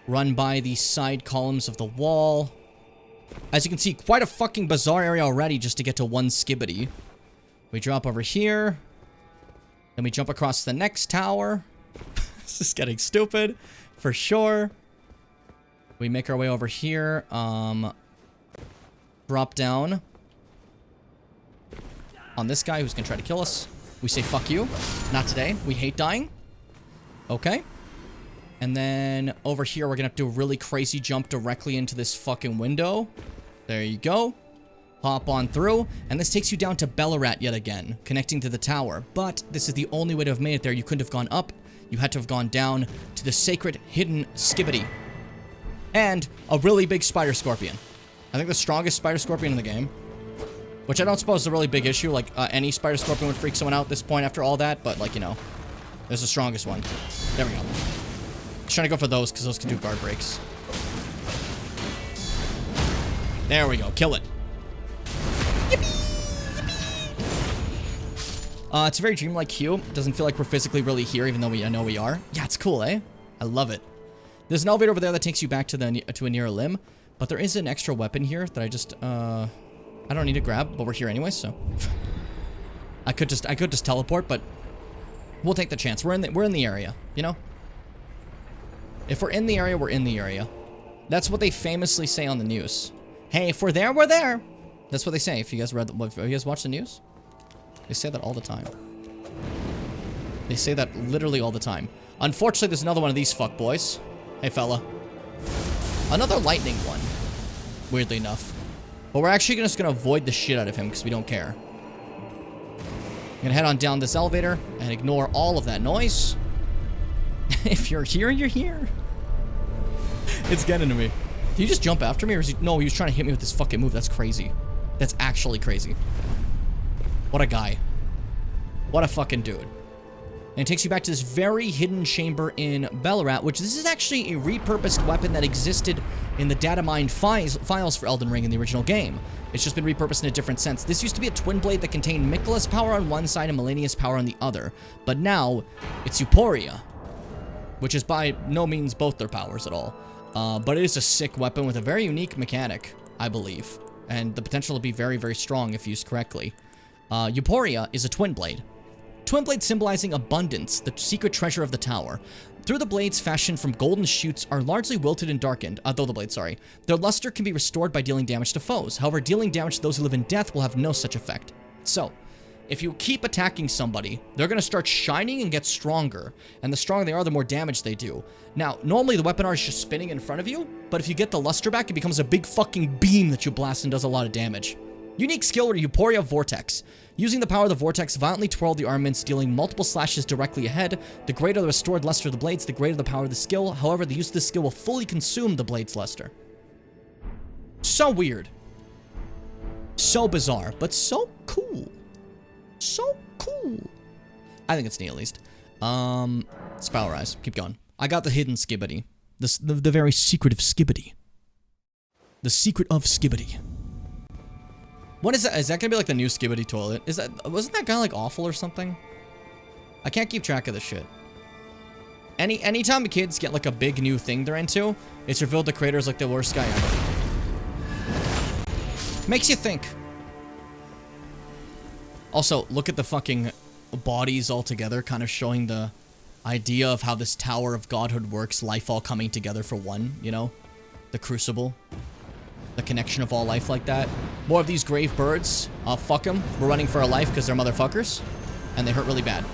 Run by the side columns of the wall. As you can see, quite a fucking bizarre area already just to get to one skibbity. We drop over here. Then we jump across the next tower. This is getting stupid, for sure. We make our way over here. Drop down on this guy who's gonna try to kill us. We say, fuck you. Not today. We hate dying. Okay. And then over here, we're gonna have to do a really crazy jump directly into this fucking window. There you go. Hop on through, and this takes you down to Bellarat yet again, connecting to the tower. But this is the only way to have made it there. You couldn't have gone up. You had to have gone down to the sacred hidden Skibbity. And a really big spider scorpion. I think the strongest spider scorpion in the game. Which I don't suppose is a really big issue. Like, any spider scorpion would freak someone out at this point after all that. But, like, you know, there's the strongest one. There we go. Just trying to go for those, because those can do guard breaks. There we go. Kill it. It's a very dreamlike hue. It doesn't feel like we're physically really here, even though I know we are. Yeah, it's cool, eh? I love it. There's an elevator over there that takes you back to a nearer limb, but there is an extra weapon here that I just I don't need to grab, but we're here anyway, so I could just teleport, but we'll take the chance. We're in the area, you know? If we're in the area, we're in the area. That's what they famously say on the news. Hey, if we're there, we're there. That's what they say. If you guys if you guys watch the news, they say that all the time. They say that literally all the time. Unfortunately, there's another one of these fuckboys. Hey, fella. Another lightning one. Weirdly enough. But we're actually just gonna avoid the shit out of him because we don't care. I'm gonna head on down this elevator and ignore all of that noise. If you're here, you're here. It's getting to me. Did he just jump after me, or is he... No, he was trying to hit me with this fucking move. That's crazy. That's actually crazy. What a guy. What a fucking dude. And it takes you back to this very hidden chamber in Bellarat, which this is actually a repurposed weapon that existed in the data mine files for Elden Ring in the original game. It's just been repurposed in a different sense. This used to be a twin blade that contained Miquella's power on one side and Malenia's power on the other. But now, it's Euporia, which is by no means both their powers at all. But it is a sick weapon with a very unique mechanic, I believe. And the potential to be very, very strong if used correctly. Euporia is a twin blade. Twin blade symbolizing abundance, the secret treasure of the tower. Through the blades fashioned from golden shoots are largely wilted and darkened. Their luster can be restored by dealing damage to foes. However, dealing damage to those who live in death will have no such effect. So, if you keep attacking somebody, they're going to start shining and get stronger. And the stronger they are, the more damage they do. Now, normally the weapon art is just spinning in front of you, but if you get the luster back, it becomes a big fucking beam that you blast and does a lot of damage. Unique skill, Euporia Vortex. Using the power of the vortex, violently twirl the armaments, dealing multiple slashes directly ahead. The greater the restored luster of the blades, the greater the power of the skill. However, the use of this skill will fully consume the blade's luster. So weird. So bizarre, but so cool. So cool. I think it's neat, at least. Spiral Rise. Keep going. I got the hidden Skibbity. The very secret of Skibbity. The secret of Skibbity. What is that? Is that gonna be like the new Skibbity toilet? Wasn't that guy like awful or something? I can't keep track of this shit. Anytime the kids get like a big new thing they're into, it's revealed the creator's like the worst guy ever. Makes you think. Also, look at the fucking bodies all together, kind of showing the idea of how this Tower of Godhood works, life all coming together for one, you know? The Crucible. The connection of all life like that. More of these grave birds. Fuck them. We're running for our life because they're motherfuckers. And they hurt really bad.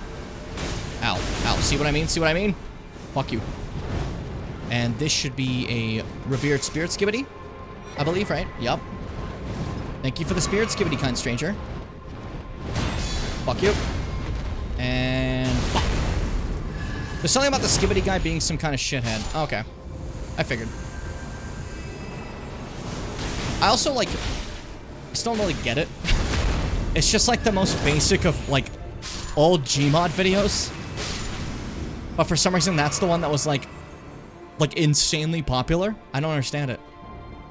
Ow. Ow. See what I mean? See what I mean? Fuck you. And this should be a revered spirit Skibbity, I believe, right? Yup. Thank you for the spirit Skibbity, kind stranger. Fuck you. And fuck. There's something about the Skibbity guy being some kind of shithead. Okay. I figured. I also, like, I still don't really get it. It's just, like, the most basic of, like, old Gmod videos. But for some reason, that's the one that was, like, insanely popular. I don't understand it.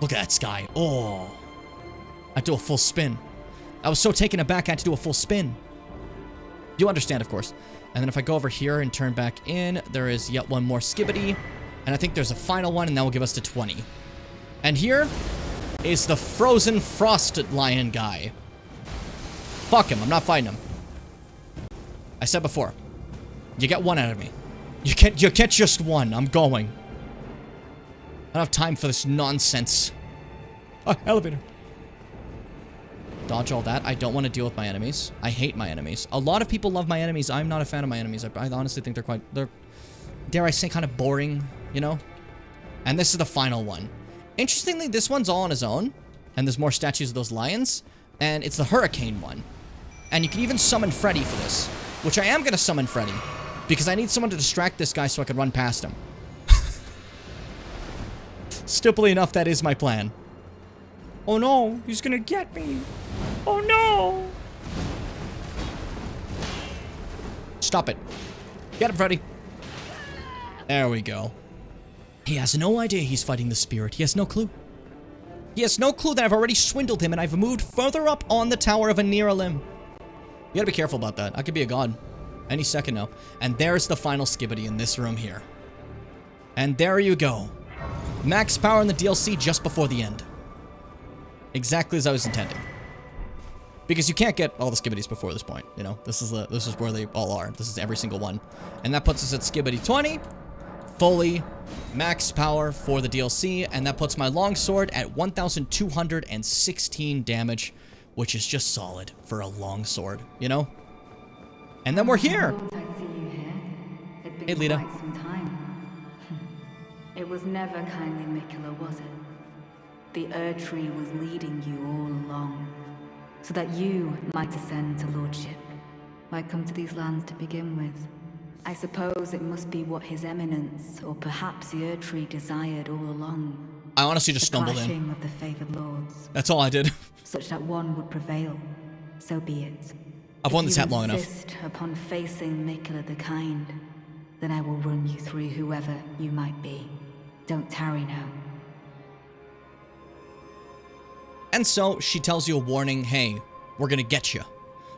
Look at that sky. Oh. I do a full spin. I was so taken aback, I had to do a full spin. You understand, of course. And then if I go over here and turn back in, there is yet one more Skibbity. And I think there's a final one, and that will give us to 20. And here is the frozen frosted lion guy. Fuck him. I'm not fighting him. I said before, you get one out of me. You get just one. I'm going. I don't have time for this nonsense. Elevator. Dodge all that. I don't want to deal with my enemies. I hate my enemies. A lot of people love my enemies. I'm not a fan of my enemies. I honestly think they're, dare I say, kind of boring, you know? And this is the final one. Interestingly, this one's all on his own. And there's more statues of those lions. And it's the hurricane one. And you can even summon Freddy for this. Which I am going to summon Freddy. Because I need someone to distract this guy so I can run past him. Stupidly enough, that is my plan. Oh no, he's gonna get me. Oh no. Stop it. Get him, Freddy. There we go. He has no idea he's fighting the spirit. He has no clue. He has no clue that I've already swindled him and I've moved further up on the Tower of Anirelim. You gotta be careful about that. I could be a god. Any second now. And there's the final Skibbity in this room here. And there you go. Max power in the DLC just before the end. Exactly as I was intending. Because you can't get all the Skibbities before this point, you know? This is where they all are. This is every single one. And that puts us at Skibbity 20. Fully max power for the DLC. And that puts my longsword at 1,216 damage. Which is just solid for a longsword, you know? And then we're here. Hey, Lita. It was never kindly Mikula, was it? The Erd Tree was leading you all along, so that you might ascend to lordship. Why come to these lands to begin with? I suppose it must be what His Eminence, or perhaps the Erd Tree, desired all along. I honestly just stumbled in. Of the favored lords. That's all I did. Such that one would prevail. So be it. I've worn this hat long enough. If you insist upon facing Mikula the Kind, then I will run you through whoever you might be. Don't tarry now. And so, she tells you a warning, hey, we're gonna get you.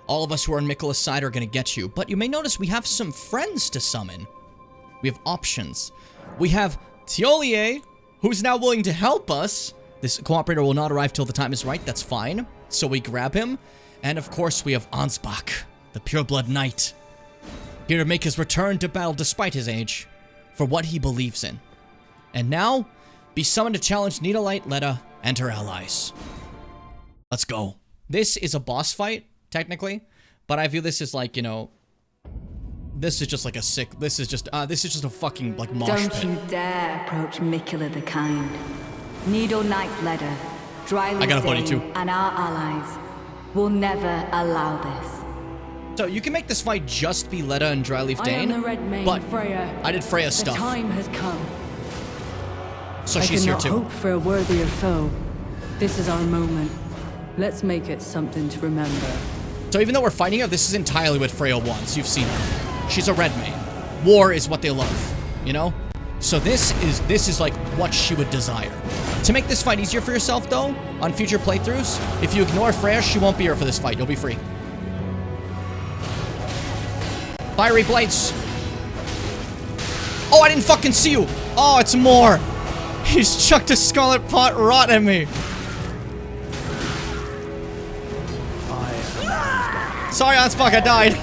All of us who are on Mikula's side are gonna get you. But you may notice we have some friends to summon. We have options. We have Tiolier, who's now willing to help us. This cooperator will not arrive till the time is right, that's fine. So we grab him. And of course, we have Ansbach, the pureblood knight. Here to make his return to battle despite his age, for what he believes in. And now, be summoned to challenge Nidalite, Letta, and her allies. Let's go. This is a boss fight, technically, but I view this as like, you know, this is just like a sick, this is just a fucking, like, mosh pit. Don't you dare approach Mikula the Kind. Needle Knight Letta, Dryleaf Dane, and our allies will never allow this. So you can make this fight just be Letta and Dryleaf Dane, but Freya. I did Freya's stuff. The time has come. So she's here too. I cannot hope for a worthier foe. This is our moment. Let's make it something to remember. So even though we're fighting her, this is entirely what Freya wants. You've seen her. She's a red maid. War is what they love, you know? So this is like what she would desire. To make this fight easier for yourself, though, on future playthroughs, if you ignore Freya, she won't be here for this fight. You'll be free. Fiery blades. Oh, I didn't fucking see you. Oh, it's more. He's chucked a scarlet pot rot at me. Sorry, Ansbach, I died.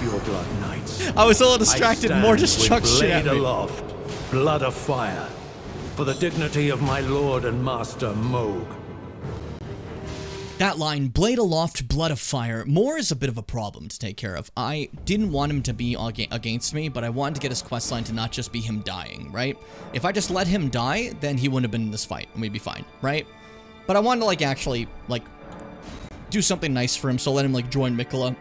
I was a little distracted. More just chucked shit at me. Aloft, blood of fire, for the dignity of my lord and master Moog. That line, blade aloft, blood of fire, more is a bit of a problem to take care of. I didn't want him to be against me, but I wanted to get his questline to not just be him dying, right? If I just let him die, then he wouldn't have been in this fight, and we'd be fine, right? But I wanted to, like, actually, like, do something nice for him, so let him, like, join Mikula.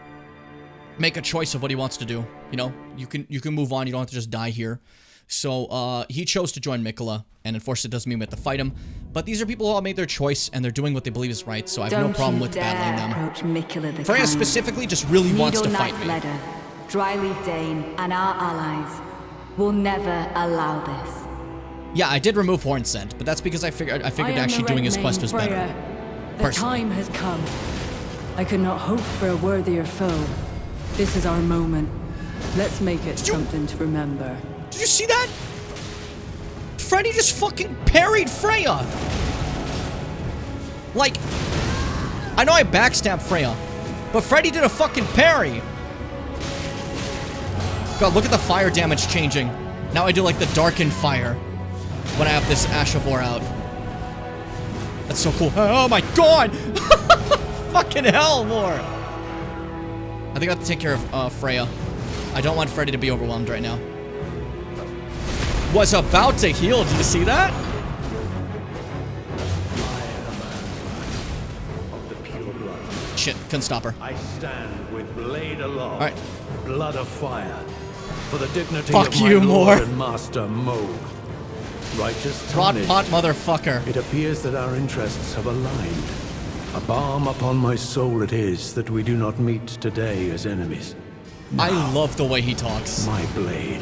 Make a choice of what he wants to do, you know? You can move on, you don't have to just die here. So, he chose to join Mikula, and unfortunately it doesn't mean we have to fight him. But these are people who all made their choice, and they're doing what they believe is right, so I have no problem with battling them. Freya specifically just really wants to fight me. Dryleaf Dane and our allies will never allow this. Yeah, I did remove Horn Scent, but that's because I figured actually doing his quest was better. The time has come. I could not hope for a worthier foe. This is our moment. Let's make it something to remember. Did you see that? Freddy just fucking parried Freya. Like, I know I backstabbed Freya, but Freddy did a fucking parry. God, look at the fire damage changing. Now I do like the darkened fire when I have this Ash of War out. That's so cool. Oh my god! Fucking hell, more. I think I have to take care of Freya. I don't want Freddy to be overwhelmed right now. Was about to heal. Did you see that? shit. Couldn't stop her. I stand with blade aloft, Alright. blood of fire, for the dignity Fuck of my you, lord more. and master Moog. Righteous Rot tonnage. pot motherfucker. It appears that our interests have aligned. A balm upon my soul it is that we do not meet today as enemies. I love the way he talks. My blade.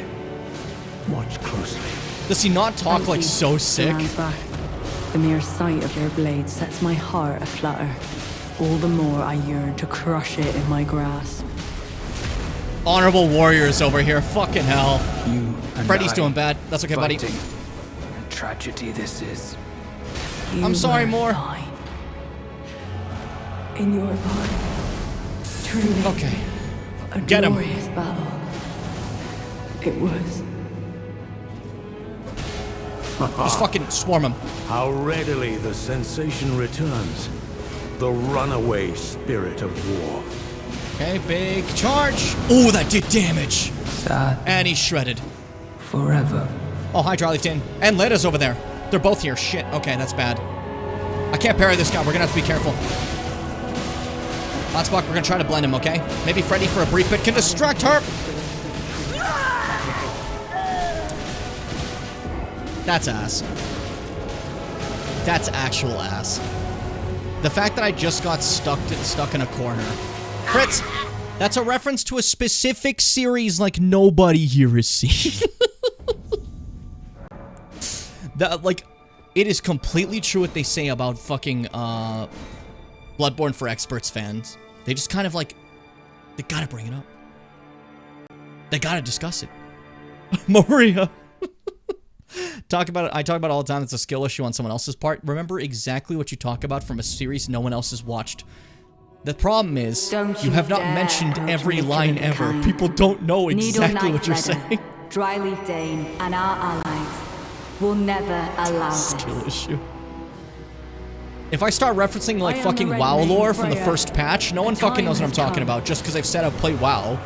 Watch closely. Does he not talk Thank like you, so sick? Lansbar. The mere sight of your blade sets my heart aflutter. All the more I yearn to crush it in my grasp. Honorable warriors over here. Fucking hell. You and Freddy's I doing bad. That's okay, buddy. fighting. And tragedy this is. You I'm sorry, were Moore. fine. In your part, truly Okay. a Get him. glorious battle. It was. Just fucking swarm him. How readily the sensation returns. The runaway spirit of war. Okay, big charge. Oh, that did damage. Sad And he's shredded. forever. Oh, hi, Charlie Tin. And Leda's over there. They're both here. Shit. Okay, that's bad. I can't parry this guy. We're gonna have to be careful. Hotspot, we're gonna try to blend him, okay? Maybe Freddy for a brief bit can distract her. That's ass. That's actual ass. The fact that I just got stuck in a corner. Fritz, that's a reference to a specific series like nobody here has seen. That, like, it is completely true what they say about fucking, Bloodborne for Experts fans. They just kind of like, they gotta bring it up. They gotta discuss it. Maria. Talk about it. I talk about it all the time. It's a skill issue on someone else's part. Remember exactly what you talk about from a series no one else has watched. The problem is, Don't you have not dare mentioned approach every nature line of the ever. kind. People don't know Needle exactly Knight what you're Leather, saying. Dryleaf Dane, and our allies will never allow this. Skill issue. If I start referencing like I am fucking the Red WoW Lane lore from the Freya. first patch, no one The fucking knows what time I'm has talking come. about just because I've said I've played WoW.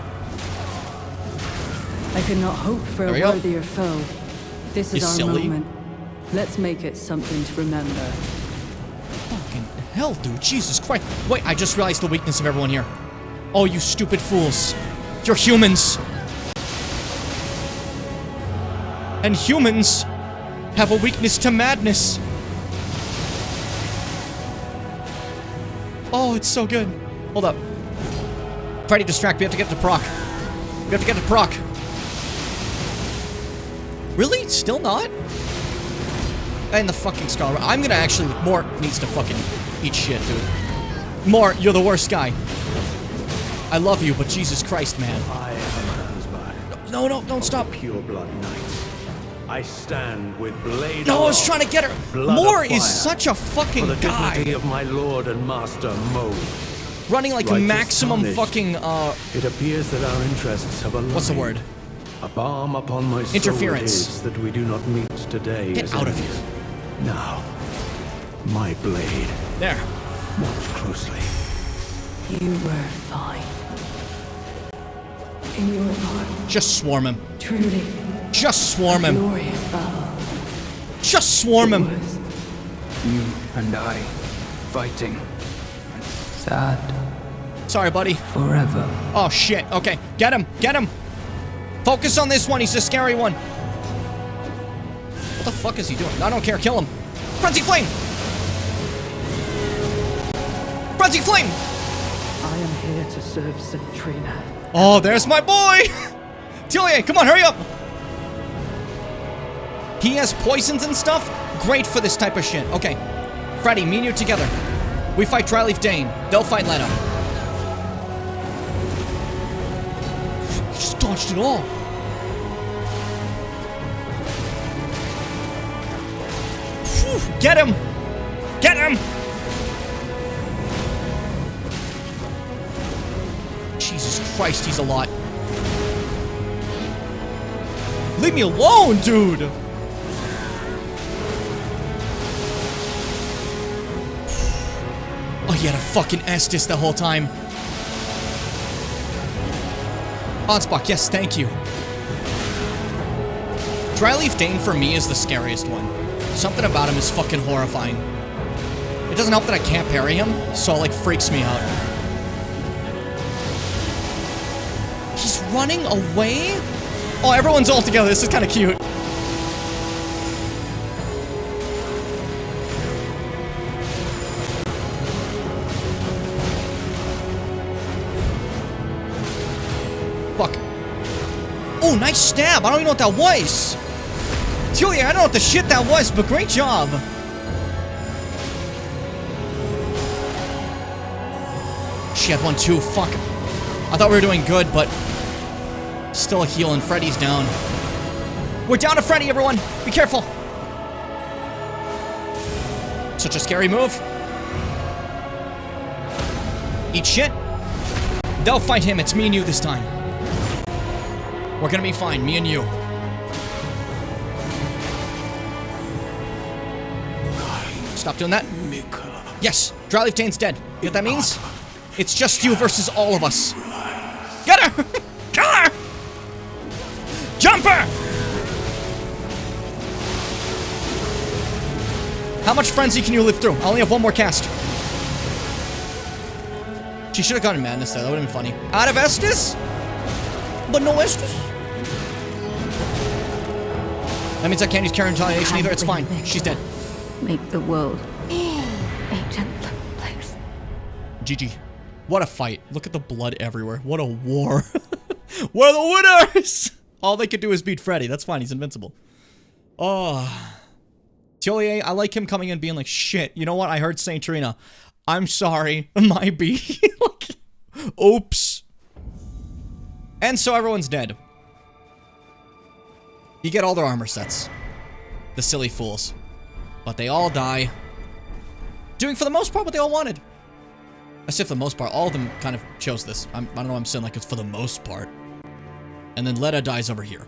I could not hope for There a we go. worthier foe. This You is our silly. moment. Let's make it something to remember. Fucking hell, dude. Jesus Christ. Wait, I just realized the weakness of everyone here. Oh, you stupid fools. You're humans. And humans have a weakness to madness. Oh, it's so good. Hold up. Freddy, distract. We have to get to proc. We have to get to proc. Really? Still not? And the fucking Scar. I'm gonna actually... More needs to fucking eat shit, dude. More, you're the worst guy. I love you, but Jesus Christ, man. I am Lansbar. No, no, don't stop. Pure blood knight. I stand with blade. No, I was aloft, trying to get her. blood of Moore is fire, such a for fucking the guy. dignity of my lord and master Moog. Running like Righteous maximum tarnished. fucking, It appears that our interests have aligned. what's the word? A balm upon my soul Interference. it is that we do not meet today. Get as out of enemies. Now, my blade. There. Watch closely. You were fine. In your heart, Just swarm him. truly Just swarm him. glorious battle. Just swarm him. Was. You and I fighting. Sad Sorry, buddy. forever. Oh, shit. Okay. Get him. Get him. Focus on this one. He's the scary one. What the fuck is he doing? I don't care. Kill him. Frenzy Flame. Frenzy Flame. I am here to serve Centrina. Oh, there's my boy. Tillier, come on. Hurry up. He has poisons and stuff. Great for this type of shit. Okay. Freddy, me and you together. We fight Dryleaf Dane. They'll fight Leto. Just dodged it all. Phew, get him! Get him! Jesus Christ, he's a lot. Leave me alone, dude! Oh, he had a fucking Estus the whole time. Onspock, yes, thank you. Dryleaf Dane for me is the scariest one. Something about him is fucking horrifying. It doesn't help that I can't parry him, so it like freaks me out. running away? Oh, everyone's all together. This is kind of cute. Fuck. Oh, nice stab. I don't even know what that was. Julia, I don't know what the shit that was, but great job. She had one too. Fuck. I thought we were doing good, but still a heal and Freddy's down. We're down to Freddy, everyone. Be careful. Such a scary move. Eat shit. Don't fight him. It's me and you this time. We're gonna be fine. Me and you. Stop doing that. Yes. Dryleaf dead. You know what that means? It's just you versus all of us. Get her! Kill her! Jump her! How much frenzy can you live through? I only have one more cast. She should have gone in madness there. That would have been funny. Out of Estus? But no Estus? That means I can't use Karen retaliation either. It's fine. She's dead. Make the world a gentler place. GG. What a fight. Look at the blood everywhere. What a war. We're the winners! All they could do is beat Freddy. That's fine. He's invincible. Oh. Tilier, I like him coming in being like, shit, you know what? I heard Saint Trina. I'm sorry. My B. Oops. And so everyone's dead. You get all their armor sets. The silly fools. But they all die. Doing for the most part what they all wanted. I say for the most part, all of them kind of chose this. I don't know, I'm saying like it's for the most part. And then Leda dies over here.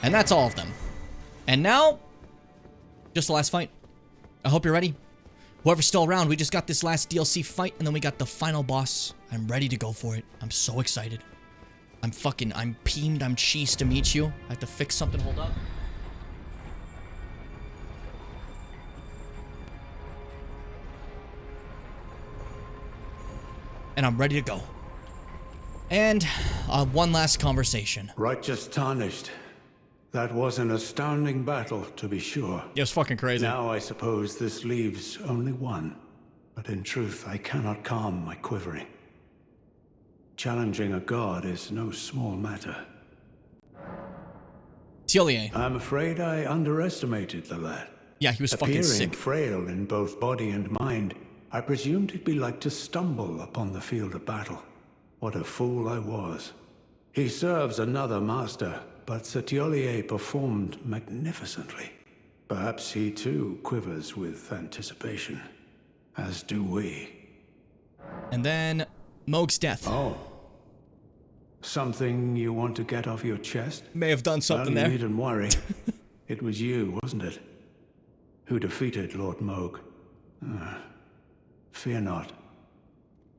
And that's all of them. And now, just the last fight. I hope you're ready. Whoever's still around, we just got this last DLC fight, and then we got the final boss. I'm ready to go for it. I'm so excited. I'm peemed, I'm cheesed to meet you. I have to fix something, hold up. And I'm ready to go. And one last conversation. Righteous Tarnished. That was an astounding battle, to be sure. It was fucking crazy. Now I suppose this leaves only one. But in truth, I cannot calm my quivering. Challenging a god is no small matter. Tilier. I'm afraid I underestimated the lad. Yeah, he was fucking sick. Appearing frail in both body and mind, I presumed it'd be like to stumble upon the field of battle. What a fool I was. He serves another master, but Tilier performed magnificently. Perhaps he too quivers with anticipation, as do we. And then, Moog's death. Oh. Something you want to get off your chest? May have done something well, there. You needn't worry. It was you, wasn't it? Who defeated Lord Moog. Fear not.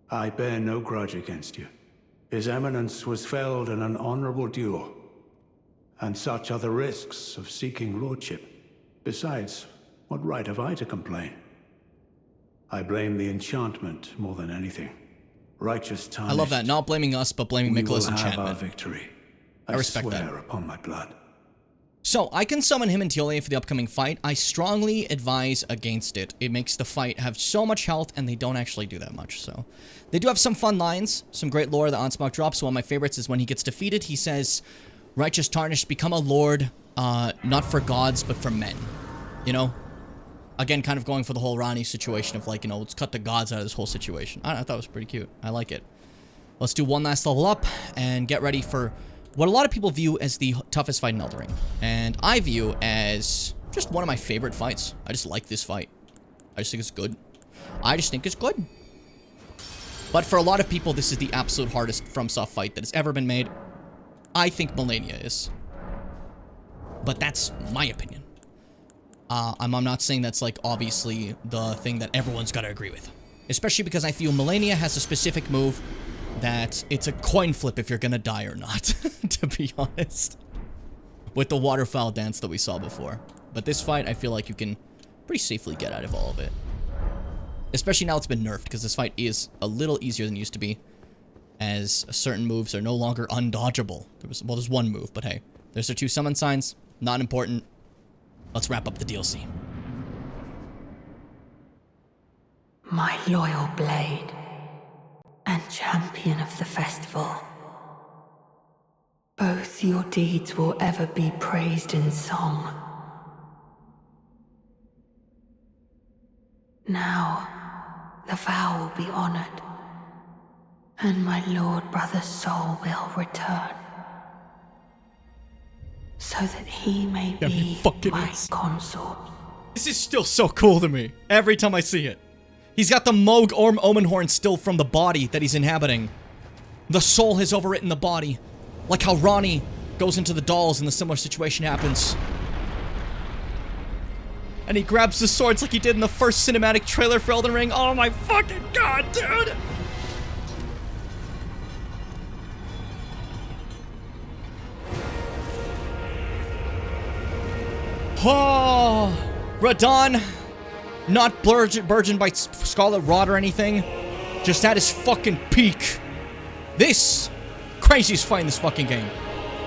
I bear no grudge against you. His Eminence was felled in an honorable duel. And such are the risks of seeking lordship. Besides, what right have I to complain? I blame the enchantment more than anything. Righteous Tarnished. I love that. Not blaming us, but blaming Mikola's enchantment. We will have our victory. I respect swear that. Upon my blood. So, I can summon him and Tilier for the upcoming fight. I strongly advise against it. It makes the fight have so much health, and they don't actually do that much, so. They do have some fun lines, some great lore that Ansbach drops. One of my favorites is when he gets defeated, he says, Righteous Tarnished, become a lord, not for gods, but for men. You know? Again, kind of going for the whole Rani situation of like, you know, let's cut the gods out of this whole situation. I thought it was pretty cute. I like it. Let's do one last level up and get ready for what a lot of people view as the toughest fight in Elden Ring. And I view as just one of my favorite fights. I just like this fight. I just think it's good. I just think it's good. But for a lot of people, this is the absolute hardest FromSoft fight that has ever been made. I think Millennia is. But that's my opinion. I'm not saying that's like obviously the thing that everyone's got to agree with. Especially because I feel Millennia has a specific move that it's a coin flip if you're gonna die or not, to be honest. With the waterfowl dance that we saw before. But this fight, I feel like you can pretty safely get out of all of it. Especially now it's been nerfed, because this fight is a little easier than it used to be. as certain moves are no longer undodgeable. There's one move, but hey. There's their 2 summon signs. Not important. Let's wrap up the DLC. My loyal blade and champion of the festival. Both your deeds will ever be praised in song. Now, the vow will be honored, and my lord brother's soul will return, so that he may be my consort. This is still so cool to me, every time I see it. He's got the Moog Omen Horn still from the body that he's inhabiting. The soul has overwritten the body. Like how Ronnie goes into the dolls and the similar situation happens. And he grabs the swords like he did in the first cinematic trailer for Elden Ring. Oh my fucking god, dude! Oh, Radahn, not burgeoned by Scarlet Rot or anything, just at his fucking peak. This craziest fight in this fucking game.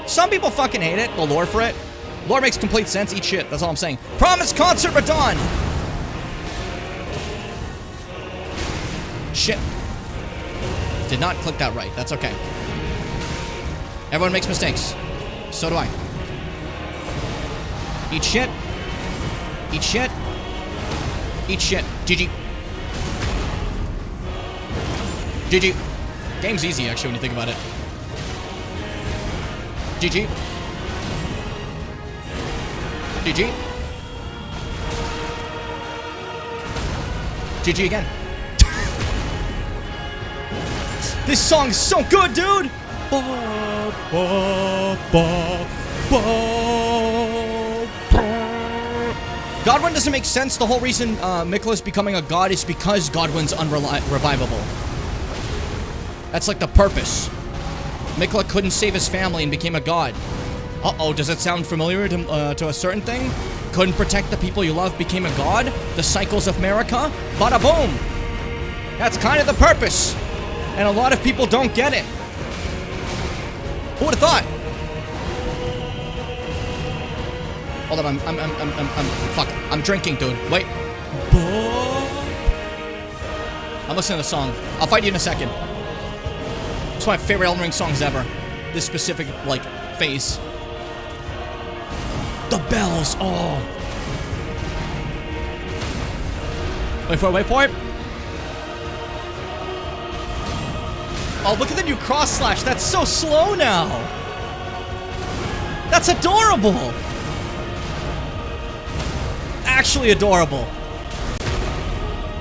Some people fucking hate it, the lore for it. Lore makes complete sense, eat shit, that's all I'm saying. Promise Concert Radahn! Shit. Did not click that right, that's okay. Everyone makes mistakes. So do I. Eat shit. Eat shit. Eat shit. GG. GG. Game's easy, actually, when you think about it. GG. GG. GG again. This song is so good, dude! Ba, ba, ba, ba, ba. Godwyn doesn't make sense. The whole reason Miquella's becoming a god is because Godwyn's unrevivable. That's like the purpose. Miquella couldn't save his family and became a god. Uh-oh, does it sound familiar to a certain thing? Couldn't protect the people you love, became a god? The cycles of America? Bada boom! That's kind of the purpose. And a lot of people don't get it. Who would have thought? Hold on, fuck. I'm drinking, dude. Wait. I'm listening to the song. I'll fight you in a second. It's my favorite Elden Ring songs ever. This specific, like, phase. The bells, oh. Wait for it, wait for it. Oh, look at the new cross slash. That's so slow now. That's adorable. Actually adorable.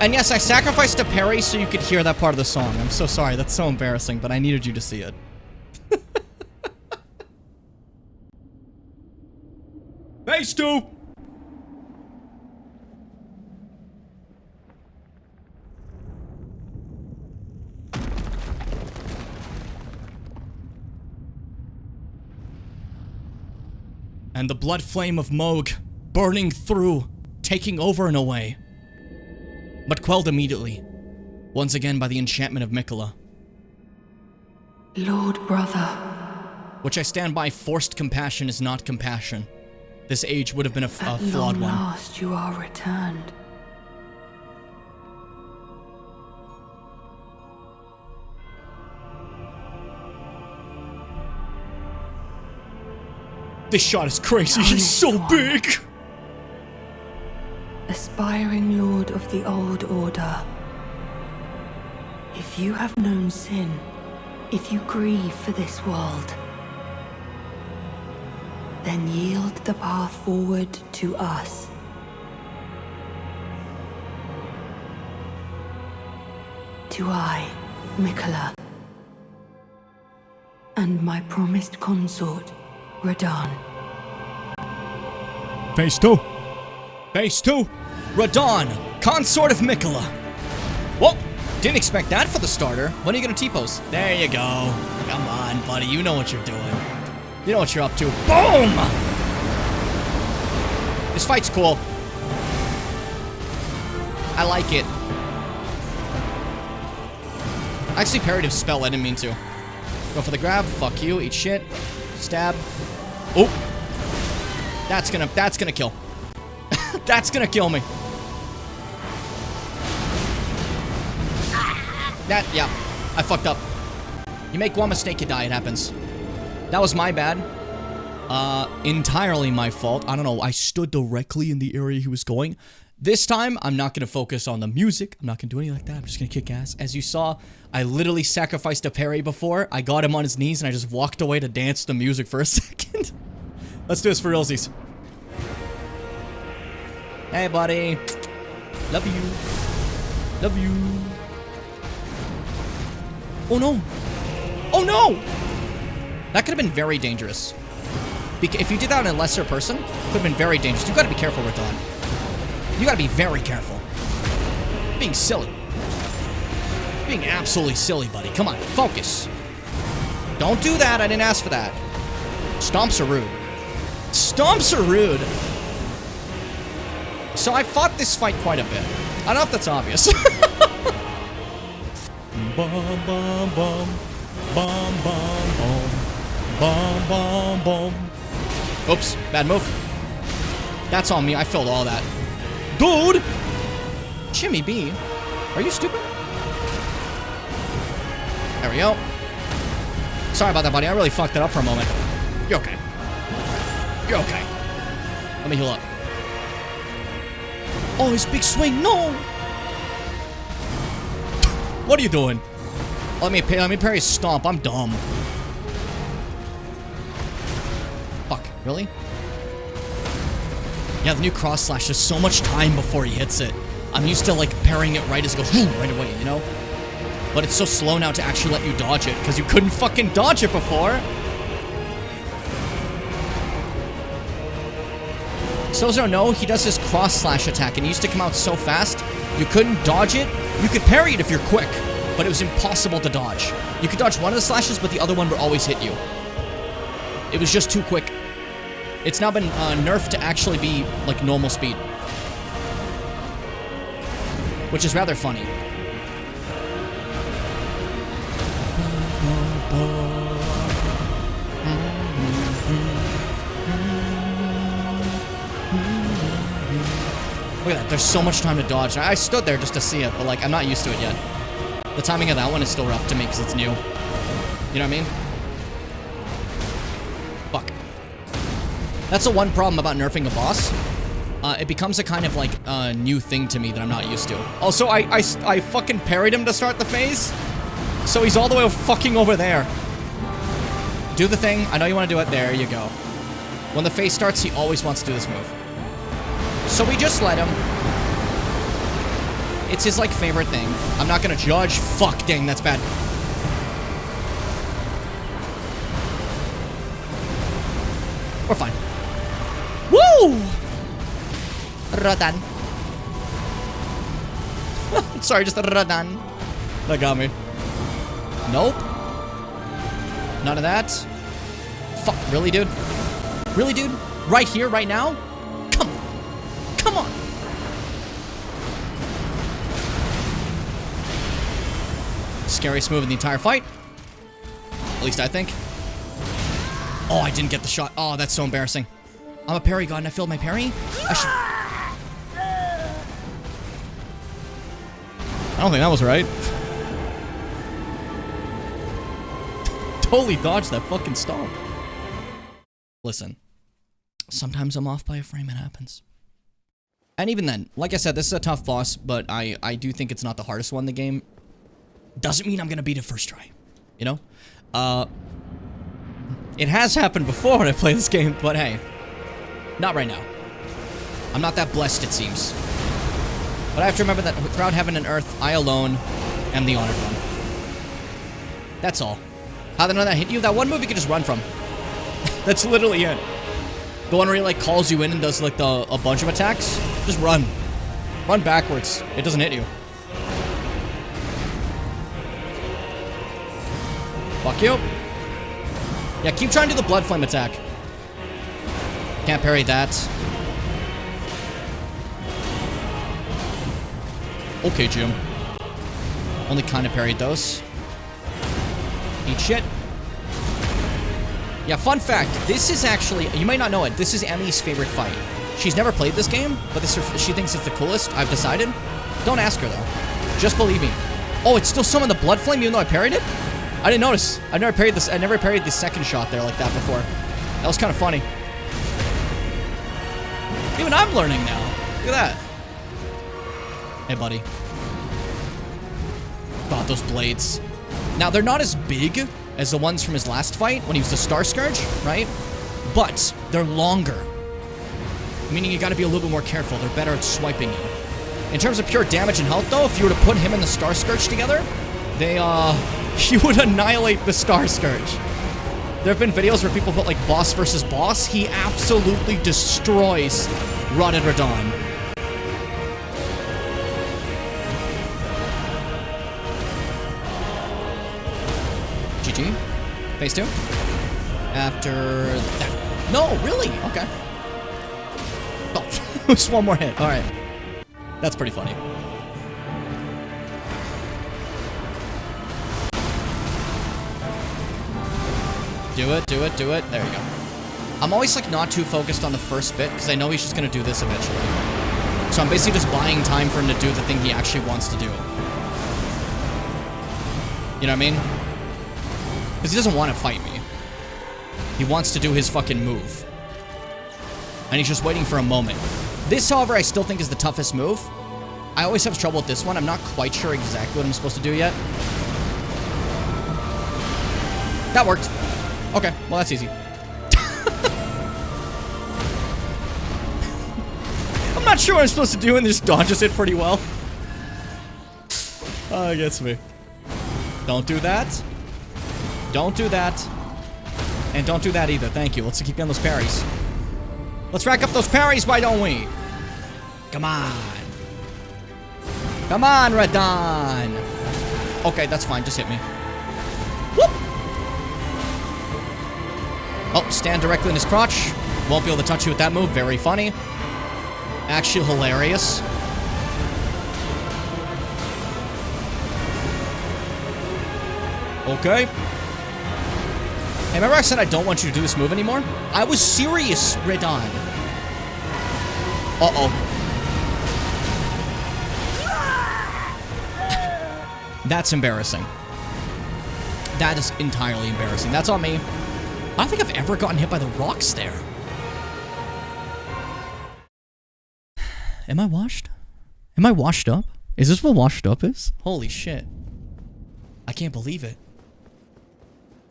And yes, I sacrificed a parry so you could hear that part of the song. I'm so sorry. That's so embarrassing, but I needed you to see it. Hey, Stu! And the blood flame of Moog, burning through, taking over in a way. But quelled immediately, once again by the enchantment of Miquella. Lord brother. Which I stand by, forced compassion is not compassion. This age would have been a flawed one. At last you are returned. This shot is crazy, he's so big! Aspiring Lord of the Old Order. If you have known sin, if you grieve for this world, then yield the path forward to us. To I, Miquella, and my promised consort, Radahn. Phase 2. Phase 2. Radahn, consort of Miquella. Whoa, didn't expect that for the starter. When are you gonna T-pose? There you go. Come on, buddy, you know what you're doing. You know what you're up to. Boom! This fight's cool. I like it. I actually parried his spell, I didn't mean to. Go for the grab, fuck you, eat shit. Stab. Oh! That's gonna kill. That's gonna kill me. Yeah, I fucked up. You make one mistake, you die, it happens. That was my bad. Entirely my fault. I don't know, I stood directly in the area he was going. This time, I'm not gonna focus on the music. I'm not gonna do anything like that. I'm just gonna kick ass. As you saw, I literally sacrificed a parry before. I got him on his knees and I just walked away to dance the music for a second. Let's do this for realsies. Hey, buddy. Love you. Love you. Oh, no. Oh, no! That could have been very dangerous. If you did that on a lesser person, it could have been very dangerous. You gotta be careful, Radon. You gotta be very careful. Being silly. Being absolutely silly, buddy. Come on, focus. Don't do that. I didn't ask for that. Stomps are rude. Stomps are rude. So I fought this fight quite a bit. I don't know if that's obvious. Bum, bum, bum. Bum, bum, bum. Bum, bum, bum. Oops, bad move. That's on me. I filled all that. Dude! Jimmy B, are you stupid? There we go. Sorry about that, buddy. I really fucked it up for a moment. You're okay. You're okay. Let me heal up. Oh, his big swing. No! What are you doing? Let me parry his stomp. I'm dumb. Fuck. Really? Yeah, the new cross slash, there's so much time before he hits it. I'm used to, like, parrying it right as it goes right away, you know? But it's so slow now to actually let you dodge it, because you couldn't fucking dodge it before. So those who don't know, he does this cross slash attack, and it used to come out so fast, you couldn't dodge it. You could parry it if you're quick, but it was impossible to dodge. You could dodge one of the slashes, but the other one would always hit you. It was just too quick. It's now been nerfed to actually be, like, normal speed. Which is rather funny. Look at that, there's so much time to dodge. I stood there just to see it, but, like, I'm not used to it yet. The timing of that one is still rough to me because it's new. You know what I mean? Fuck. That's the one problem about nerfing a boss. It becomes a kind of, like, new thing to me that I'm not used to. Also, I fucking parried him to start the phase. So he's all the way fucking over there. Do the thing. I know you want to do it. There you go. When the phase starts, he always wants to do this move. So we just let him. It's his, like, favorite thing. I'm not gonna judge. Fuck, dang, that's bad. We're fine. Woo! Radan. Sorry, just Radan. That got me. Nope. None of that. Fuck, really, dude? Really, dude? Right here, right now? Come on. Come on. Scariest move in the entire fight. At least I think. Oh, I didn't get the shot. Oh, that's so embarrassing. I'm a parry god and I failed my parry? I don't think that was right. Totally dodged that fucking stomp. Listen. Sometimes I'm off by a frame, it happens. And even then, like I said, this is a tough boss, but I do think it's not the hardest one in the game. Doesn't mean I'm gonna beat it first try. You know? It has happened before when I play this game, but hey. Not right now. I'm not that blessed, it seems. But I have to remember that throughout heaven and earth, I alone am the honored one. That's all. How did that hit you? That one move you could just run from. That's literally it. The one where he, like, calls you in and does, like, a bunch of attacks. Just run. Run backwards. It doesn't hit you. Fuck you. Yeah, keep trying to do the blood flame attack. Can't parry that. Okay, Jim. Only kind of parried those. Eat shit. Yeah, fun fact. This is actually, you might not know it, this is Emmy's favorite fight. She's never played this game, but she thinks it's the coolest, I've decided. Don't ask her, though. Just believe me. Oh, it's still summoned the blood flame even though I parried it? I didn't notice. I never parried the second shot there like that before. That was kind of funny. Even I'm learning now. Look at that. Hey, buddy. God, those blades. Now, they're not as big as the ones from his last fight when he was the Star Scourge, right? But they're longer. Meaning you gotta be a little bit more careful. They're better at swiping you. In terms of pure damage and health, though, if you were to put him and the Star Scourge together, he would annihilate the Star Scourge. There have been videos where people put, like, boss versus boss. He absolutely destroys Rotted Radon. GG. Phase 2. After that. No, really? Okay. Oh, just one more hit. All right. That's pretty funny. Do it, do it, do it. There you go. I'm always, like, not too focused on the first bit because I know he's just going to do this eventually. So I'm basically just buying time for him to do the thing he actually wants to do. You know what I mean? Because he doesn't want to fight me. He wants to do his fucking move. And he's just waiting for a moment. This, however, I still think is the toughest move. I always have trouble with this one. I'm not quite sure exactly what I'm supposed to do yet. That worked. Okay, well, that's easy. I'm not sure what I'm supposed to do and just dodges it pretty well. Oh, it gets me. Don't do that. Don't do that. And don't do that either. Thank you. Let's keep getting those parries. Let's rack up those parries, why don't we? Come on. Come on, Radon. Okay, that's fine. Just hit me. Whoop. Oh, stand directly in his crotch. Won't be able to touch you with that move. Very funny. Actually hilarious. Okay. Hey, remember I said I don't want you to do this move anymore? I was serious, Radon. Uh-oh. That's embarrassing. That is entirely embarrassing. That's on me. I don't think I've ever gotten hit by the rocks there. Am I washed? Am I washed up? Is this what washed up is? Holy shit. I can't believe it.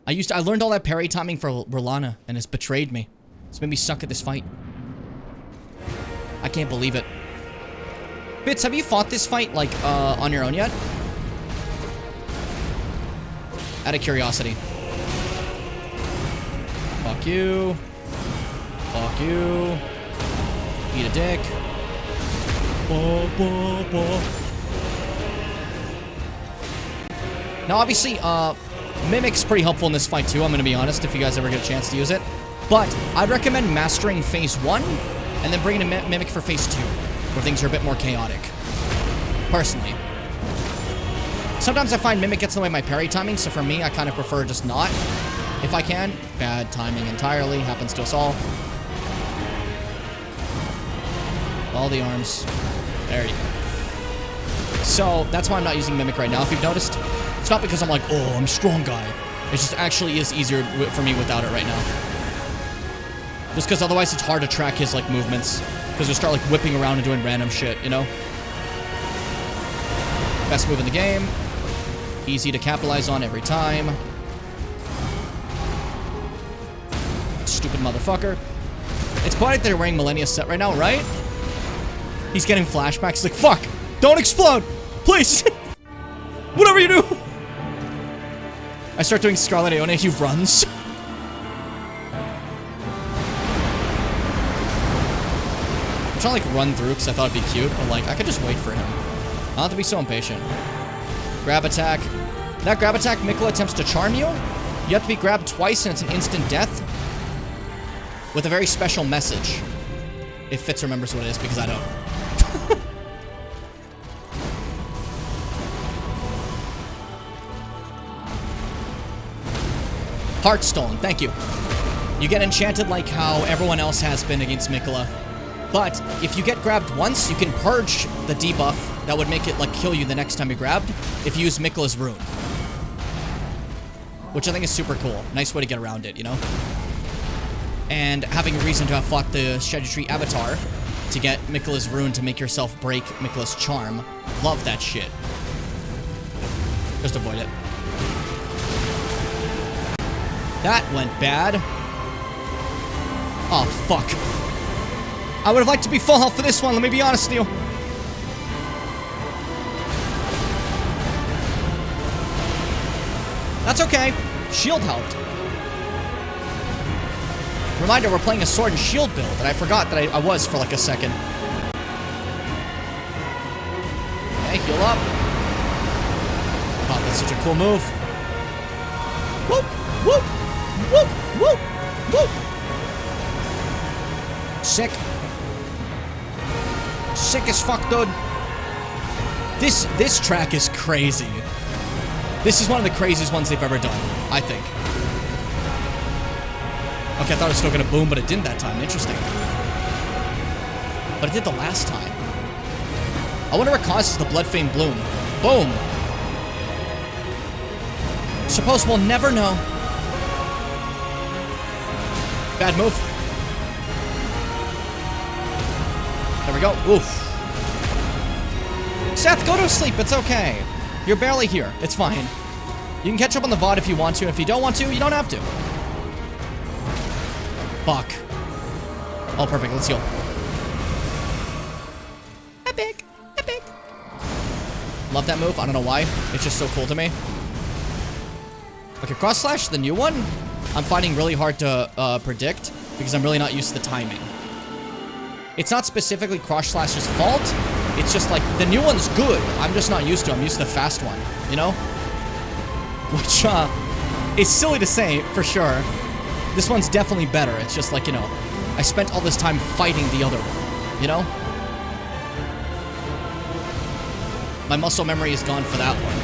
I learned all that parry timing for Rolana, and it's betrayed me. It's made me suck at this fight. I can't believe it. Bits, have you fought this fight, like, on your own yet? Out of curiosity. Fuck you. Fuck you. Eat a dick. Now, obviously, Mimic's pretty helpful in this fight, too, I'm gonna be honest, if you guys ever get a chance to use it. But I'd recommend mastering Phase 1, and then bringing a Mimic for Phase 2, where things are a bit more chaotic. Personally. Sometimes I find Mimic gets in the way of my parry timing, so for me, I kind of prefer just not. If I can. Bad timing entirely. Happens to us all. All the arms. There you go. So, that's why I'm not using Mimic right now, if you've noticed. It's not because I'm like, oh, I'm a strong guy. It just actually is easier for me without it right now. Just because otherwise it's hard to track his, like, movements. Because he'll start, like, whipping around and doing random shit, you know? Best move in the game. Easy to capitalize on every time. Stupid motherfucker. It's poetic that they're wearing Millennia's set right now, right? He's getting flashbacks. He's like, fuck! Don't explode! Please! Whatever you do! I start doing Scarlet Ione, he runs. I'm trying to, like, run through because I thought it'd be cute, but, like, I could just wait for him. I don't have to be so impatient. Grab attack. That grab attack, Mikla attempts to charm you. You have to be grabbed twice and it's an instant death. With a very special message. If Fitz remembers what it is, because I don't. Heartstone, thank you. You get enchanted like how everyone else has been against Mikola. But if you get grabbed once, you can purge the debuff that would make it like kill you the next time you grabbed if you use Mikola's rune. Which I think is super cool. Nice way to get around it, you know? And having a reason to have fought the Shadow Tree Avatar to get Mikola's rune to make yourself break Mikola's charm. Love that shit. Just avoid it. That went bad. Oh, fuck. I would have liked to be full health for this one, let me be honest with you. That's okay. Shield helped. Reminder, we're playing a sword and shield build, and I forgot that I was for like a second. Okay, heal up. Oh, that's such a cool move. Whoop, whoop, whoop, whoop, whoop. Sick. Sick as fuck, dude. This track is crazy. This is one of the craziest ones they've ever done, I think. Okay, I thought it was still gonna boom, but it didn't that time. Interesting. But it did the last time. I wonder what causes the blood fame bloom. Boom. Suppose we'll never know. Bad move. There we go. Oof. Seth, go to sleep. It's okay. You're barely here. It's fine. You can catch up on the VOD if you want to. If you don't want to, you don't have to. Fuck. Oh, perfect. Let's heal. Epic. Epic. Love that move. I don't know why. It's just so cool to me. Okay, cross slash, the new one, I'm finding really hard to predict because I'm really not used to the timing. It's not specifically cross slash's fault. It's just like, the new one's good. I'm just not used to it. I'm used to the fast one, you know? Which, is silly to say, for sure. This one's definitely better. It's just like, you know, I spent all this time fighting the other one, you know? My muscle memory is gone for that one.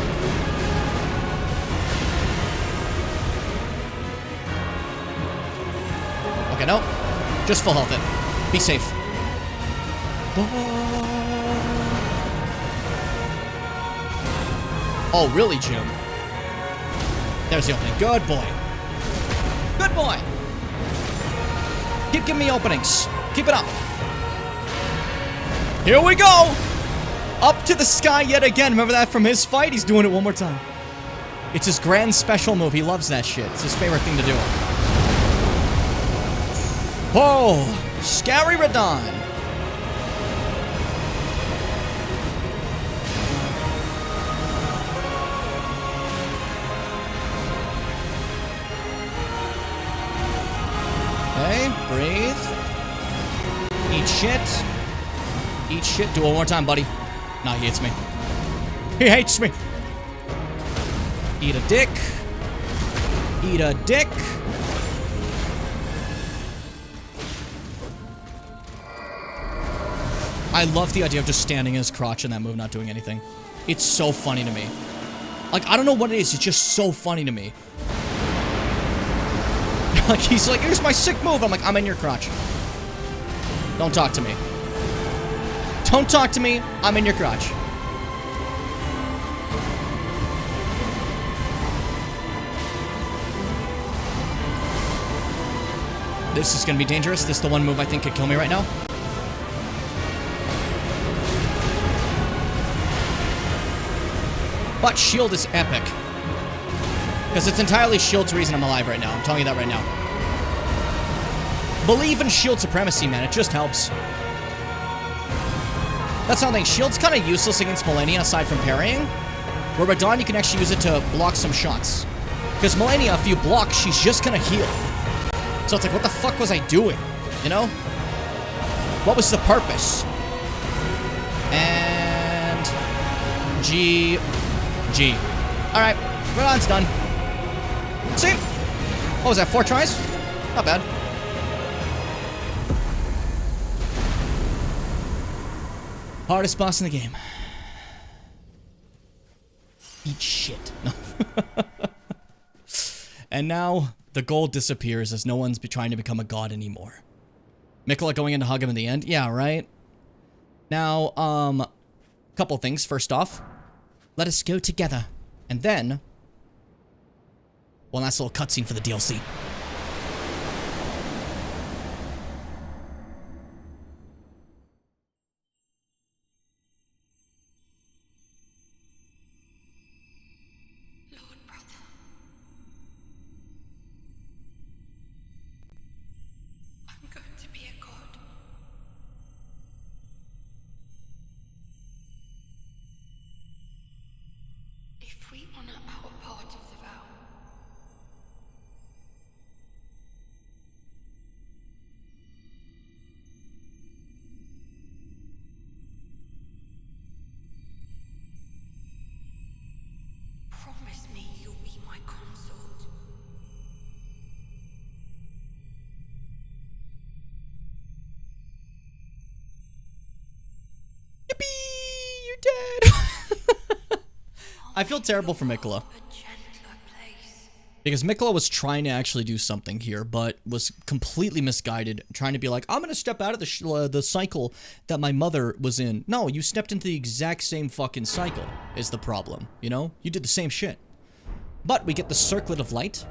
Okay, no. Just full health it. Be safe. Oh, really, Jim? There's the opening. Good boy. Good boy. Keep giving me openings. Keep it up. Here we go. Up to the sky yet again. Remember that from his fight? He's doing it one more time. It's his grand special move. He loves that shit. It's his favorite thing to do. Whoa. Scary Radon. Okay, breathe. Eat shit. Eat shit. Do it one more time, buddy. Nah, he hates me. He hates me. Eat a dick. Eat a dick. I love the idea of just standing in his crotch in that move, not doing anything. It's so funny to me. Like, I don't know what it is. It's just so funny to me. Like, he's like, here's my sick move. I'm like, I'm in your crotch. Don't talk to me. Don't talk to me. I'm in your crotch. This is gonna be dangerous. This is the one move I think could kill me right now. But shield is epic. Because it's entirely shield's reason I'm alive right now. I'm telling you that right now. Believe in shield supremacy, man. It just helps. That's something. Shield's kind of useless against Melania aside from parrying. Where Radon, you can actually use it to block some shots. Because Melania, if you block, she's just gonna heal. So it's like, what the fuck was I doing? You know? What was the purpose? And... G... Alright, Radon's done. See? What was that, 4 tries? Not bad. Hardest boss in the game. Eat shit. No. And now, the gold disappears as no one's trying to become a god anymore. Miquella going in to hug him in the end. Yeah, right? Now, couple things. First off, let us go together. And then, one last little cutscene for the DLC. Promise me you'll be my consort. Yippee! You're dead! I feel terrible for Miquella. Because Miquella was trying to actually do something here, but was completely misguided, trying to be like, I'm gonna step out of the cycle that my mother was in. No, you stepped into the exact same fucking cycle, is the problem, you know? You did the same shit. But we get the Circlet of Light,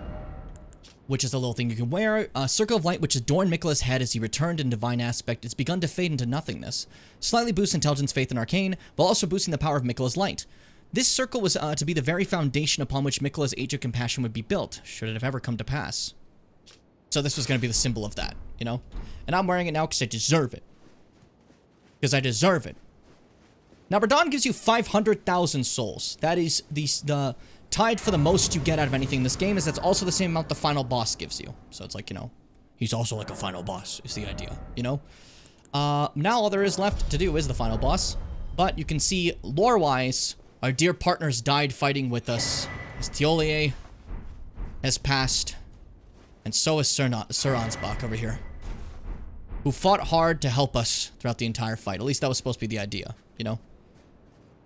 which is a little thing you can wear. A Circle of Light, which adorned Miquella's head as he returned in divine aspect. It's begun to fade into nothingness. Slightly boosts intelligence, faith, and arcane, while also boosting the power of Miquella's light. This circle was to be the very foundation upon which Miquella's Age of Compassion would be built, should it have ever come to pass. So this was going to be the symbol of that, you know? And I'm wearing it now because I deserve it. Because I deserve it. Now, Radahn gives you 500,000 souls. That is the tied for the most you get out of anything in this game, is that's also the same amount the final boss gives you. So it's like, you know, he's also like a final boss, is the idea, you know? Now all there is left to do is the final boss. But you can see, lore-wise, our dear partners died fighting with us, as Thiolier has passed, and so is Sir Ansbach over here, who fought hard to help us throughout the entire fight. At least that was supposed to be the idea, you know?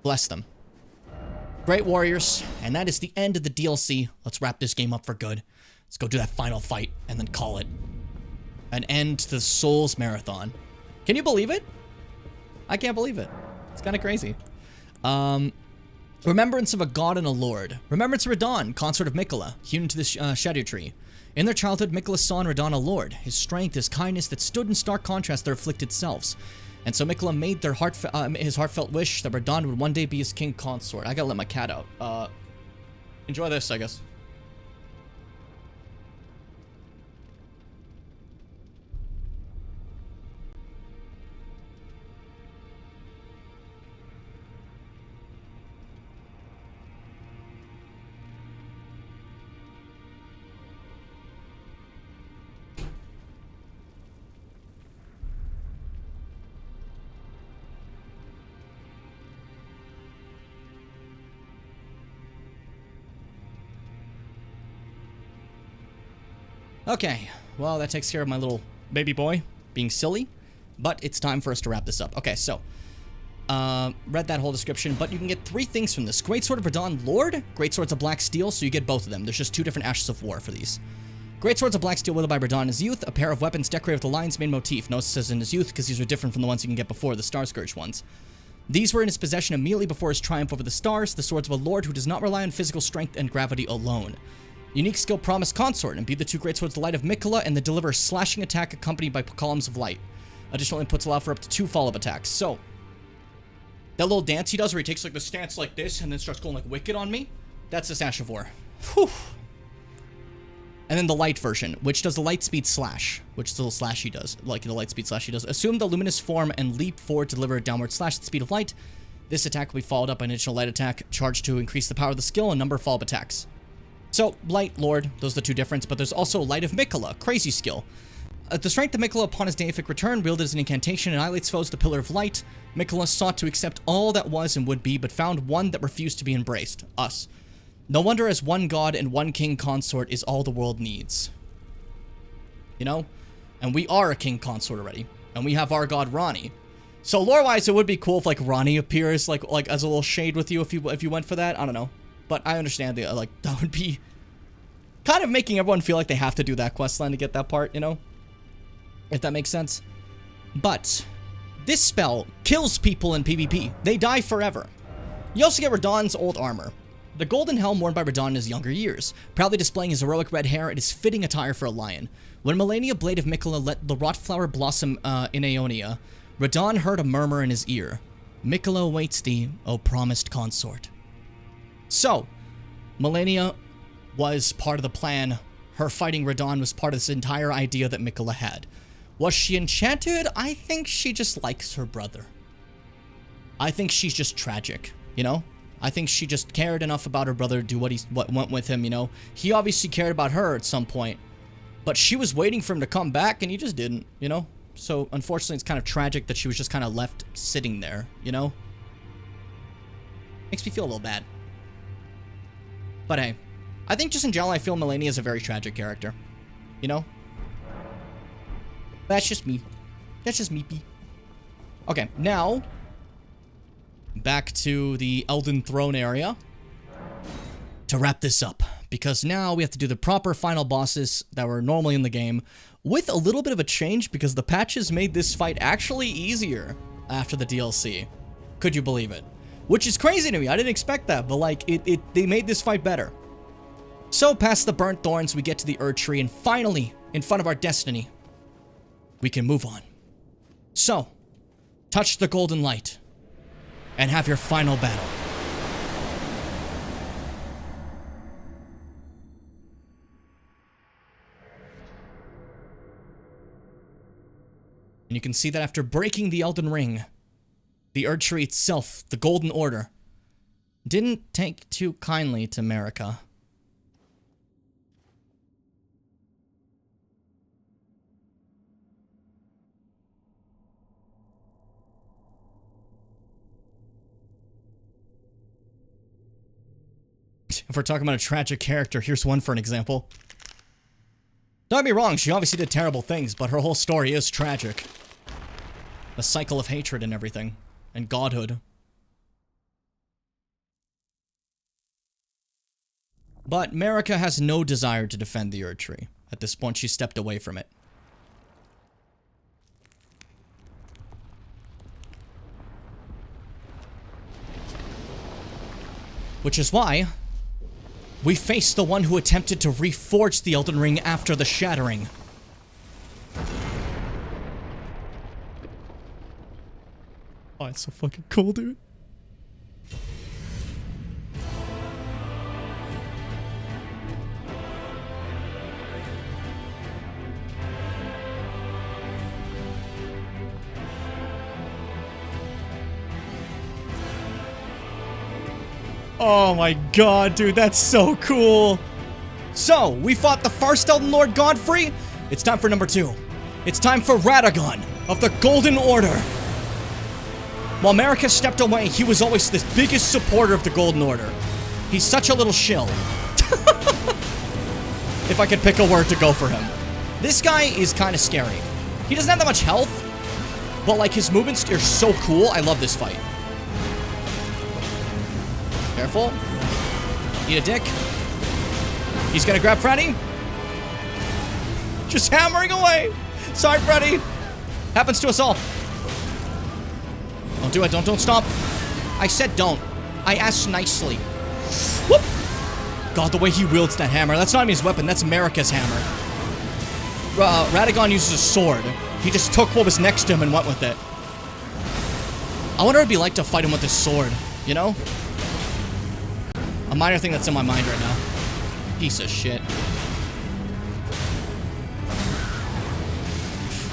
Bless them. Great warriors, and that is the end of the DLC. Let's wrap this game up for good. Let's go do that final fight, and then call it an end to the Souls Marathon. Can you believe it? I can't believe it. It's kind of crazy. Remembrance of a god and a lord. Remembrance of Radahn, consort of Miquella, hewn into the shadow tree. In their childhood, Miquella saw in Radahn a lord, his strength, his kindness that stood in stark contrast to their afflicted selves. And so Miquella made their his heartfelt wish that Radahn would one day be his king consort. I gotta let my cat out. Enjoy this, I guess. Okay, well, that takes care of my little baby boy being silly, but it's time for us to wrap this up. Okay, so, read that whole description, but you can get 3 things from this. Great Sword of Radahn Lord, Great Swords of Black Steel, so you get both of them. There's just 2 different Ashes of War for these. Great Swords of Black Steel wielded by Radahn in his youth, a pair of weapons decorated with the lion's mane motif. Notice it says in his youth, because these are different from the ones you can get before, the Star Scourge ones. These were in his possession immediately before his triumph over the stars, the swords of a lord who does not rely on physical strength and gravity alone. Unique skill promise consort, and the 2 great swords the light of Miquella, and then deliver a slashing attack accompanied by columns of light. Additional inputs allow for up to 2 follow-up attacks. So, that little dance he does where he takes like the stance like this and then starts going like wicked on me, that's the Ash of War. Whew. And then the light version, which does the light speed slash, which is the little slash he does, like the light speed slash he does. Assume the luminous form and leap forward to deliver a downward slash at the speed of light. This attack will be followed up by an additional light attack, charged to increase the power of the skill and number of follow-up attacks. So, Light, Lord, those are the 2 difference, but there's also Light of Miquella, crazy skill. The strength of Miquella upon his deific return, wielded as an incantation, annihilates foes with the Pillar of Light. Miquella sought to accept all that was and would be, but found one that refused to be embraced, us. No wonder as one god and one king consort is all the world needs. You know? And we are a king consort already, and we have our god Ronnie. So lore-wise, it would be cool if like Ronnie appears like as a little shade with you if you went for that. I don't know. But I understand that, like, that would be kind of making everyone feel like they have to do that questline to get that part, you know? If that makes sense. But this spell kills people in PvP. They die forever. You also get Radahn's old armor. The golden helm worn by Radahn in his younger years, proudly displaying his heroic red hair and his fitting attire for a lion. When Melania Blade of Miquella let the rot flower blossom in Aeonia, Radahn heard a murmur in his ear. Miquella awaits thee, O promised consort. So, Melania was part of the plan. Her fighting Radahn was part of this entire idea that Miquella had. Was she enchanted? I think she just likes her brother. I think she's just tragic, you know? I think she just cared enough about her brother to do what went with him, you know? He obviously cared about her at some point, but she was waiting for him to come back and he just didn't, you know? So, unfortunately, it's kind of tragic that she was just kind of left sitting there, you know? Makes me feel a little bad. But hey, I think just in general, I feel Melania is a very tragic character, you know? That's just me. That's just me. Okay, now back to the Elden Throne area to wrap this up, because now we have to do the proper final bosses that were normally in the game with a little bit of a change because the patches made this fight actually easier after the DLC. Could you believe it? Which is crazy to me. I didn't expect that, but like they made this fight better. So past the burnt thorns, we get to the Erd Tree, and finally, in front of our destiny, we can move on. So, touch the golden light and have your final battle. And you can see that after breaking the Elden Ring, the Erd Tree itself, the Golden Order, didn't take too kindly to Marika. If we're talking about a tragic character, here's one for an example. Don't get me wrong, she obviously did terrible things, but her whole story is tragic. A cycle of hatred and everything, and godhood. But Marika has no desire to defend the Erd Tree. At this point, she stepped away from it. Which is why we face the one who attempted to reforge the Elden Ring after the Shattering. Oh, it's so fucking cool, dude. Oh my god, dude, that's so cool. So, we fought the first Elden Lord Godfrey. It's time for number 2. It's time for Radagon of the Golden Order. While Marika stepped away, he was always the biggest supporter of the Golden Order. He's such a little shill. If I could pick a word to go for him. This guy is kind of scary. He doesn't have that much health, but like his movements are so cool. I love this fight. Careful. Eat a dick. He's gonna grab Freddy. Just hammering away. Sorry, Freddy. Happens to us all. Don't do it. Don't stop. I said don't. I asked nicely. Whoop. God, the way he wields that hammer. That's not even his weapon. That's Marika's hammer. Radagon uses a sword. He just took what was next to him and went with it. I wonder what it'd be like to fight him with his sword. You know? A minor thing that's in my mind right now. Piece of shit.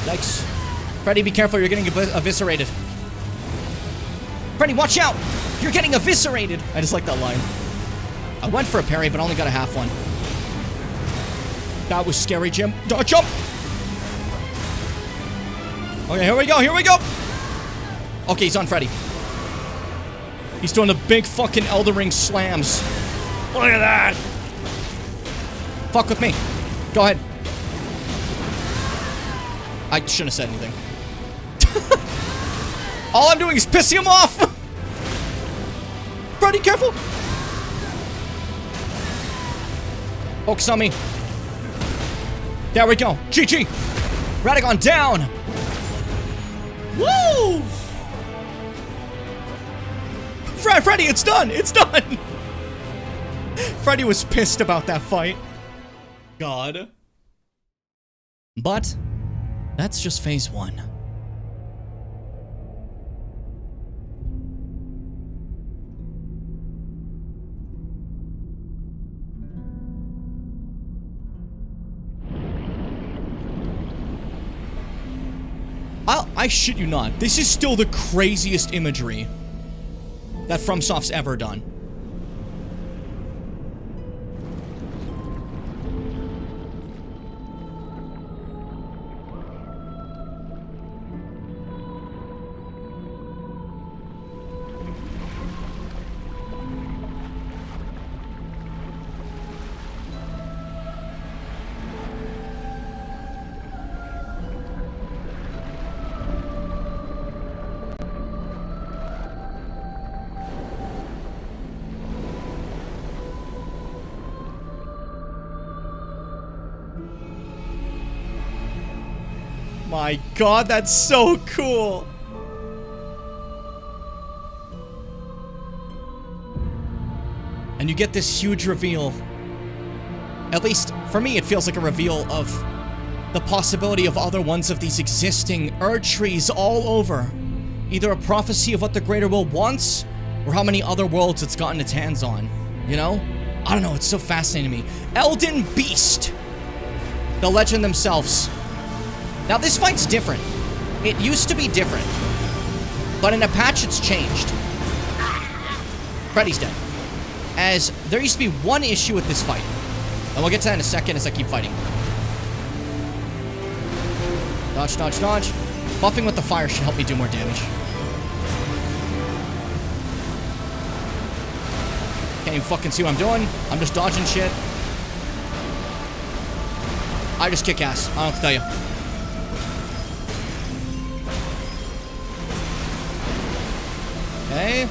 Yikes. Freddy, be careful. You're getting eviscerated. Freddy, watch out! You're getting eviscerated! I just like that line. I went for a parry, but only got a half one. That was scary, Jim. Jump! Okay, here we go, here we go! Okay, he's on Freddy. He's doing the big fucking Elden Ring slams. Look at that! Fuck with me. Go ahead. I shouldn't have said anything. All I'm doing is pissing him off! Freddy, careful! Focus on me. There we go. GG. Radagon down. Woo! Freddy, it's done. It's done. Freddy was pissed about that fight. God. But that's just phase 1. I shit you not. This is still the craziest imagery that FromSoft's ever done. My God, that's so cool. And you get this huge reveal. At least, for me, it feels like a reveal of the possibility of other ones of these existing Erd trees all over. Either a prophecy of what the Greater Will wants, or how many other worlds it's gotten its hands on. You know? I don't know, it's so fascinating to me. Elden Beast! The legend themselves. Now, this fight's different. It used to be different. But in a patch, it's changed. Freddy's dead. As there used to be one issue with this fight. And we'll get to that in a second as I keep fighting. Dodge, dodge, dodge. Buffing with the fire should help me do more damage. Can't even fucking see what I'm doing. I'm just dodging shit. I just kick ass. I don't have to tell you. Okay.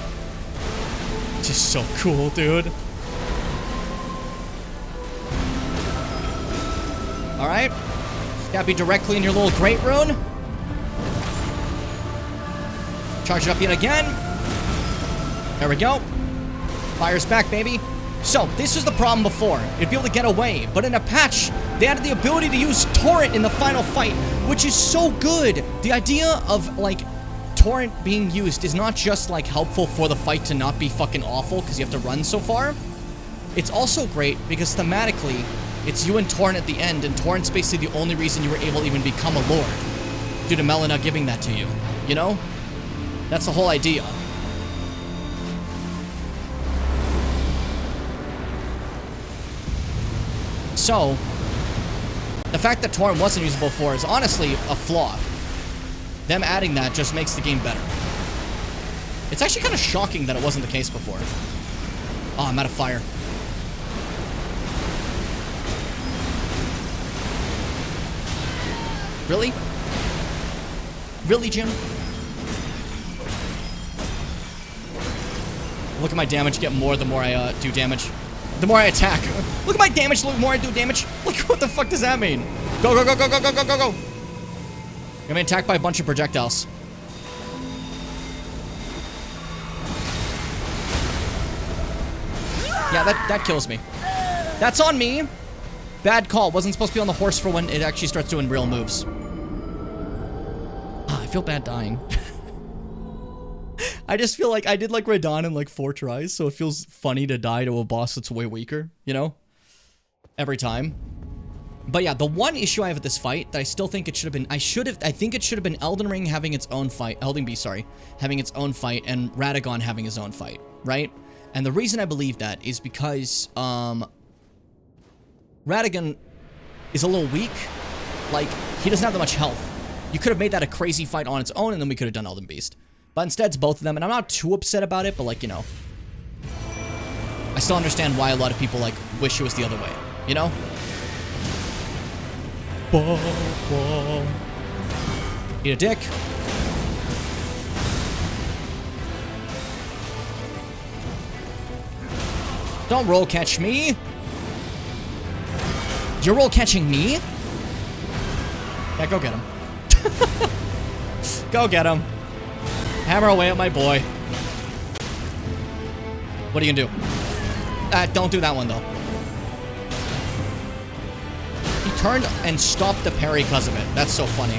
Just so cool, dude. Alright. Stab you directly in your little great rune. Charge it up yet again. There we go. Fire's back, baby. So, this was the problem before. You'd be able to get away. But in a patch, they added the ability to use Torrent in the final fight, which is so good. The idea of, like, Torrent being used is not just, like, helpful for the fight to not be fucking awful because you have to run so far. It's also great because thematically, it's you and Torrent at the end, and Torrent's basically the only reason you were able to even become a lord. Due to Melina giving that to you. You know? That's the whole idea. So, the fact that Torrent wasn't usable before is honestly a flaw. Them adding that just makes the game better. It's actually kind of shocking that it wasn't the case before. Oh, I'm out of fire. Really? Really, Jim? Look at my damage get more the more I do damage. The more I attack. Look at my damage, the more I do damage. Like, what the fuck does that mean? Go, go, go, go, go, go, go, go, go. I'm gonna be attacked by a bunch of projectiles. Yeah, that kills me. That's on me. Bad call. Wasn't supposed to be on the horse for when it actually starts doing real moves. Ah, I feel bad dying. I just feel like I did like Radon in like 4 tries, so it feels funny to die to a boss that's way weaker, you know? Every time. But yeah, the one issue I have with this fight that I still think it should have been, I think it should have been Elden Ring having its own fight, Elden Beast, sorry, having its own fight, and Radagon having his own fight, right? And the reason I believe that is because, Radagon is a little weak. Like, he doesn't have that much health. You could have made that a crazy fight on its own, and then we could have done Elden Beast. But instead, it's both of them, and I'm not too upset about it, but like, you know. I still understand why a lot of people, like, wish it was the other way, you know? Eat a dick. Don't roll catch me. Your role catching me? Yeah, go get him. Go get him. Hammer away at my boy. What are you gonna do? Don't do that one, though. He turned and stopped the parry because of it. That's so funny.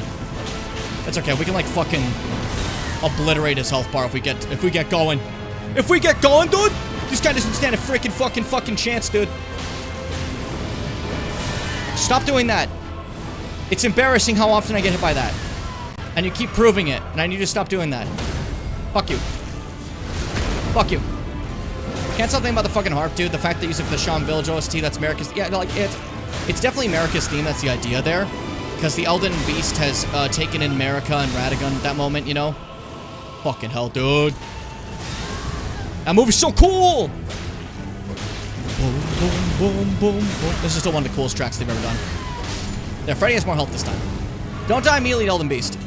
It's okay. We can, like, fucking obliterate his health bar if we get going. If we get going, dude! This guy doesn't stand a freaking fucking chance, dude. Stop doing that. It's embarrassing how often I get hit by that. And you keep proving it. And I need you to stop doing that. Fuck you. Fuck you. Can't stop thinking about the fucking harp, dude. The fact that using the Sean Village OST, that's America's... Yeah, like, it's definitely America's theme. That's the idea there. Because the Elden Beast has taken in America and Radagon at that moment, you know? Fucking hell, dude. That movie's so cool! Boom, boom, boom, boom, boom. This is still one of the coolest tracks they've ever done. Yeah, Freddy has more health this time. Don't die immediately, Elden Beast.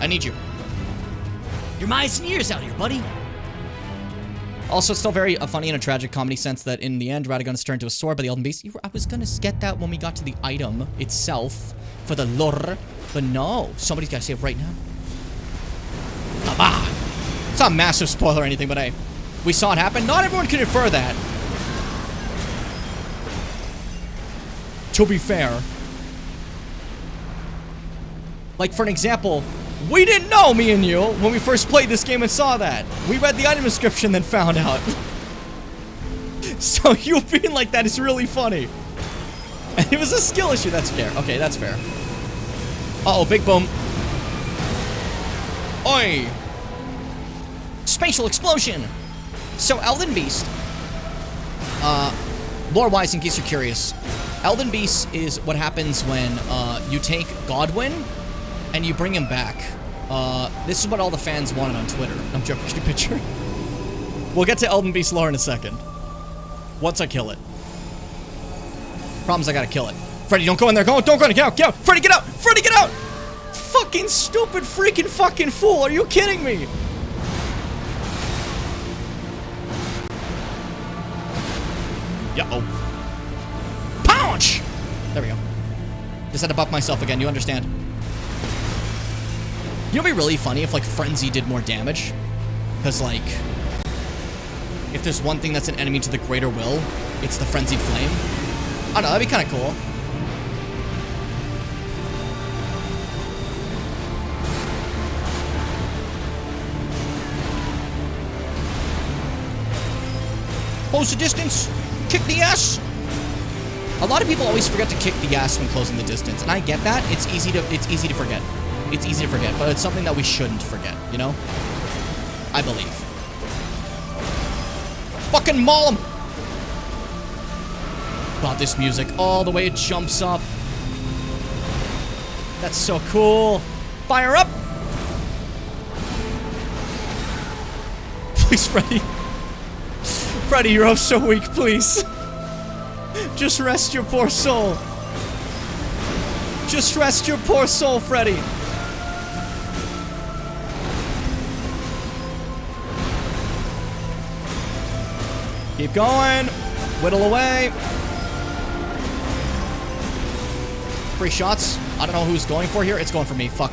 I need you. Your eyes and ears out here, buddy. Also, it's still very funny in a tragic comedy sense that in the end, Radagon is turned to a sword by the Elden Beast. I was gonna get that when we got to the item itself for the lore, but no. Somebody's gotta say it right now. Baba! It's not a massive spoiler or anything, but hey, we saw it happen. Not everyone can infer that. To be fair. Like, for an example, we didn't know, me and you, when we first played this game and saw that. We read the item description, then found out. So you being like that is really funny. And it was a skill issue. That's fair. Okay, that's fair. Uh-oh, big boom. Oi! Spatial explosion! So, Elden Beast. Lore-wise, in case you're curious. Elden Beast is what happens when you take Godwyn and you bring him back. This is what all the fans wanted on Twitter. I'm joking, your picture. We'll get to Elden Beast lore in a second. Once I kill it. Problem's I gotta kill it. Freddy, don't go in there. Don't go in there. Get out. Get out. Freddy, get out. Freddy, get out. Fucking stupid freaking fucking fool. Are you kidding me? Yeah-oh. Punch! There we go. Just had to buff myself again. You understand. You know, it'd be really funny if, like, Frenzy did more damage. Because, like, if there's one thing that's an enemy to the greater will, it's the Frenzied Flame. I don't know, that'd be kind of cool. Close the distance. Kick the ass. A lot of people always forget to kick the ass when closing the distance, and I get that. It's easy to forget. It's easy to forget, but it's something that we shouldn't forget, you know? I believe. Fucking maul him! God, this music, all the way it jumps up. That's so cool. Fire up! Please, Freddy. Freddy, you're oh so weak, please. Just rest your poor soul. Just rest your poor soul, Freddy. Keep going. Whittle away. 3 shots. I don't know who's going for here. It's going for me. Fuck.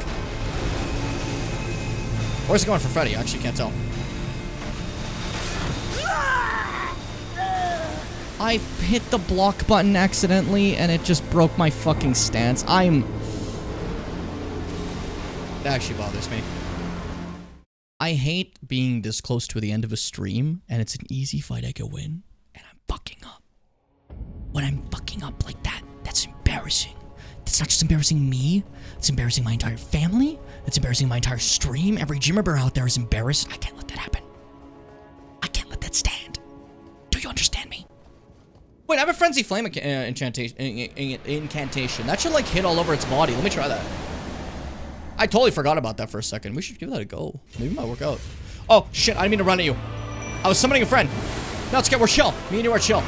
Or is it going for Freddy? I actually can't tell. I hit the block button accidentally, and it just broke my fucking stance. That actually bothers me. I hate being this close to the end of a stream, and it's an easy fight I can win, and I'm fucking up. When I'm fucking up like that, that's embarrassing. That's not just embarrassing me, it's embarrassing my entire family, it's embarrassing my entire stream. Every gym member out there is embarrassed. I can't let that happen. I can't let that stand. Do you understand me? Wait, I have a Frenzy Flame incantation. That should, like, hit all over its body. Let me try that. I totally forgot about that for a second. We should give that a go. Maybe it might work out. Oh, shit. I didn't mean to run at you. I was summoning a friend. No, it's okay. We're chill. Me and you are chill.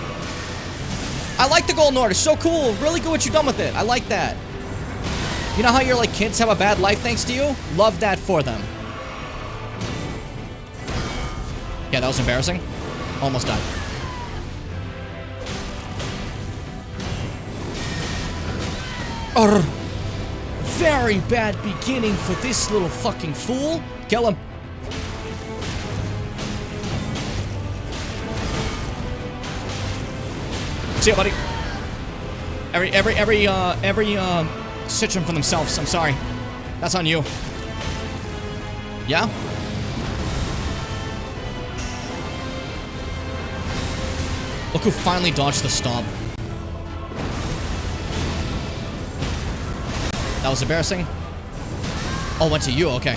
I like the Golden Order. It's so cool. Really good what you've done with it. I like that. You know how your, like, kids have a bad life thanks to you? Love that for them. Yeah, that was embarrassing. Almost died. Very bad beginning for this little fucking fool. Kill him. See ya, buddy. Every stitch them for themselves. I'm sorry. That's on you. Yeah? Look who finally dodged the stomp. That was embarrassing. Oh, went to you. Okay.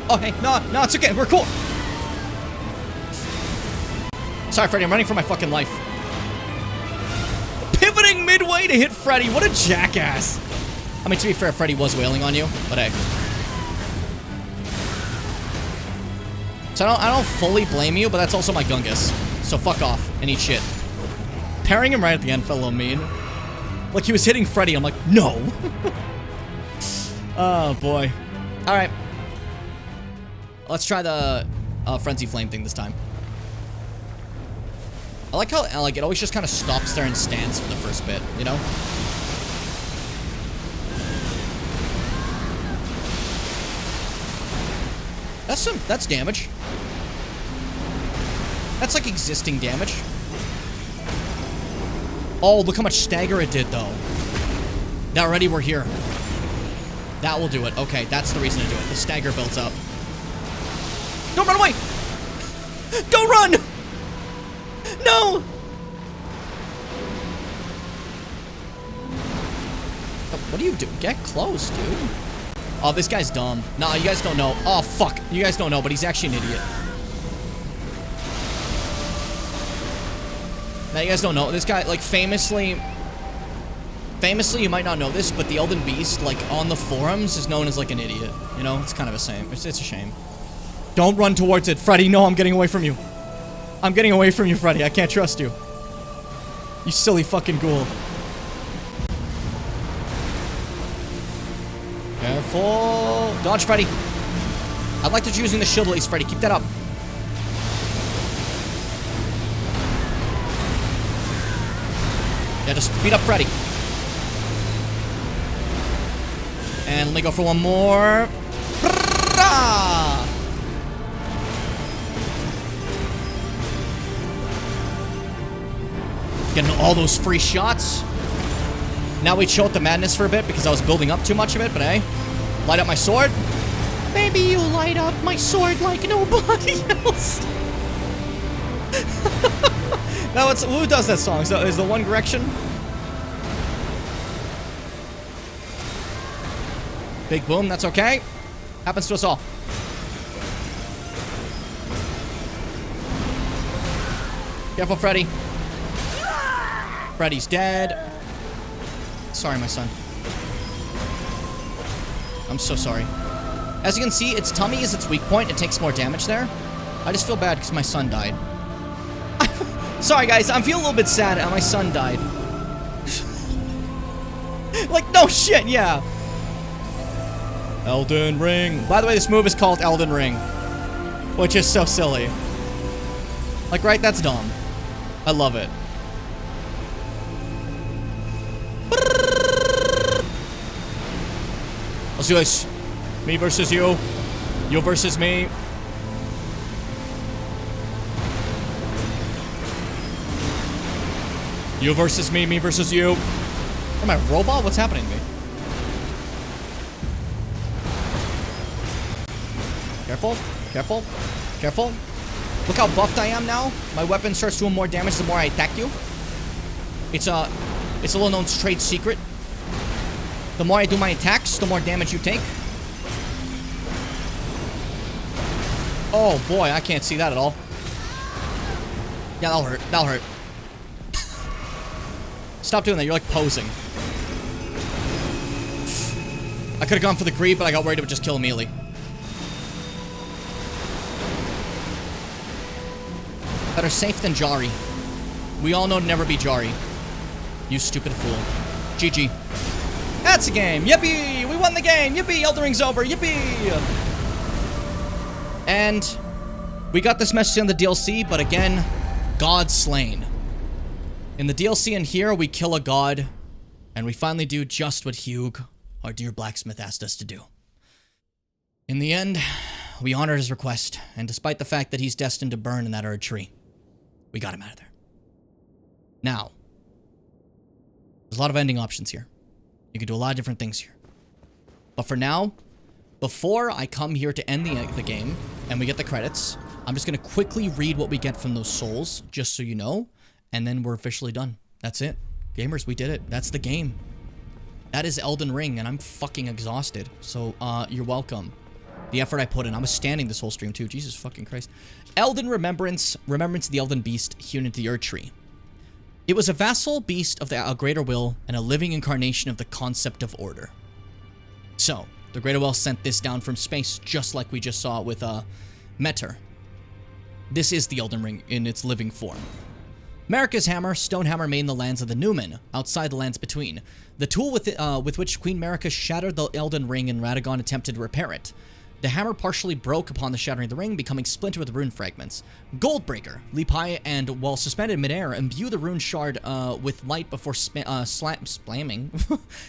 Oh, hey. No, it's okay. We're cool. Sorry, Freddy. I'm running for my fucking life. Pivoting midway to hit Freddy. What a jackass. I mean, to be fair, Freddy was wailing on you, but hey. So I don't fully blame you, but that's also my Gungus. So fuck off and eat shit. Parrying him right at the end felt a little mean. Like he was hitting Freddy. I'm like, no. Oh, boy. All right. Let's try the Frenzy Flame thing this time. I like how it always just kind of stops there and stands for the first bit, you know? That's damage. That's like existing damage. Oh, look how much stagger it did, though. Now already we're here. That will do it. Okay, that's the reason to do it. The stagger builds up. Don't run away! Don't run! No! What are you doing? Get close, dude. Oh, this guy's dumb. Nah, you guys don't know. Oh, fuck. You guys don't know, but he's actually an idiot. Now, you guys don't know. This guy, like, famously, you might not know this, but the Elden Beast, like, on the forums is known as, like, an idiot. You know? It's kind of a shame. It's a shame. Don't run towards it. Freddy, no, I'm getting away from you. I'm getting away from you, Freddy. I can't trust you. You silly fucking ghoul. Careful. Dodge, Freddy. I like that you're using the shield at least, Freddy. Keep that up. Yeah, just beat up Freddy. And let me go for one more. Getting all those free shots. Now we chill with the madness for a bit because I was building up too much of it, but hey. Light up my sword. Maybe you light up my sword like nobody else. Now it's who does that song? So is the One Direction? Big boom, that's okay. Happens to us all. Careful, Freddy. Freddy's dead. Sorry, my son. I'm so sorry. As you can see, its tummy is its weak point. It takes more damage there. I just feel bad because my son died. Sorry, guys. I'm feeling a little bit sad. My son died. Like, no shit, yeah. Elden Ring. By the way, this move is called Elden Ring. Which is so silly. Like, right? That's dumb. I love it. Let's do this. Me versus you. You versus me. You versus me. Me versus you. Am I a robot? What's happening to me? Careful. Careful. Careful. Look how buffed I am now. My weapon starts doing more damage the more I attack you. It's a little known trade secret. The more I do my attacks, the more damage you take. Oh boy, I can't see that at all. Yeah, that'll hurt. That'll hurt. Stop doing that. You're like posing. I could have gone for the greed, but I got worried it would just kill immediately. Better safe than Jari. We all know to never be Jari. You stupid fool. GG. That's a game. Yippee! We won the game. Yippee! Elden Ring's over. Yippee! And we got this message in the DLC, but again, God slain. In the DLC in here, we kill a god, and we finally do just what Hugh, our dear blacksmith, asked us to do. In the end, we honored his request, and despite the fact that he's destined to burn in that Erd tree, we got him out of there. Now, there's a lot of ending options here. You can do a lot of different things here. But for now, before I come here to end the game, and we get the credits, I'm just going to quickly read what we get from those souls, just so you know, and then we're officially done. That's it. Gamers, we did it. That's the game. That is Elden Ring, and I'm fucking exhausted. So, you're welcome. The effort I put in. I was standing this whole stream, too. Jesus fucking Christ. Elden Remembrance of the Elden Beast hewn into the Erd Tree. It was a vassal beast of the Greater Will and a living incarnation of the concept of order. So, the Greater Will sent this down from space, just like we just saw with, Meter. This is the Elden Ring in its living form. Marika's hammer, Stonehammer, made in the lands of the Newman, outside the lands between. The tool with which Queen Marika shattered the Elden Ring and Radagon attempted to repair it. The hammer partially broke upon the shattering of the ring, becoming splintered with rune fragments. Goldbreaker, leap high and, while suspended in midair, imbue the rune shard with light before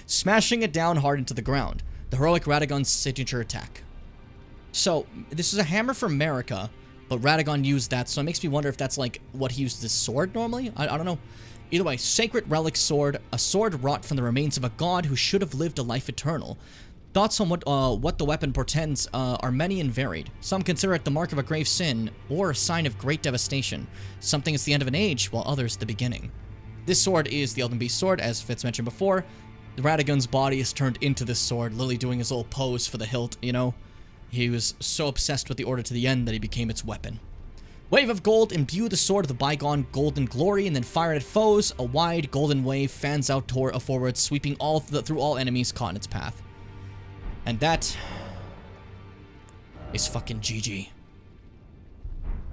smashing it down hard into the ground. The heroic Radagon's signature attack. So, this is a hammer from Marika, but Radagon used that, so it makes me wonder if that's like what he used his sword normally? I don't know. Either way, Sacred Relic Sword, a sword wrought from the remains of a god who should have lived a life eternal. Thoughts on what the weapon portends are many and varied. Some consider it the mark of a grave sin, or a sign of great devastation. Something is the end of an age, while others the beginning. This sword is the Elden Beast sword, as Fitz mentioned before. Radagon's body is turned into this sword, literally doing his little pose for the hilt, you know? He was so obsessed with the order to the end that he became its weapon. Wave of gold, imbue the sword of the bygone golden glory, and then fire at foes. A wide golden wave fans out forward, sweeping through all enemies caught in its path. And that is fucking GG.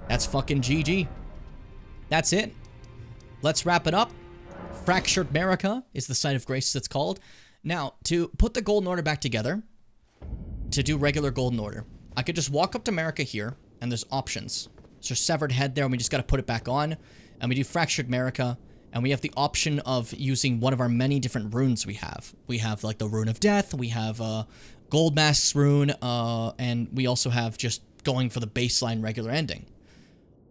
That's fucking GG. That's it. Let's wrap it up. Fractured Marika is the site of grace that's called. Now, to put the Golden Order back together, to do regular Golden Order, I could just walk up to Marika here, and there's options. There's a severed head there, and we just gotta put it back on. And we do Fractured Marika, and we have the option of using one of our many different runes we have. We have, like, the Rune of Death, we have, Gold Mask's rune, and we also have just going for the baseline regular ending.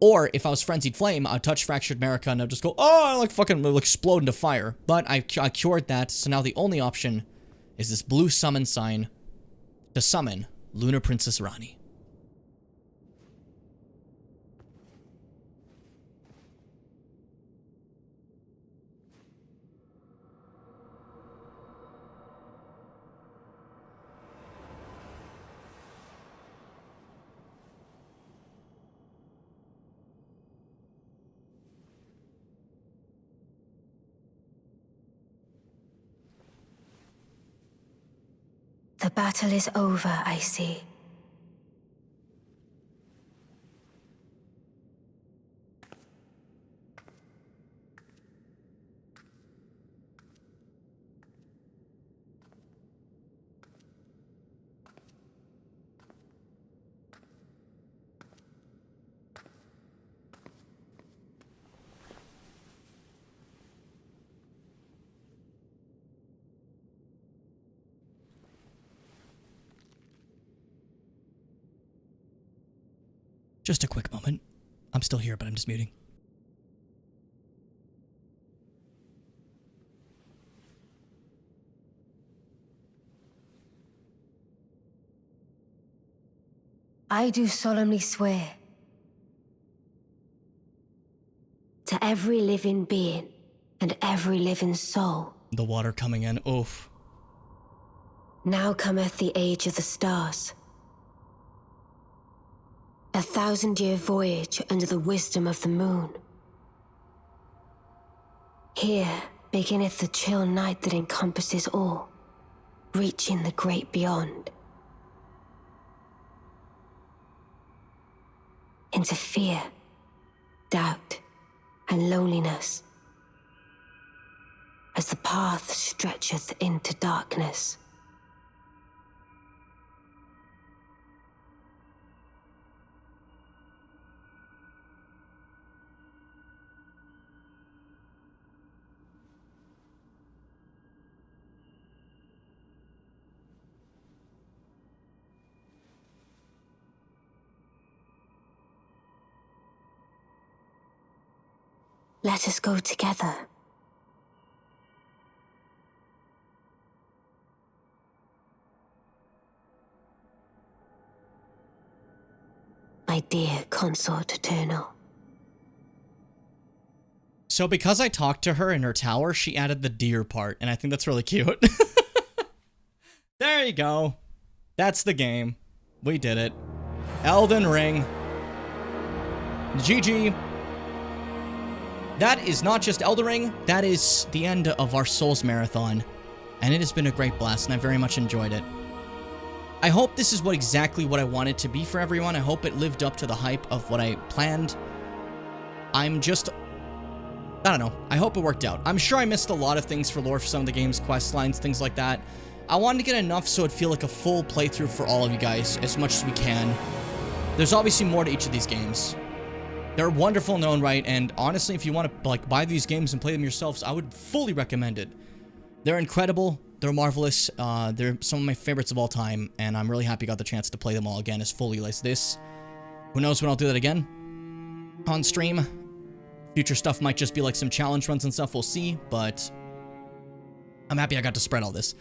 Or, if I was Frenzied Flame, I'd touch Fractured Marika, and I'd just go, oh, like, fucking, it'll explode into fire. But I cured that, so now the only option is this blue summon sign to summon Lunar Princess Rani. The battle is over, I see. Just a quick moment. I'm still here, but I'm just muting. I do solemnly swear to every living being and every living soul. The water coming in, oof. Now cometh the age of the stars. 1,000-year voyage under the wisdom of the moon. Here beginneth the chill night that encompasses all, reaching the great beyond. Into fear, doubt, and loneliness, as the path stretcheth into darkness. Let us go together. My dear consort eternal. So because I talked to her in her tower, she added the deer part, and I think that's really cute. There you go. That's the game. We did it. Elden Ring. GG. That is not just Elden Ring, that is the end of our Souls Marathon. And it has been a great blast, and I very much enjoyed it. I hope this is exactly what I wanted to be for everyone. I hope it lived up to the hype of what I planned. I don't know. I hope it worked out. I'm sure I missed a lot of things for lore for some of the game's quest lines, things like that. I wanted to get enough so it'd feel like a full playthrough for all of you guys, as much as we can. There's obviously more to each of these games. They're wonderful in their own right, and honestly, if you want to buy these games and play them yourselves, I would fully recommend it. They're incredible. They're marvelous. They're some of my favorites of all time, and I'm really happy I got the chance to play them all again as fully as this. Who knows when I'll do that again? On stream. Future stuff might just be like some challenge runs and stuff, we'll see, but I'm happy I got to spread all this.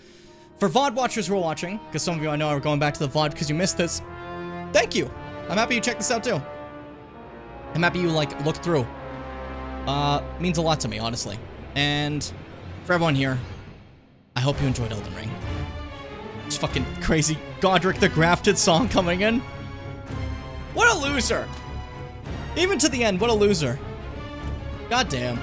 For VOD watchers who are watching, because some of you I know are going back to the VOD because you missed this, thank you! I'm happy you checked this out too. I'm happy you, looked through. Means a lot to me, honestly. And for everyone here, I hope you enjoyed Elden Ring. This fucking crazy Godric the Grafted song coming in. What a loser! Even to the end, what a loser. God damn.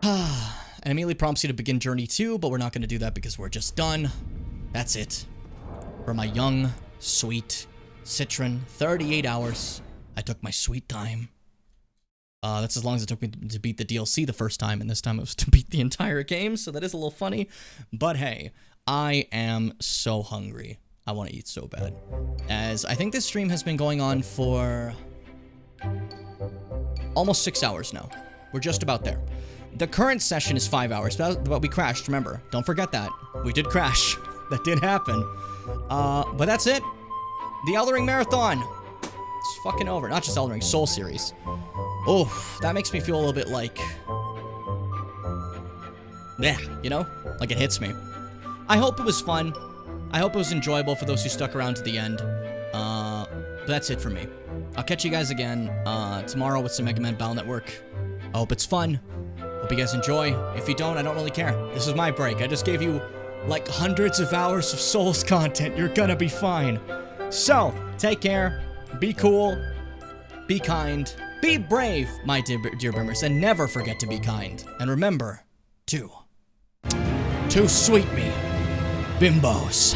And immediately prompts you to begin Journey 2, but we're not going to do that because we're just done. That's it. For my young, sweet Citron, 38 hours. I took my sweet time. That's as long as it took me to beat the DLC the first time, and this time it was to beat the entire game, so that is a little funny. But hey, I am so hungry. I want to eat so bad. As I think this stream has been going on for almost 6 hours now. We're just about there. The current session is 5 hours, but we crashed, remember. Don't forget that. We did crash. That did happen. But that's it. The Elden Ring Marathon. It's fucking over. Not just Elden Ring, Soul Series. Oof, that makes me feel a little bit like... yeah, you know? Like it hits me. I hope it was fun. I hope it was enjoyable for those who stuck around to the end. But that's it for me. I'll catch you guys again tomorrow with some Mega Man Battle Network. I hope it's fun. Hope you guys enjoy. If you don't, I don't really care. This is my break. I just gave you, like, hundreds of hours of Souls content. You're gonna be fine. So, take care. Be cool. Be kind. Be brave, my dear Brimmers. And never forget to be kind. And remember, to sweet me, bimbos.